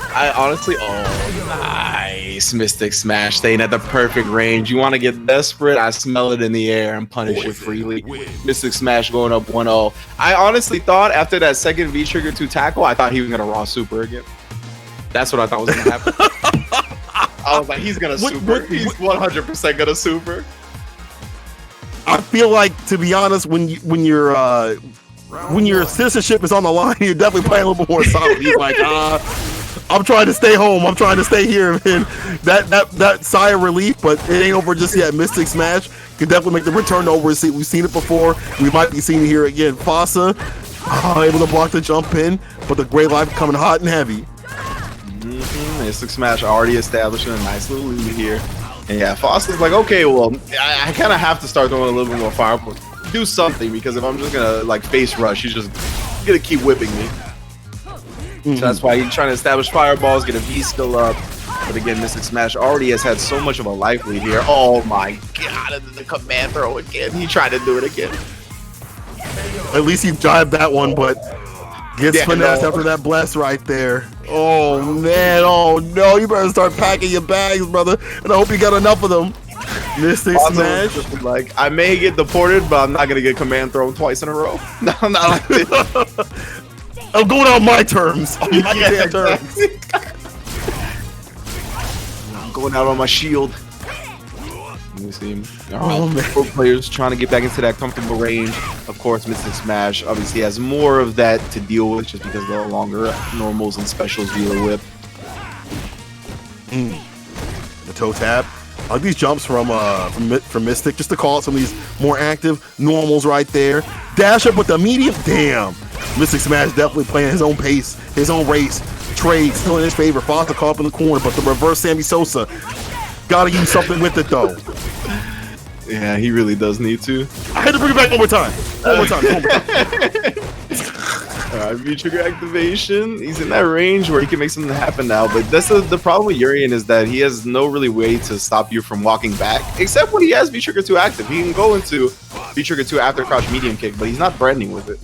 I honestly, oh, nice. Mystic Smash, staying at the perfect range. You want to get desperate? I smell it in the air and punish it freely. Mystic Smash going up 1-0. I honestly thought after that second V-trigger to tackle, I thought he was going to raw super again. That's what I thought was going to happen. I was like, he's going to super. He's 100% going to super. I feel like, to be honest, when your citizenship is on the line, you're definitely playing a little bit more solid. You're like, I'm trying to stay home. I'm trying to stay here, man. That sigh of relief, but it ain't over just yet. Mystic Smash can definitely make the return over. We've seen it before. We might be seeing it here again. Fossa able to block the jump in, but the Great Life coming hot and heavy. Mystic Smash already establishing a nice little lead here. And yeah, Fossa's like, okay, well, I kind of have to start throwing a little bit more fire. Do something, because if I'm just gonna like face rush, he's just gonna keep whipping me. So that's why he's trying to establish fireballs, get a V skill up. But again, Mystic Smash already has had so much of a life lead here. Oh my god, and then the command throw again. He tried to do it again. At least he jived that one, but gets finessed after that bless right there. Oh man, oh no, you better start packing your bags, brother. And I hope you got enough of them. Mystic Smash. Like, I may get deported, but I'm not gonna get command thrown twice in a row. No, not like this. I'm going on my terms. On my damn terms. I'm going out on my shield. Let me see. Oh, man. Both players trying to get back into that comfortable range. Of course, Mystic Smash obviously has more of that to deal with just because of the longer normals and specials via the whip. The toe tap. I like these jumps from Mystic, just to call out some of these more active normals right there. Dash up with the medium. Damn. Mystic Smash definitely playing his own pace, his own race. Trade still in his favor. Foster caught up in the corner, but the reverse Sammy Sosa. Gotta use something with it though. Yeah, he really does need to. I had to bring it back one more time. One more time. Alright, V-trigger activation. He's in that range where he can make something happen now, but that's the problem with Urian is that he has no really way to stop you from walking back, except when he has V-trigger 2 active. He can go into V-trigger 2 after crouch medium kick, but he's not threatening with it.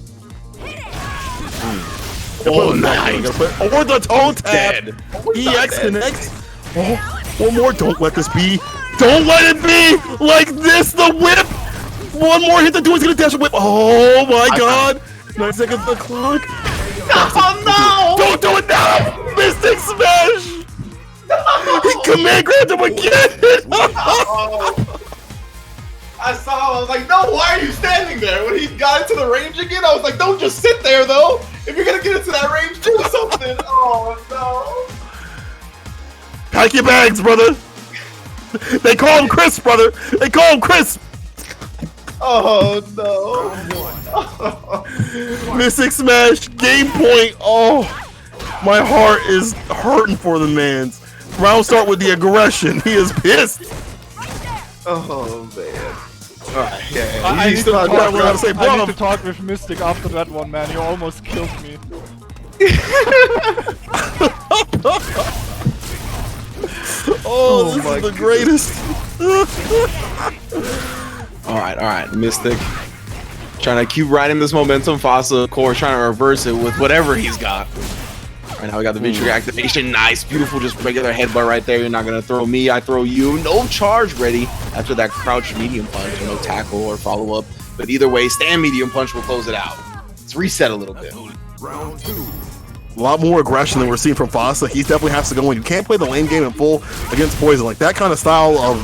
Oh, nice. Or the toe tap. EX connects. Oh, one more. Don't let this be. Don't let it be like this. The whip. One more hit. The dude's gonna dash a whip. Oh my god. 9 seconds on the clock. Oh no! Don't do it now. Mystic Smash. He command grabbed him again. there. When he got into the range again, I was like, don't just sit there, though. If you're going to get into that range, do something. Oh, no. Pack your bags, brother. They call him Chris, brother. They call him Chris. Oh, no. Mystic Smash, game point. Oh, my heart is hurting for the man's. Round start with the aggression. He is pissed. Oh, man. Alright, yeah. I need to to talk with Mystic after that one, man. He almost killed me. Oh, this is the greatest. Alright, Mystic. Trying to keep riding this momentum. Fossa, of course, trying to reverse it with whatever he's got. Right now we got the V-trigger activation. Nice, beautiful, just regular headbutt right there. You're not gonna throw me, I throw you. No charge ready after that crouch medium punch. No tackle or follow up. But either way, stand medium punch will close it out. Let's reset a little bit. Round 2. A lot more aggression than we're seeing from Fossa. He definitely has to go in. You can't play the lane game in full against Poison. Like that kind of style of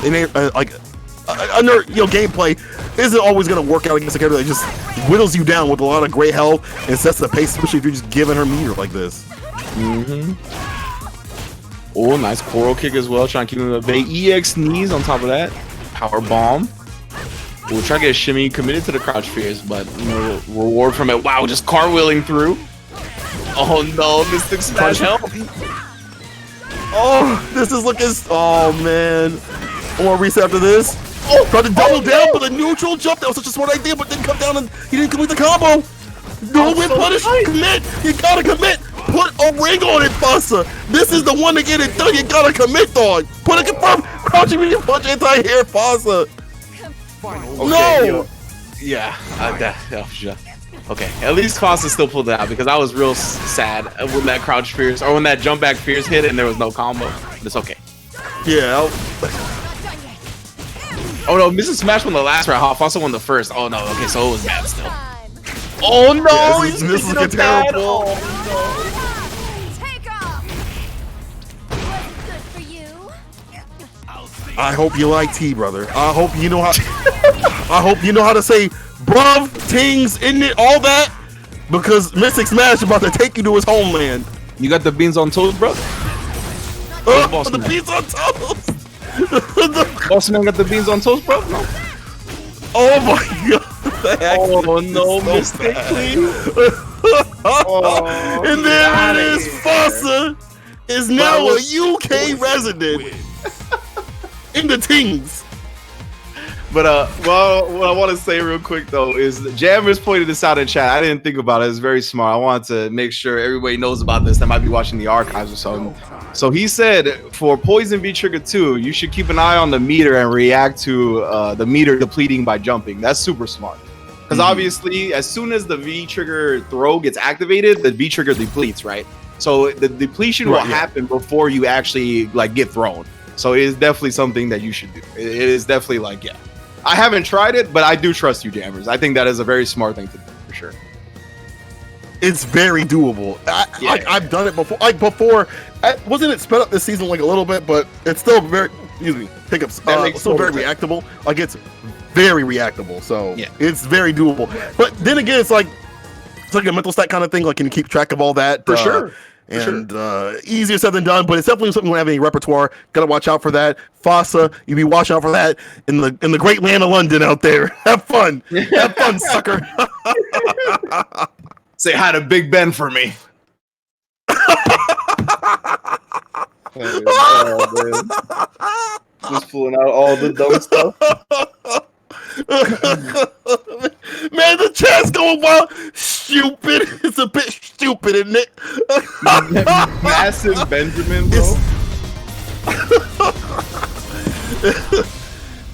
gameplay isn't always going to work out against a character that just whittles you down with a lot of great health and sets the pace, especially if you're just giving her meter like this. Oh, nice coral kick as well. Trying to keep him at bay. EX knees on top of that. Power bomb. We'll try to get Shimmy committed to the crouch fears, but no reward from it. Wow, just cartwheeling through. Oh no, Mystic Smash help. Oh, this is looking. Oh man. I want to reset after this. Oh, tried to double down for the neutral jump. That was such a smart idea, but didn't come down and he didn't complete the combo. No whip punish. Commit. You gotta commit. Put a ring on it, Fossa. This is the one to get it done. You gotta commit, dog. Put a confirm. Crouching medium punch anti-air, Fossa. No. Yeah. Okay. At least Fossa still pulled it out because I was real sad when that crouch fierce or when that jump back fierce hit and there was no combo. But it's okay. Yeah. Oh no, Mrs. Smash won the last round. Fossa won the first. Oh no. Okay, so it was bad still. Oh no! Yeah, this is looking terrible. Oh, Take off. What's good for you? I hope you like tea, brother. I hope you know how. I hope you know how to say bruv, tings, in it, all that, because Mystic Smash is about to take you to his homeland. You got the beans on toast, bro? The beans on toast. Boss man got the beans on toast, bro? No. Oh my god. Oh no, Mystic, please. And there it is. Fossa is now a UK resident in the tings. But well, what I want to say real quick though is Jammers pointed this out in chat. I didn't think about it. It's very smart. I wanted to make sure everybody knows about this that might be watching the archives or something. So he said for Poison V-Trigger 2, you should keep an eye on the meter and react to the meter depleting by jumping. That's super smart. Because obviously, as soon as the V-Trigger throw gets activated, the V-Trigger depletes, right? So the depletion will happen before you actually like get thrown. So it is definitely something that you should do. It is definitely like, yeah. I haven't tried it, but I do trust you, Jammers. I think that is a very smart thing to do, for sure. It's very doable. I've done it before. Wasn't it sped up this season like a little bit, but it's still very, pickups. Still very reactable. Like it's very reactable. So it's very doable. But then again, it's like a mental stat kind of thing. Like, can you keep track of all that? For sure. And easier said than done, but it's definitely something we have in any repertoire. Gotta watch out for that. Fossa, you be watch out for that in the great land of London out there. Have fun. Have fun, sucker. Say hi to Big Ben for me. Just pulling out all the dumb stuff. Man, the chat's going wild. Stupid. It's a bit stupid, isn't it? Massive Benjamin, bro.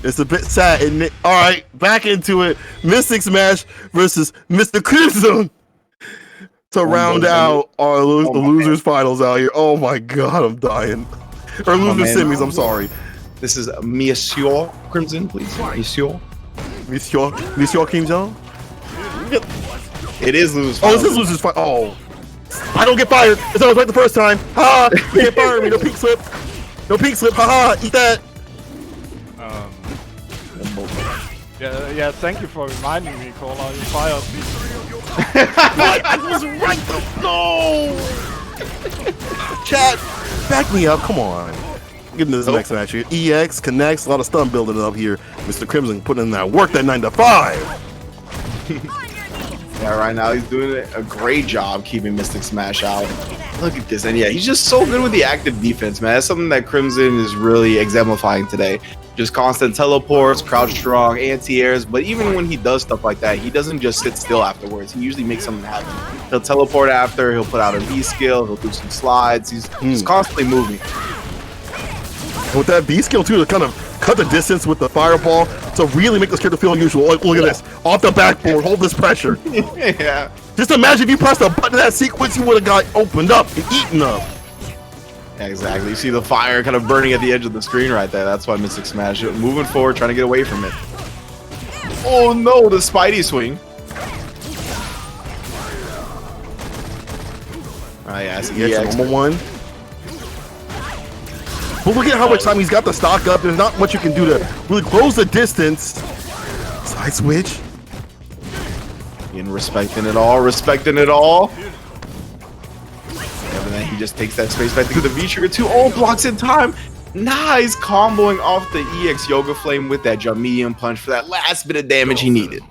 It's a bit sad, isn't it? All right, back into it. Mystic Smash versus Mr. Crimson to round out our the losers finals out here. Oh my god, I'm dying. Or losers semis, I'm sorry. This is Monsieur Crimson, please. Monsieur Kim Jong? It is losers. Oh, this is losers fight. Oh, I don't get fired. It's always like the first time. Ha! You can't fire me. No pink slip. No pink slip. Ha ha! Eat that. Yeah, thank you for reminding me, Cola. You fired. What? I was right though. No. Chat, back me up. Come on. Getting to this next match here. EX connects. A lot of stun building up here. Mr. Crimson putting in that work, that 9 to 5. Yeah, right now he's doing a great job keeping Mystic Smash out. Look at this, and yeah, he's just so good with the active defense, man. That's something that Crimson is really exemplifying today. Just constant teleports, crouch strong, anti-airs, but even when he does stuff like that, he doesn't just sit still afterwards. He usually makes something happen. He'll teleport after, he'll put out a V skill, he'll do some slides. He's constantly moving. And with that V skill too, to kind of cut the distance with the fireball to really make this character feel unusual. Like, look at this, off the backboard, hold this pressure. Yeah. Just imagine if you pressed a button in that sequence, you would have got opened up and eaten up. Exactly. You see the fire kind of burning at the edge of the screen right there. That's why Mystic Smash moving forward, trying to get away from it. Oh no, the Spidey swing. Oh yeah, it's EX. Normal one. But look at how much time he's got the stock up. There's not much you can do to really close the distance. Side switch. And respecting it all, respecting it all. And then he just takes that space back to get the V trigger too. Oh, blocks in time. Nice comboing off the EX Yoga Flame with that jump medium punch for that last bit of damage he needed.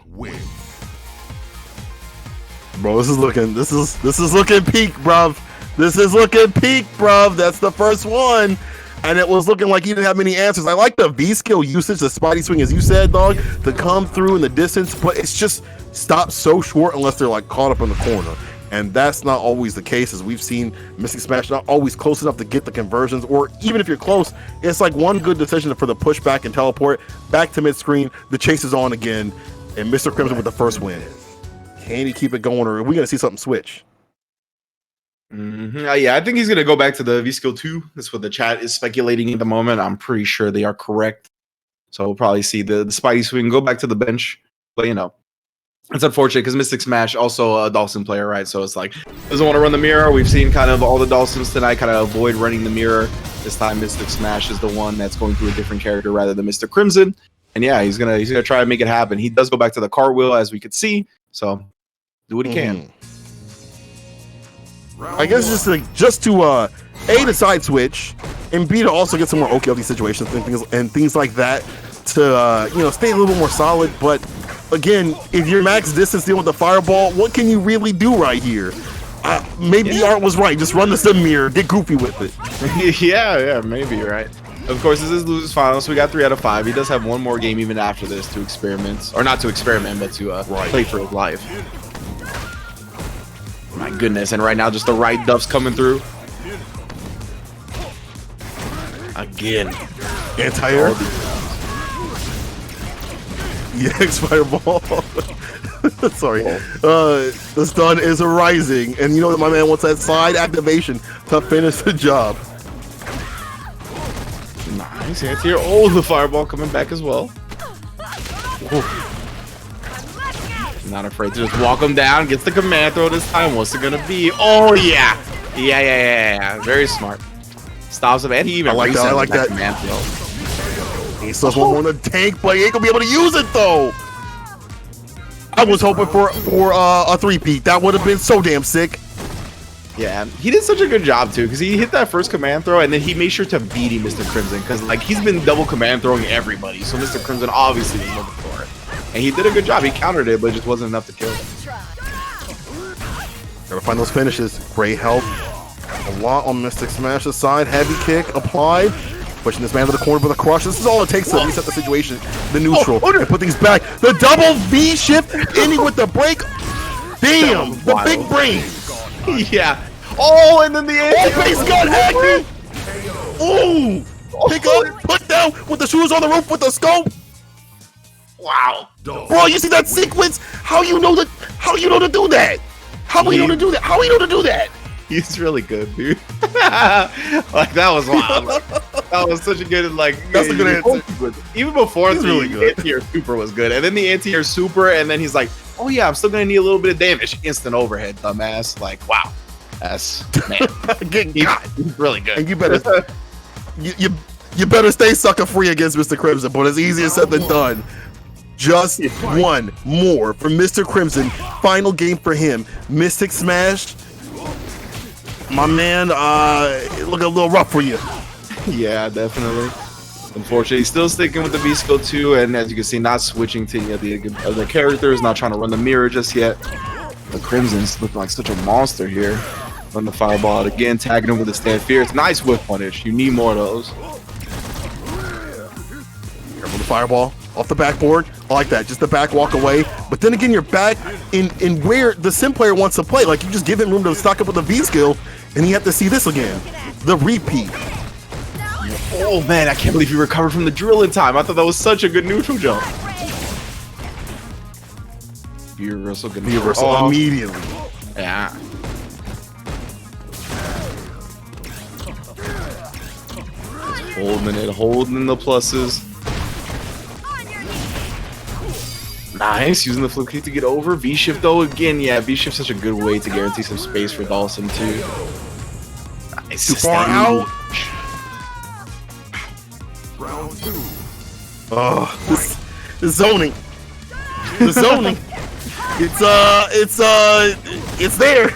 Bro, this is looking peak, bruv. This is looking peak, bruv. That's the first one. And it was looking like he didn't have many answers. I like the V skill usage, the Spidey swing, as you said, dog, to come through in the distance, but it's just stopped so short unless they're like caught up in the corner. And that's not always the case, as we've seen Mystic Smash not always close enough to get the conversions, or even if you're close, it's like one good decision for the pushback and teleport back to mid-screen. The chase is on again, and Mr. Crimson with the first win. Can he keep it going, or are we going to see something switch? Yeah, I think he's going to go back to the V skill 2. That's what the chat is speculating at the moment. I'm pretty sure they are correct. So we'll probably see the Spidey swing go back to the bench. But, you know, it's unfortunate because Mystic Smash also a Dawson player, right? So it's like, doesn't want to run the mirror. We've seen kind of all the Dawsons tonight kind of avoid running the mirror. This time Mystic Smash is the one that's going through a different character rather than Mr. Crimson. And yeah, he's gonna try to make it happen. He does go back to the cartwheel, as we could see. So do what he can. I guess just to A, to side switch, and B, to also get some more OKLD situations and things like that to stay a little bit more solid. But again, if you're max distance dealing with the fireball, what can you really do right here? Maybe Art was right. Just run the sim mirror, get goofy with it. yeah, maybe you're right. Of course, this is losers final, so we got 3 out of 5. He does have one more game even after this to experiment, or not to experiment, but to play for his life. My goodness, and right now just the right duff's coming through. Again. Anti-air. EX fireball. Sorry. The stun is rising, and you know that my man wants that side activation to finish the job. Nice anti-air. Oh, the fireball coming back as well. Ooh. Not afraid to just walk him down. Gets the command throw this time. What's it gonna be? Oh yeah. Yeah. Very smart. Stops him, and he even I like that. Command throw. He still has one more in the tank, but he ain't gonna be able to use it though. I was hoping for a 3-peat. That would have been so damn sick. Yeah, he did such a good job too, because he hit that first command throw and then he made sure to beat Mr. Crimson, because like he's been double command throwing everybody, so Mr. Crimson obviously was looking for it. And he did a good job. He countered it, but it just wasn't enough to kill him. Gotta find those finishes. Great help. A lot on Mystic Smash's side. Heavy kick applied. Pushing this man to the corner with a crush. This is all it takes to reset the situation. The neutral. And put things back. The double V shift ending with the break. Damn. The big brain. Yeah. Oh, and then the base gun hacky. Ooh. Pick up. Put down with the shoes on the roof with the scope. Wow. Bro, you see that sequence? How you know to do that? How you know to do that? He's really good, dude. Like that was wild. That was such a good That's a good answer. Even before he's the really good. anti-air super was good, and then the anti-air super, and then he's like, oh yeah, I'm still gonna need a little bit of damage. Instant overhead, dumbass. Like wow, that's man. He's really good. And you better you better stay sucker free against Mr. Crimson, but it's easier said than done. Just one more for Mr. Crimson. Final game for him. Mystic Smash. My man, look a little rough for you. Yeah, definitely. Unfortunately, he's still sticking with the V-Skill 2, and as you can see, not switching to the other characters, not trying to run the mirror just yet. The Crimson's looking like such a monster here. Run the fireball out again, tagging him with a stand fierce. Nice whiff punish. You need more of those. Careful the fireball off the backboard. I like that. Just the back walk away. But then again, you're back in where the sim player wants to play. Like, you just give him room to stock up with the V-Skill, and you have to see this again. The repeat. Oh man, I can't believe he recovered from the drill in time. I thought that was such a good neutral jump. Reversal immediately. Yeah. Just holding the pluses. Nice, using the flip kick to get over. V-shift though, again, yeah, V-shift's such a good way to guarantee some space for Dawson too. Nice. Too far out. Round 2. Oh, the zoning. The zoning. It's there.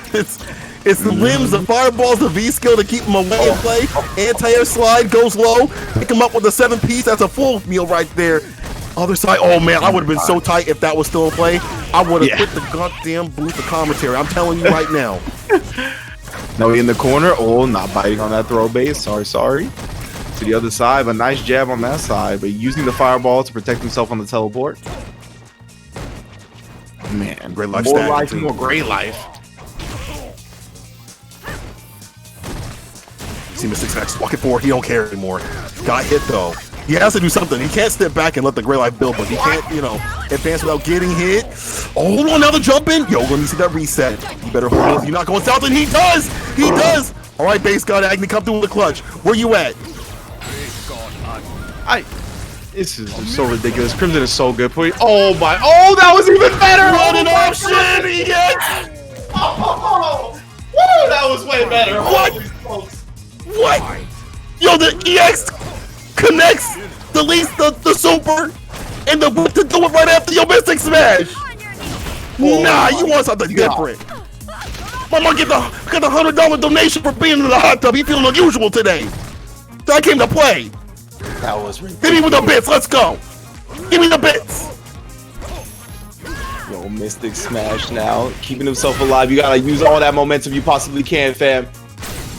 It's the limbs, the fireballs, the V-Skill to keep him away and play. Anti-air slide goes low. Pick him up with a 7-piece. That's a full meal right there. Other side. Oh man, I would have been so tight if that was still in play. I would have quit the goddamn booth of commentary. I'm telling you right now. No, he in the corner. Oh, not biting on that throw base. Sorry. To the other side, a nice jab on that side, but using the fireball to protect himself on the teleport. Man, Great life more stack, life, too. more great life. See Mystic Smash walking forward. He don't care anymore. Got hit though. He has to do something. He can't step back and let the Great Life build, but he can't, advance without getting hit. Oh, hold on, another jump in. Yo, let me see that reset. You better hold it. You're not going south, and he does. He does. All right, base god Agni, come through with the clutch. Where you at? This is so ridiculous. Crimson is so good. Oh my! Oh, that was even better. Running option. Yes. Oh, woo, that was way better. What? Holy What? Yo, the EX connects, deletes the super, and the whip to do it right after your Mystic Smash. Nah, you want something different. My mom get the $100 donation for being in the hot tub. He feeling unusual today. So I came to play. That was ridiculous. Hit me with the bits. Let's go. Give me the bits. Yo, Mystic Smash now, keeping himself alive. You gotta use all that momentum you possibly can, fam.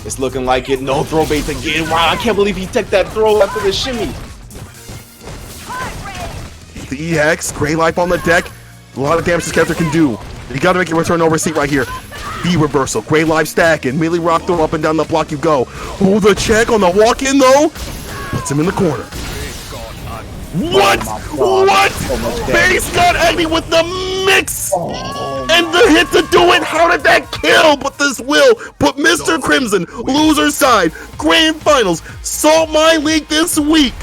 It's looking like it. No throw bait again. Wow, I can't believe he took that throw after the shimmy. The EX, Great Life on the deck. A lot of damage this character can do. You gotta make your return over seat right here. B reversal, Great Life stacking, melee rock throw up and down the block you go. Oh, the check on the walk in though. Puts him in the corner. What? What? Base got Agni with the mix and the hit to do it. How did that kill? But this will put Mr. Crimson, loser side, grand finals, Saltmine League this week.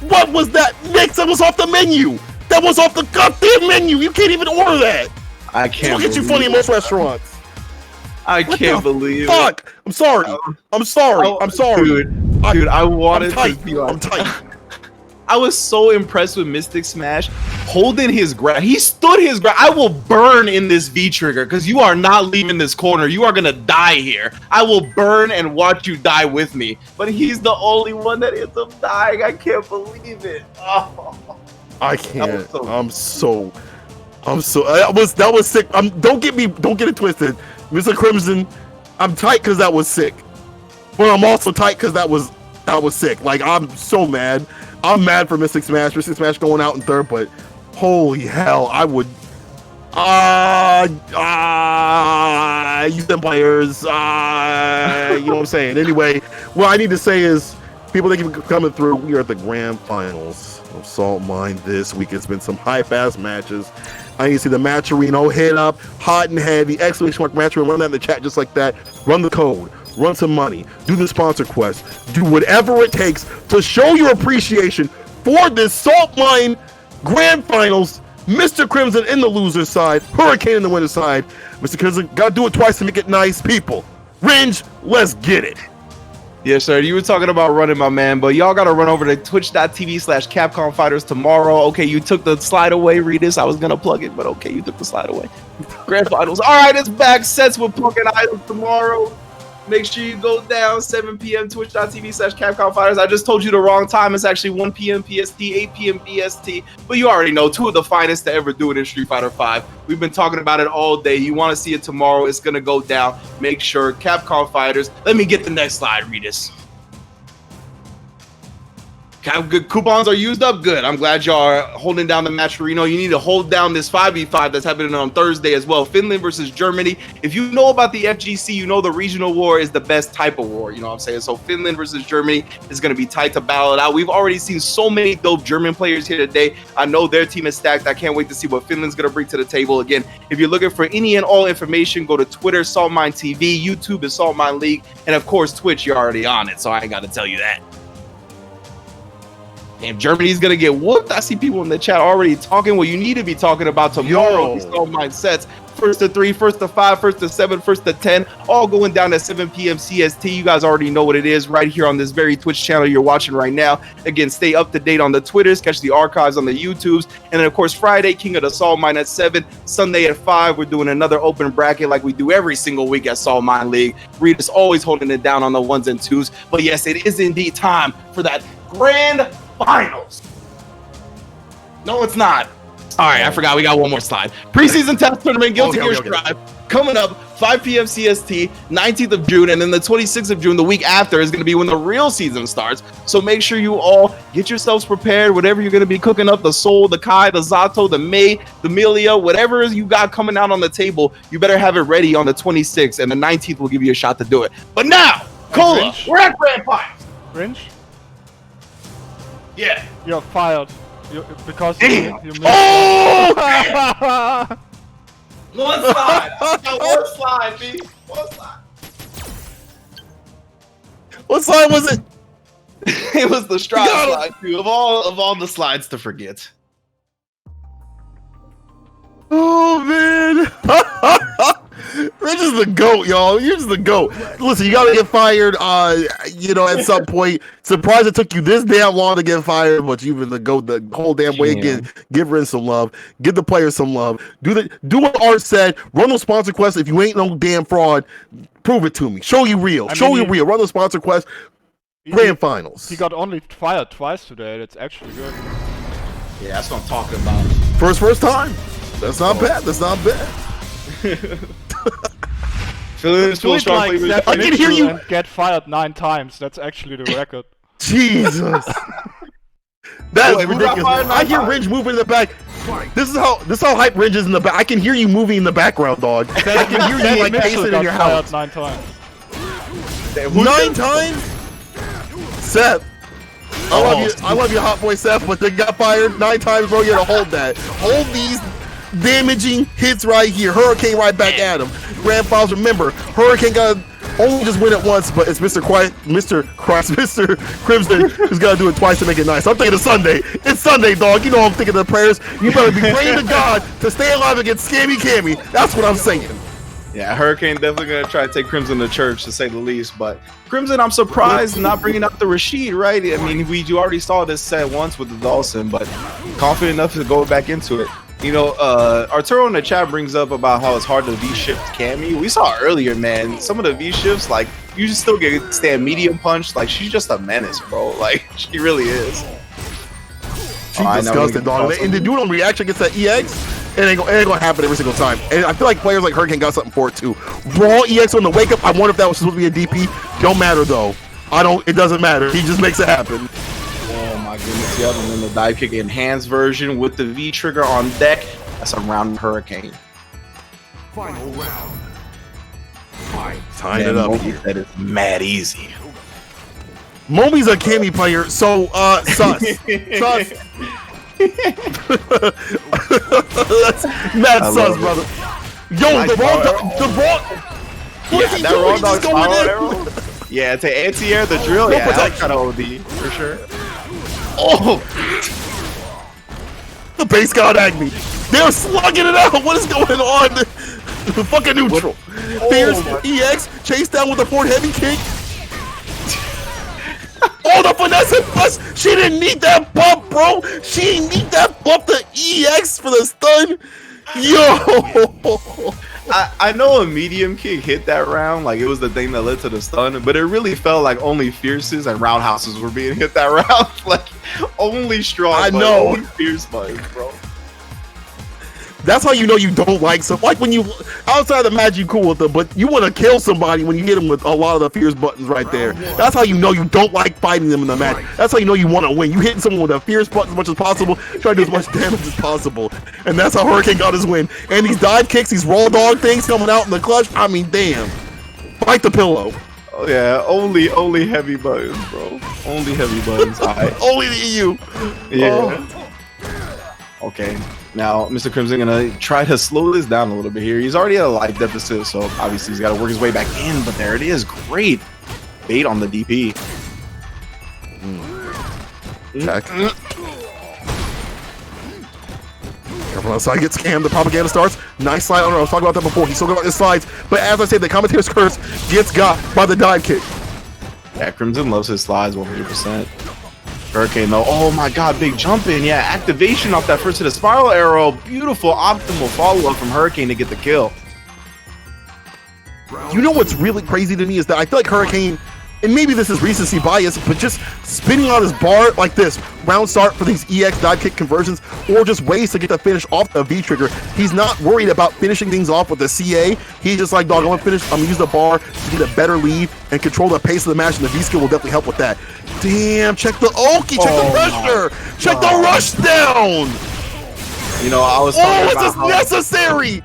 What was that mix? That was off the menu. That was off the goddamn menu. You can't even order that. I can't. It'll get you funny in most restaurants. I can't believe it. Fuck. I'm sorry. I'm sorry. I'm sorry. Dude, I wanted to be like, I'm tight. I was so impressed with Mystic Smash holding his ground. He stood his ground. I will burn in this V trigger because you are not leaving this corner. You are gonna die here. I will burn and watch you die with me. But he's the only one that ends up dying. I can't believe it. Oh. I can't. That was sick. Don't get it twisted. Mr. Crimson, I'm tight because that was sick. But I'm also tight because that was sick. Like, I'm so mad. I'm mad for Mystic Smash. Mystic Smash going out in third, but holy hell, I would. You them players. You know what I'm saying? Anyway, what I need to say is, people that keep coming through, we are at the grand finals of Saltmine this week. It's been some high-fast matches. I need to see the Matcherino hit up, hot and heavy, exclamation mark Matcherino, run that in the chat just like that. Run the code, run some money, do the sponsor quest, do whatever it takes to show your appreciation for this Saltmine Grand Finals. Mr. Crimson in the loser side, Hurricane in the winner side. Mr. Crimson, gotta do it twice to make it nice. People, Rynge, let's get it. Yes, sir. You were talking about running, my man, but y'all got to run over to twitch.tv/Capcom Fighters tomorrow. Okay, you took the slide away, Regis. I was going to plug it, but okay, you took the slide away. Grand Finals. All right, it's back. Sets with Punk and Idols tomorrow. Make sure you go down 7 p.m. twitch.tv/Capcom Fighters. I just told you the wrong time. It's actually 1 p.m. PST, 8 p.m. BST. But you already know, two of the finest to ever do it in Street Fighter V. We've been talking about it all day. You want to see it tomorrow. It's going to go down. Make sure. Capcom Fighters. Let me get the next slide, Regis. Good coupons are used up. Good. I'm glad y'all are holding down the match for Reno. You need to hold down this 5v5 that's happening on Thursday as well. Finland versus Germany. If you know about the FGC, you know the regional war is the best type of war. You know what I'm saying? So Finland versus Germany is going to be tight to battle it out. We've already seen so many dope German players here today. I know their team is stacked. I can't wait to see what Finland's going to bring to the table. Again, if you're looking for any and all information, go to Twitter, Saltmine TV, YouTube is Saltmine League, and of course Twitch, you're already on it, so I ain't got to tell you that. Damn, Germany's gonna get whooped. I see people in the chat already talking what you need to be talking about tomorrow. These Saltmine sets. First to 3, first to 5, first to 7, first to 10, all going down at 7 p.m. CST. You guys already know what it is right here on this very Twitch channel you're watching right now. Again, stay up to date on the Twitters, catch the archives on the YouTubes, and then of course Friday, King of the Saltmine at 7, Sunday at 5. We're doing another open bracket like we do every single week at Saltmine League. Rita's always holding it down on the 1s and 2s, but yes, it is indeed time for that grand finals. No, it's not. All right, I forgot we got one more slide. Preseason test tournament, Guilty Gear Strive, coming up 5 p.m. CST, 19th of June, and then the 26th of June, the week after, is going to be when the real season starts. So make sure you all get yourselves prepared, whatever you're going to be cooking up, the Soul, the Kai, the Zato, the Mei, the Melia, whatever you got coming out on the table, you better have it ready on the 26th, and the 19th will give you a shot to do it. But now, Cola, we're at Grand Finals. Rynge? Yeah. You're fired. Because you missed. Oh! One slide. One slide, B. One slide. What slide was it? It was the Stride slide, too. Of all the slides to forget. Oh man, Rynge is the GOAT, y'all. You're just the GOAT. Listen, you gotta get fired. You know, at some point. Surprised it took you this damn long to get fired, but you've been the GOAT the whole damn way. Again, give Rynge some love. Give the players some love. Do what Art said. Run those sponsor quests. If you ain't no damn fraud, prove it to me. Show you real. Show you real. Run those sponsor quests. Grand finals. He got only fired twice today. That's actually good. Yeah, that's what I'm talking about. First time. That's not bad. That's not bad. I can hear you and get fired 9 times. That's actually the record. Jesus. That's ridiculous. I hear Rynge moving in the back. This is how hype Rynge is in the back. I can hear you moving in the background, dog. I can hear you like pacing in your house. 9 times. 9 times? Seth. I love you, hot boy Seth, but they got fired 9 times, bro. You gotta hold that. Hold these damaging hits right here. Hurricane right back at him. Grand Finals, remember, Hurricane got only just win it once, but it's Mr. Crimson who's got to do it twice to make it nice. I'm thinking of Sunday. It's Sunday, dog. You know I'm thinking of the prayers. You better be praying to God to stay alive against Scammy Cammy. That's what I'm saying. Yeah, Hurricane definitely going to try to take Crimson to church, to say the least. But Crimson, I'm surprised not bringing up the Rashid, right? I mean, you already saw this set once with the Dawson, but confident enough to go back into it. You know, Arturo in the chat brings up about how it's hard to V-shift Cammy. We saw earlier, man, some of the V-shifts, like, you just still get stand medium punch. Like, she's just a menace, bro. Like, she really is. She's disgusting, dog. And the dude on reaction gets that EX. It ain't gonna happen every single time. And I feel like players like Hurricane got something for it too. Raw EX on the wake up. I wonder if that was supposed to be a DP. Don't matter though. It doesn't matter. He just makes it happen. Oh my goodness, yep. And then the dive kick enhanced version with the V trigger on deck. That's a round Hurricane. Final round. Fight. Tying it up. That is mad easy. Momi's a Cammy player, so sus. That's mad sus, brother. Yo, the raw. Yeah, that raw dog arrow. Yeah, to anti-air the drill. Yeah, that's kind of OD for sure. Oh, the base god Agni. They're slugging it out. What is going on? Fucking neutral. Fierce EX chase down with a forward heavy kick. Oh, the finesse and plus. She didn't need that bump, bro. She didn't need that bump. The EX for the stun. Yo. I know a medium kick hit that round, like it was the thing that led to the stun, but it really felt like only fierces and roundhouses were being hit that round. Like only strong. I know. Only fierce buttons, bro. That's how you know you don't like some. Like when you outside the match, you cool with them, but you want to kill somebody when you hit them with a lot of the fierce buttons right there. That's how you know you don't like fighting them in the match. That's how you know you want to win. You hitting someone with a fierce button as much as possible, try to do as much damage as possible, and that's how Hurricane got his win. And these dive kicks, these raw dog things coming out in the clutch. I mean, damn. Fight the pillow. Oh yeah, only heavy buttons, bro. Only heavy buttons. Only the EU. Yeah. Okay. Now, Mr. Crimson gonna try to slow this down a little bit here. He's already at a life deficit, so obviously he's got to work his way back in. But there it is, great bait on the DP. Check. Careful outside, gets scammed. The propaganda starts. Nice slide on her. I was talking about that before. He still got his slides, but as I said, the commentator's curse gets got by the dive kick. Yeah, Crimson loves his slides 100%. Hurricane though, oh my god, big jump in, yeah, activation off that first hit of spiral arrow, beautiful optimal follow-up from Hurricane to get the kill. You know what's really crazy to me is that I feel like Hurricane, and maybe this is recency bias, but just spinning on his bar like this, round start for these EX dive kick conversions, or just ways to get the finish off the V trigger. He's not worried about finishing things off with the CA. He's just like, dog, I'm gonna use the bar to get a better lead and control the pace of the match, and the V skill will definitely help with that. Damn, check the Oki, check the pressure, check the rush down. You know, I was talking about this how necessary.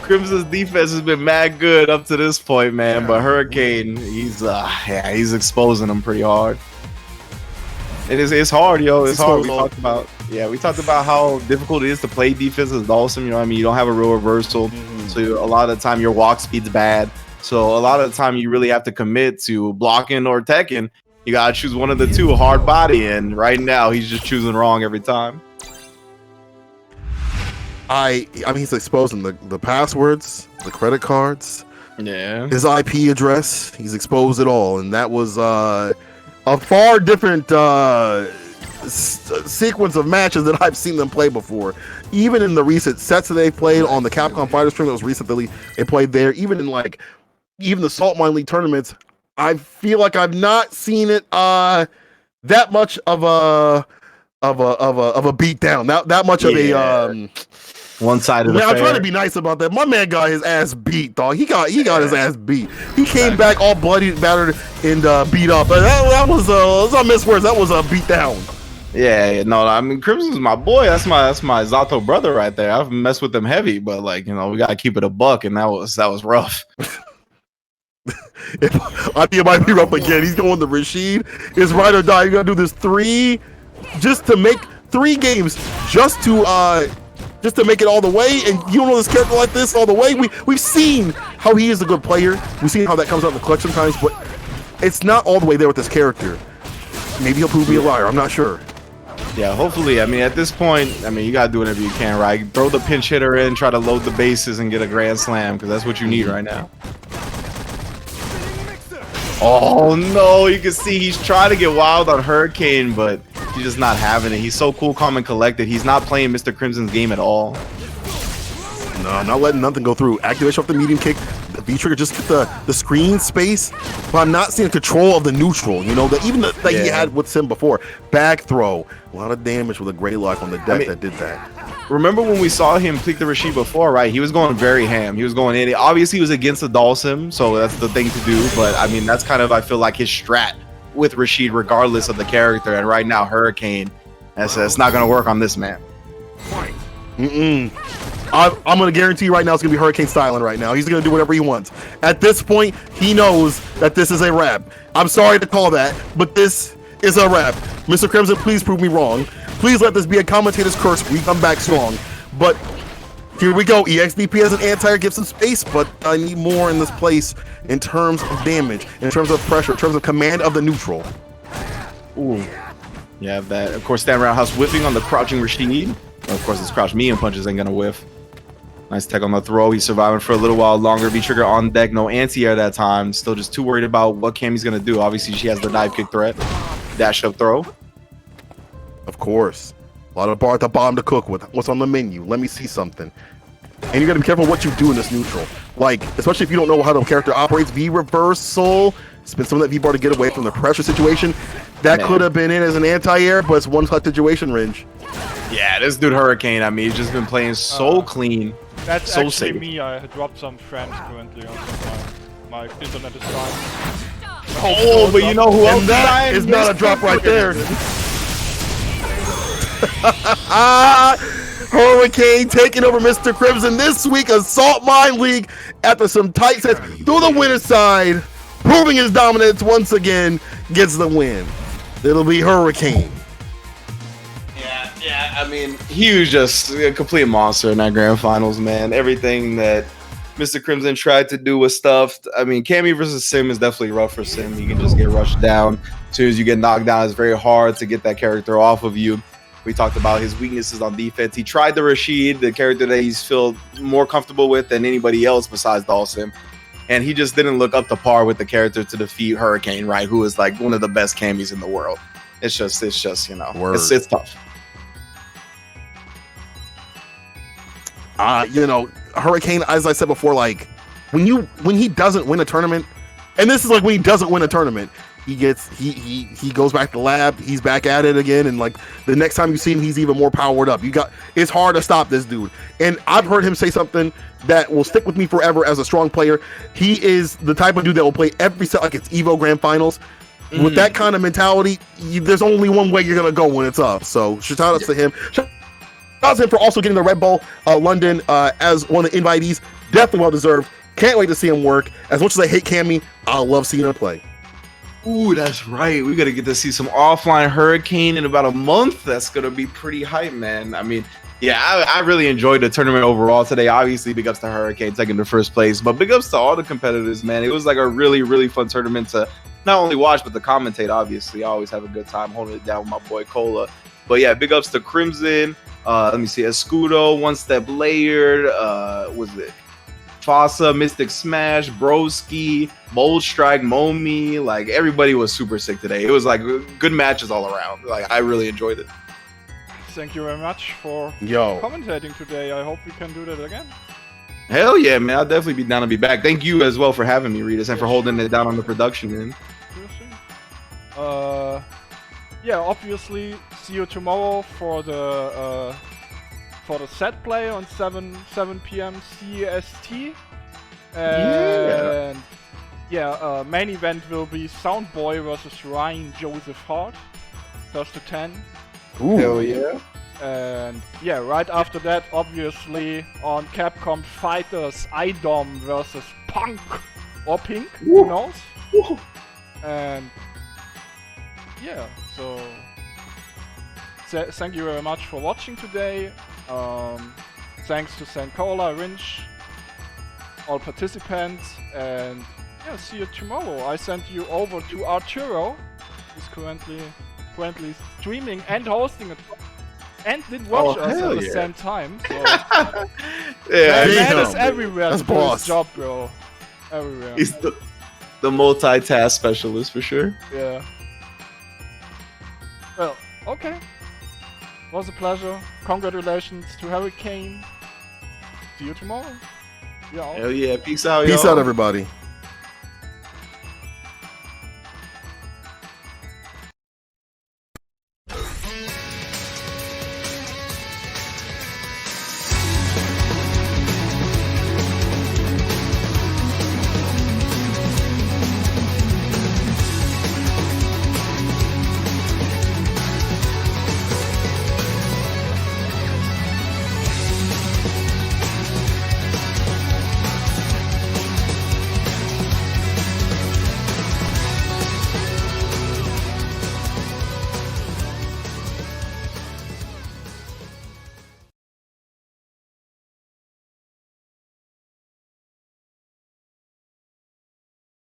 Crimson's defense has been mad good up to this point, man, but Hurricane, he's exposing them pretty hard. It's hard, yo. It's hard. We talked about how difficult it is to play defense as Dawson. You know what I mean? You don't have a real reversal, so a lot of the time your walk speed's bad. So a lot of the time you really have to commit to blocking or teching. You gotta choose one of the two, hard body, and right now he's just choosing wrong every time. I mean, he's exposing the passwords, the credit cards, his IP address. He's exposed it all, and that was a far different sequence of matches that I've seen them play before. Even in the recent sets that they played on the Capcom Fighter stream that was recently they played there, even in even the Saltmine League tournaments, I feel like I've not seen it that much of a beat down, that much of a one-sided man, affair. I'm trying to be nice about that. My man got his ass beat, dog. He got his ass beat. He came back all bloody, battered, and beat up. That was I miss words. That was a beat down. Yeah, no, I mean Crimson's my boy. That's my Zato brother right there. I've messed with him heavy, but we gotta keep it a buck, and that was rough. I think it might be rough again. He's going to Rashid. It's right or die. You gotta do this just to make 3 games, just to make it all the way, and you don't know this character like this all the way. We've seen how he is a good player. We've seen how that comes out in the clutch sometimes, but it's not all the way there with this character. Maybe he'll prove me a liar. I'm not sure. Yeah, hopefully. I mean, at this point, you gotta do whatever you can, right? Throw the pinch hitter in, try to load the bases, and get a grand slam, because that's what you need right now. Oh no, you can see he's trying to get wild on Hurricane, but he's just not having it. He's so cool, calm, and collected. He's not playing Mr. Crimson's game at all. No, I'm not letting nothing go through. Activation off the medium kick. The V trigger just get the screen space, but I'm not seeing control of the neutral. You know, that he had with Sim before. Back throw. A lot of damage with a Grey Lock on the deck that did that. Remember when we saw him click the Rashid before, right? He was going very ham. He was going in. Obviously, he was against the Dawson, so that's the thing to do. But, that's kind of, I feel like, his strat with Rashid, regardless of the character. And right now, Hurricane, it's not going to work on this man. I'm going to guarantee you right now it's going to be Hurricane styling right now. He's going to do whatever he wants. At this point, he knows that this is a wrap. I'm sorry to call that, but this is a wrap. Mr. Crimson, please prove me wrong. Please let this be a commentator's curse. We come back strong. But here we go. EXDP as an anti-air gives some space, but I need more in this place in terms of damage, in terms of pressure, in terms of command of the neutral. Ooh. Yeah, that. Of course, stand roundhouse whiffing on the crouching Rashid. Of course, this crouch medium punches ain't gonna whiff. Nice tech on the throw. He's surviving for a little while longer. V-trigger on deck. No anti-air that time. Still just too worried about what Cammy's going to do. Obviously, she has the dive kick threat. Dash up throw. Of course. A lot of bar at the bottom to cook with. What's on the menu? Let me see something. And you got to be careful what you do in this neutral. Like, especially if you don't know how the character operates. V-reversal. Spin some of that V-bar to get away from the pressure situation. That could have been in as an anti-air, but it's one-touch situation, Rynge. Yeah, this dude Hurricane, I mean, he's just been playing so clean. That's so actually safe. me. I dropped some frames currently on my internet is fine. Oh, but you know who else? And that is not a drop right there. Hurricane taking over Mr. Crimson this week of Saltmine League after some tight sets through the winner's side, proving his dominance once again, gets the win. It'll be Hurricane. Yeah, I mean, he was just a complete monster in that grand finals, man. Everything that Mr. Crimson tried to do was stuffed. I mean, Cammy versus Sim is definitely rough for Sim. You can just get rushed down. As soon as you get knocked down, it's very hard to get that character off of you. We talked about his weaknesses on defense. He tried the Rashid, the character that he's felt more comfortable with than anybody else besides Dawson. And he just didn't look up to par with the character to defeat Hurricane, right? Who is like one of the best Cammys in the world. It's just, you know, it's tough. You know, Hurricane, as I said before, like when he doesn't win a tournament, and this is like when he doesn't win a tournament, he goes back to lab, he's back at it again, and like the next time you see him, he's even more powered up. It's hard to stop this dude. And I've heard him say something that will stick with me forever as a strong player. He is the type of dude that will play every set like it's Evo Grand Finals. With that kind of mentality, there's only one way you're gonna go when it's up. So shout outs to him. Shout outs to him for also getting the Red Bull London as one of the invitees. Definitely well deserved. Can't wait to see him work. As much as I hate Cammy, I love seeing him play. Ooh, that's right. We gotta get to see some offline Hurricane in about a month. That's gonna be pretty hype, man. I mean, yeah, I really enjoyed the tournament overall today. Obviously, big ups to Hurricane taking the first place, but big ups to all the competitors, man. It was like a really, really fun tournament to not only watch, but to commentate. Obviously, I always have a good time holding it down with my boy Cola. But yeah, big ups to Crimson. Let me see, Escudo, One Step Layered, was it Fossa, Mystic Smash, Broski, Bold Strike, Momi, like everybody was super sick today. It was like good matches all around. Like I really enjoyed it. Thank you very much for commentating today. I hope we can do that again. Hell yeah, man. I'll definitely be down to be back. Thank you as well for having me, Ritas, and for holding it down on the production, man. Yeah, obviously, see you tomorrow for the set play on 7 p.m. CST. And main event will be Soundboy versus Ryan Joseph Hart, 1st to 10. Ooh. Hell yeah. And yeah, right after that, obviously on Capcom Fighters, IDOM versus Punk or Pink, who knows? And yeah, so thank you very much for watching today. Thanks to Sankola, Rynge, all participants, and yeah, see you tomorrow. I sent you over to Arturo, who's currently streaming and hosting it, and did watch us at the same time. So man is everywhere. That's to his job, bro. Everywhere. He's the multitask specialist for sure. Yeah. Well, okay. Was a pleasure. Congratulations to Hurricane. See you tomorrow. Yeah. Hell yeah. Peace out, Peace y'all. out, everybody.